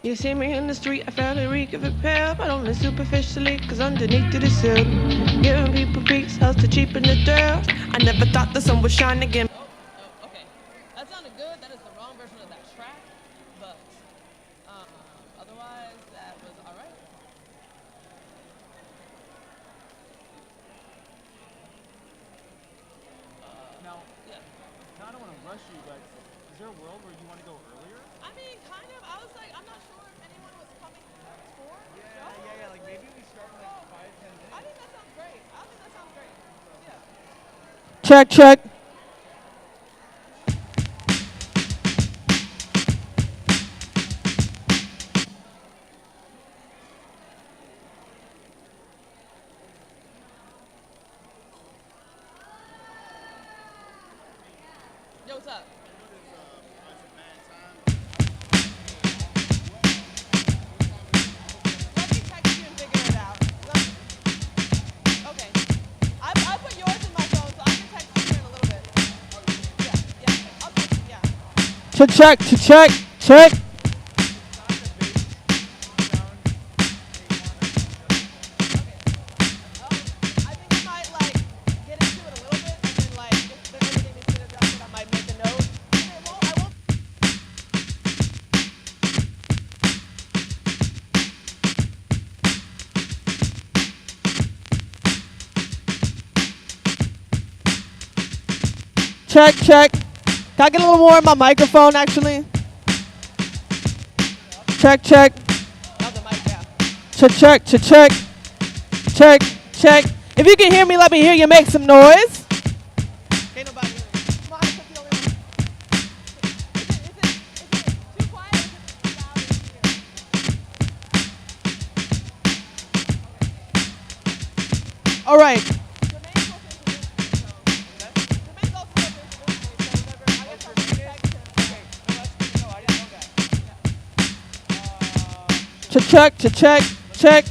You see me in the street, I felt a reek of a pill, but only superficially, cause underneath it is silk. Giving people peace, helps to cheapen the dirt. I never thought the sun would shine again. Okay. That sounded good. That is the wrong version of that track, but otherwise that was all right. Now, I don't want to rush you, but is there a world where you want to go earlier? I mean, kind of. I was like, I'm not sure if anyone was coming for the show. Yeah, like maybe we start in like 5-10 minutes. I think that sounds great. Yeah. Check, check. Yo, what's up? Let me text you and figure it out. Okay. I put yours in my phone, so I can text you here in a little bit. Yeah. I'll text you, yeah. Check, check, check. I think I might like get into it a little bit, and then like if there's anything needs to get adjusted, I might make a note. I won't. Check, check. Can I get a little more in my microphone, actually? Check, check. Check, check. Check, check. If you can hear me, let me hear you make some noise. All right. Check, check, check.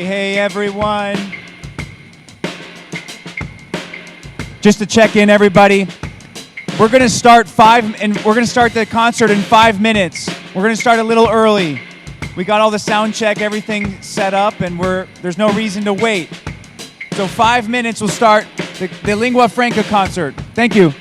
Hey, everyone. Just to check in, everybody. We're gonna start the concert in 5 minutes. We're gonna start a little early. We got all the sound check, everything set up, and there's no reason to wait. So 5 minutes, we'll start the Lingua Franca concert. Thank you.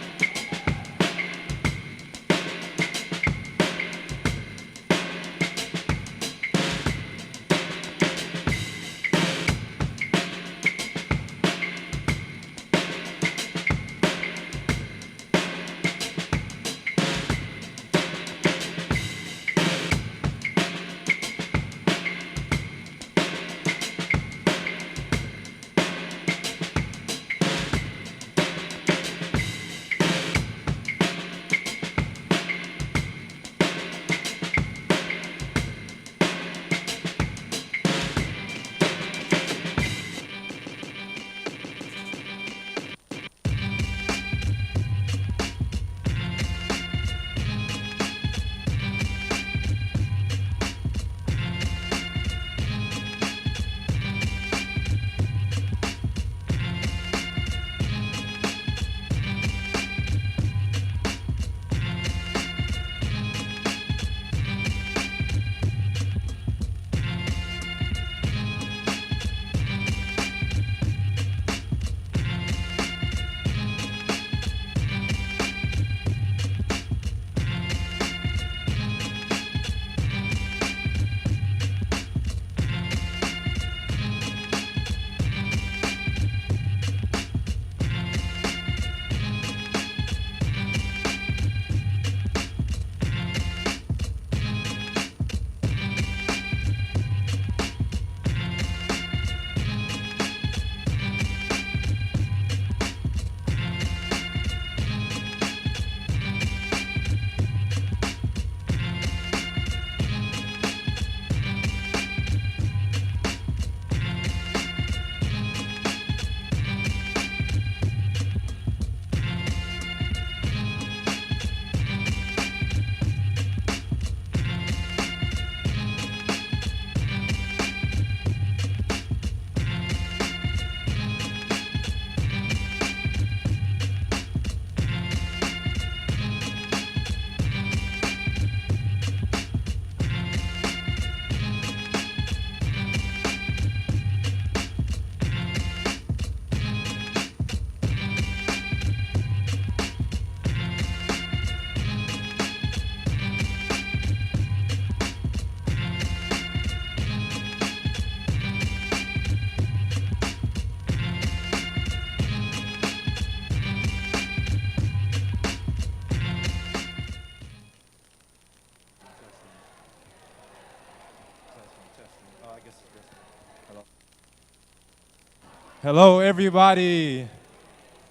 Hello, everybody.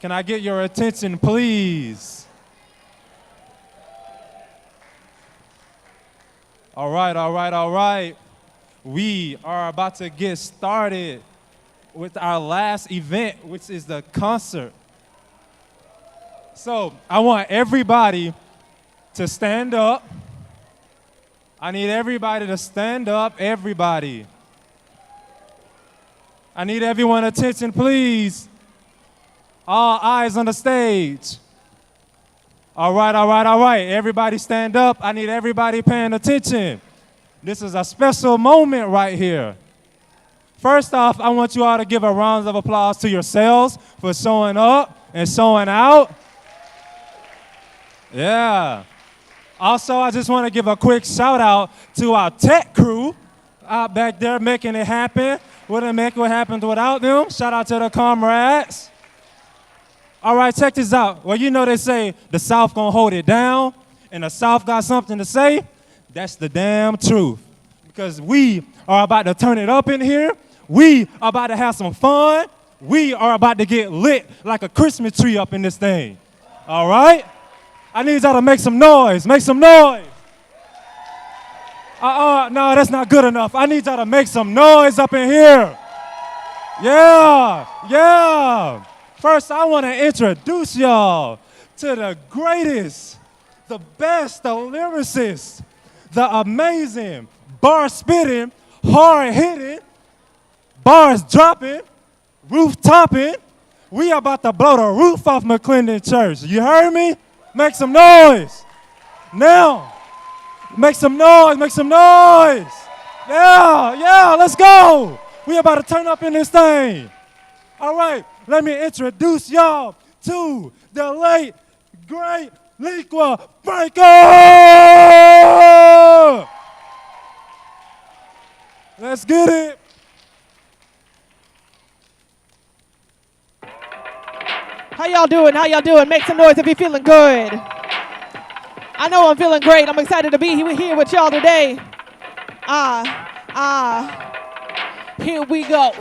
Can I get your attention, please? All right. We are about to get started with our last event, which is the concert. So I want everybody to stand up. I need everybody to stand up, everybody. I need everyone's attention, please. All eyes on the stage. All right. Everybody stand up. I need everybody paying attention. This is a special moment right here. First off, I want you all to give a round of applause to yourselves for showing up and showing out. Yeah. Also, I just want to give a quick shout out to our tech crew out back there making it happen. Wouldn't make what happened without them. Shout out to the comrades. All right, check this out. Well, you know they say the South gonna hold it down and the South got something to say. That's the damn truth. Because we are about to turn it up in here. We are about to have some fun. We are about to get lit like a Christmas tree up in this thing. All right? I need y'all to make some noise. Make some noise. No, that's not good enough. I need y'all to make some noise up in here. Yeah. First, I want to introduce y'all to the greatest, the best, the lyricist, the amazing, bar-spitting, hard-hitting, bars dropping, roof topping. We about to blow the roof off McClendon Church. You heard me? Make some noise. Now. Make some noise, make some noise. Yeah, let's go. We about to turn up in this thing. All right, let me introduce y'all to the late, great Liqua Franco. Let's get it. How y'all doing? How y'all doing? Make some noise if you're feeling good. I know I'm feeling great. I'm excited to be here with y'all today. Here we go.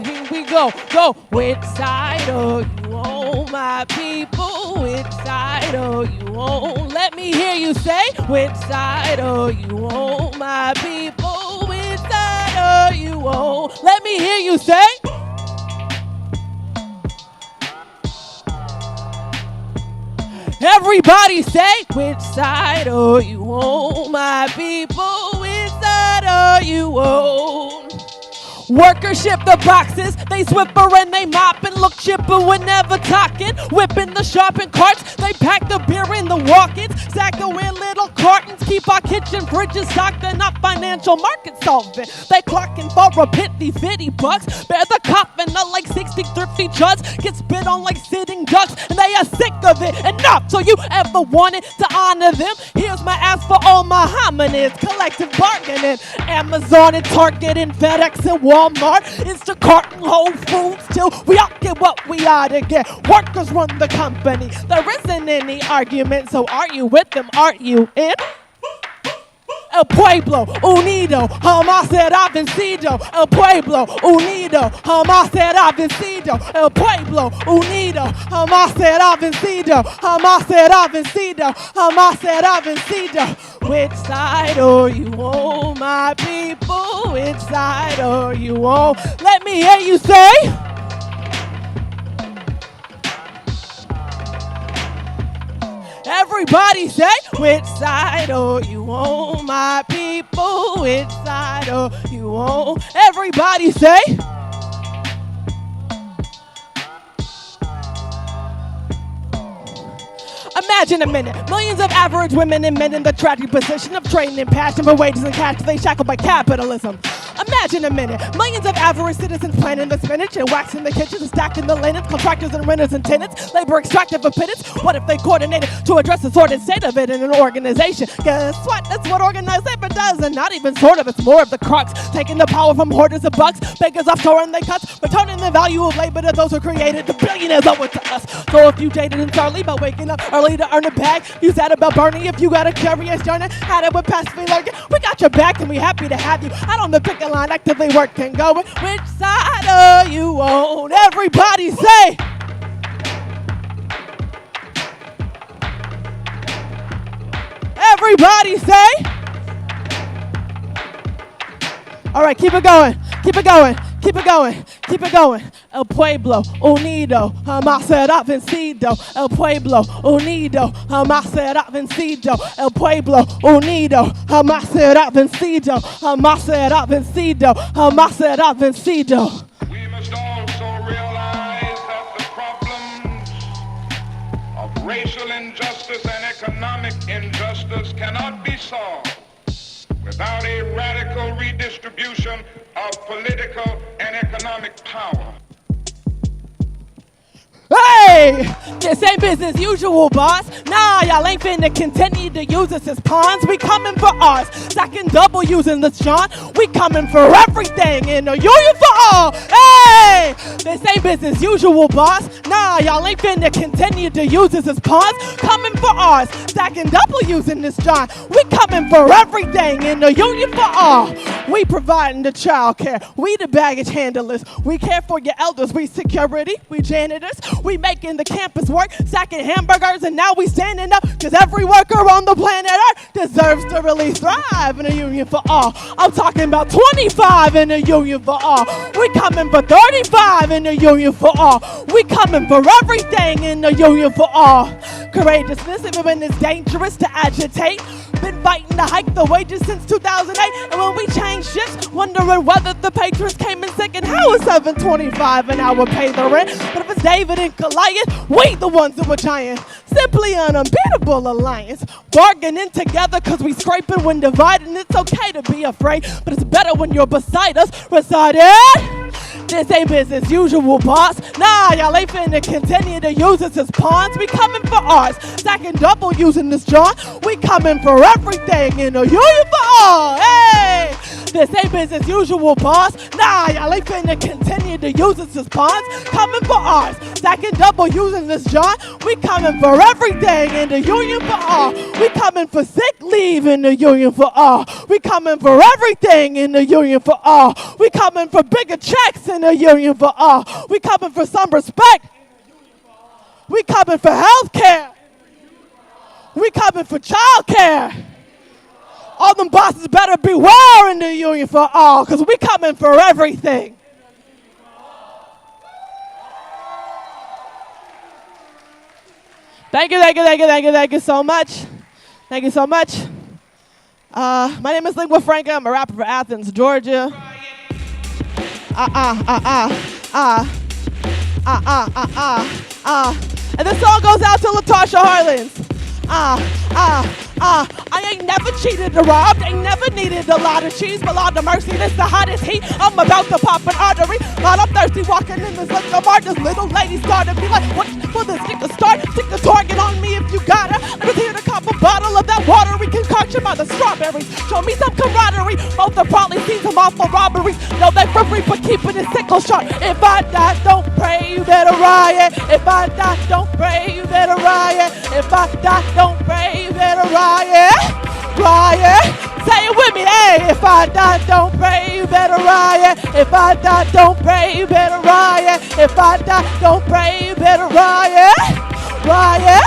Go. Which side are you on, my people? Which side are you on? Let me hear you say, which side are you on, my people? Which side are you on? Let me hear you say. Everybody say, which side are you on, my people? Which side are you on? Workers ship the boxes, they swiffer and they mop and look chipper when never talking. Whipping the shopping carts, they pack the beer in the walk-ins. Stack away little cartons, keep our kitchen fridges stocked and not financial market solvent. They clocking for a pitty bucks, bear the coffin of like 60 thrifty chuds, get spit on like sitting ducks, and they are sick of it. Enough, so you ever wanted to honor them? Here's my ask for all my hominids, collective bargaining. Amazon and Target and FedEx and Walmart, Instacart and Whole Foods, till we all get what we ought to get. Workers run the company, there isn't any argument, so are you with them, aren't you in? El Pueblo, unido, jamás será vencido. El Pueblo, unido, jamás será vencido. El Pueblo, unido, jamás será vencido. Jamás será vencido, jamás será vencido. Which side are you on, my people? Which side are you on? Let me hear you say. Everybody say, which side are you on, my people? Which side are you on? Everybody say. Imagine a minute, millions of average women and men in the tragic position of trading passion for wages and cash they shackled by capitalism. Imagine a minute, millions of average citizens planting the spinach and waxing the kitchens and stacking the linens, contractors and renters and tenants, labor extractive for pittance. What if they coordinated to address the sordid state of it in an organization? Guess what? That's what organized labor does, and not even sort of, it's more of the crux. Taking the power from hoarders of bucks, beggars off storing their cuts, returning the value of labor to those who created the billionaires owe it to us. So if you jaded and surly by waking up early to earn a bag, you sad about burning if you got a curious journey, had it with passively lurking, we got your back and we happy to have you out on the picket line, actively working, going. Which side are you on? Everybody say. Everybody say. All right, keep it going, keep it going, keep it going, keep it going. El Pueblo, unido, jamás será vencido. El Pueblo, unido, jamás será vencido. El Pueblo, unido, jamás será vencido. Jamás será vencido, jamás será vencido. We must also realize that the problems of racial injustice and economic injustice cannot be solved without a radical redistribution of political and economic power. Hey, this ain't business usual, boss. Nah, y'all ain't finna continue to use us as pawns. We coming for ours. Stacking double using this, John. We coming for everything in a union for all. Hey, this ain't business usual, boss. Nah, y'all ain't finna continue to use us as pawns. Coming for ours. Stacking double using this, John. We coming for everything in a union for all. We providing the child care. We the baggage handlers. We care for your elders. We security. We janitors. We making the campus work, stacking hamburgers, and now we standing up, cause every worker on the planet Earth deserves to really thrive in a union for all. I'm talking about 25 in a union for all. We coming for 35 in a union for all. We coming for everything in a union for all. Courageousness, even when it's dangerous to agitate. Been fighting to hike the wages since 2008. And when we change shifts, wondering whether the patrons came in sick and how is $7.25 an hour pay the rent. But if it's David and Goliath, we the ones who are giant. Simply an unbeatable alliance. Bargaining together cause we scraping when dividing. It's okay to be afraid, but it's better when you're beside us. Recited. This ain't business usual, boss. Nah, y'all ain't finna continue to use us as pawns. We coming for ours. Stacking double using this John. We coming for everything in a union for all. Hey! This ain't business usual, boss. Nah, y'all ain't finna continue to use us as pawns. Coming for ours. Stacking double using this John. We coming for everything in the union for all. We coming for sick leave in the union for all. We coming for everything in the union for all. We coming for bigger checks in the union for all. We coming for some respect. We coming for health care. We coming for child care. All them bosses better beware in the union for all, because we coming for everything. Thank you so much. Thank you so much. My name is Lingua Franca. I'm a rapper for Athens, Georgia. And this song goes out to Latasha Harlins. I ain't never cheated or robbed, ain't never needed a lot of cheese, but Lord of mercy, this the hottest heat. I'm about to pop an artery. Lord, I'm thirsty walking in this liquor bar. This little lady started me like, what will this stick a start? Stick the target on me if you got her. I was here to cop a bottle of that watery concoction by the strawberries. Show me some camaraderie. Both are probably seen some awful robberies. No, they for free, but keeping it sickle sharp. If I die, don't pray, you better riot. If I die, don't pray, you better riot. If I die, don't pray, you better riot. Riot. Say it with me, hey. If I die, don't pray, you better riot. If I die, don't pray, you better riot. If I die, don't pray, you better riot. Riot.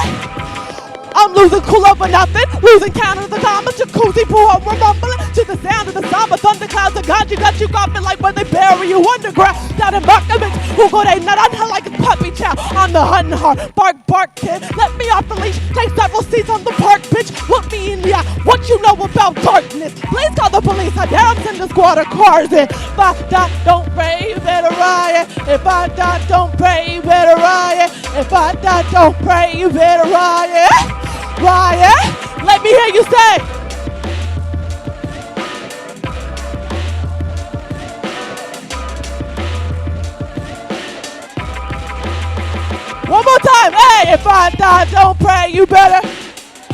I'm losing cool over nothing, losing count of the time, a jacuzzi pool, we're mumbling to the sound of the somber thunderclouds of God. You got you coughing like when they bury you underground. Down in Markovich, who go they nut on her like a puppy chow. On the hunting hard, bark kid, let me off the leash, take several seats on the park, bitch. Look me in the eye, what you know about darkness? Please call the police, I dare them send a squad of cars in. If I die, don't pray, you better riot. If I die, don't pray, you better riot. If I die, don't pray, you better riot. Riot, let me hear you say. One more time, hey, if I die, don't pray, you better.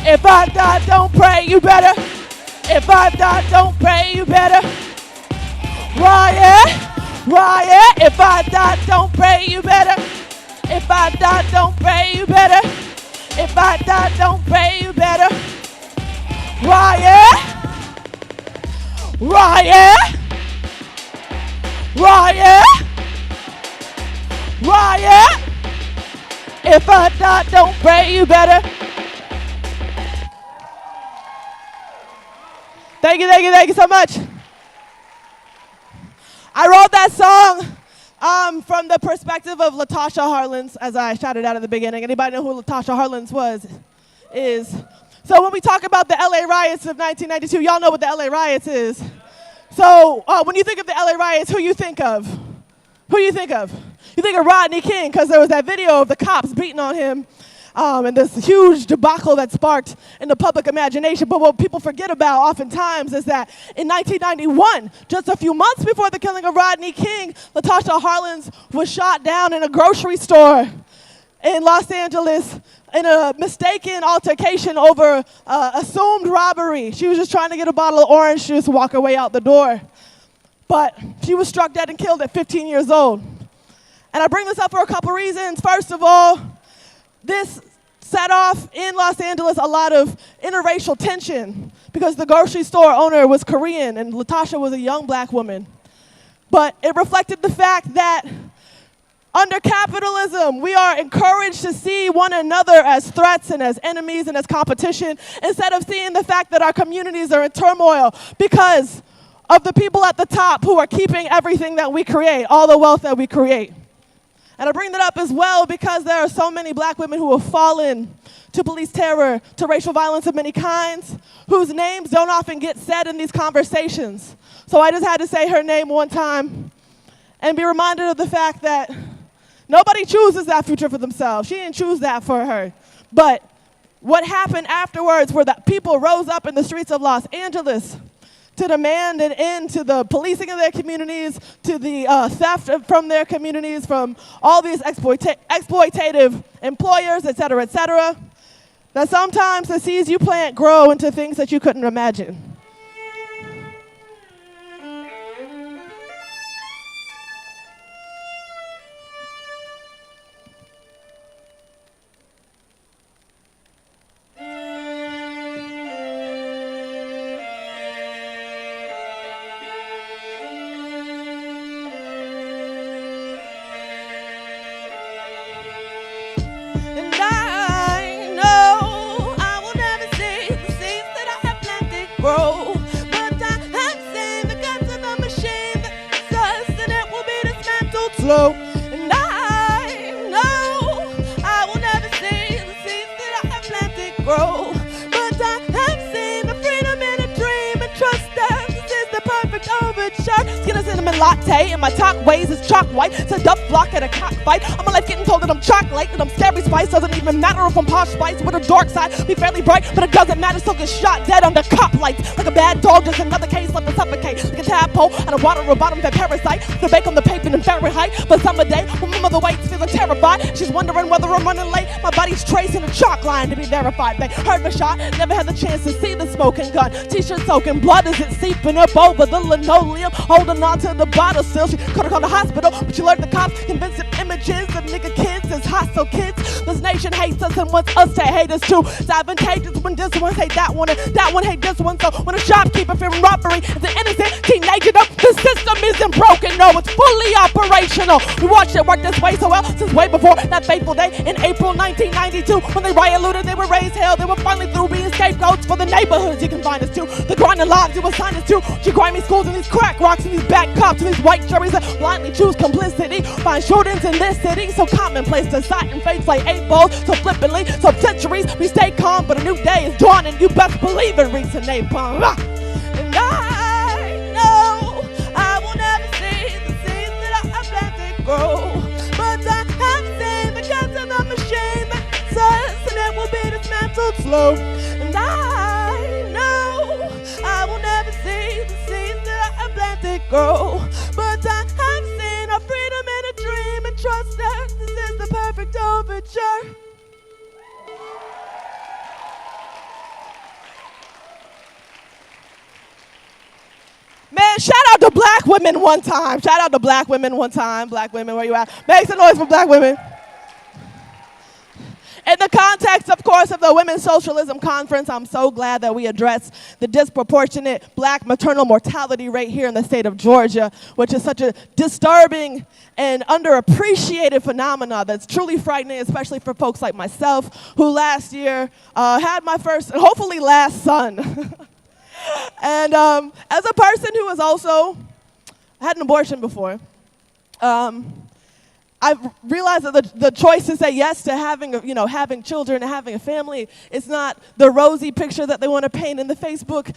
If I die, don't pray, you better. If I die, don't pray, you better. Riot, riot, if I die, don't pray, you better. If I die, don't pray, you better. If I die, don't pray, you better. Riot! Riot! Riot! Riot! If I die, don't pray, you better. Thank you so much. I wrote that song from the perspective of Latasha Harlins, as I shouted out at the beginning. Anybody know who Latasha Harlins is? So when we talk about the LA riots of 1992, y'all know what the LA riots is. So when you think of the LA riots, who you think of? Who you think of? You think of Rodney King, because there was that video of the cops beating on him and this huge debacle that sparked in the public imagination. But what people forget about oftentimes is that in 1991, just a few months before the killing of Rodney King, Latasha Harlins was shot down in a grocery store in Los Angeles in a mistaken altercation over assumed robbery. She was just trying to get a bottle of orange juice to walk her way out the door. But she was struck dead and killed at 15 years old. And I bring this up for a couple reasons. First of all, this set off in Los Angeles a lot of interracial tension because the grocery store owner was Korean and Latasha was a young black woman. But it reflected the fact that Under capitalism, we are encouraged to see one another as threats and as enemies and as competition instead of seeing the fact that our communities are in turmoil because of the people at the top who are keeping everything that we create, all the wealth that we create. And I bring that up as well because there are so many black women who have fallen to police terror, to racial violence of many kinds, whose names don't often get said in these conversations. So I just had to say her name one time and be reminded of the fact that nobody chooses that future for themselves. She didn't choose that for her. But what happened afterwards were that people rose up in the streets of Los Angeles to demand an end to the policing of their communities, to the theft from their communities, from all these exploitative employers, et cetera, that sometimes the seeds you plant grow into things that you couldn't imagine. Grow, but I have seen the guts of the machine that's us, and it will be dismantled slow. And I know I will never see the seeds that I have planted grow, but I have seen the freedom in a dream and trust that this is the perfect overture. Skin a cinnamon latte, and my talk ways is chalk white. It's a duck block at a cockfight. I'm alive getting told that I'm chocolate, that I'm scary spice. Doesn't even matter if I'm posh spice with a dark side. Be fairly bright, but it doesn't matter. Still get shot dead under cop lights. Like a bad dog, just another case left to suffocate. Like a tadpole and a water bottom fed parasite. The bake on the pavement in Fahrenheit. But summer day, when my mother waits, feeling terrified. She's wondering whether I'm running late. My body's tracing a chalk line to be verified. They heard the shot, never had the chance to see the smoking gun. T-shirt soaking blood as it seeping up over the linoleum. Holding on to the bottle still. She could have called the hospital, but she learned the cops convincing images of nigga kids as hostile kids. This nation hates us and wants us to hate us too. It's advantageous when this one hate that one and that one hate this one. So when a shopkeeper fearing robbery is an innocent teenager, no, the system isn't broken, no, it's fully operational. We watched it work this way so well since way before that fateful day in April 1992 when they riot looted, they were raised hell, they were finally through being scapegoats for the neighborhoods you can find us to, the grinding lives you assign us to, you grimy schools and these crack rocks and these bad cops and these white juries that blindly choose complicity, find shootings in this city so commonplace to sight and fates like 8 balls so flippantly, so centuries we stay calm, but a new day is dawn and you best believe it reeks a napalm. And I know I will never see the seeds that I have planted grow, but I have seen the guts of the machine that's us, and it will be dismantled slow. And I know I will never see the seeds that I have planted grow, but I have seen our freedom in a dream and trust that this is the perfect overture. Man, shout out to black women one time. Shout out to black women one time. Black women, where you at? Make some noise for black women. In the context, of course, of the Women's Socialism Conference, I'm so glad that we addressed the disproportionate black maternal mortality rate here in the state of Georgia, which is such a disturbing and underappreciated phenomena that's truly frightening, especially for folks like myself, who last year had my first, and hopefully last son. And as a person who has also had an abortion before, I've realized that the choice to say yes to having children and having a family is not the rosy picture that they want to paint in the Facebook,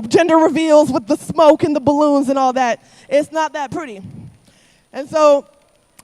gender reveals with the smoke and the balloons and all that. It's not that pretty. And so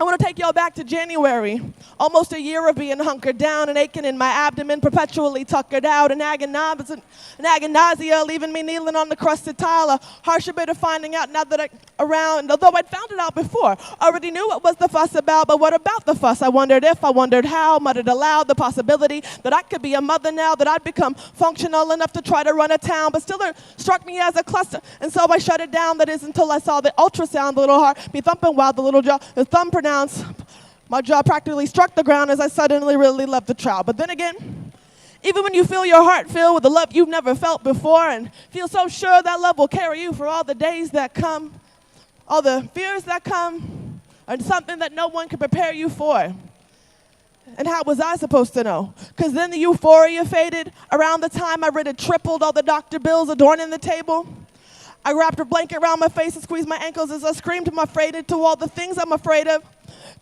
I want to take y'all back to January, almost a year of being hunkered down and aching in my abdomen, perpetually tuckered out, and agonizia, leaving me kneeling on the crusted tile, a harsher bit of finding out now that although I'd found it out before, already knew what was the fuss about, but what about the fuss? I wondered how, muttered aloud the possibility that I could be a mother now, that I'd become functional enough to try to run a town, but still it struck me as a cluster, and so I shut it down. That is until I saw the ultrasound, the little heart be thumping while the little jaw, the thumb pronounced. My jaw practically struck the ground as I suddenly really loved the child. But then again, even when you feel your heart filled with the love you've never felt before and feel so sure that love will carry you for all the days that come, all the fears that come, or something that no one could prepare you for. And how was I supposed to know? Because then the euphoria faded. Around the time I read it tripled all the doctor bills adorning the table. I wrapped a blanket around my face and squeezed my ankles as I screamed I'm afraid to all the things I'm afraid of.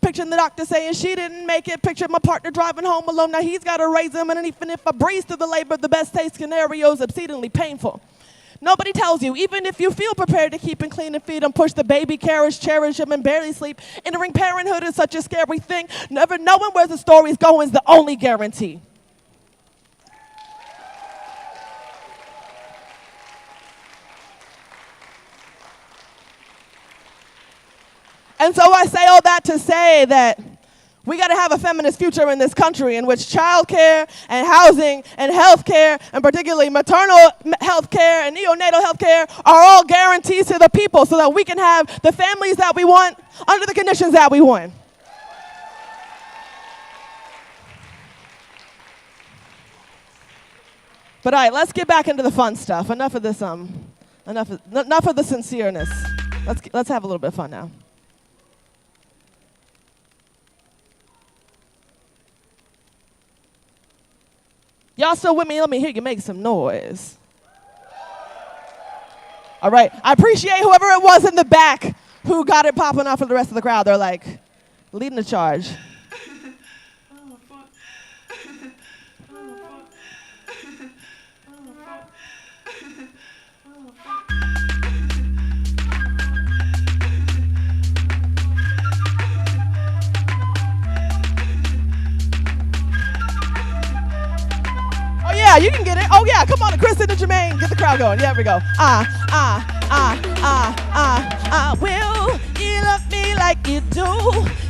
Picturing the doctor saying she didn't make it. Pictured my partner driving home alone. Now he's got to raise him. And even if I breeze through the labor, the best case scenario is exceedingly painful. Nobody tells you, even if you feel prepared to keep him clean and feed him, push the baby carriage, cherish him, and barely sleep. Entering parenthood is such a scary thing. Never knowing where the story's going is the only guarantee. And so I say all that to say that we got to have a feminist future in this country in which childcare and housing and healthcare, and particularly maternal healthcare and neonatal healthcare, are all guarantees to the people so that we can have the families that we want under the conditions that we want. But all right, let's get back into the fun stuff. Enough of this, enough of the sincereness. Let's have a little bit of fun now. Y'all still with me? Let me hear you make some noise. All right. I appreciate whoever it was in the back who got it popping off for the rest of the crowd. They're like leading the charge. Yeah, you can get it. Oh yeah, come on, Kristen and Jermaine, get the crowd going. Yeah, here we go. Will you love me like you do?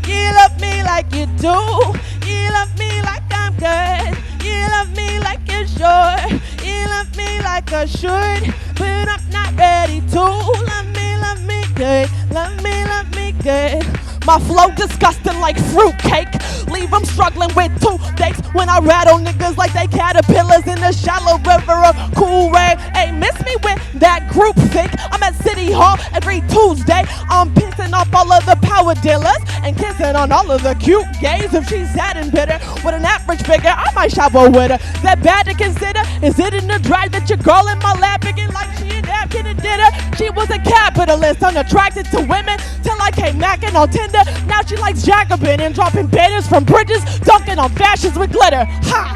You love me like you do. You love me like I'm good. You love me like you're sure. You love me like I should, but I'm not ready to. Love me good. Love me good. My flow disgusting like fruitcake. Leave them struggling with toothaches when I rattle niggas like they caterpillars in the shallow river of cool rain. Hey, miss me with that group think. I'm at City Hall every Tuesday. I'm pissing off all of the power dealers and kissing on all of the cute gays. If she's sad and bitter with an average figure, I might shower with her. Is that bad to consider? Is it in the drag that your girl in my lap picking like she a napkin and dinner? She was a capitalist, unattracted to women till I came macking on Tinder. Now she likes Jacobin and dropping banners from bridges, dunking on fashions with glitter. Ha!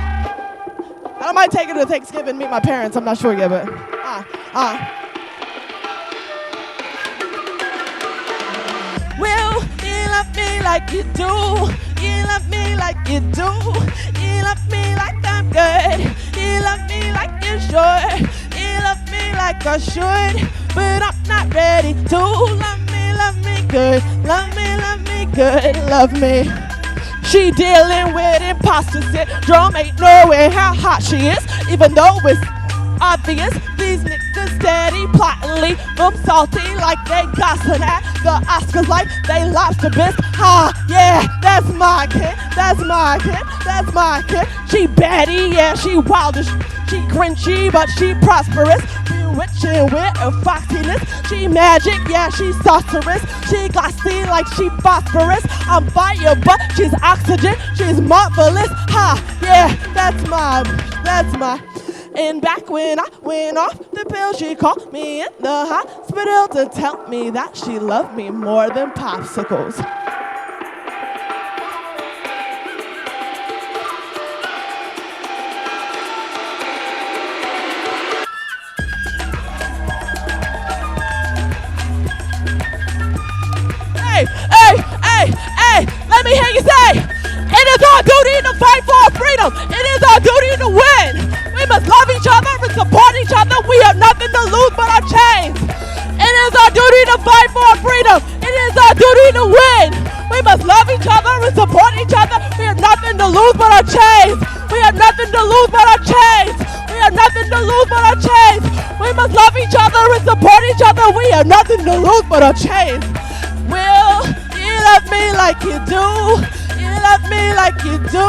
I might take her to Thanksgiving and meet my parents. I'm not sure yet, but Will you love me like you do? You love me like you do. You love me like I'm good. You love me like you're sure. You love me like I should, but I'm not ready to. Love me good. Love me good. Love me. She dealing with imposter syndrome, ain't knowing how hot she is, even though it's obvious. These niggas steady plotting, leave them salty like they gossiping at the Oscars like they lobster bits. Yeah, that's my kid, that's my kid, that's my kid. She baddie, yeah, she wild as she grinchy, but she prosperous. Bewitching with her foxiness. She magic, yeah, she sorceress. She glossy like she phosphorus. I'm fire, but she's oxygen. She's marvelous. Yeah, that's my. And back when I went off the pill, she called me in the hospital to tell me that she loved me more than popsicles. Hey, let me hear you say, it is our duty to fight for our freedom. It is our duty to win. We must love each other and support each other. We have nothing to lose but our chains. It is our duty to fight for our freedom. It is our duty to win. We must love each other and support each other. We have nothing to lose but our chains. We have nothing to lose but our chains. We have nothing to lose but our chains. We must love each other and support each other. We have nothing to lose but our chains. Will you love me like you do? You love me like you do.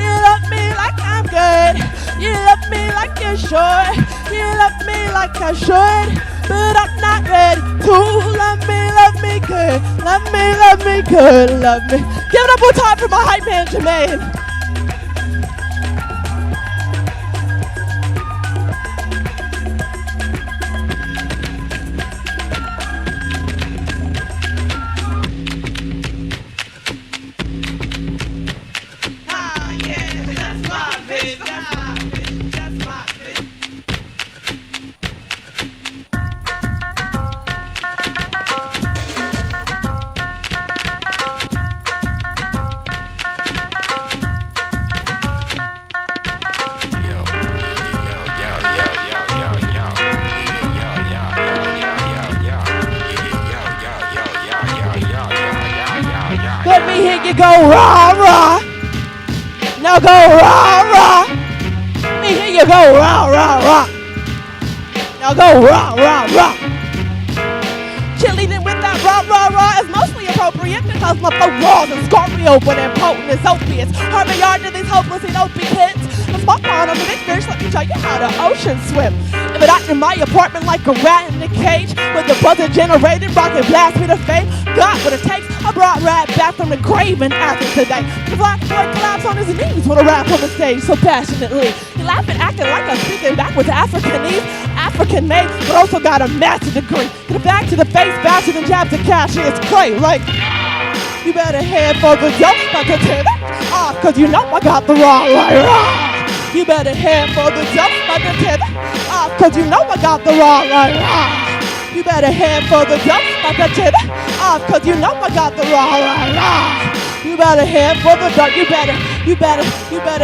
You love me like I'm good. You love me like you're sure. You love me like I should, but I'm not ready to. Love me love me good, love me good, love me. Give it up one time for my hype man, Jermaine. Let me hear you go rah rah. Now go rah rah. Let me hear you go rah rah rah. Now go rah rah rah. Cheerleading with that rah rah rah is mostly appropriate because my flow raw and Scorpio but and potent as opiates. Harvey yard to these hopeless and opie kids. A small pond on the big fish, let me show you how to ocean swim. If it out in my apartment like a rat in a cage with the buzzer generated, rocket blast me to fame. Got what it takes. I brought rap back from the grave in Athens today. The black boy collapsed on his knees with a rap on the stage so passionately. He laughing, acting like I'm speaking backwards Africanese. African made, but also got a master's degree. Get it back to the face, faster than jabs and cash. It's cray, like, you better head for the dope, but to tear that off, cause you know I got the raw right raw. You better head for the dope, but to tear that off, cause you know I got the raw right raw. You better head for the dope, but to tear that off, cause you know I got the raw right raw. You better head for the door. You better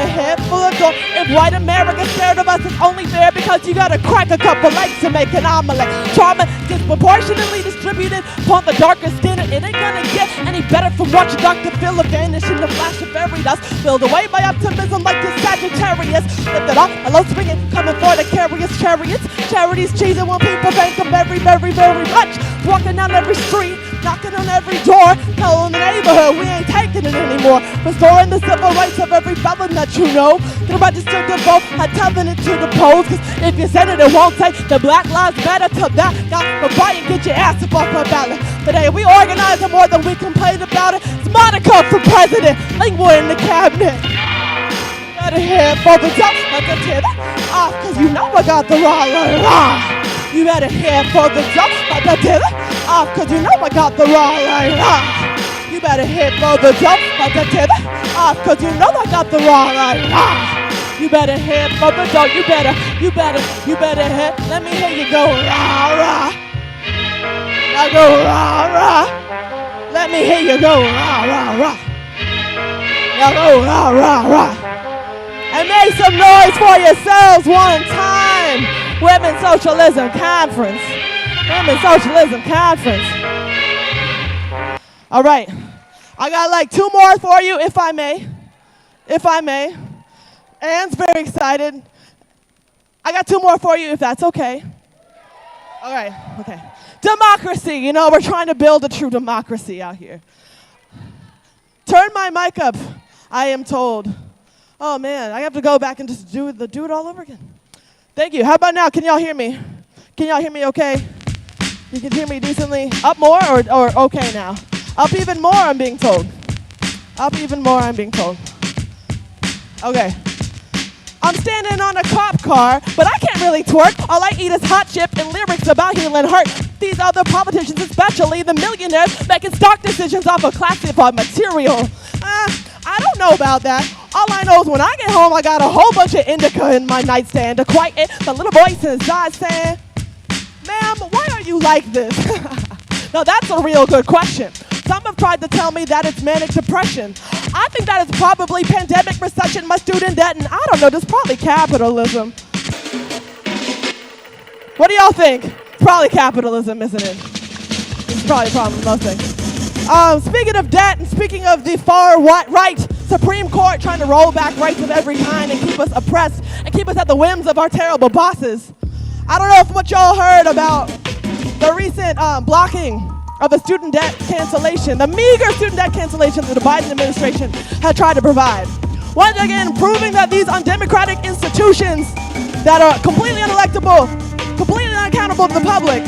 head for the door. If white America's scared of us, it's only fair because you gotta crack a couple eggs to make an omelet. Trauma disproportionately distributed upon the darker skin. It ain't gonna get any better from watching Dr. Phil vanish in the flash of fairy dust. Filled away by optimism like the Sagittarius. Lifted off a low swinging, coming for the curious chariots. Charities cheesing when people thank them very, very, very much. Walking down every street, knocking on every door, telling the neighborhood we ain't taking it anymore. Restoring the civil rights of every felon that you know. Get registered to vote, I'm telling it to the polls. Cause if you send it, it won't take the Black Lives Matter to that guy. But fight and get your ass up off the ballot. Today we organize it more than we complain about it. It's Monica for president, Lingua in the cabinet. Got a head for the top, I can tear that off, cause you know I got the raw. You better head for the top, I can tear that off, cause you know I got the raw. You better head for the top, I can tear that off, cause you know I got the raw. You better head for the door, you better head, let me hear you go rah rah. Now go rah rah. Let me hear you go rah rah rah. Now go rah rah rah. And make some noise for yourselves one time. Women's Socialism Conference. Women's Socialism Conference. All right. I got like 2 more for you, if I may. If I may. Anne's very excited. I got 2 more for you, if that's okay. All right. Okay. Democracy. You know, we're trying to build a true democracy out here. Turn my mic up, I am told. Oh man, I have to go back and just do it all over again. Thank you. How about now? Can y'all hear me? Can y'all hear me okay? You can hear me decently? Up more or okay now? Up even more, I'm being told. Up even more, I'm being told. Okay. I'm standing on a cop car, but I can't really twerk. All I eat is hot chip and lyrics about healing hurt. These other politicians, especially the millionaires, making stock decisions off of classified material. I don't know about that. All I know is when I get home, I got a whole bunch of indica in my nightstand to quiet it. The little voice inside saying, ma'am, why are you like this? Now that's a real good question. Some have tried to tell me that it's manic depression. I think that is probably pandemic, recession, my student debt, and I don't know, there's probably capitalism. What do y'all think? It's probably capitalism, isn't it? It's probably a problem with most things. Speaking of debt and speaking of the far right, Supreme Court trying to roll back rights of every kind and keep us oppressed and keep us at the whims of our terrible bosses. I don't know if what y'all heard about the recent blocking of the student debt cancellation, the meager student debt cancellation that the Biden administration had tried to provide. Once again, proving that these undemocratic institutions that are completely unelectable, completely unaccountable to the public,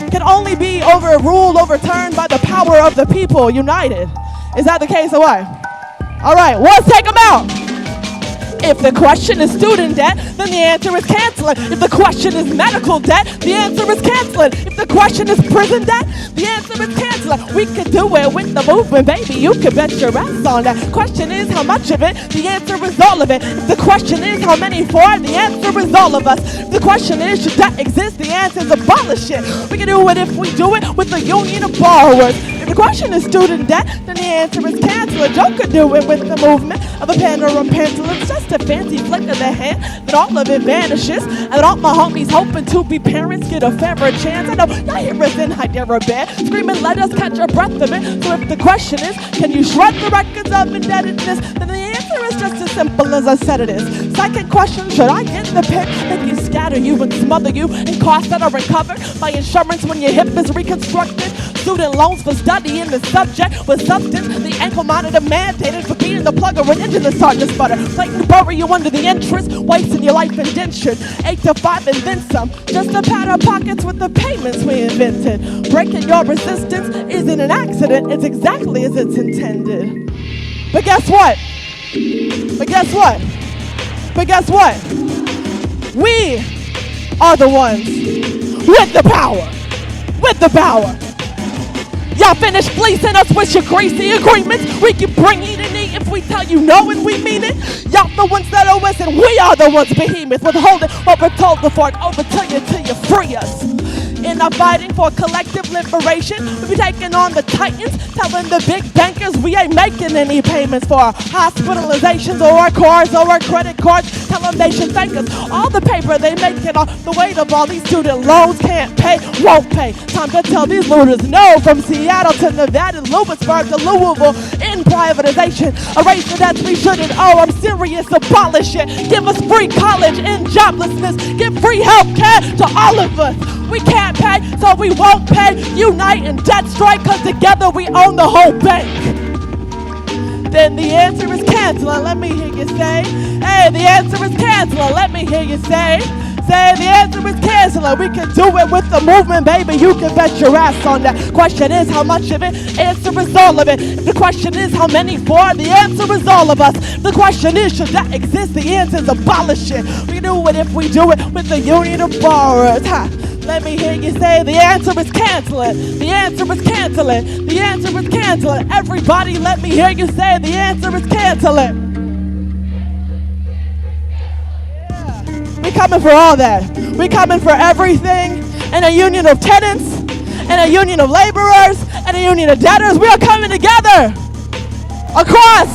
can only be overruled, overturned by the power of the people united. Is that the case or what? All right, let's take them out. If the question is student debt, then the answer is cancel it. If the question is medical debt, the answer is cancel it. If the question is prison debt, the answer is cancel it. We could do it with the movement, baby. You can bet your ass on that. Question is how much of it, the answer is all of it. If the question is how many for, the answer is all of us. If the question is should debt exist, the answer is abolish it. We can do it if we do it with the union of borrowers. If the question is student debt, then the answer is cancel it. Joe could do it with the movement of a pen or a pencil. It's just a fancy flick of the hand that all of it vanishes, and all my homies hoping to be parents get a fairer chance. I know y'all hear us in Hyderabad screaming, let us catch our breath of it. So if the question is, can you shred the records of indebtedness, then the answer is just as simple as I said it is. Second question, should I get in the pit, make you scatter you and smother you in costs that are recovered by insurance when your hip is reconstructed? Student loans for studying the subject with substance, the ankle monitor mandated for being the plug or an engine that's starting to sputter. Blatant bury you under the interest, wasting your life indentured. 8 to 5 and then some, just to pad our pockets with the payments we invented. Breaking your resistance isn't an accident, it's exactly as it's intended. But guess what? But guess what? But guess what? We are the ones with the power. With the power. Y'all finish fleecing us with your greasy agreements. We can bring it in if we tell you no and we mean it. Y'all the ones that owe us and we are the ones behemoths. Withholding what we're told before it over to you till you free us. In our fighting for collective liberation, we be taking on the titans, telling the big bankers we ain't making any payments for our hospitalizations or our cars or our credit cards. Tell them they should thank us. All the paper they making off the weight of all these student loans can't pay, won't pay. Time to tell these looters no, from Seattle to Nevada, Lewisburg to Louisville. In privatization, erase the debts we shouldn't owe. I'm serious, abolish it. Give us free college and joblessness. Give free health care to all of us. We can't pay, so we won't pay. Unite and debt strike, cause together we own the whole bank. Then the answer is cancel, let me hear you say. Hey, the answer is cancel, let me hear you say. Say the answer is cancel, we can do it with the movement, baby. You can bet your ass on that. Question is how much of it, answer is all of it. The question is how many for, the answer is all of us. The question is should that exist, the answer is abolish it. We do it if we do it with the union of borrowers. Ha. Let me hear you say the answer is cancel it. The answer is cancel it. The answer is cancel it. Everybody let me hear you say the answer is cancel it. Yeah. We coming for all that. We coming for everything. And a union of tenants, and a union of laborers, and a union of debtors. We are coming together across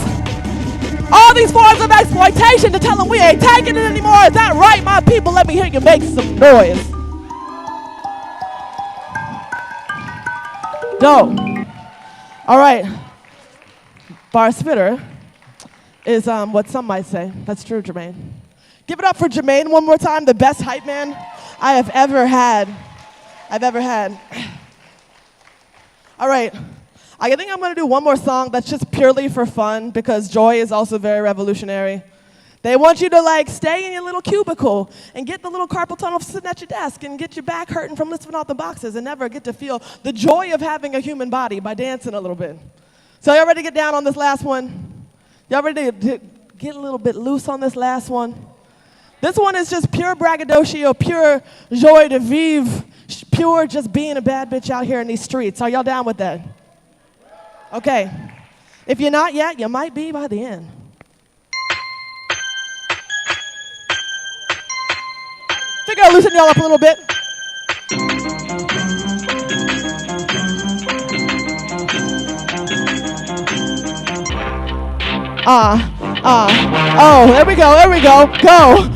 all these forms of exploitation to tell them we ain't taking it anymore. Is that right, my people? Let me hear you make some noise. Dope. All right. Bar spitter is what some might say. That's true, Jermaine. Give it up for Jermaine one more time, the best hype man I have ever had. All right. I think I'm going to do one more song that's just purely for fun because joy is also very revolutionary. They want you to stay in your little cubicle and get the little carpal tunnel sitting at your desk and get your back hurting from lifting off the boxes and never get to feel the joy of having a human body by dancing a little bit. So y'all ready to get down on this last one? Y'all ready to get a little bit loose on this last one? This one is just pure braggadocio, pure joie de vivre, pure just being a bad bitch out here in these streets. Are y'all down with that? Okay. If you're not yet, you might be by the end. I think I'll loosen y'all up a little bit. Oh, there we go. Go.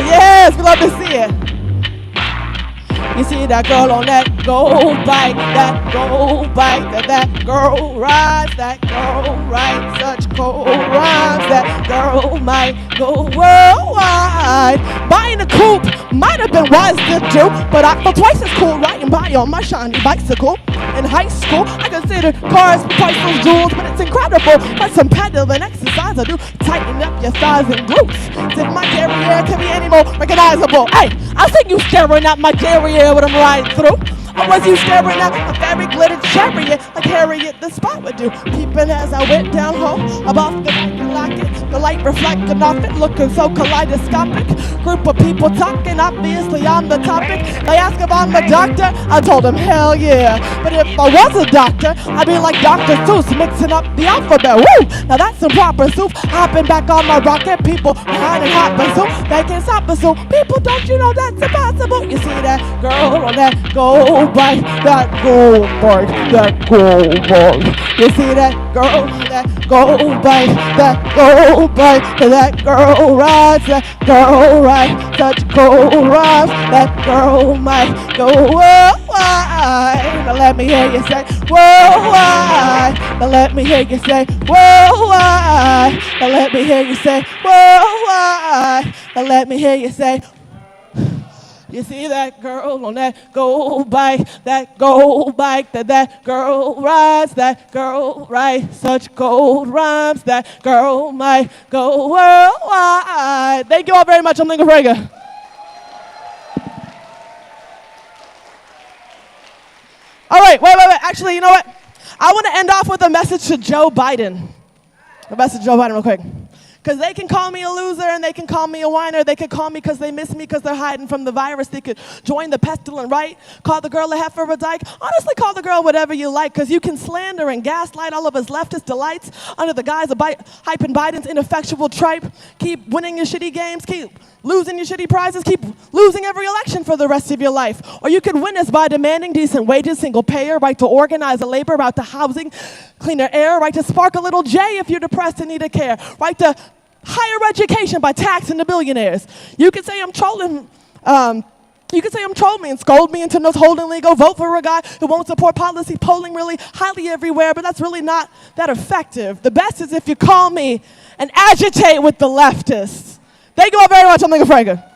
Yes, we love to see it. You see that girl on that go bike, that girl rides, that girl writes such cold rhymes, that girl might go worldwide. Buying in a coupe might have been wise to do, but I feel twice as cool riding by on my shiny bicycle. In high school, I considered cars priceless jewels, but it's incredible. But some pedaling exercise I do, tighten up your thighs and glutes. If my derriere can be any more recognizable. Hey, I see you staring at my derriere when I'm riding through. Or was you staring at a very glittered chariot like Harriet the Spy would do? Peeping as I went down home, above the locket, the light reflecting off it, looking so kaleidoscopic. Group of people talking, obviously I'm the topic. They ask if I'm a doctor, I told them hell yeah. But if I was a doctor, I'd be like Dr. Seuss, mixing up the alphabet. Woo! Now that's some proper soup. Hopping back on my rocket, people behind and hopping soup. They can't stop us, so people, don't you know that's impossible? You see that girl on that gold bike, that gold bike, that gold bike. You see that girl on that gold bike, that gold bike. That girl rides, that girl rides, such cool rides. That girl might go worldwide. Now let me hear you say worldwide. Now let me hear you say worldwide. Now let me hear you say worldwide. Now let me hear you say. You see that girl on that gold bike, that that girl rides, that girl writes such gold rhymes, that girl might go worldwide. Thank you all very much. I'm Lincoln Frege. All right, wait. Actually, you know what? I want to end off with a message to Joe Biden. A message to Joe Biden real quick. Because they can call me a loser and they can call me a whiner. They could call me because they miss me because they're hiding from the virus. They could join the pestilent right, call the girl a heifer a dyke. Honestly, call the girl whatever you like, because you can slander and gaslight all of us leftist delights under the guise of hyping Biden's ineffectual tripe. Keep winning your shitty games, keep losing your shitty prizes, keep losing every election for the rest of your life. Or you could win us by demanding decent wages, single payer, right to organize a labor, right to housing, cleaner air, right to spark a little J if you're depressed and need a care, right to higher education by taxing the billionaires. You could say I'm trolling. You could say I'm trolling me and scold me into no holding legal. Vote for a guy who won't support policy polling really highly everywhere, but that's really not that effective. The best is if you call me and agitate with the leftists. Thank you all very much. I'm Lincoln Frege.